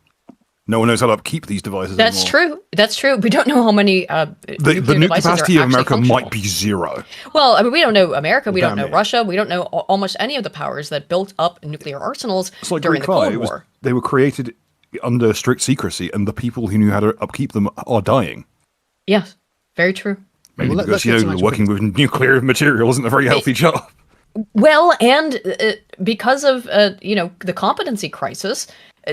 No one knows how to upkeep these devices anymore. That's true. We don't know how many the nuke capacity of America might be zero. Well, I mean, we don't know America. We don't know Russia. We don't know almost any of the powers that built up nuclear arsenals during the Cold War. They were created under strict secrecy, and the people who knew how to upkeep them are dying. Yes, very true. Maybe because working with nuclear material isn't a very healthy job. Well, and because of the competency crisis,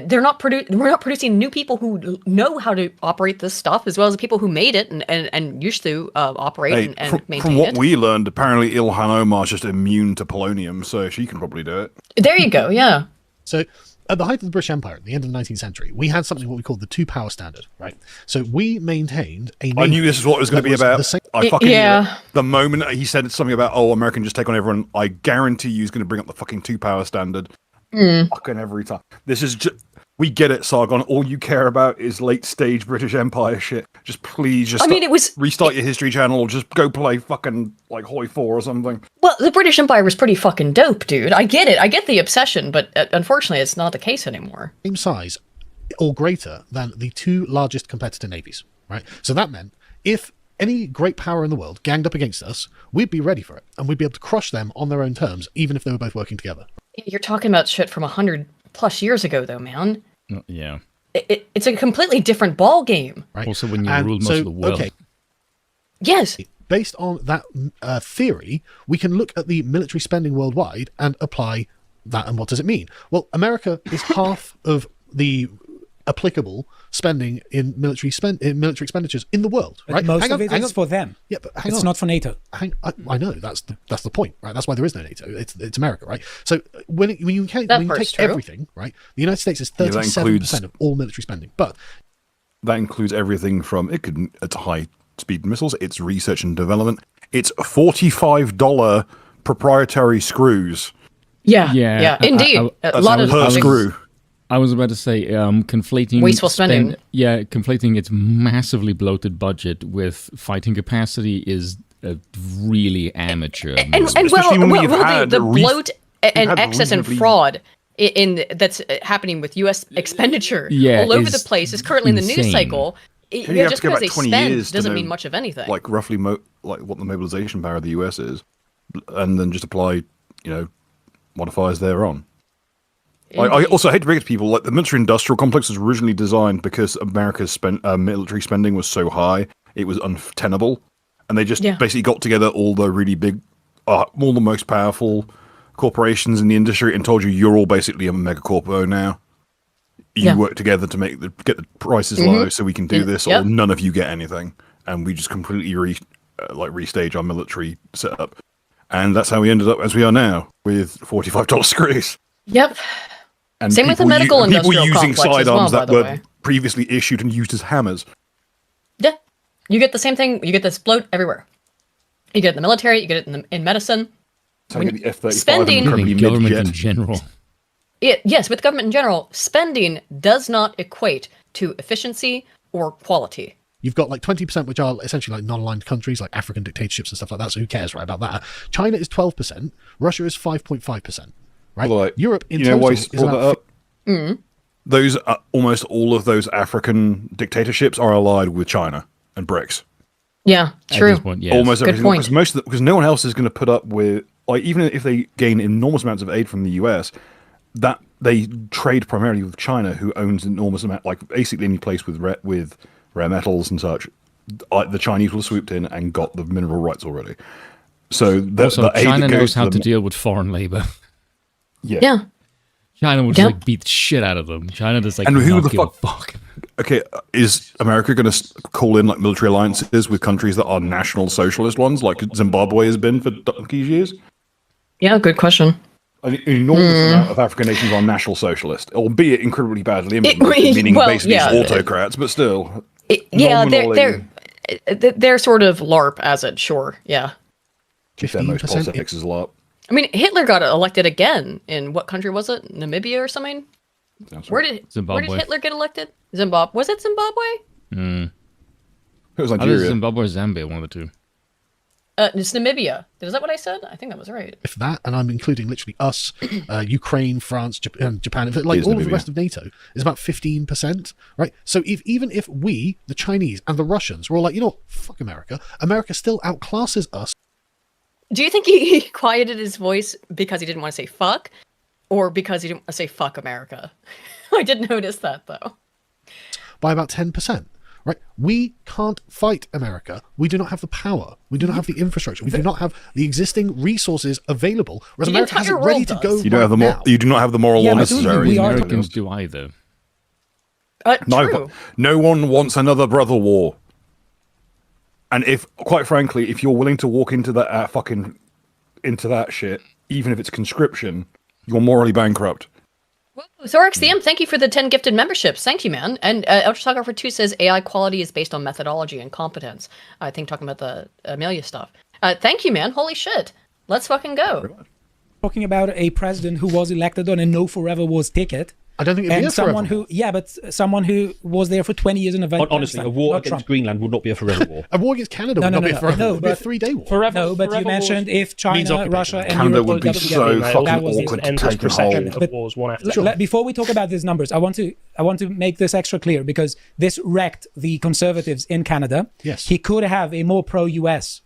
we're not producing new people who know how to operate this stuff, as well as the people who made it and used to operate and maintain it. From what we learned, apparently Ilhan Omar's just immune to polonium, so she can probably do it. There you go, yeah. So at the height of the British Empire, at the end of the 19th century, we had something what we called the two-power standard, right? So we maintained a... I knew this is what it was going to be about. I fucking knew it. The moment he said something about, America can just take on everyone, I guarantee you he's going to bring up the fucking two-power standard. Fucking every time. This is just... We get it, Sargon. All you care about is late-stage British Empire shit. Just please, restart your History Channel or just go play fucking, Hoi 4 or something. Well, the British Empire was pretty fucking dope, dude. I get it. I get the obsession, but unfortunately, it's not the case anymore. Same size or greater than the two largest competitor navies, right? So that meant if any great power in the world ganged up against us, we'd be ready for it, and we'd be able to crush them on their own terms, even if they were both working together. You're talking about shit from 100+ years ago, though, man. Yeah. It's a completely different ball game. Right. Also, when you ruled most of the world. Okay. Yes. Based on that theory, we can look at the military spending worldwide and apply that. And what does it mean? Well, America is half of the applicable spending in military expenditures in the world, right? Most of it is for them. Yeah, but it's not for NATO. I know that's the point, right? That's why there is no NATO. It's America, right? So when you take everything, right? The United States is 37% of all military spending, but that includes everything from it's high-speed missiles, it's research and development, it's $45 proprietary screws. Yeah, indeed. A lot of per screw. I was about to say, conflating wasteful spending. Conflating its massively bloated budget with fighting capacity is a really amateur. The bloat and excess and fraud that's happening with U.S. expenditure all over the place is currently in the news cycle. Just because they spend doesn't mean much of anything. Like roughly, like what the mobilization power of the U.S. is, and then just apply, modifiers thereon. I also hate to bring it to people, like the military-industrial complex was originally designed because America's military spending was so high, it was untenable, and they just basically got together all the really big, all the most powerful corporations in the industry and told you, you're all basically a megacorpo now. You work together to get the prices low, so we can do this, or none of you get anything, and we just completely restage our military setup, and that's how we ended up as we are now with $45 screws. Yep. And same with the medical industrial people using sidearms that were previously issued and used as hammers. Yeah, you get the same thing. You get this bloat everywhere. You get it in the military. You get it in medicine. The F-35 spending, and government in general. Yes, with government in general, spending does not equate to efficiency or quality. You've got like 20%, which are essentially like non-aligned countries, like African dictatorships and stuff like that. So who cares, right, about that? China is 12%. Russia is 5.5%. Right? Like, Europe in total is about... Those almost all of those African dictatorships are allied with China and BRICS. Yeah, true. Point, yes. Almost Good everything. point. Because no one else is going to put up with, like, even if they gain enormous amounts of aid from the US, that they trade primarily with China, who owns enormous amount, like basically any place with rare metals and such. The Chinese will have swooped in and got the mineral rights already. So China knows how to deal with foreign labor. Yeah. China will just beat the shit out of them. China just and who the fuck? Okay, is America going to call in like military alliances with countries that are national socialist ones, like Zimbabwe has been for donkey's years? Yeah, good question. An enormous amount of African nations are national socialist, albeit incredibly badly implemented, meaning basically autocrats, but still. They're sort of LARP as it, sure, yeah. Keep their most politics as LARP. I mean, Hitler got elected again in what country was it? Namibia or something? Where did Hitler get elected? Zimbabwe. Was it Zimbabwe? It was Nigeria. Zimbabwe or Zambia, one of the two. It's Namibia. Is that what I said? I think that was right. If that, and I'm including literally us, Ukraine, France, Japan, like all of the rest of NATO, is about 15%, right? So even if we, the Chinese and the Russians, were all like, fuck America, America still outclasses us. Do you think he quieted his voice because he didn't want to say fuck, or because he didn't want to say fuck America? I did notice that, though. By about 10%, right? We can't fight America. We do not have the power. We do not have the infrastructure. We do not have the existing resources available, whereas America has it ready to go. You don't have the now. You do not have the moral law necessary. The Americans do either. True. No one wants another brother war. And quite frankly, if you're willing to walk into that into that shit, even if it's conscription, you're morally bankrupt. Thorax the M, thank you for the 10 gifted memberships. Thank you, man. And Ultratalker 2 says AI quality is based on methodology and competence. I think talking about the Amelia stuff. Thank you, man. Holy shit. Let's fucking go. Talking about a president who was elected on a no forever wars ticket. I don't think it'd be someone who, someone who was there for 20 years in a honestly, a war against Greenland would not be a forever war. A war against Canada would not be a forever war. It would be a 3-day war. Forever, but you mentioned if China, Russia, and Canada Europe would be so fucking awkward to take hold. Before we talk about these numbers, I want to make this extra clear because this wrecked the Conservatives in Canada. Yes, he could have a more pro-US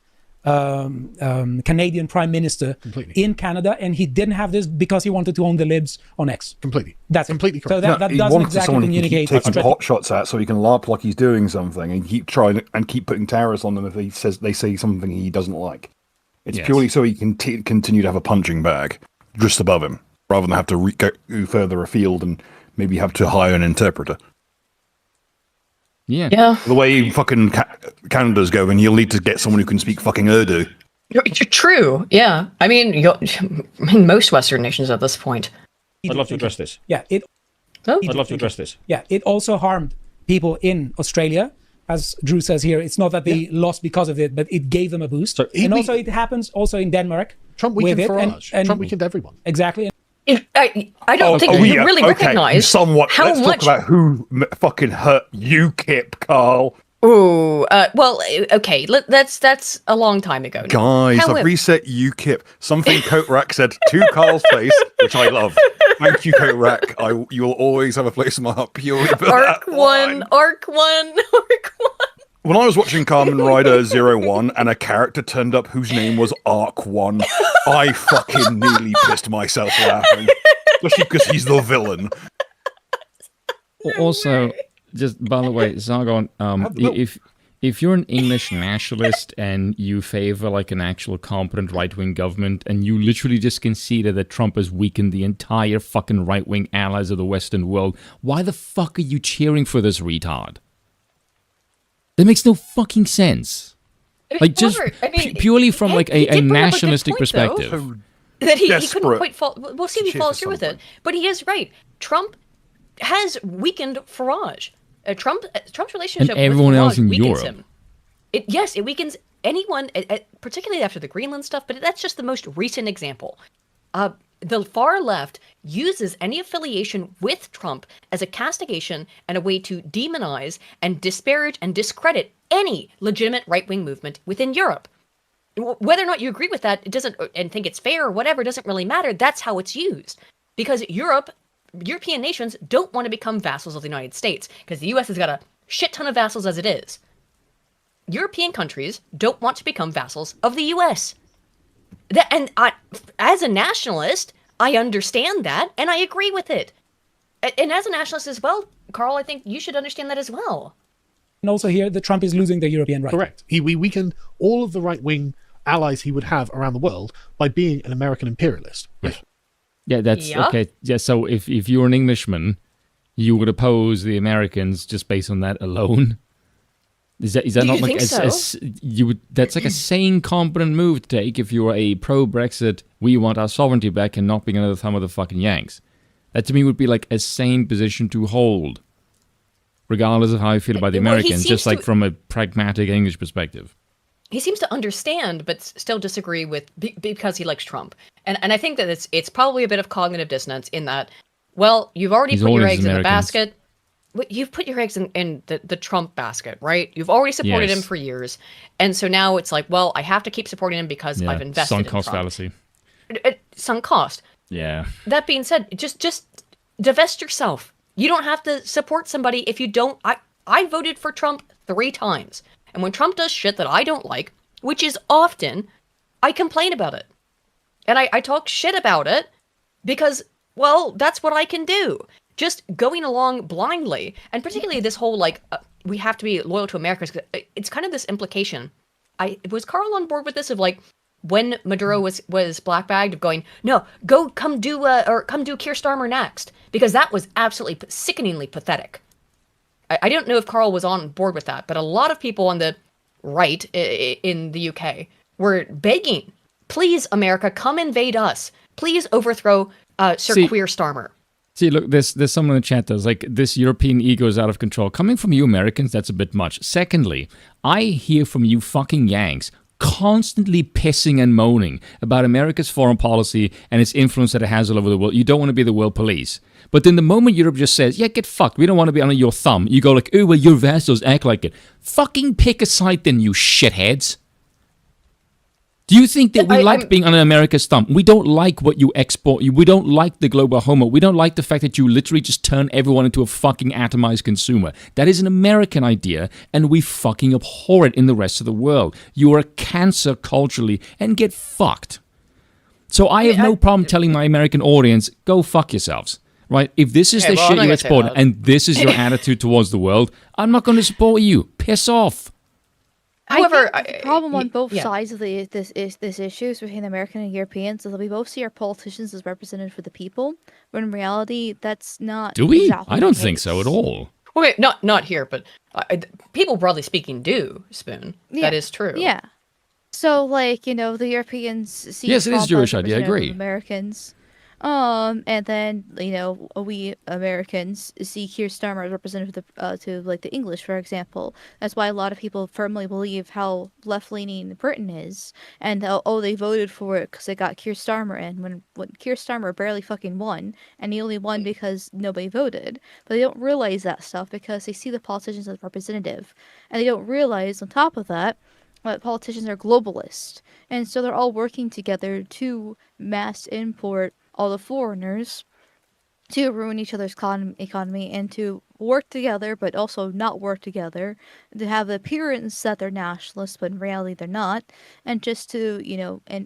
Canadian Prime Minister in Canada, and he didn't have this because he wanted to own the libs on X. Completely. That's completely correct. So that doesn't exactly communicate. He taking pot shots at, so he can LARP like he's doing something, and keep trying and keep putting tariffs on them if they say something he doesn't like. It's purely so he can continue to have a punching bag just above him, rather than have to go further afield and maybe have to hire an interpreter. Yeah. The way fucking Canada's going, you'll need to get someone who can speak fucking Urdu. True. Yeah. I mean, most Western nations at this point. I'd love to address this. Yeah. I'd love to address this. Yeah. It also harmed people in Australia as Drew says here, it's not that they lost because of it, but it gave them a boost. So it happens also in Denmark. Trump weakened Farage. And Trump weakened everyone. Exactly. I don't think you really recognize somewhat. how Let's much. talk about who fucking hurt UKIP, Carl. Ooh, well, okay, that's a long time ago now. Guys, However, I've reset UKIP. Something Kotrak said to Carl's face, which I love. Thank you, Kotrak. You will always have a place in my heart purely for Arc that one, Arc 1. When I was watching Kamen Rider 01 and a character turned up whose name was Arc 1, I fucking nearly pissed myself laughing. Especially because he's the villain. Also, just by the way, Zargon, if you're an English nationalist and you favor like an actual competent right-wing government and you literally just conceded that Trump has weakened the entire fucking right-wing allies of the Western world, why the fuck are you cheering for this retard? That makes no fucking sense. Like, just purely from like a nationalistic perspective. That he couldn't quite follow. We'll see if he follows through with it. But he is right. Trump has weakened Farage. Trump's relationship and everyone with Farage else in weakens Europe. him. It weakens anyone, particularly after the Greenland stuff, but that's just the most recent example. The far left uses any affiliation with Trump as a castigation and a way to demonize and disparage and discredit any legitimate right-wing movement within Europe. Whether or not you agree with that, it doesn't, and think it's fair or whatever, doesn't really matter. That's how it's used. Because European nations don't want to become vassals of the United States, because the US has got a shit ton of vassals as it is. European countries don't want to become vassals of the US. As a nationalist, I understand that, and I agree with it. And as a nationalist as well, Carl, I think you should understand that as well. And also here, that Trump is losing the European right. Correct. We weakened all of the right-wing allies he would have around the world by being an American imperialist. Yes. Yeah, that's okay. Yeah, so if you're an Englishman, you would oppose the Americans just based on that alone. Is that not like that's like a sane, competent move to take if you are a pro-Brexit, we want our sovereignty back and not being another thumb of the fucking Yanks. That to me would be like a sane position to hold, regardless of how you feel about the Americans, just like from a pragmatic English perspective. He seems to understand, but still disagree with because he likes Trump. And I think that it's probably a bit of cognitive dissonance in that, well, you've already put your eggs in the basket. You've put your eggs in the Trump basket, right? You've already supported him for years. And so now it's like, well, I have to keep supporting him because I've invested in Trump. Sunk cost fallacy. Sunk cost. Yeah. That being said, just divest yourself. You don't have to support somebody if you don't. I voted for Trump 3 times. And when Trump does shit that I don't like, which is often, I complain about it. And I talk shit about it because, well, that's what I can do. Just going along blindly, and particularly this whole, like, we have to be loyal to America, it's kind of this implication. Was Carl on board with this of, like, when Maduro was black-bagged, of going, no, come do Keir Starmer next, because that was absolutely sickeningly pathetic. I don't know if Carl was on board with that, but a lot of people on the right in the UK were begging, please, America, come invade us. Please overthrow Sir Keir Starmer. See, look, there's someone in the chat that's like, this European ego is out of control. Coming from you Americans, that's a bit much. Secondly, I hear from you fucking Yanks constantly pissing and moaning about America's foreign policy and its influence that it has all over the world. You don't want to be the world police. But then the moment Europe just says, yeah, get fucked, we don't want to be under your thumb, you go like, oh, well, your vassals act like it. Fucking pick a side then, you shitheads. Do you think that we like being under America's thumb? We don't like what you export. We don't like the global homo. We don't like the fact that you literally just turn everyone into a fucking atomized consumer. That is an American idea, and we fucking abhor it in the rest of the world. You are a cancer culturally, and get fucked. So I have no problem telling my American audience, go fuck yourselves. Right? If this is the shit you export, and this is your attitude towards the world, I'm not going to support you. Piss off. However, the problem on both sides of this issue, between American and Europeans, is that we both see our politicians as representative for the people, when in reality, that's not. Do we? Exactly I don't think so at all. Okay, not here, but people broadly speaking do, Spoon. Yeah. That is true. Yeah. So, like, the Europeans see. Yes, it is Jewish idea. I agree. Americans. And then, we Americans see Keir Starmer as representative to like the English, for example. That's why a lot of people firmly believe how left-leaning Britain is, and they voted for it because they got Keir Starmer in when Keir Starmer barely fucking won, and he only won because nobody voted. But they don't realize that stuff because they see the politicians as representative, and they don't realize on top of that politicians are globalist, and so they're all working together to mass import all the foreigners to ruin each other's economy and to work together but also not work together, to have the appearance that they're nationalists but in reality they're not, and just to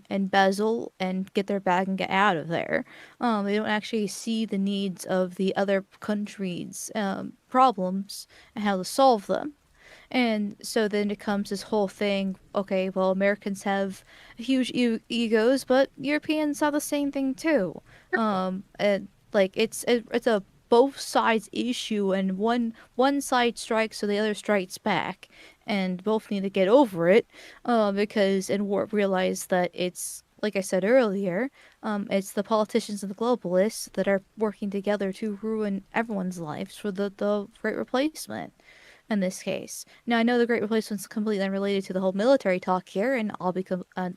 embezzle and get their bag and get out of there. They don't actually see the needs of the other countries' problems and how to solve them. And so then it comes this whole thing, okay, well, Americans have huge egos, but Europeans have the same thing too. And like it's a both sides issue, and one side strikes so the other strikes back, and both need to get over it, because realize that it's, like I said earlier, it's the politicians and the globalists that are working together to ruin everyone's lives for the Great Replacement. In this case. Now, I know the Great Replacement's completely unrelated to the whole military talk here, and I'll be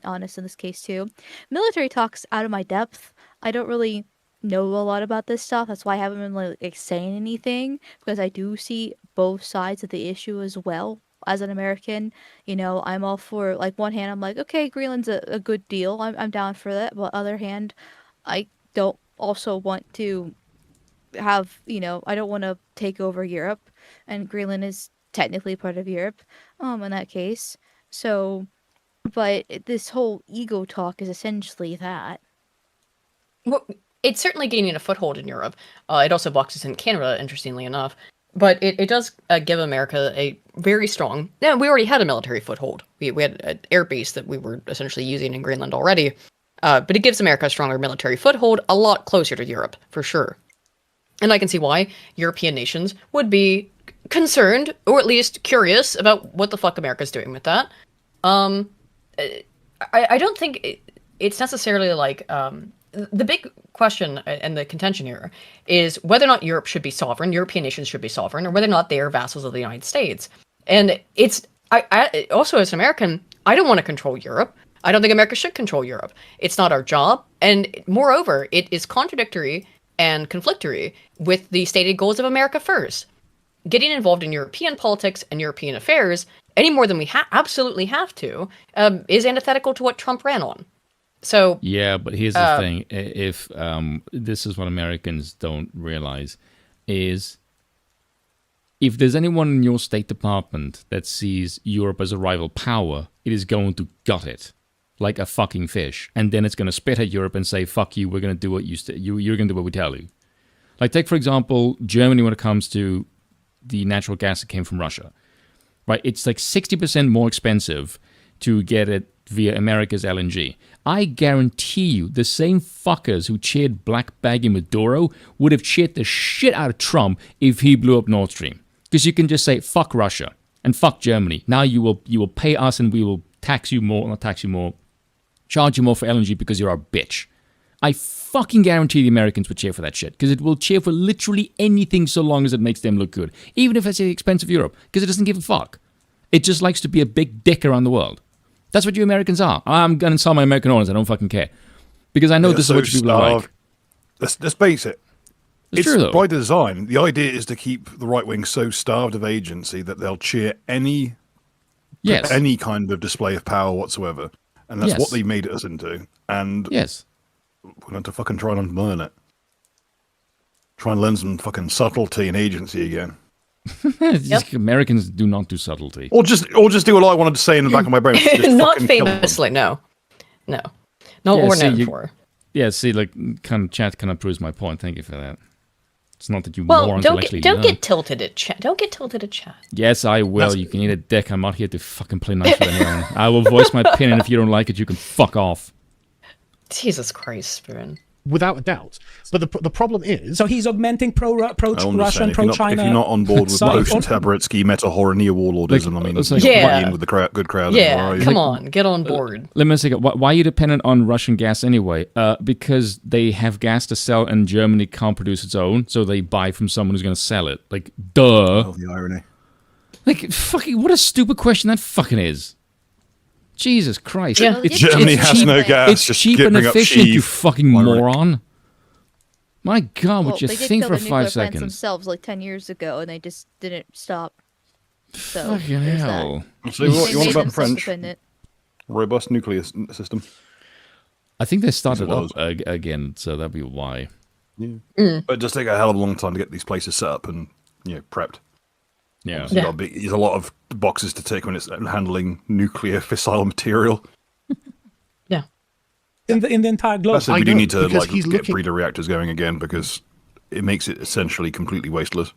honest in this case too. Military talk's out of my depth. I don't really know a lot about this stuff. That's why I haven't been like saying anything, because I do see both sides of the issue as well. As an American, I'm all for, like, one hand, I'm like, okay, Greenland's a good deal. I'm down for that. But other hand, I don't also want to have, I don't want to take over Europe, and Greenland is technically part of Europe, in that case. So, but this whole ego talk is essentially that. Well, it's certainly gaining a foothold in Europe. It also boxes in Canada, interestingly enough. But it does give America a very strong... Yeah, we already had a military foothold. We had an air base that we were essentially using in Greenland already. But it gives America a stronger military foothold, a lot closer to Europe, for sure. And I can see why European nations would be concerned, or at least curious, about what the fuck America's doing with that. I don't think it's necessarily like... the big question and the contention here is whether or not Europe should be sovereign, European nations should be sovereign, or whether or not they are vassals of the United States. And I also, as an American, I don't want to control Europe. I don't think America should control Europe. It's not our job. And moreover, it is contradictory and conflictory with the stated goals of America First. Getting involved in European politics and European affairs any more than we absolutely have to is antithetical to what Trump ran on. So yeah, but here's the thing: if this is what Americans don't realize, is if there's anyone in your State Department that sees Europe as a rival power, it is going to gut it like a fucking fish, and then it's going to spit at Europe and say, "Fuck you! We're going to do what you're going to do what we tell you." Like, take for example Germany when it comes to the natural gas that came from Russia, right? It's like 60% more expensive to get it via America's LNG. I guarantee you the same fuckers who cheered Black Baggy Maduro would have cheered the shit out of Trump if he blew up Nord Stream. Because you can just say, fuck Russia and fuck Germany. Now you will pay us and we will tax you more, not tax you more, charge you more for LNG because you're our bitch. I fucking guarantee the Americans would cheer for that shit. Because it will cheer for literally anything so long as it makes them look good. Even if it's the expense of Europe. Because it doesn't give a fuck. It just likes to be a big dick around the world. That's what you Americans are. I'm going to sell my American orange. I don't fucking care. Because I know this is what you people are like. Let's face it. It's true, though. By design. The idea is to keep the right wing so starved of agency that they'll cheer any kind of display of power whatsoever. And that's what they made us into. And we're going to fucking try and learn it. Try and learn some fucking subtlety and agency again. Americans do not do subtlety. Or just do what I wanted to say in the back of my brain. Not famously, no. Not what we're known for. Yeah, see, like, chat kind of proves my point. Thank you for that. It's not that you more intellectually don't get tilted at chat. Don't get tilted at chat. Yes, I will. You can eat a dick. I'm not here to fucking play nice with anyone. I will voice my opinion. If you don't like it, you can fuck off. Jesus Christ, Spirin. without a doubt. But the problem is... So he's augmenting pro-Russian, pro-China... If you're not on board with most Tabaritsky meta-horror warlordism, I mean, yeah. in with the good crowd. Yeah, come on, get on board. Let me say, why are you dependent on Russian gas anyway? Because they have gas to sell and Germany can't produce its own, so they buy from someone who's going to sell it. Like, duh. Oh, the irony. Like, fucking, what a stupid question that fucking is. Jesus Christ. Yeah. Germany has cheap, no gas. It's just cheap and efficient, you fucking moron. My God, Well, would you they did think kill for the 5 nuclear plants seconds? themselves like 10 years ago, and they just didn't stop. So, Fucking there's hell. that. So what you want made about the French? self-dependent. Robust nuclear system. I think they started up again, so that'd be why. Yeah. But it does take a hell of a long time to get these places set up and prepped. Yeah. There's a lot of boxes to tick when it's handling nuclear fissile material. Yeah. In the entire globe. That's we do need to get breeder reactors going again because it makes it essentially completely wasteless.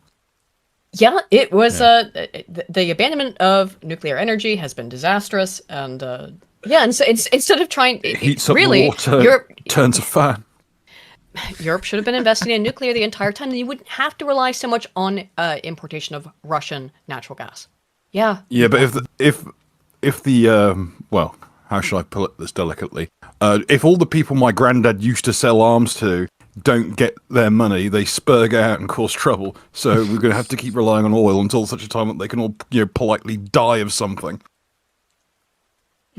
Yeah, it was the abandonment of nuclear energy has been disastrous, and and so instead of trying, it heats up really, water, Europe turns a fan. Europe should have been investing in nuclear the entire time, and you wouldn't have to rely so much on importation of Russian natural gas. Yeah. Yeah, but if the well, how should I put this delicately? If all the people my granddad used to sell arms to don't get their money, they spurg out and cause trouble. So we're going to have to keep relying on oil until such a time that they can all politely die of something.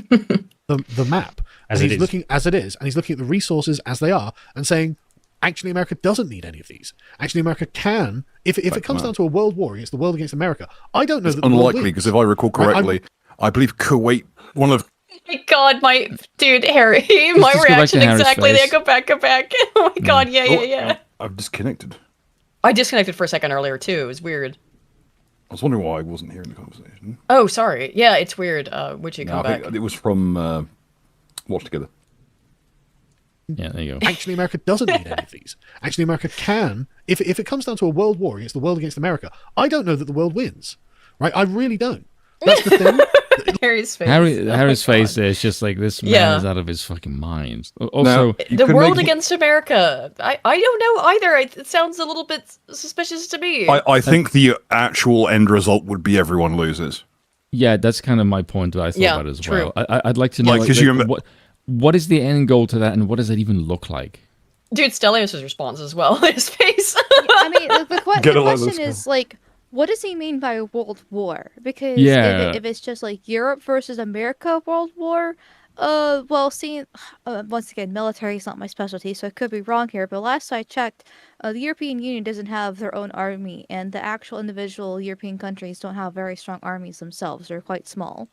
The map, and he's looking as it is, and he's looking at the resources as they are, and saying, actually, America doesn't need any of these. Actually, America can, if it comes down to a world war against the world against America. I don't know. It's unlikely because if I recall correctly, I believe Kuwait, one of. Oh my God, Harry, my reaction exactly. There, go back. Oh my God, yeah. I've disconnected. I disconnected for a second earlier too. It was weird. I was wondering why I wasn't hearing the conversation. Oh, sorry. Yeah, it's weird. Would you come back? I think it was from Watch Together. Yeah, there you go. Actually, America doesn't need any of these. Actually, America can, if it comes down to a world war against the world against America. I don't know that the world wins, right? I really don't. That's the thing. Harry's face. Harry's face is just like, this man is out of his fucking mind. Also, the world against America. I don't know either. It sounds a little bit suspicious to me. I think the actual end result would be everyone loses. Yeah, that's kind of my point that I thought about as true. well. I'd like to know what is the end goal to that, and what does that even look like? Dude, Stelios' response as well. His face. I mean, the question is like, what does he mean by world war? Because if it's just like Europe versus America world war, well, seeing once again, military is not my specialty, so I could be wrong here. But last I checked, the European Union doesn't have their own army, and the actual individual European countries don't have very strong armies themselves. They're quite small.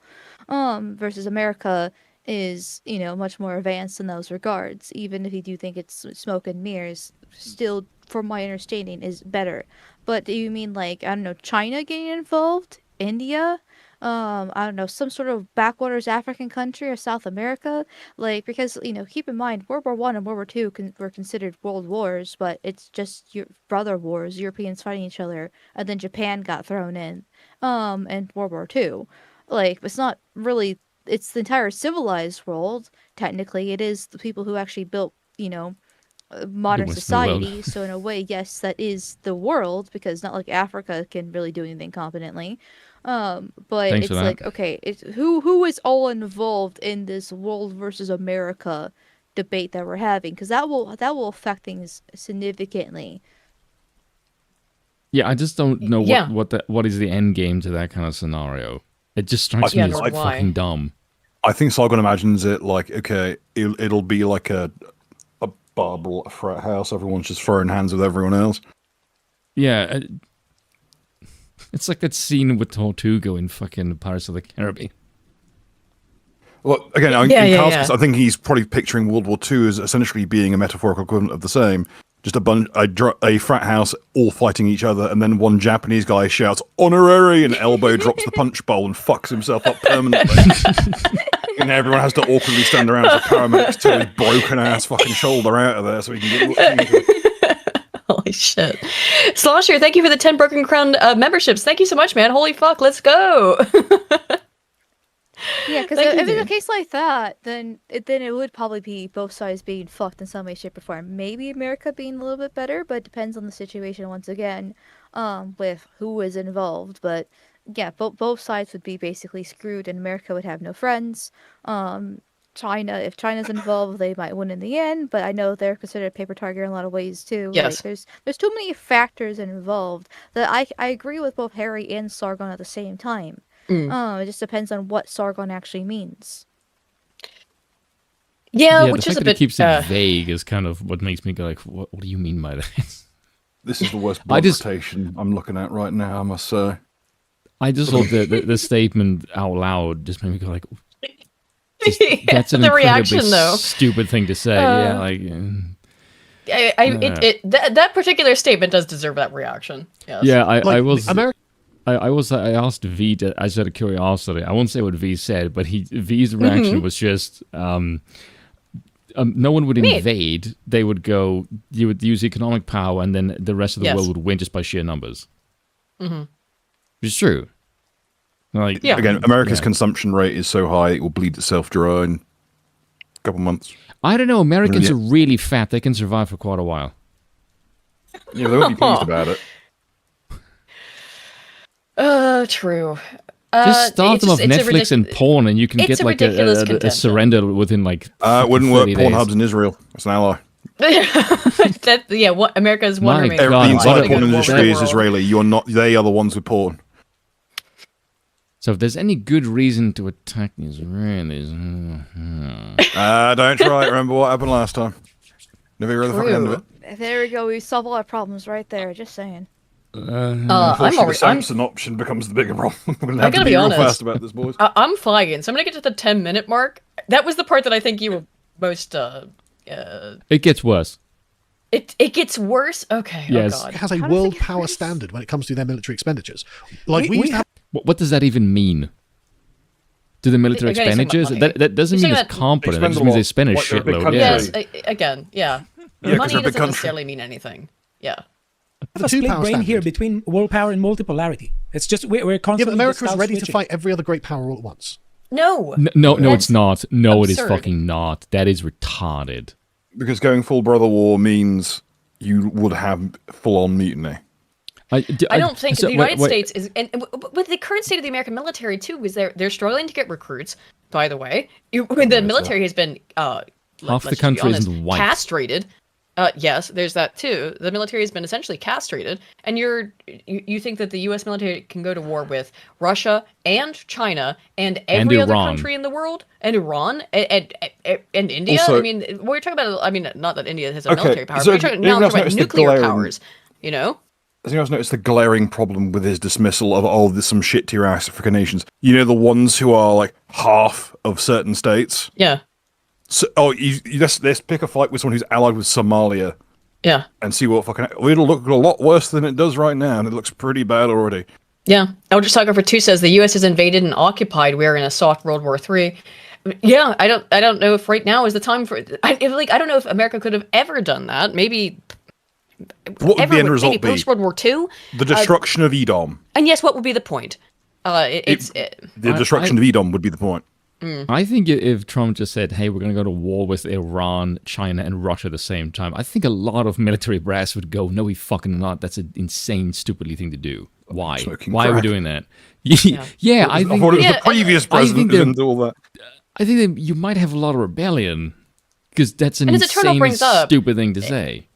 Versus America is, much more advanced in those regards. Even if you do think it's smoke and mirrors, still, from my understanding, is better. But do you mean like, I don't know, China getting involved? India? I don't know, some sort of backwaters African country or South America? Like, because, keep in mind, World War I and World War II were considered world wars, but it's just your brother wars, Europeans fighting each other, and then Japan got thrown in, and World War II. Like, it's not really, it's the entire civilized world. Technically, it is the people who actually built, modern society. So in a way, yes, that is the world, because not like Africa can really do anything competently. But Thanks it's like, okay, it's who is all involved in this world versus America debate that we're having, because that will affect things significantly. Yeah, I just don't know what is the end game to that kind of scenario. It just strikes me as fucking dumb. I think Sargon imagines it like, okay, it'll be like a bar brawl, a frat house. Everyone's just throwing hands with everyone else. Yeah, it's like that scene with Tortuga in fucking Pirates of the Caribbean. Well, again, in Carl's case, I think he's probably picturing World War II as essentially being a metaphorical equivalent of the same. Just a frat house all fighting each other, and then one Japanese guy shouts "honorary" and elbow drops the punch bowl and fucks himself up permanently. And everyone has to awkwardly stand around as the paramedics tear his broken ass fucking shoulder out of there so he can get. Holy shit. Slosher, thank you for the 10 Broken Crown memberships. Thank you so much, man. Holy fuck, let's go. Yeah, because Thank you, if it's a dude. case like that, then it would probably be both sides being fucked in some way, shape, or form. Maybe America being a little bit better, but it depends on the situation once again, with who is involved. But yeah, both sides would be basically screwed, and America would have no friends. If China's involved, they might win in the end, but I know they're considered a paper target in a lot of ways too. Like Yes. there's too many factors involved that I agree with both Harry and Sargon at the same time. It just depends on what Sargon actually means. Yeah, the which fact is a that it bit keeps it vague is kind of what makes me go like, what do you mean by that? This is the worst blood rotation I'm looking at right now, I must say. I just thought the statement out loud just made me go like, that's an the incredibly reaction, though. stupid thing to say. Yeah, like. That particular statement does deserve that reaction. Yes. Yeah, I asked V as out of curiosity. I won't say what V said, but V's reaction was just no one would invade. They would go. You would use economic power, and then the rest of the world would win just by sheer numbers. Mm-hmm. Which is true. Like, again, America's consumption rate is so high it will bleed itself dry in a couple months. I don't know. Americans are really fat. They can survive for quite a while. Yeah, they won't be pleased about it. True. Just start them off Netflix and porn, and you can get like a surrender within like. It wouldn't work. 30 days. Pornhub's in Israel. It's an ally. What America's one remaining. The entire porn industry is Israeli. You're not. They are the ones with porn. So if there's any good reason to attack the Israelis, don't try it. Remember what happened last time. Never hear the fucking end of it. There we go. We solve all our problems right there. Just saying. Unfortunately, the Samson option becomes the bigger problem. We're going to have to be real fast about this, boys. I'm flagging. So I'm going to get to the 10-minute mark. That was the part that I think you were most... it gets worse. It gets worse? Okay. Yes. Oh God. It has a world power standard when it comes to their military expenditures. Like we used to have... What does that even mean? To the military expenditures? That doesn't mean it's competent. It just means they spend a shitload. Yes, again, yeah. Money doesn't necessarily mean anything. Yeah. I have a split brain here between world power and multipolarity. It's just we're constantly. Yeah, but America is ready to fight every other great power all at once. No, it's not. No, absurd. It is fucking not. That is retarded. Because going full brother war means you would have full-on mutiny. I don't think the United States is, and with the current state of the American military too, is they're struggling to get recruits. By the way, the military has been half the country isn't white. Castrated. Yes, there's that too. The military has been essentially castrated, and you think that the U.S. military can go to war with Russia and China and every other country in the world, and Iran and India. Also, I mean, we're talking about. I mean, not that India has a military power, but we're talking about nuclear powers. You know. Has anyone else noticed the glaring problem with his dismissal of there's some shit to your ass African nations? You know, the ones who are like half of certain states. Yeah. So, let's pick a fight with someone who's allied with Somalia. Yeah. And see what fucking... It'll look a lot worse than it does right now, and it looks pretty bad already. Yeah. Elder 2 says the U.S. has invaded and occupied. We are in a soft World War III. Yeah, I don't know if right now is the time for... I don't know if America could have ever done that. Maybe... What would the end result be? Post-World War II? The destruction of Edom. And yes, what would be the point? The destruction of Edom would be the point. I think if Trump just said, hey, we're going to go to war with Iran, China, and Russia at the same time, I think a lot of military brass would go, no, we fucking not. That's an insane, stupidly thing to do. Why? Why are we doing that? Yeah, I think... the previous president didn't do all that. I think that you might have a lot of rebellion, because that's an insane, stupid thing to say.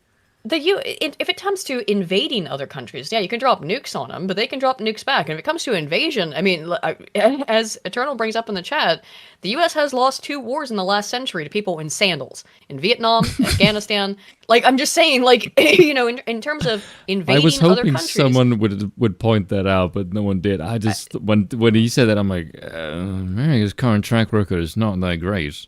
If it comes to invading other countries, yeah, you can drop nukes on them, but they can drop nukes back. And if it comes to invasion, I mean, as Eternal brings up in the chat, the U.S. has lost 2 wars in the last century to people in sandals. In Vietnam, Afghanistan. Like, I'm just saying, like, you know, in terms of invading other countries. I was hoping someone would point that out, but no one did. I just, when he said that, I'm like, America's current track record is not that great.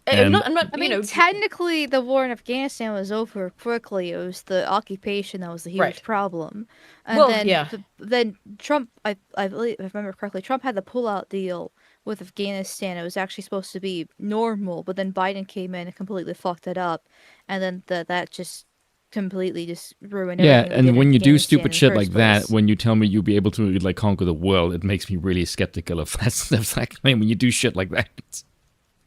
I mean, technically, the war in Afghanistan was over quickly. It was the occupation that was the huge problem. And then Trump, I believe, if I remember correctly, Trump had the pullout deal with Afghanistan. It was actually supposed to be normal, but then Biden came in and completely fucked it up. And then that just completely just ruin Yeah, everything. and when you do Afghanistan stupid in the shit first like place. that, when you tell me you'll be able to like conquer the world, it makes me really skeptical of that stuff. Like, I mean, when you do shit like that.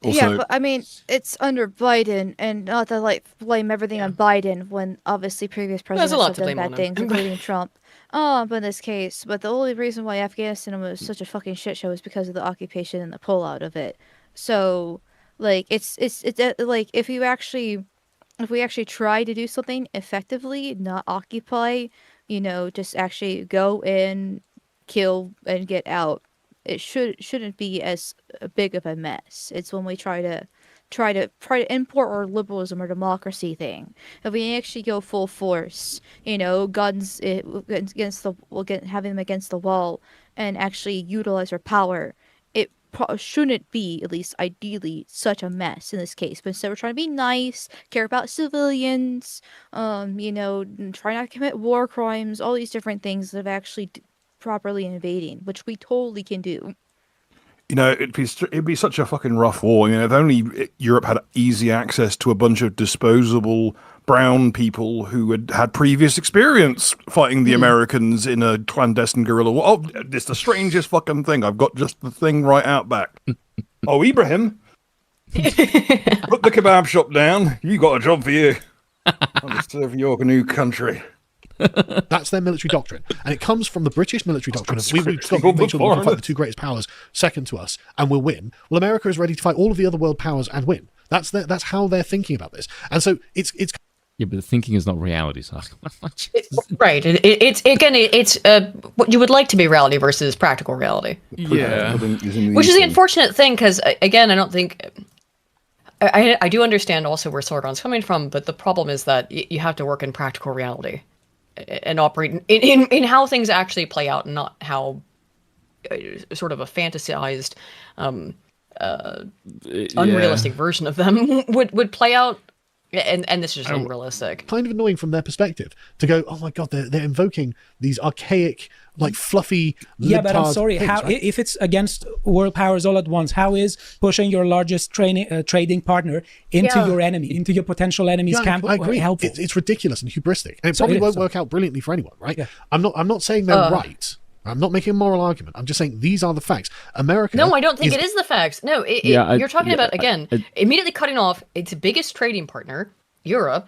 Yeah, but I mean, it's under Biden, and not to like blame everything on Biden when obviously previous presidents a lot have to done blame on bad him. things, including Trump. But in this case, but the only reason why Afghanistan was such a fucking shit show is because of the occupation and the pullout of it. So, like, it's like if we actually try to do something effectively, not occupy, just actually go in, kill, and get out, it shouldn't be as big of a mess. It's when we try to import our liberalism or democracy thing. If we actually go full force, guns against having them against the wall and actually utilize our power, it shouldn't be, at least ideally, such a mess in this case. But instead, we're trying to be nice, care about civilians, try not to commit war crimes, all these different things of actually properly invading, which we totally can do. It'd be such a fucking rough war. If only Europe had easy access to a bunch of disposable brown people who had previous experience fighting the Americans in a clandestine guerrilla war. Oh, it's the strangest fucking thing. I've got just the thing right out back. Oh, Ibrahim, put the kebab shop down. You got a job for you. I'll just serve your new country. That's their military doctrine, and it comes from the British military doctrine of we've got to make sure we can fight the two greatest powers second to us, and we'll win. Well, America is ready to fight all of the other world powers and win. That's how they're thinking about this, and so it's. Yeah, but the thinking is not reality, so. Right. It's what you would like to be reality versus practical reality. Yeah. Which is the unfortunate thing, because again, I don't think. I do understand also where Sorgon's coming from, but the problem is that you have to work in practical reality and operate in how things actually play out, and not how sort of a fantasized, unrealistic version of them would play out. And this is just unrealistic. Kind of annoying from their perspective to go, oh my god, they're invoking these archaic, like fluffy. Yeah, but I'm sorry. things, How right? if it's against world powers all at once? How is pushing your largest trading partner into your enemy, into your potential enemy's camp? I agree. Helpful? It's ridiculous and hubristic, and it probably won't work out brilliantly for anyone, right? Yeah. I'm not saying they're right. I'm not making a moral argument. I'm just saying these are the facts. America. No, I don't think it is the facts. No, you're talking about, again, immediately cutting off its biggest trading partner, Europe,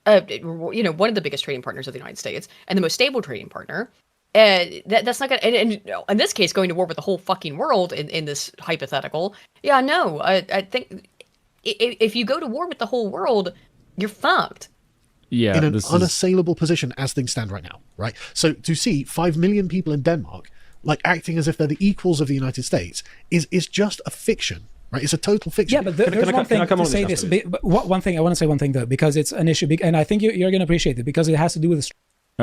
one of the biggest trading partners of the United States, and the most stable trading partner. That's not going to, and in this case, going to war with the whole fucking world in this hypothetical. Yeah, no, I think if you go to war with the whole world, you're fucked. Yeah, in an unassailable position as things stand right now, right? So to see 5 million people in Denmark like acting as if they're the equals of the United States is just a fiction, right? It's a total fiction. Yeah, but there's one thing to say this. But one thing I want to say one thing though, because it's an issue, and I think you're going to appreciate it because it has to do with.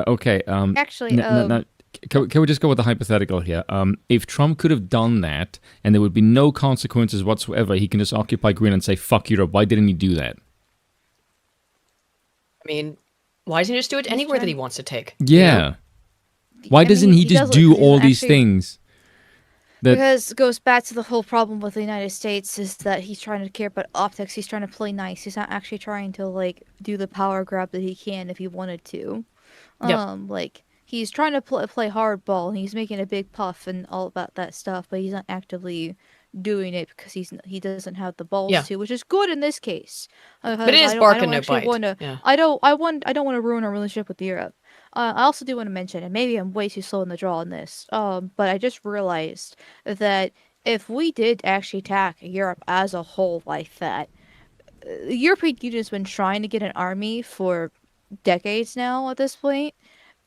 Okay. Actually, can we just go with the hypothetical here? If Trump could have done that and there would be no consequences whatsoever, he can just occupy Greenland and say "fuck Europe." Why didn't he do that? I mean, why doesn't he just do it anywhere that he wants to take? Yeah. Why doesn't he just do all these things? Because it goes back to the whole problem with the United States is that he's trying to care about optics. He's trying to play nice. He's not actually trying to like do the power grab that he can if he wanted to. Like he's trying to play hardball and he's making a big puff and all about that stuff, but he's not actively doing it because he doesn't have the balls to, which is good in this case. But it is bark and no bite. I don't want to ruin our relationship with Europe. I also do want to mention, and maybe I'm way too slow in the draw on this, but I just realized that if we did actually attack Europe as a whole like that, the European Union has been trying to get an army for decades now at this point.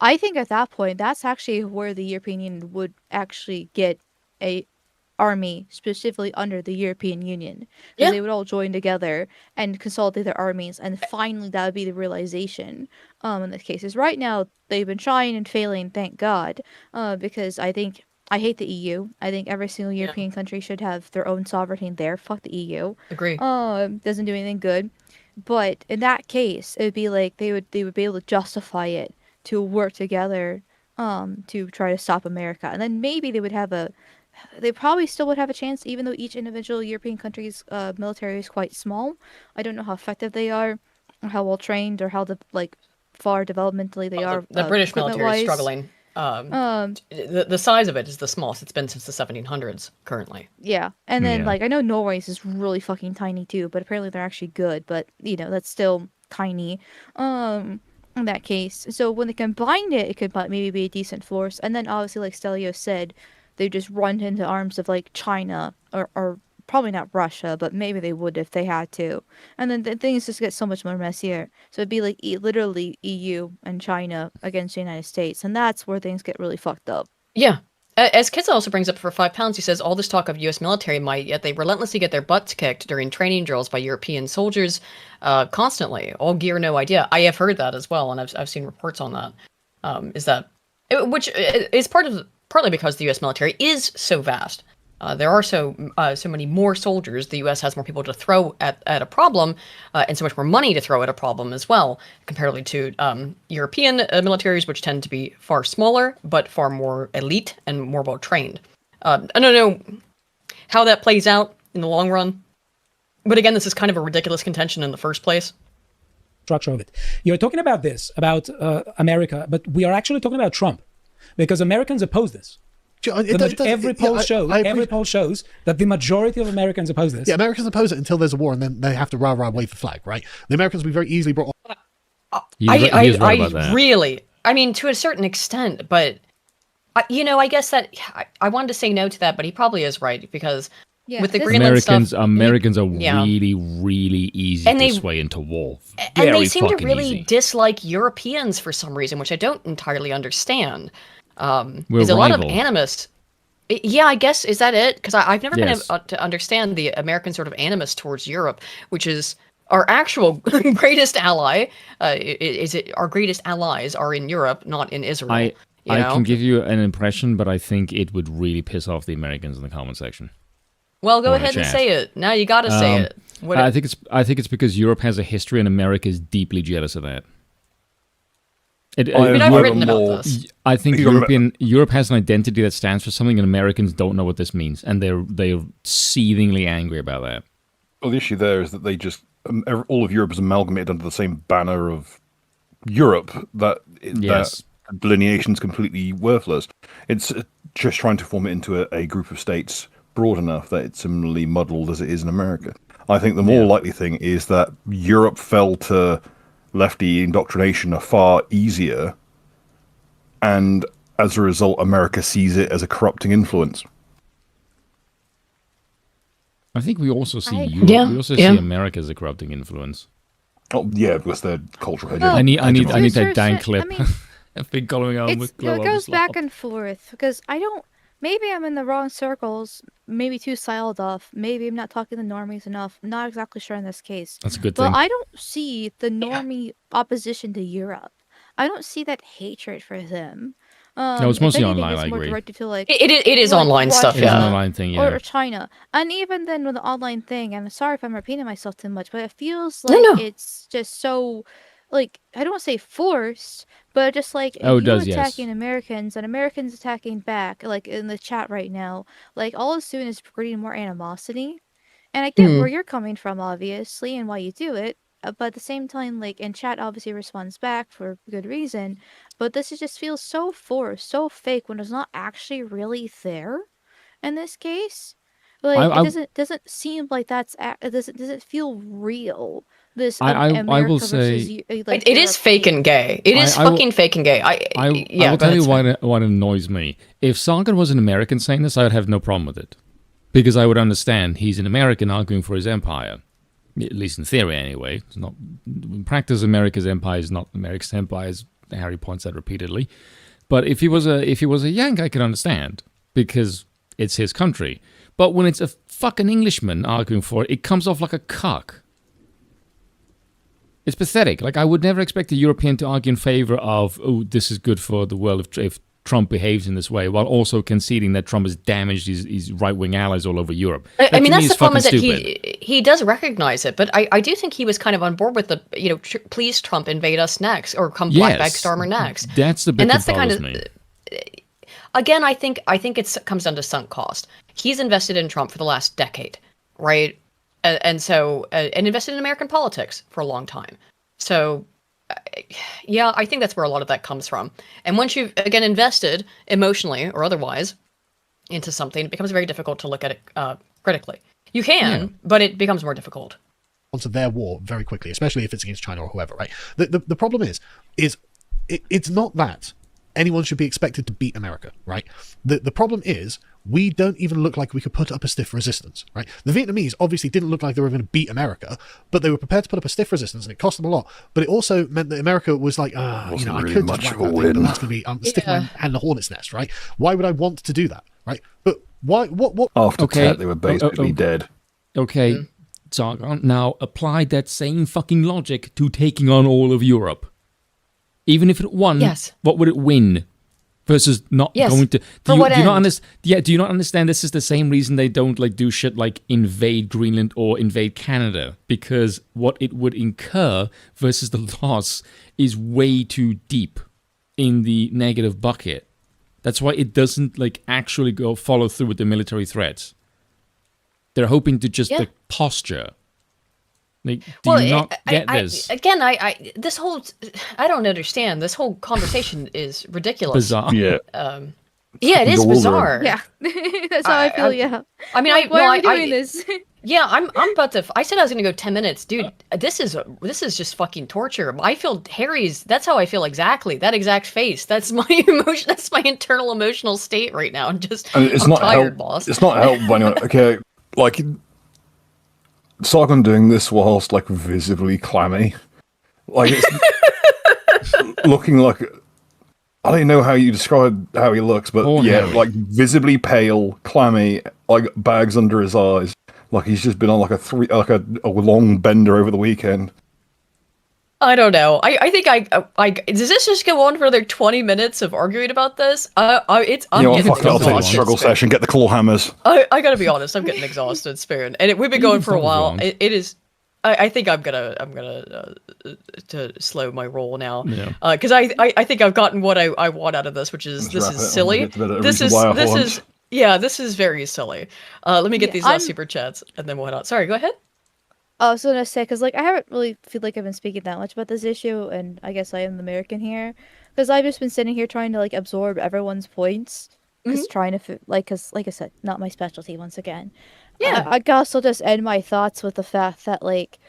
I think at that point, that's actually where the European Union would actually get a army specifically under the European Union. Because they would all join together and consolidate their armies, and finally that would be the realization in this case. Right now, they've been trying and failing, thank God, because I hate the EU. I think every single European country should have their own sovereignty there. Fuck the EU. Agree. Doesn't do anything good. But in that case, it would be like they would be able to justify it to work together to try to stop America. And then maybe they probably still would have a chance, even though each individual European country's military is quite small. I don't know how effective they are. how well trained or how far developmentally they are. The British military is equipment-wise. struggling. The size of it is the smallest it's been since the 1700s currently. Yeah, and then I know Norway's is really fucking tiny too, but apparently they're actually good. But that's still tiny. In that case, so when they combined it, it could maybe be a decent force. And then obviously, like Stelio said, they just run into arms of like China or probably not Russia, but maybe they would if they had to. And then things just get so much more messier. So it'd be like literally EU and China against the United States, and that's where things get really fucked up. Yeah. As Kitza also brings up for 5 pounds, he says all this talk of U.S. military might, yet they relentlessly get their butts kicked during training drills by European soldiers constantly. All gear, no idea. I have heard that as well, and I've seen reports on that. Which is partly because the U.S. military is so vast. There are so many more soldiers. The U.S. has more people to throw at a problem, and so much more money to throw at a problem as well, comparatively to European militaries, which tend to be far smaller but far more elite and more well trained. I don't know how that plays out in the long run, but again, this is kind of a ridiculous contention in the first place. Structure of it. You're talking about America, but we are actually talking about Trump, because Americans oppose this. Every poll shows that the majority of Americans oppose this. Yeah, Americans oppose it until there's a war, and then they have to rah-rah wave the flag, right? The Americans will be very easily brought on. I really, I mean, to a certain extent, but, I guess that I wanted to say no to that, but he probably is right, because with the Greenland stuff... Americans are really, really easy to sway into war. And they seem to really dislike Europeans for some reason, which I don't entirely understand. There's a lot of animus. Yeah, I guess, is that it? Because I've never been able to understand the American sort of animus towards Europe, which is our actual greatest ally. Our greatest allies are in Europe, not in Israel. I can give you an impression, but I think it would really piss off the Americans in the comment section. Well, go ahead and say it. Now you got to say it. I think it's because Europe has a history, and America is deeply jealous of that. I've written about this. I think Europe has an identity that stands for something, and Americans don't know what this means, and they're seethingly angry about that. Well, the issue there is that they just all of Europe is amalgamated under the same banner of Europe. That delineation is completely worthless. It's just trying to form it into a group of states broad enough that it's similarly muddled as it is in America. I think the more likely thing is that Europe fell to lefty indoctrination are far easier, and as a result, America sees it as a corrupting influence. I think we also see Europe. We also see America as a corrupting influence. Oh yeah, because they're cultural hegemony. I need that dang clip. I've been going on with it goes back and forth, because maybe I'm in the wrong circles, maybe too siled off, maybe I'm not talking to normies enough. I'm not exactly sure in this case. That's a good thing. But I don't see the normie opposition to Europe. I don't see that hatred for them. No, it's mostly online, I agree. It is online stuff, It's an online thing, yeah. Or China. And even then with the online thing, I'm sorry if I'm repeating myself too much, but it feels like it's just so... I don't want to say forced, but just attacking Americans and Americans attacking back, in the chat right now, all it's doing is breeding more animosity. And I get where you're coming from, obviously, and why you do it, but at the same time, and chat obviously responds back for good reason, but this just feels so forced, so fake, when it's not actually really there in this case. It doesn't seem like it doesn't feel real. I will say it is fake and gay. It is fucking fake and gay. I will tell you what annoys me. If Sargon was an American saying this, I would have no problem with it, because I would understand he's an American arguing for his empire, at least in theory anyway. It's not in practice. America's empire is not America's empire, as Harry points out repeatedly. But if he was a Yank, I could understand, because it's his country. But when it's a fucking Englishman arguing for it, it comes off like a cock. It's pathetic. I would never expect a European to argue in favor of, this is good for the world if Trump behaves in this way, while also conceding that Trump has damaged his right-wing allies all over Europe. I mean, that's the problem, is that he does recognize it, but I do think he was kind of on board with the, please Trump, invade us next, or come black bag stormer next. That's the bit that bothers me. Again, I think it comes down to sunk cost. He's invested in Trump for the last decade, right? And invested in American politics for a long time. So, yeah, I think that's where a lot of that comes from. And once you've, again, invested emotionally or otherwise into something, it becomes very difficult to look at it critically. You can, but it becomes more difficult. Onto their war very quickly, especially if it's against China or whoever, right? The problem is it's not that anyone should be expected to beat America, right? The problem is we don't even look like we could put up a stiff resistance, right? The Vietnamese obviously didn't look like they were going to beat America, but they were prepared to put up a stiff resistance, and it cost them a lot. But it also meant that America was like, I could just whack that thing, but that's going to be stick my hand in the hornet's nest, right? Why would I want to do that, right? But why? What? After Tet, they were basically dead. Okay, Sargon, now apply that same fucking logic to taking on all of Europe. Even if it won, what would it win? Versus not going to. Do you not understand? Yeah, do you not understand? This is the same reason they don't like do shit like invade Greenland or invade Canada, because what it would incur versus the loss is way too deep in the negative bucket. That's why it doesn't like actually go follow through with the military threats. They're hoping to just like posture. Like, do you not get this? Again, this whole, I don't understand. This whole conversation is ridiculous. Bizarre. Yeah. Yeah, it is bizarre. Yeah, that's how I feel. Yeah. I mean, why are we doing this? Yeah, I'm about to. I said I was going to go 10 minutes, dude. This is just fucking torture. I feel Harry's. That's how I feel exactly. That exact face. That's my emotion. That's my internal emotional state right now. I'm not tired, boss. It's not helped by anyone. Okay, like. Sargon doing this whilst like visibly clammy, like it's looking like, I don't even know how you describe how he looks, but like visibly pale, clammy, like bags under his eyes, like he's just been on like a long bender over the weekend. I don't know. I think does this just go on for another 20 minutes of arguing about this? I'm I'll take a struggle session. Get the claw hammers. I gotta be honest. I'm getting exhausted, Spoon, and we've been going for a while. It is. I think I'm gonna to slow my roll now, because I think I've gotten what I want out of this, which is this is silly. This is very silly. Let me get these last super chats, and then we'll head out. Sorry, go ahead. I was gonna say, because like I haven't really feel like I've been speaking that much about this issue, and I guess I am the American here, because I've just been sitting here trying to like absorb everyone's points, because because like I said, not my specialty once again. Yeah, I guess I'll just end my thoughts with the fact that like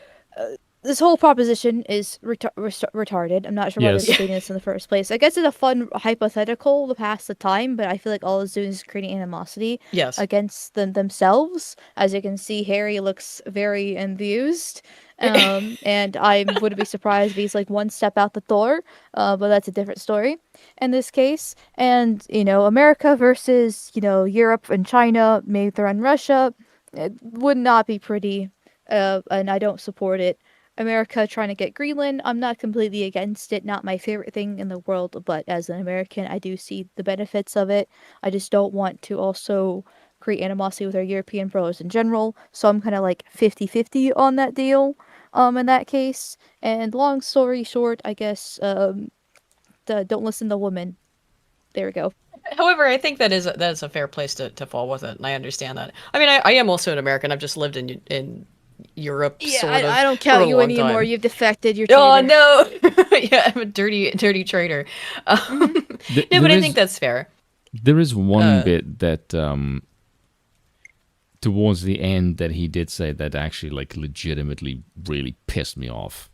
this whole proposition is retarded. I'm not sure why they're saying this in the first place. I guess it's a fun hypothetical to pass the time, but I feel like all it's doing is creating animosity against themselves. As you can see, Harry looks very enthused, and I wouldn't be surprised if he's like one step out the door, but that's a different story in this case. And, America versus, Europe and China, maybe threaten Russia, it would not be pretty, and I don't support it. America trying to get Greenland, I'm not completely against it, not my favorite thing in the world, but as an American, I do see the benefits of it. I just don't want to also create animosity with our European brothers in general, so I'm kind of like 50-50 on that deal, in that case. And long story short, I guess, don't listen to women. There we go. However, I think that is a fair place to fall with it, and I understand that. I mean, I am also an American. I've just lived in Europe. Yeah, sort of, I don't count you anymore. Time. You've defected. You're oh no. Yeah, I'm a dirty traitor. But I think that's fair. There is one bit that towards the end that he did say that actually like legitimately really pissed me off.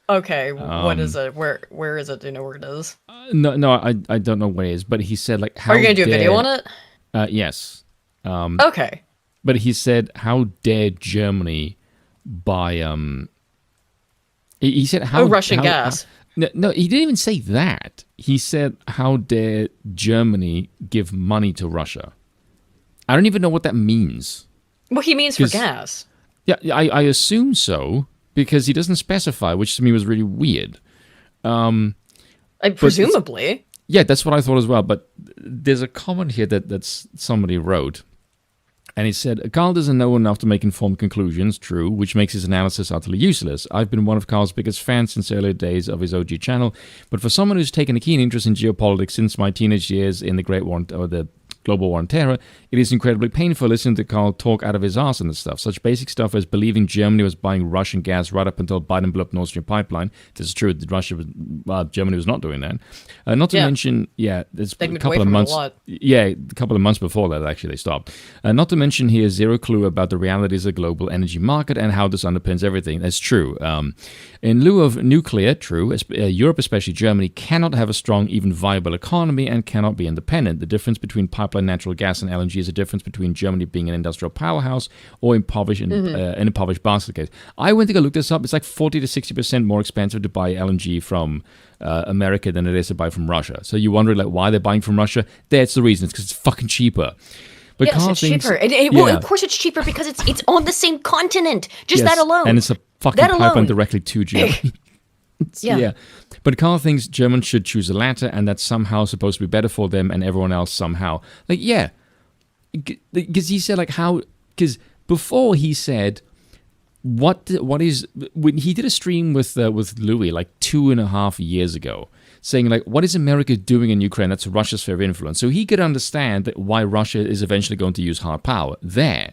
Okay, what is it? Where is it? Do you know where it is? No, I don't know where it is. But he said like, how are you gonna do a video on it? Yes. Okay. But he said, how dare Germany buy he said how Russian gas. No, he didn't even say that. He said, how dare Germany give money to Russia? I don't even know what that means. What he means for gas. Yeah, I assume so, because he doesn't specify, which to me was really weird. Presumably. Yeah, that's what I thought as well. But there's a comment here that's somebody wrote. And he said, Carl doesn't know enough to make informed conclusions, true, which makes his analysis utterly useless. I've been one of Carl's biggest fans since earlier days of his OG channel, but for someone who's taken a keen interest in geopolitics since my teenage years in the Great War, or the global war on terror, it is incredibly painful listening to Carl talk out of his ass and this stuff. Such basic stuff as believing Germany was buying Russian gas right up until Biden blew up Nord Stream pipeline. This is true. Germany was not doing that. Not to mention, there's a couple of months. A couple of months before that, actually, they stopped. Not to mention, he has zero clue about the realities of the global energy market and how this underpins everything. That's true. In lieu of nuclear, true, Europe, especially Germany, cannot have a strong, even viable economy and cannot be independent. The difference between pipeline natural gas and LNG is a difference between Germany being an industrial powerhouse or impoverished an impoverished basket case. I went to go look this up. It's like 40 to 60% more expensive to buy LNG from America than it is to buy from Russia. So you wonder, like, why they're buying from Russia? That's the reason. It's because it's fucking cheaper. But yes, it's cheaper. Well, of course it's cheaper because it's on the same continent. Just that alone. And it's a fucking pipeline directly to Germany. Yeah. But Carl thinks Germans should choose the latter, and that's somehow supposed to be better for them and everyone else somehow. Like, yeah. Because he said, like, how... Because before he said, what is... When he did a stream with Louis, like 2.5 years ago, saying, like, what is America doing in Ukraine? That's Russia's sphere of influence. So he could understand that why Russia is eventually going to use hard power there.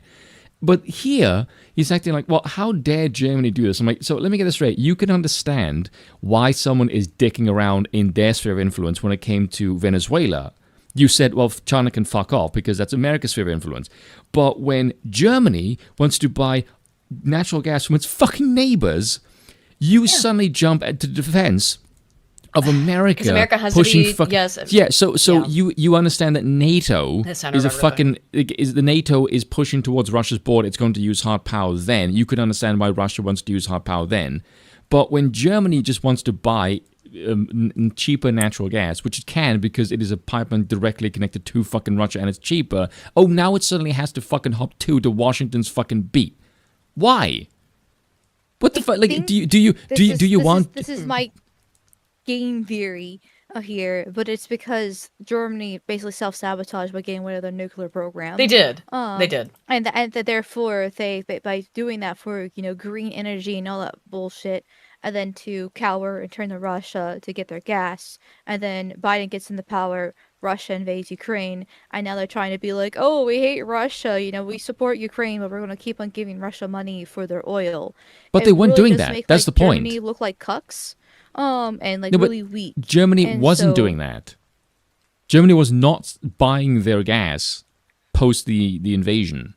But here, he's acting like, well, how dare Germany do this? I'm like, so let me get this straight. You can understand why someone is dicking around in their sphere of influence when it came to Venezuela. You said, well, China can fuck off because that's America's sphere of influence. But when Germany wants to buy natural gas from its fucking neighbors, you suddenly jump to the defense of America, America has pushing to be, you understand that NATO is a fucking the NATO is pushing towards Russia's border. It's going to use hard power. Then you could understand why Russia wants to use hard power. Then, but when Germany just wants to buy cheaper natural gas, which it can because it is a pipeline directly connected to fucking Russia and it's cheaper. Oh, now it suddenly has to fucking hop to Washington's fucking beat. Why? What the fuck? Like, do you want? This is my game theory here, but it's because Germany basically self-sabotaged by getting rid of their nuclear program. They did. And that therefore they by doing that for green energy and all that bullshit, and then to cower and turn to Russia to get their gas, and then Biden gets into power, Russia invades Ukraine, and now they're trying to be like, oh, we hate Russia, we support Ukraine, but we're going to keep on giving Russia money for their oil. But they weren't doing that. That's the point. Germany look like cucks. And really weak. Germany wasn't doing that. Germany was not buying their gas post the invasion.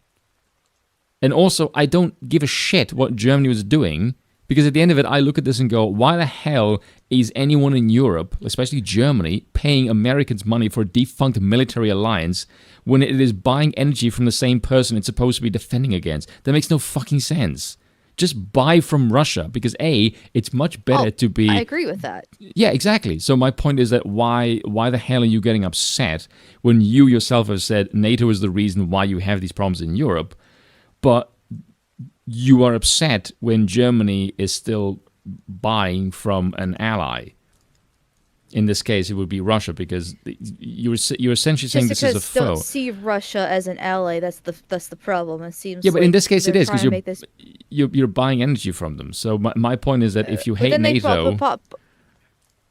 And also, I don't give a shit what Germany was doing, because at the end of it, I look at this and go, why the hell is anyone in Europe, especially Germany, paying Americans money for a defunct military alliance when it is buying energy from the same person it's supposed to be defending against? That makes no fucking sense. Just buy from Russia because it's much better to be. I agree with that. Yeah, exactly. So my point is that why the hell are you getting upset when you yourself have said NATO is the reason why you have these problems in Europe, but you are upset when Germany is still buying from an ally? In this case, it would be Russia, because you're essentially saying this is a foe. Don't see Russia as an ally. That's the problem. It seems. Yeah, but in this case, it is because you're buying energy from them. So my point is that if you hate NATO,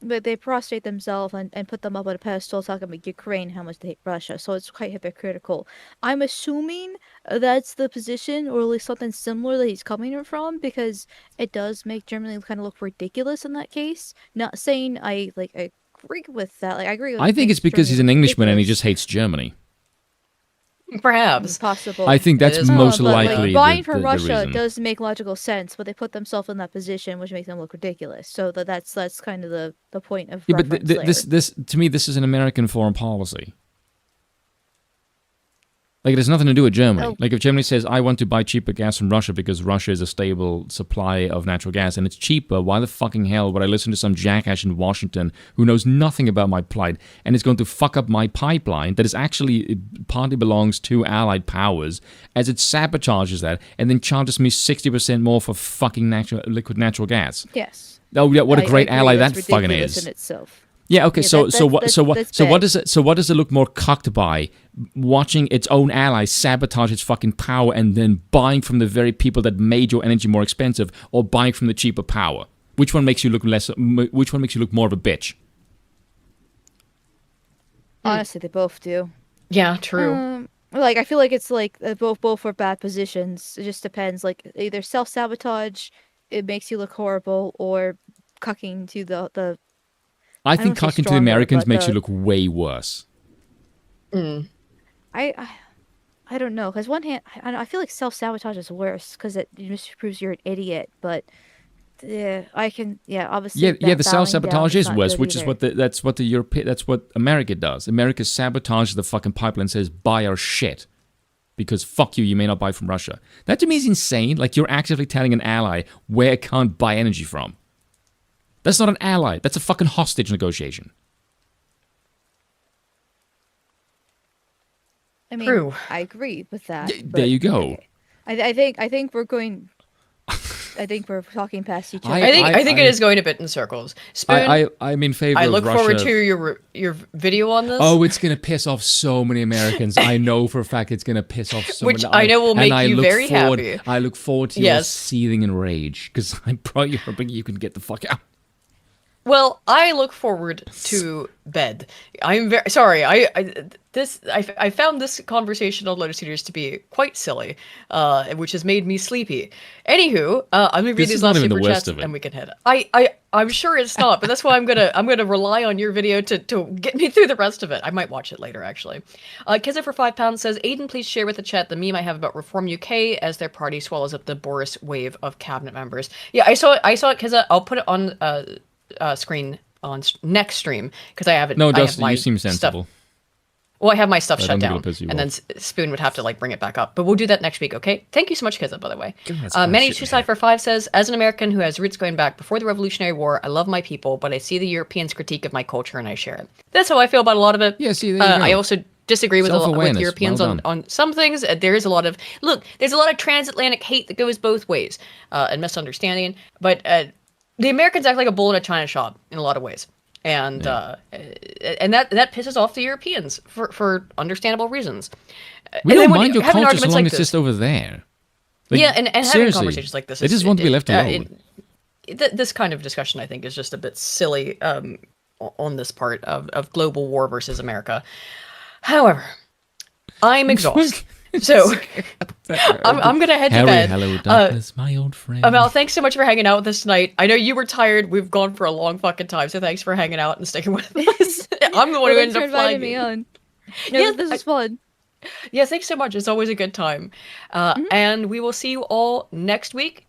but they prostrate themselves and put them up on a pedestal, talking about Ukraine, how much they hate Russia. So it's quite hypocritical. I'm assuming that's the position, or at least something similar that he's coming from, because it does make Germany kind of look ridiculous in that case. Not saying I agree with that. Like, I agree with. I think it's because he's an Englishman and he just hates Germany. Perhaps. Possible. I think that's most likely. Buying from the Russia reason. does make logical sense, but they put themselves in that position, which makes them look ridiculous. So that's kind of the point of. Yeah, but this to me, this is an American foreign policy. Like, it has nothing to do with Germany. Oh. Like, if Germany says, I want to buy cheaper gas from Russia because Russia is a stable supply of natural gas and it's cheaper, why the fucking hell would I listen to some jackass in Washington who knows nothing about my plight and is going to fuck up my pipeline that is actually partly belongs to allied powers, as it sabotages that and then charges me 60% more for fucking liquid natural gas? Yes. Oh yeah, what a great ally that fucking is. In itself. Yeah. Okay. Yeah, what does it look more cocked by? Watching its own allies sabotage its fucking power and then buying from the very people that made your energy more expensive, or buying from the cheaper power? Which one makes you look less? Which one makes you look more of a bitch? Honestly, they both do. Yeah, true. Like I feel like it's like both are bad positions. It just depends. Like either self-sabotage, it makes you look horrible, or cucking to the. I think cucking to the Americans makes you look way worse. I don't know, because one hand, I feel like self-sabotage is worse because it just proves you're an idiot. But yeah, obviously. Yeah, the self-sabotage is worse, which is that's what America does. America sabotages the fucking pipeline and says buy our shit because fuck you, you may not buy from Russia. That to me is insane. Like you're actively telling an ally where it can't buy energy from. That's not an ally. That's a fucking hostage negotiation. I mean, True. I agree with that. There you go. I think we're going. I think we're talking past each other. I think it is going a bit in circles. Spoon, I'm in favor. I of look Russia. forward to your video on this. Oh, it's gonna piss off so many Americans. I know for a fact it's gonna piss off so Which many. I know will make you very happy. I look forward to your seething in rage because I'm probably hoping you can get the fuck out. Well, I look forward to bed. I'm very sorry. I found this conversation on Lotus Eaters to be quite silly, which has made me sleepy. Anywho, I'm gonna read these last super chats and we can head. I'm sure it's not, but that's why I'm gonna rely on your video to get me through the rest of it. I might watch it later actually. Kizza for £5 says, Aiden, please share with the chat the meme I have about Reform UK as their party swallows up the Boris wave of cabinet members. Yeah, I saw it, Kizza. I'll put it on screen on next stream because I have it. No, Dustin, you seem sensible. Well, I have my stuff shut down, and then Spoon would have to bring it back up. But we'll do that next week, okay? Thank you so much, Kizza, by the way. Manny 2side45 says, as an American who has roots going back before the Revolutionary War, I love my people, but I see the Europeans' critique of my culture and I share it. That's how I feel about a lot of it. Yeah, see, there you go. I also disagree with Europeans on some things. There is a lot of there's a lot of transatlantic hate that goes both ways and misunderstanding, but the Americans act like a bull in a china shop in a lot of ways. And that pisses off the Europeans for understandable reasons. We don't mind your culture so long as it's just over there. And having conversations like this. They just want to be left alone. This kind of discussion, I think, is just a bit silly on this part of global war versus America. However, I'm exhausted. So I'm gonna head to bed. Hello, darkness, my old friend. Amal, thanks so much for hanging out with us tonight. I know you were tired. We've gone for a long fucking time, so thanks for hanging out and sticking with us. I'm the one who ended up flying me on. No, yeah, this was fun. Yeah, thanks so much. It's always a good time. And we will see you all next week.